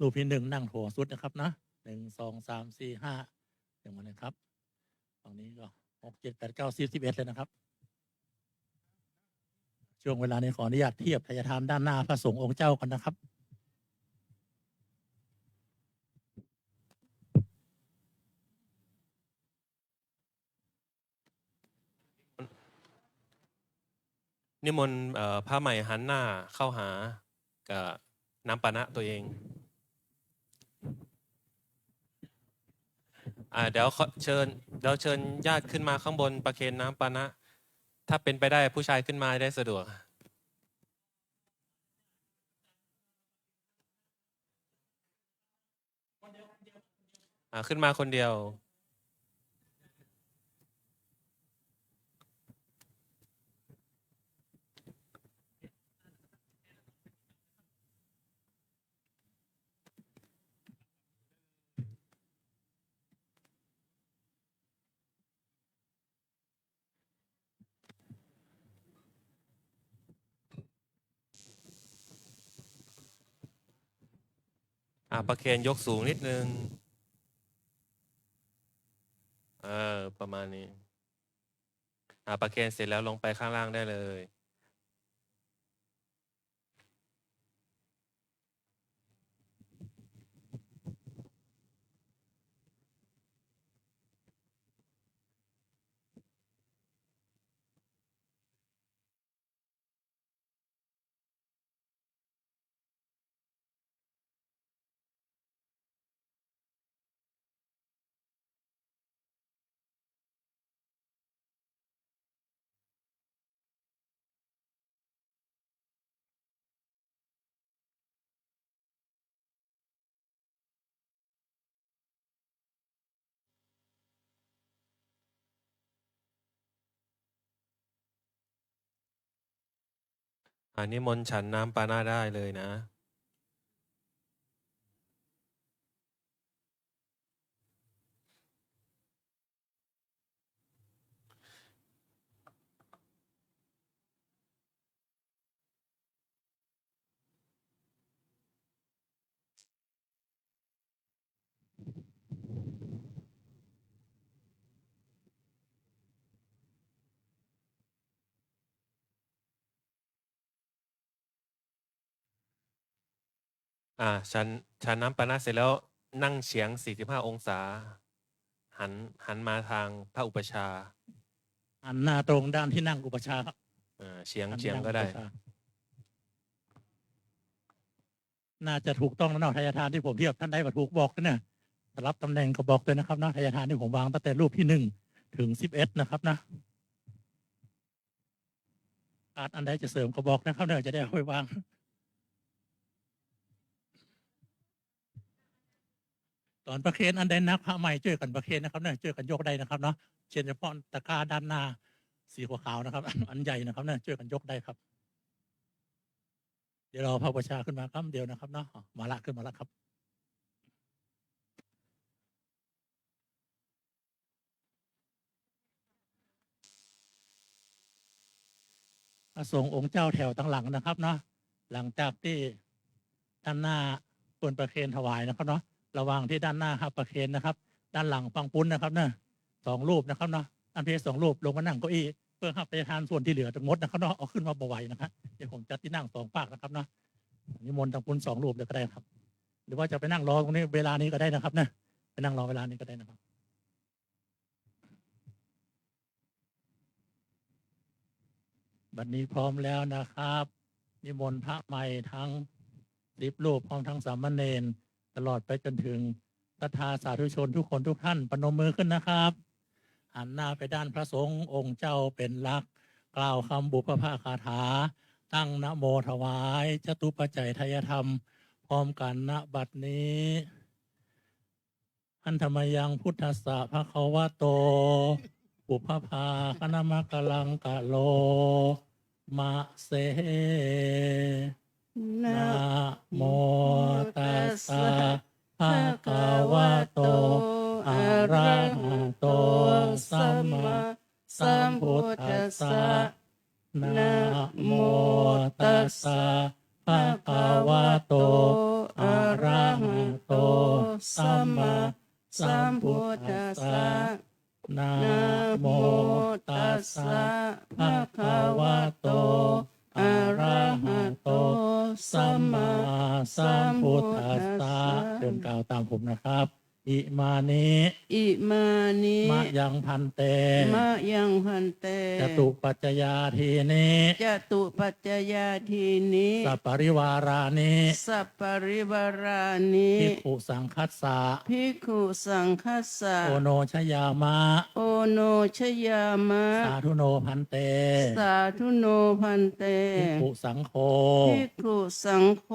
รูปที่หนึ่งนั่งโถสุดนะครับนะ1 2 3 4 5อย่างวันนะครับตรงนี้ก็6 7 8 9 10 11เลยนะครับ ช่วงเวลานี้ขออนุญาตเทียบทายทานด้านหน้าพระสงฆ์องค์เจ้ากันนะครับ นิมนต์พระใหม่หันหน้าเข้าหากับน้ำปานะตัวเองเดี๋ยวเชิญญาติขึ้นมาข้างบนประเคนน้ำปานะถ้าเป็นไปได้ผู้ชายขึ้นมาได้สะดวกขึ้นมาคนเดียวประเคนยกสูงนิดนึงประมาณนี้ประเคนเสร็จแล้วลงไปข้างล่างได้เลยนิมนต์ฉันน้ำปานะได้เลยนะฉันน้ำปานะเสร็จแล้วนั่งเฉียง45 องศาหันมาทางพระอุปชาหันหน้าตรงด้านที่นั่งอุปชาครับเฉียงก็ได้น่าจะถูกต้องแล้วเนาะทายทานที่ผมเทียบท่านได้มาถูกบอกนะเนี่ยรับตำแหน่งก็บอกเลยนะครับนะทายทานที่ผมวางตั้งแต่รูปที่1 ถึง 11นะครับนะอันใดจะเสริมก็บอกนะครับเนี่ยจะได้ค่อยวางตอนประเคนอันใดนักพระใหม่ช่วยกันประเคนนะครับเนี่ยช่วยกันยกได้นะครับเนาะ เช่นเฉพาะตะกร้าด้านหน้าสีขาวๆนะครับ อันใหญ่นะครับเนี่ยช่วยกันยกได้ครับ เดี๋ยวเราพระประชาขึ้นมาครับเดียวนะครับเนาะมาละขึ้นมาแล้วครับพระสงฆ์องค์เจ้าแถวตั้งหลังนะครับเนาะหลังจากที่ด้านหน้าควรประเคนถวายนะครับเนาะระหว่างที่ด้านหน้าครับประเคนนะครับ ด้านหลังฟังปุ้นนะครับเนาะ2 รูปนะครับเนาะอันเพศ2 รูปลงมานั่งเก้าอี้เพื่อให้ไปทานส่วนที่เหลือทั้งหมดนะครับเนาะเอาขึ้นมาบ่ไหวนะครับเดี๋ยวผมจัดที่นั่ง2 ฝากนะครับเนาะนิมนต์ทางปุ้น2 รูปเดี๋ยวก็ได้ครับ หรือว่าจะไปนั่งรอตรงนี้เวลานี้ก็ได้นะครับนะไปนั่งรอเวลานี้ก็ได้นะครับบัดนี้พร้อมแล้วนะครับนิมนต์พระใหม่ทั้ง10 รูปพร้อมทั้งสามเณรตลอดไปจนถึงศรัทธาสาธุชนทุกคนทุกท่านประนมมือขึ้นนะครับหันหน้าไปด้านพระสงฆ์องค์เจ้าเป็นหลักกล่าวคำบุพภาคาถาตั้งนะโมถวายจตุปัจจัยทายธรรมพร้อมกันณบัดนี้อันธรรมยังพุทธสสะภะคะวะโตปุพพาคณมะกะลังกะโลมะเสนะโมตัสสะภะคะวะโตอะระหะโตสัมมาสัมพุทธัสสะนะโมตัสสะภะคะวะโตอะระหะโตสัมมาสัมพุทธัสสะนะโมตัสสะภะคะวะโตอะระหะโตสัมมาสัมพุทธัสสะเดินกล่าวตามผมนะครับอิมานิ อิมานิ มะยังพันเต มะยังพันเต จตุปัจจยาทีนิ จตุปัจจยาทีนิ สัปปริวารานิ สัปปริวารานิ ภิกขุสังคัสสะ ภิกขุสังคัสสะ โอโนชยามะ โอโนชยามะ สาธุโนพันเต สาธุโนพันเต ภิกขุสังโฆ ภิกขุสังโฆ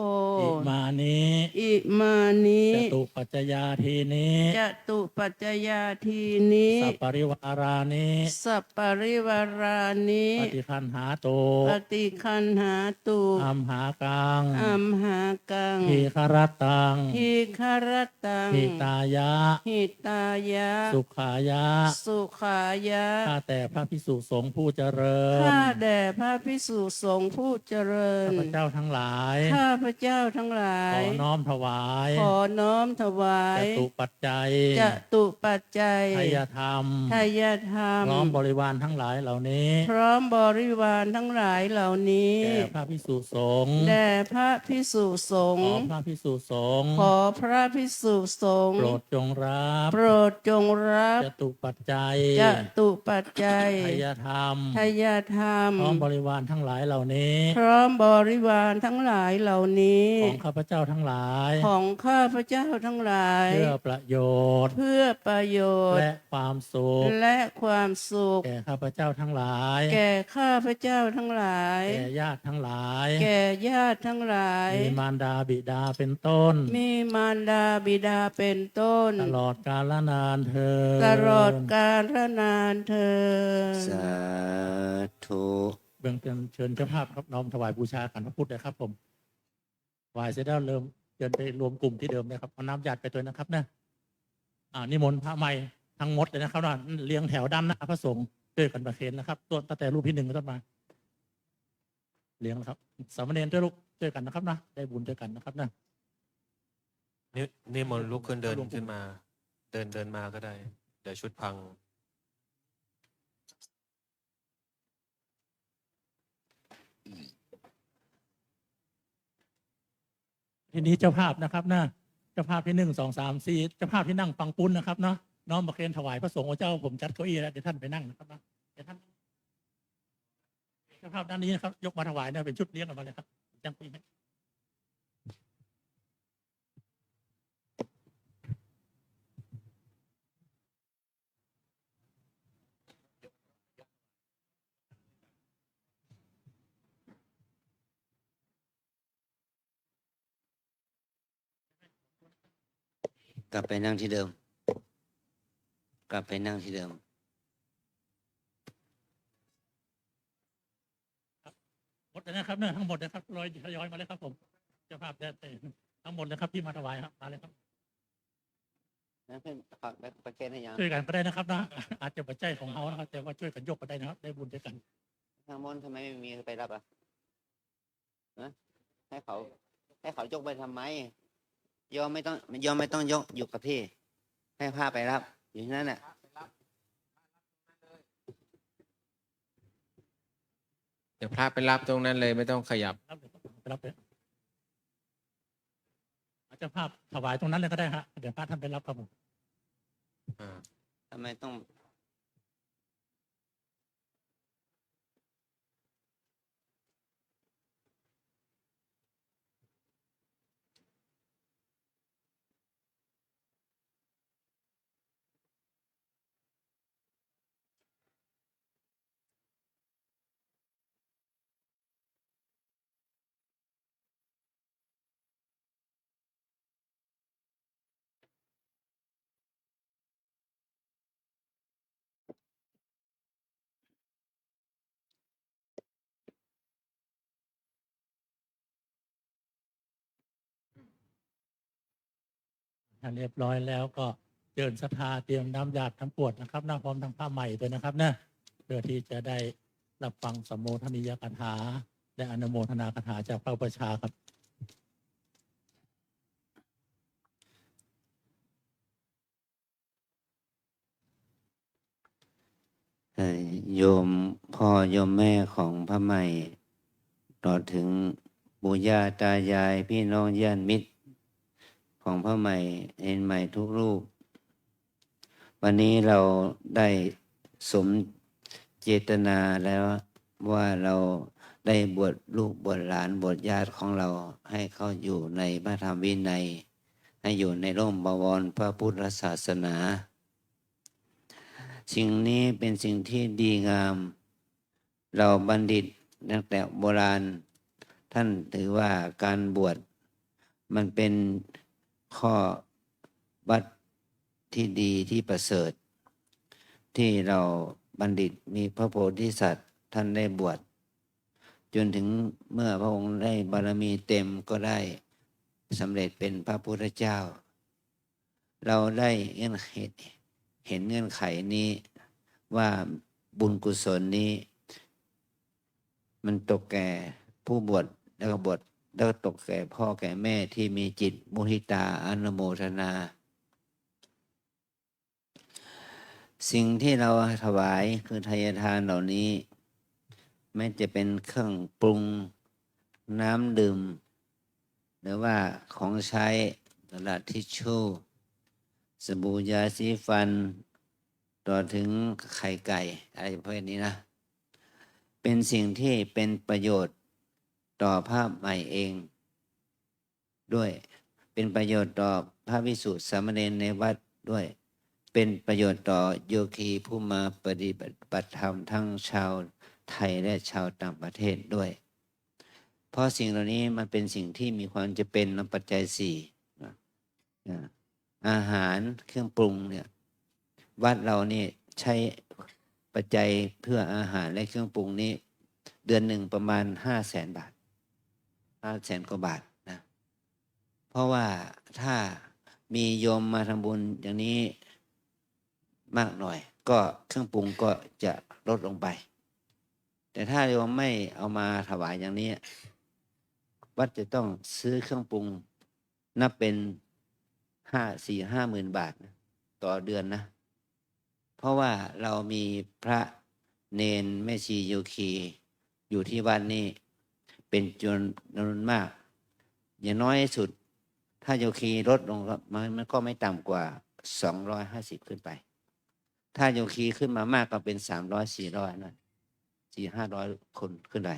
อิมานิ อิมานิ จตุปัจจยาทีนิ จตุปัจจยาทีนิ สัปปริวารานิ สัปปริวารานิ ปฏิคันหาโต ปฏิคันหาตุ อัมหากัง อัมหากัง ทีครตัง ทีคารตัง หิตายะ หิตายะ สุขายะ สุขายะ ข้าแต่พระภิกษุสงฆ์ผู้เจริญ ข้าแด่พระภิกษุสงฆ์ผู้เจริญ ข้าพเจ้าทั้งหลาย ข้าพเจ้าทั้งหลา ข ย อน้อมถวาย ขอน้อมถวาย จตุปัจจัย จตุปัจจัย ทายธรรม ทายธรรม พร้อมบริวารทั้งหลายเหล่านี้ พร้อมบริวารทั้งหลายเหล่านี้ แด่พระภิกษุสงฆ์ แด่พระภิกษุสง ข ฆ์ อพระภิกษุสงฆ์ ขอพระภิกษุสงฆ์ โปรดจงรับ โปรดจงรับ จตุปัจจัย จตุปัจจัย ทายธรรม ทายธรรม พร้อมบริวารทั้งหลายเหล่านี้ พร้อมบริวารทั้งหลายเหล่านี้ ของข้าพเจ้าทั้งหลาย ของข้าพเจ้าทั้งหลาย เพื่อประโยชน์ เพื่อประโยชน์ และความสุข และความสุข แก่ข้าพเจ้าทั้งหลาย แก่ข้าพเจ้าทั้งหลาย แก่ญาติทั้งหลาย แก่ญาติทั้งหลาย มีมารดาบิดาเป็นต้น มีมารดาบิดาเป็นต้น ตลอดกาลนานเธอญ ตลอดกาลนานเธอญ สาธุ เบื้องต้นเชิญเจ้าภาพครับน้อมถวายบูชาขันพระพุทธเลยครับผมถวายเสร็จแล้วเริ่มเดินไปรวมกลุ่มที่เดิมนะครับเอาน้ำหยาดไปตัวนะครับนะนิมนต์พระใหม่ทั้งหมดเลยนะครับนะเรียงแถวด้านหน้าพระสงฆ์ด้วยกันประเคนนะครับตัวตั้งแต่รูปที่ 1ต้นมาเรียงนะครับสามเณรด้วยลูกด้วยกันนะครับนะได้บุญด้วยกันนะครับนะ นิมนต์ลุกขึ้นเดินขึ้นมา เดินมาก็ได้ เดี๋ยวชุดพัง ทีนี้เจ้าภาพนะครับนะเจ้าภาพที่1 2 3 4เจ้าภาพที่นั่งฟังปุ้นนะครับเนาะน้อมประเคนถวายพระสงฆ์เจ้าผมจัดเก้าอี้แล้วเดี๋ยวท่านไปนั่งนะครับนะเดี๋ยวท่านเจ้าภาพด้านนี้นะครับยกมาถวายเนี่ยเป็นชุดเลี้ยงออกมาเลยครับจังปีให้กลับไปนั่งที่เดิม กลับไปนั่งที่เดิม แต่นะครับเนี่ยทั้งหมดนะครับทยอยมาเลยครับผมเจ้าภาพได้ทั้งหมดเลยครับที่มาถวายครับมาเลยครับ นะเพื่อนฝากประเคนให้ยัง ช่วยกันก็ได้นะครับนะอาจจะปัจจัยของเขานะครับแต่ว่าช่วยกันยกก็ได้นะครับได้บุญด้วยกัน ทางมนต์ทำไมไม่มีไปรับอ่ะนะให้เขายกไปทำไมยอมไม่ต้องยกอยู่กับที่ให้พาไปรับอยู่ที่นั่นแหละ เดี๋ยวพระไปรับตรงนั้นเลยไม่ต้องขยับ รับเลยครับผมไปรับเลยอาจจะภาพถวายตรงนั้นเลยก็ได้ฮะเดี๋ยวพระท่านไปรับครับผม ทำไมต้องถ้าเรียบร้อยแล้วก็เจิญศรัทธาเตรียมน้ำหยาดน้ำกรวดนะครับน้ำพร้อมทั้งผ้าใหม่ด้วยนะครับนะเพื่อที่จะได้รับฟังสมโภชนียกถาและอนุโมทนาคาถาจากพระอุปชฌาย์ครับ โยมพ่อโยมแม่ของพระใหม่ต่อถึงปู่ย่าตายายพี่น้องญาติมิตรของพระใหม่เอ็นใหม่ทุกรูป วันนี้เราได้สมเจตนาแล้วว่าเราได้บวชลูกบวชหลานบวชญาติของเราให้เข้าอยู่ในพระธรรมวินัยให้อยู่ในร่มบวรพระพุทธศาสนาสิ่งนี้เป็นสิ่งที่ดีงามเราบัณฑิตตั้งแต่โบราณท่านถือว่าการบวชมันเป็นข้อวัดที่ดีที่ประเสริฐที่เราบัณฑิตมีพระโพธิสัตว์ท่านได้บวชจนถึงเมื่อพระองค์ได้บารมีเต็มก็ได้สำเร็จเป็นพระพุทธเจ้าเราได้เห็นเงื่อนไขนี้ว่าบุญกุศลนี้มันตกแก่ผู้บวชแล้วก็บวชแล้วก็ตกแก่พ่อแก่แม่ที่มีจิตมุทิตาอนุโมทนาสิ่งที่เราถวายคือทายทานเหล่านี้ไม่จะเป็นเครื่องปรุงน้ำดื่มหรือว่าของใช้กระดาษทิชชู่สบู่ยาสีฟันต่อถึงไข่ไก่อะไรประเภทนี้นะเป็นสิ่งที่เป็นประโยชน์ต่อพระใหม่เองด้วยเป็นประโยชน์ต่อพระภิกษุสามเณรในวัดด้วยเป็นประโยชน์ต่อโยคีผู้มาปฏิบัติธรรมทั้งชาวไทยและชาวต่างประเทศด้วยเพราะสิ่งเหล่านี้มันเป็นสิ่งที่มีความจำเป็นในปัจจัยสี่อาหารเครื่องปรุงเนี่ยวัดเรานี่ใช้ปัจจัยเพื่ออาหารและเครื่องปรุงนี้เดือนหนึ่งประมาณ500,000 บาท500,000 กว่าบาทนะเพราะว่าถ้ามีโยมมาทำบุญอย่างนี้มากหน่อยก็เครื่องปรุงก็จะลดลงไปแต่ถ้าโยมไม่เอามาถวายอย่างนี้วัดจะต้องซื้อเครื่องปรุงนับเป็น4-5 หมื่นบาทนะต่อเดือนนะเพราะว่าเรามีพระเนนแม่ชีโยคีอยู่ที่วัดนี้เป็นจำนวนมากอย่างน้อยสุดถ้าโยคีลดลงมันก็ไม่ต่ำกว่า250ขึ้นไปถ้าโยคีขึ้นมามากก็เป็น300-400นะ400-500 คนขึ้นไป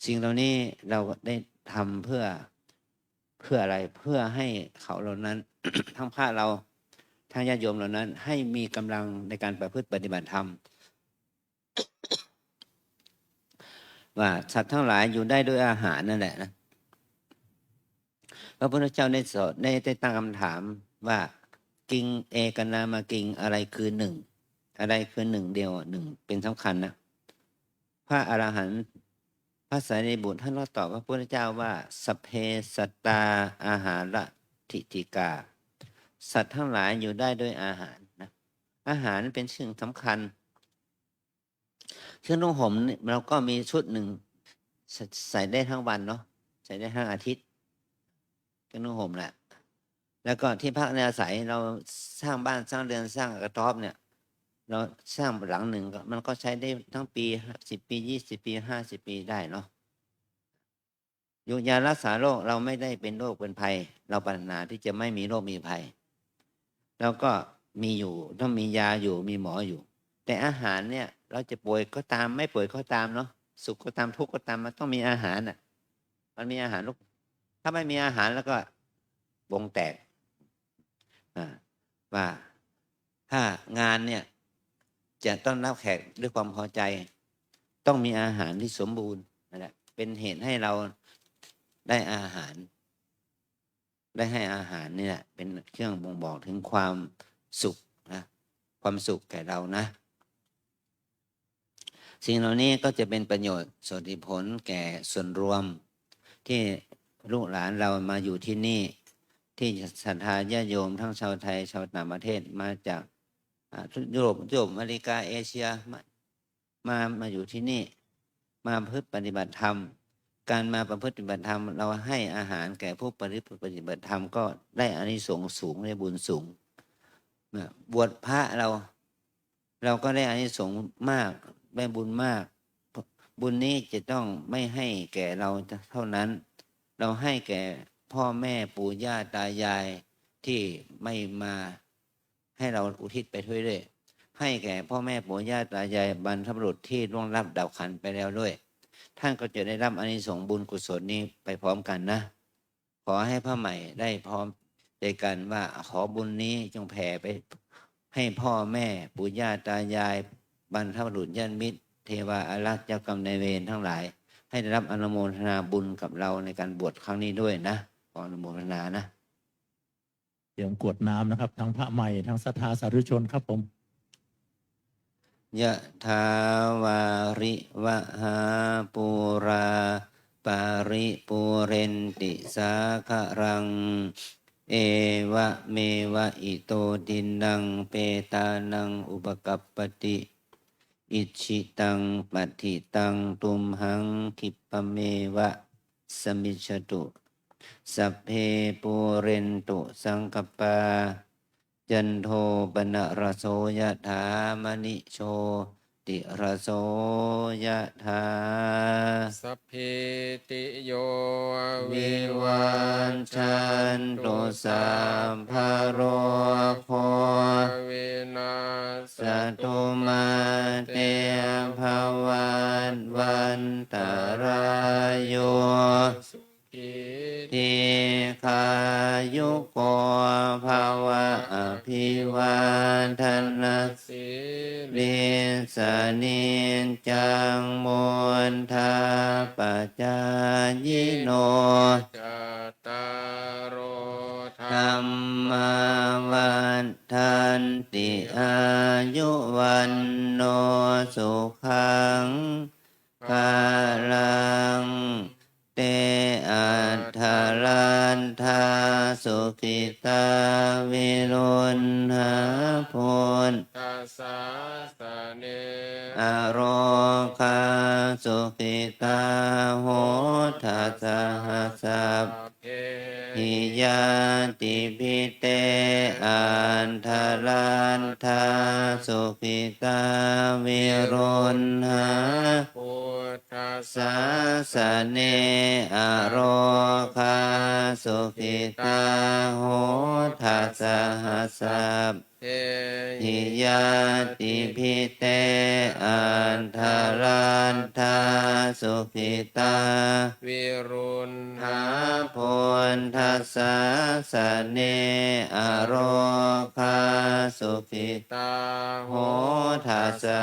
สิ่งเหล่านี้เราได้ทำเพื่ออะไรเพื่อให้เขาเหล่านั้น ทั้งพระเราทั้งญาติโยมเหล่านั้นให้มีกำลังในการประพฤติปฏิบัติธรรม ว่าสัตว์ทั้งหลายอยู่ได้ด้วยอาหารนั่นแหละนะพระพุทธเจ้าได้สอนได้ตั้งคำถามว่ากิงเอกนามากิงอะไรคือหนึ่งอะไรคือหนึ่งเดียวหนึ่งเป็นสำคัญนะพระอรหันต์ พระสารีบุตรท่านก็ตอบพระพุทธเจ้าว่าสัพเพสัตตาอาหารทิฏฐิกา สัตว์ทั้งหลายอยู่ได้ด้วยอาหารนะอาหารเป็นสิ่งสำคัญเครื่องนุ่งห่มเราก็มีชุดหนึ่งใส่ได้ทั้งวันเนาะใส่ได้ทั้งอาทิตย์เครื่องนุ่งห่มแหละแล้วก็ที่พักในอาศัยเราสร้างบ้านสร้างเรือนสร้างกระต๊อบเนี่ยเราสร้างหลังหนึ่งมันก็ใช้ได้ทั้งปี10 ปี20 ปี50 ปีได้เนาะอยู่ยารักษาโรคเราไม่ได้เป็นโรคเป็นภัยเราปรารถนาที่จะไม่มีโรคมีภัยแล้วก็มีอยู่ต้องมียาอยู่มีหมออยู่แต่อาหารเนี่ยเราจะป่วยก็ตามไม่ป่วยก็ตามเนาะสุขก็ตามทุกข์ก็ตามมันต้องมีอาหารน่ะมันมีอาหารลูกถ้าไม่มีอาหารแล้วก็วงแตกว่าถ้างานเนี่ยจะต้องรับแขกด้วยความพอใจต้องมีอาหารที่สมบูรณ์นั่นแหละเป็นเหตุให้เราได้อาหารได้ให้อาหารนี่แหละเป็นเครื่องบ่งบอกถึงความสุขนะความสุขแก่เรานะสิ่งเหล่านี้ก็จะเป็นประโยชน์ส่วนผลแก่ส่วนรวมที่ลูกหลานเรามาอยู่ที่นี่ที่ศรัทธาญาติโยมทั้งชาวไทยชาวต่างประเทศมาจากยุโรปอเมริกาเอเชียมาอยู่ที่นี่มาประพฤติปฏิบัติธรรมการมาประพฤติปฏิบัติธรรมเราให้อาหารแก่ผู้ปฏิบัติธรรมก็ได้อานิสงส์สูงได้บุญสูงบวชพระเราก็ได้อานิสงส์มากได้บุญมากบุญนี้จะต้องไม่ให้แก่เราเท่านั้นเราให้แก่พ่อแม่ปู่ย่าตายายที่ไม่มาให้เราอุทิศไปเรื่อยๆให้แก่พ่อแม่ปู่ย่าตายายบรรพบุรุษที่ล่วงลับดับขันไปแล้วด้วยท่านก็จะได้รับอานิสงส์บุญกุศลนี้ไปพร้อมกันนะขอให้พระใหม่ได้พร้อมใจกันว่าขอบุญนี้จงแผ่ไปให้พ่อแม่ปู่ย่าตายายบรรพบุรุษญาติมิตรเทวาอารักษ์เจ้ากรรมนายเวรทั้งหลายให้ได้รับอนุโมทนาบุญกับเราในการบวชครั้งนี้ด้วยนะขออนุโมทนานะเตรียมกรวดน้ำนะครับทั้งพระใหม่ทั้งศรัทธาสาธุชนครับผมยะถาวาริวะหาปูราปาริปูเรนติสาครังเอวะเมวะอิโตตินังเปตานังอุปกัปปติอิชิตังปัฏฐิตังตุมหังคิปะเมวะสมิจฉตุสัพเพปูเรนตุสังกปาจันโทปนะระโสยถามณิโชติระโสยถาสัพพิติโยวิวันชันตุสัพพะโรโควินาสตุมาเตภวันวันตรายโยทิขายุโกภาวะอภิวาทนาสิลิสานิจังมุนทาปัจจายโนจัตตารโอธรธรรรมวันทันติอายุวันโนสุขังภาลังเตอัฏฐรันทาสุขิตาวิรุณหาพุนตัสสะสะเนอโรคาสุขิตาโหทัสสะสัพหิยาติพิเตอันทรันทาสุขิตาวิรุณหาพุทธัสสะ สาสะเนอโรคาสุขิตาโหทัสสะสัพหิยาติพิเตอันทรันทาสุขิตาวิรุณหาพุนทัสสะสะเนอโรคาสุขิตาโหทัสสะ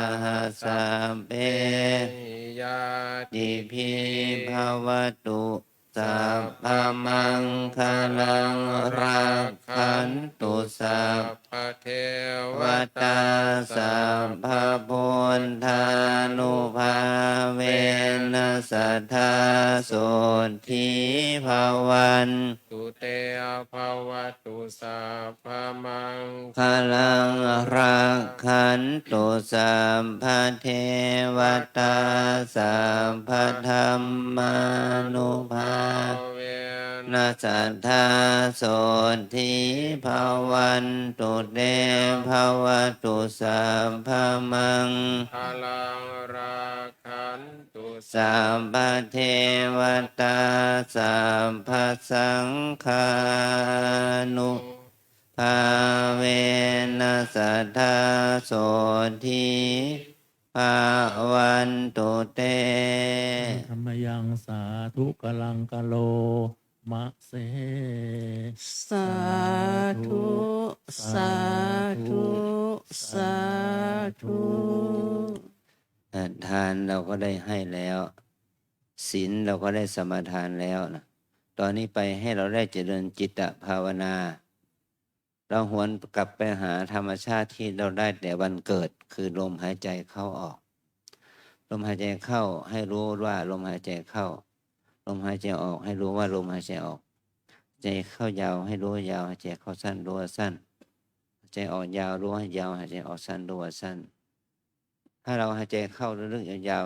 สัพเพยาติพิภวตุสัพพมังคลังรักขันตุสัพพเทววตาสัพพพุทธานุภาเวนะ สัทธาโสทิภาวัน ตุเตภาวตุสัพพมัง พลังรักขันตุสัมภเทวตาสัมภธรรมานุภา เว นาสัทธาโสทิภาวันตุเตภาวตุสัมภมัง พลังราคันตุ สัมภเทวตาสัมภสังฆานุภาเวนัสสัทธาโสทิภาวันตุเต ธรรมยังสาธุกลังกะโลมะเส สาธุ สาธุ สาธุ ทานเราก็ได้ให้แล้วศีลเราก็ได้สมาทานแล้วนะตอนนี้ไปให้เราได้เจริญจิตภาวนา เราหวนกลับไปหาธรรมชาติที่เราได้แต่วันเกิดคือลมหายใจเข้าออก ลมหายใจเข้าให้รู้ว่าลมหายใจเข้า ลมหายใจออกให้รู้ว่าลมหายใจออก ใจเข้ายาวให้รู้ว่ายาวหายใจเข้าสั้นรู้ว่าสั้นหายใจออกยาวรู้ว่ายาวหายใจออกสั้นรู้ว่าสั้น ถ้าเราหายใจเข้าลึกๆยาว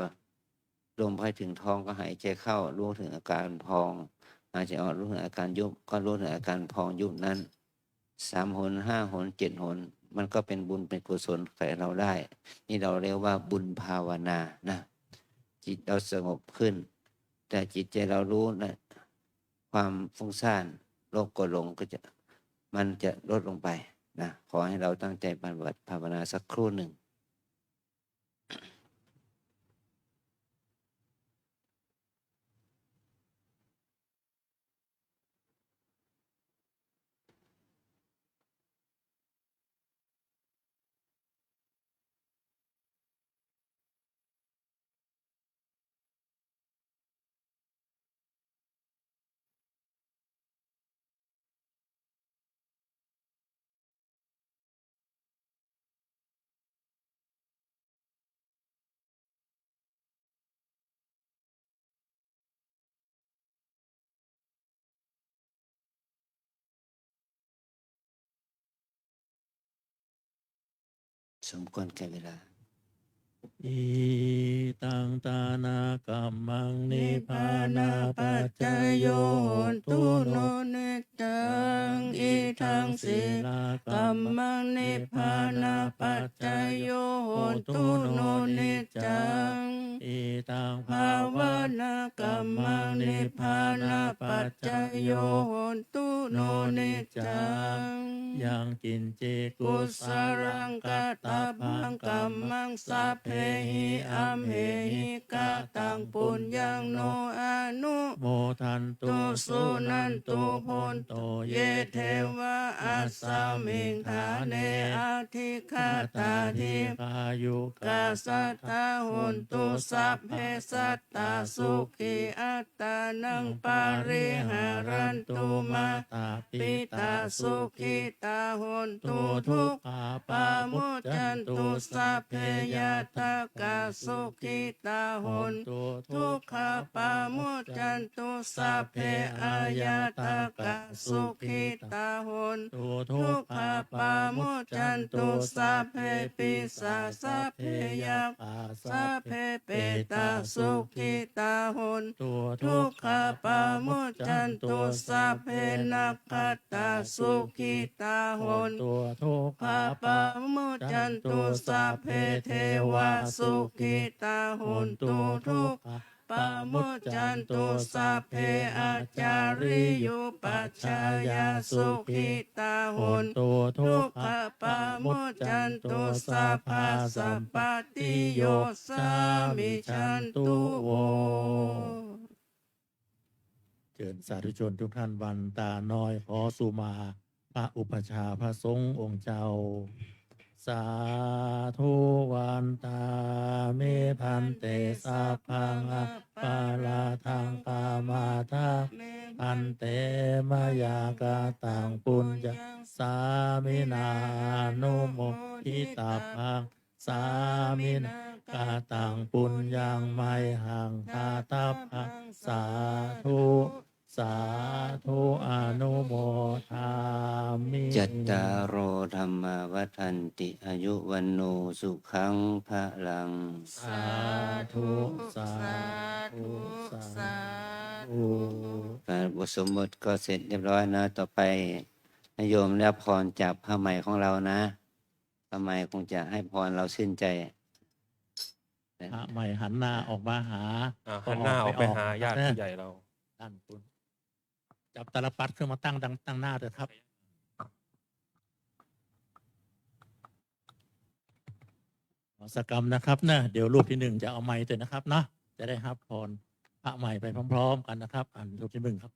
ๆลมไปถึงท้องก็หายใจเข้ารู้ถึงอาการพองหายใจออกรู้ถึงอาการยุบก็รู้ถึงอาการพองยุบนั้น3 หน 5 หน 7 หนมันก็เป็นบุญเป็นกุศลแก่เราได้นี่เราเรียกว่าบุญภาวนานะจิตเราสงบขึ้น แต่จิตใจเรารู้นะความฟุ้งซ่านโลภโกรธหลงก็จะมันจะลดลงไปนะขอให้เราตั้งใจปฏิบัติภาวนาสักครู่หนึ่งสมควรแก่เวลา อีตังตานากัมมังนิพพานาปัจจยโยโหนตุโน เนจังอีทังสี ลา กัมมังนิพพานาปัจจยโยโหนตุโนนิจัง อีตัง ภาวนากัมมังนิพพานาปัจจยโยโหนตุโนนิจัง ยังกินเจกุ กุ ส สรังกตาพังกัมมังสัพเพหิอัมเหหิกาตังปุญญังโนอนุ โมทันตุ ตุสุนันตุโพนโตเยเทวะอาสามิงฐาเนอาทิคาตาทิ กายุ กาสัตตาโหนตุสัพเพสัตตาสุขีอัตตานังปาริหารันตุมา ตา ปิตาสุขิตาโหนตุทุกข ปามุจจันตุสัพเพยตากาสุขิตาโหน ตุ ทุกขปามุจจันตุสัพเพอายตากาสุขิตาโหน ตุ ทุกขปามุจจันตุสัพเพปิสาสัพเพยัก สัพเพเปตาสุขิตาโหน ตุ ทุกขปามุจจันตุสัพเพนักขตาสุขิตาโหน ตุทุก ขปามุจจันตุสัพเพเทวาสุขิตาโหนตุทุกขปามุจจันตุสัพเพอาจาริยุปัชฌายาสุขิตาโหน ตุทุ ทุ ก กขปามุจจันตุสัพพะสัพปติโยสามิชันตุโว เชิญสาธุชนทุกท่านวันตาน้อยขอสุมา พระอุปชฌาย์พระสงฆ์องค์เจ้า สาธุวันตาเมพันเตสัพพังอปาลาทังกามาทาพันเตมายากาตังปุญญาสามินานุโมทิตาพังสามินา กาตังปุญญังไมหังคาตาภะสาธุสาธุอนุโมทามิ จัตตารโอธรรมวัฏันติอายุวันโนสุขังพลัง สาธุสาธุสาธุ การบทสมบทก็เสร็จเรียบร้อยนะ ต่อไปนโยมรับพรจากพระใหม่ของเรานะพระใหม่คงจะให้พรเราชื่นใจ พระใหม่หันหน้าออกมาหา หันหน้าออกไปหาญาติ นะ ผู้ใหญ่เรา ด้านคุณจับตาลปัดขึ้นมาตั้งหน้าเถอะครับขอสกรรมนะครับนะเดี๋ยวรูปที่หนึ่งจะเอาไม้ตัวนะครับเนาะจะได้รับพรพระใหม่ไปพร้อมๆกันนะครับรูปที่หนึ่งครับ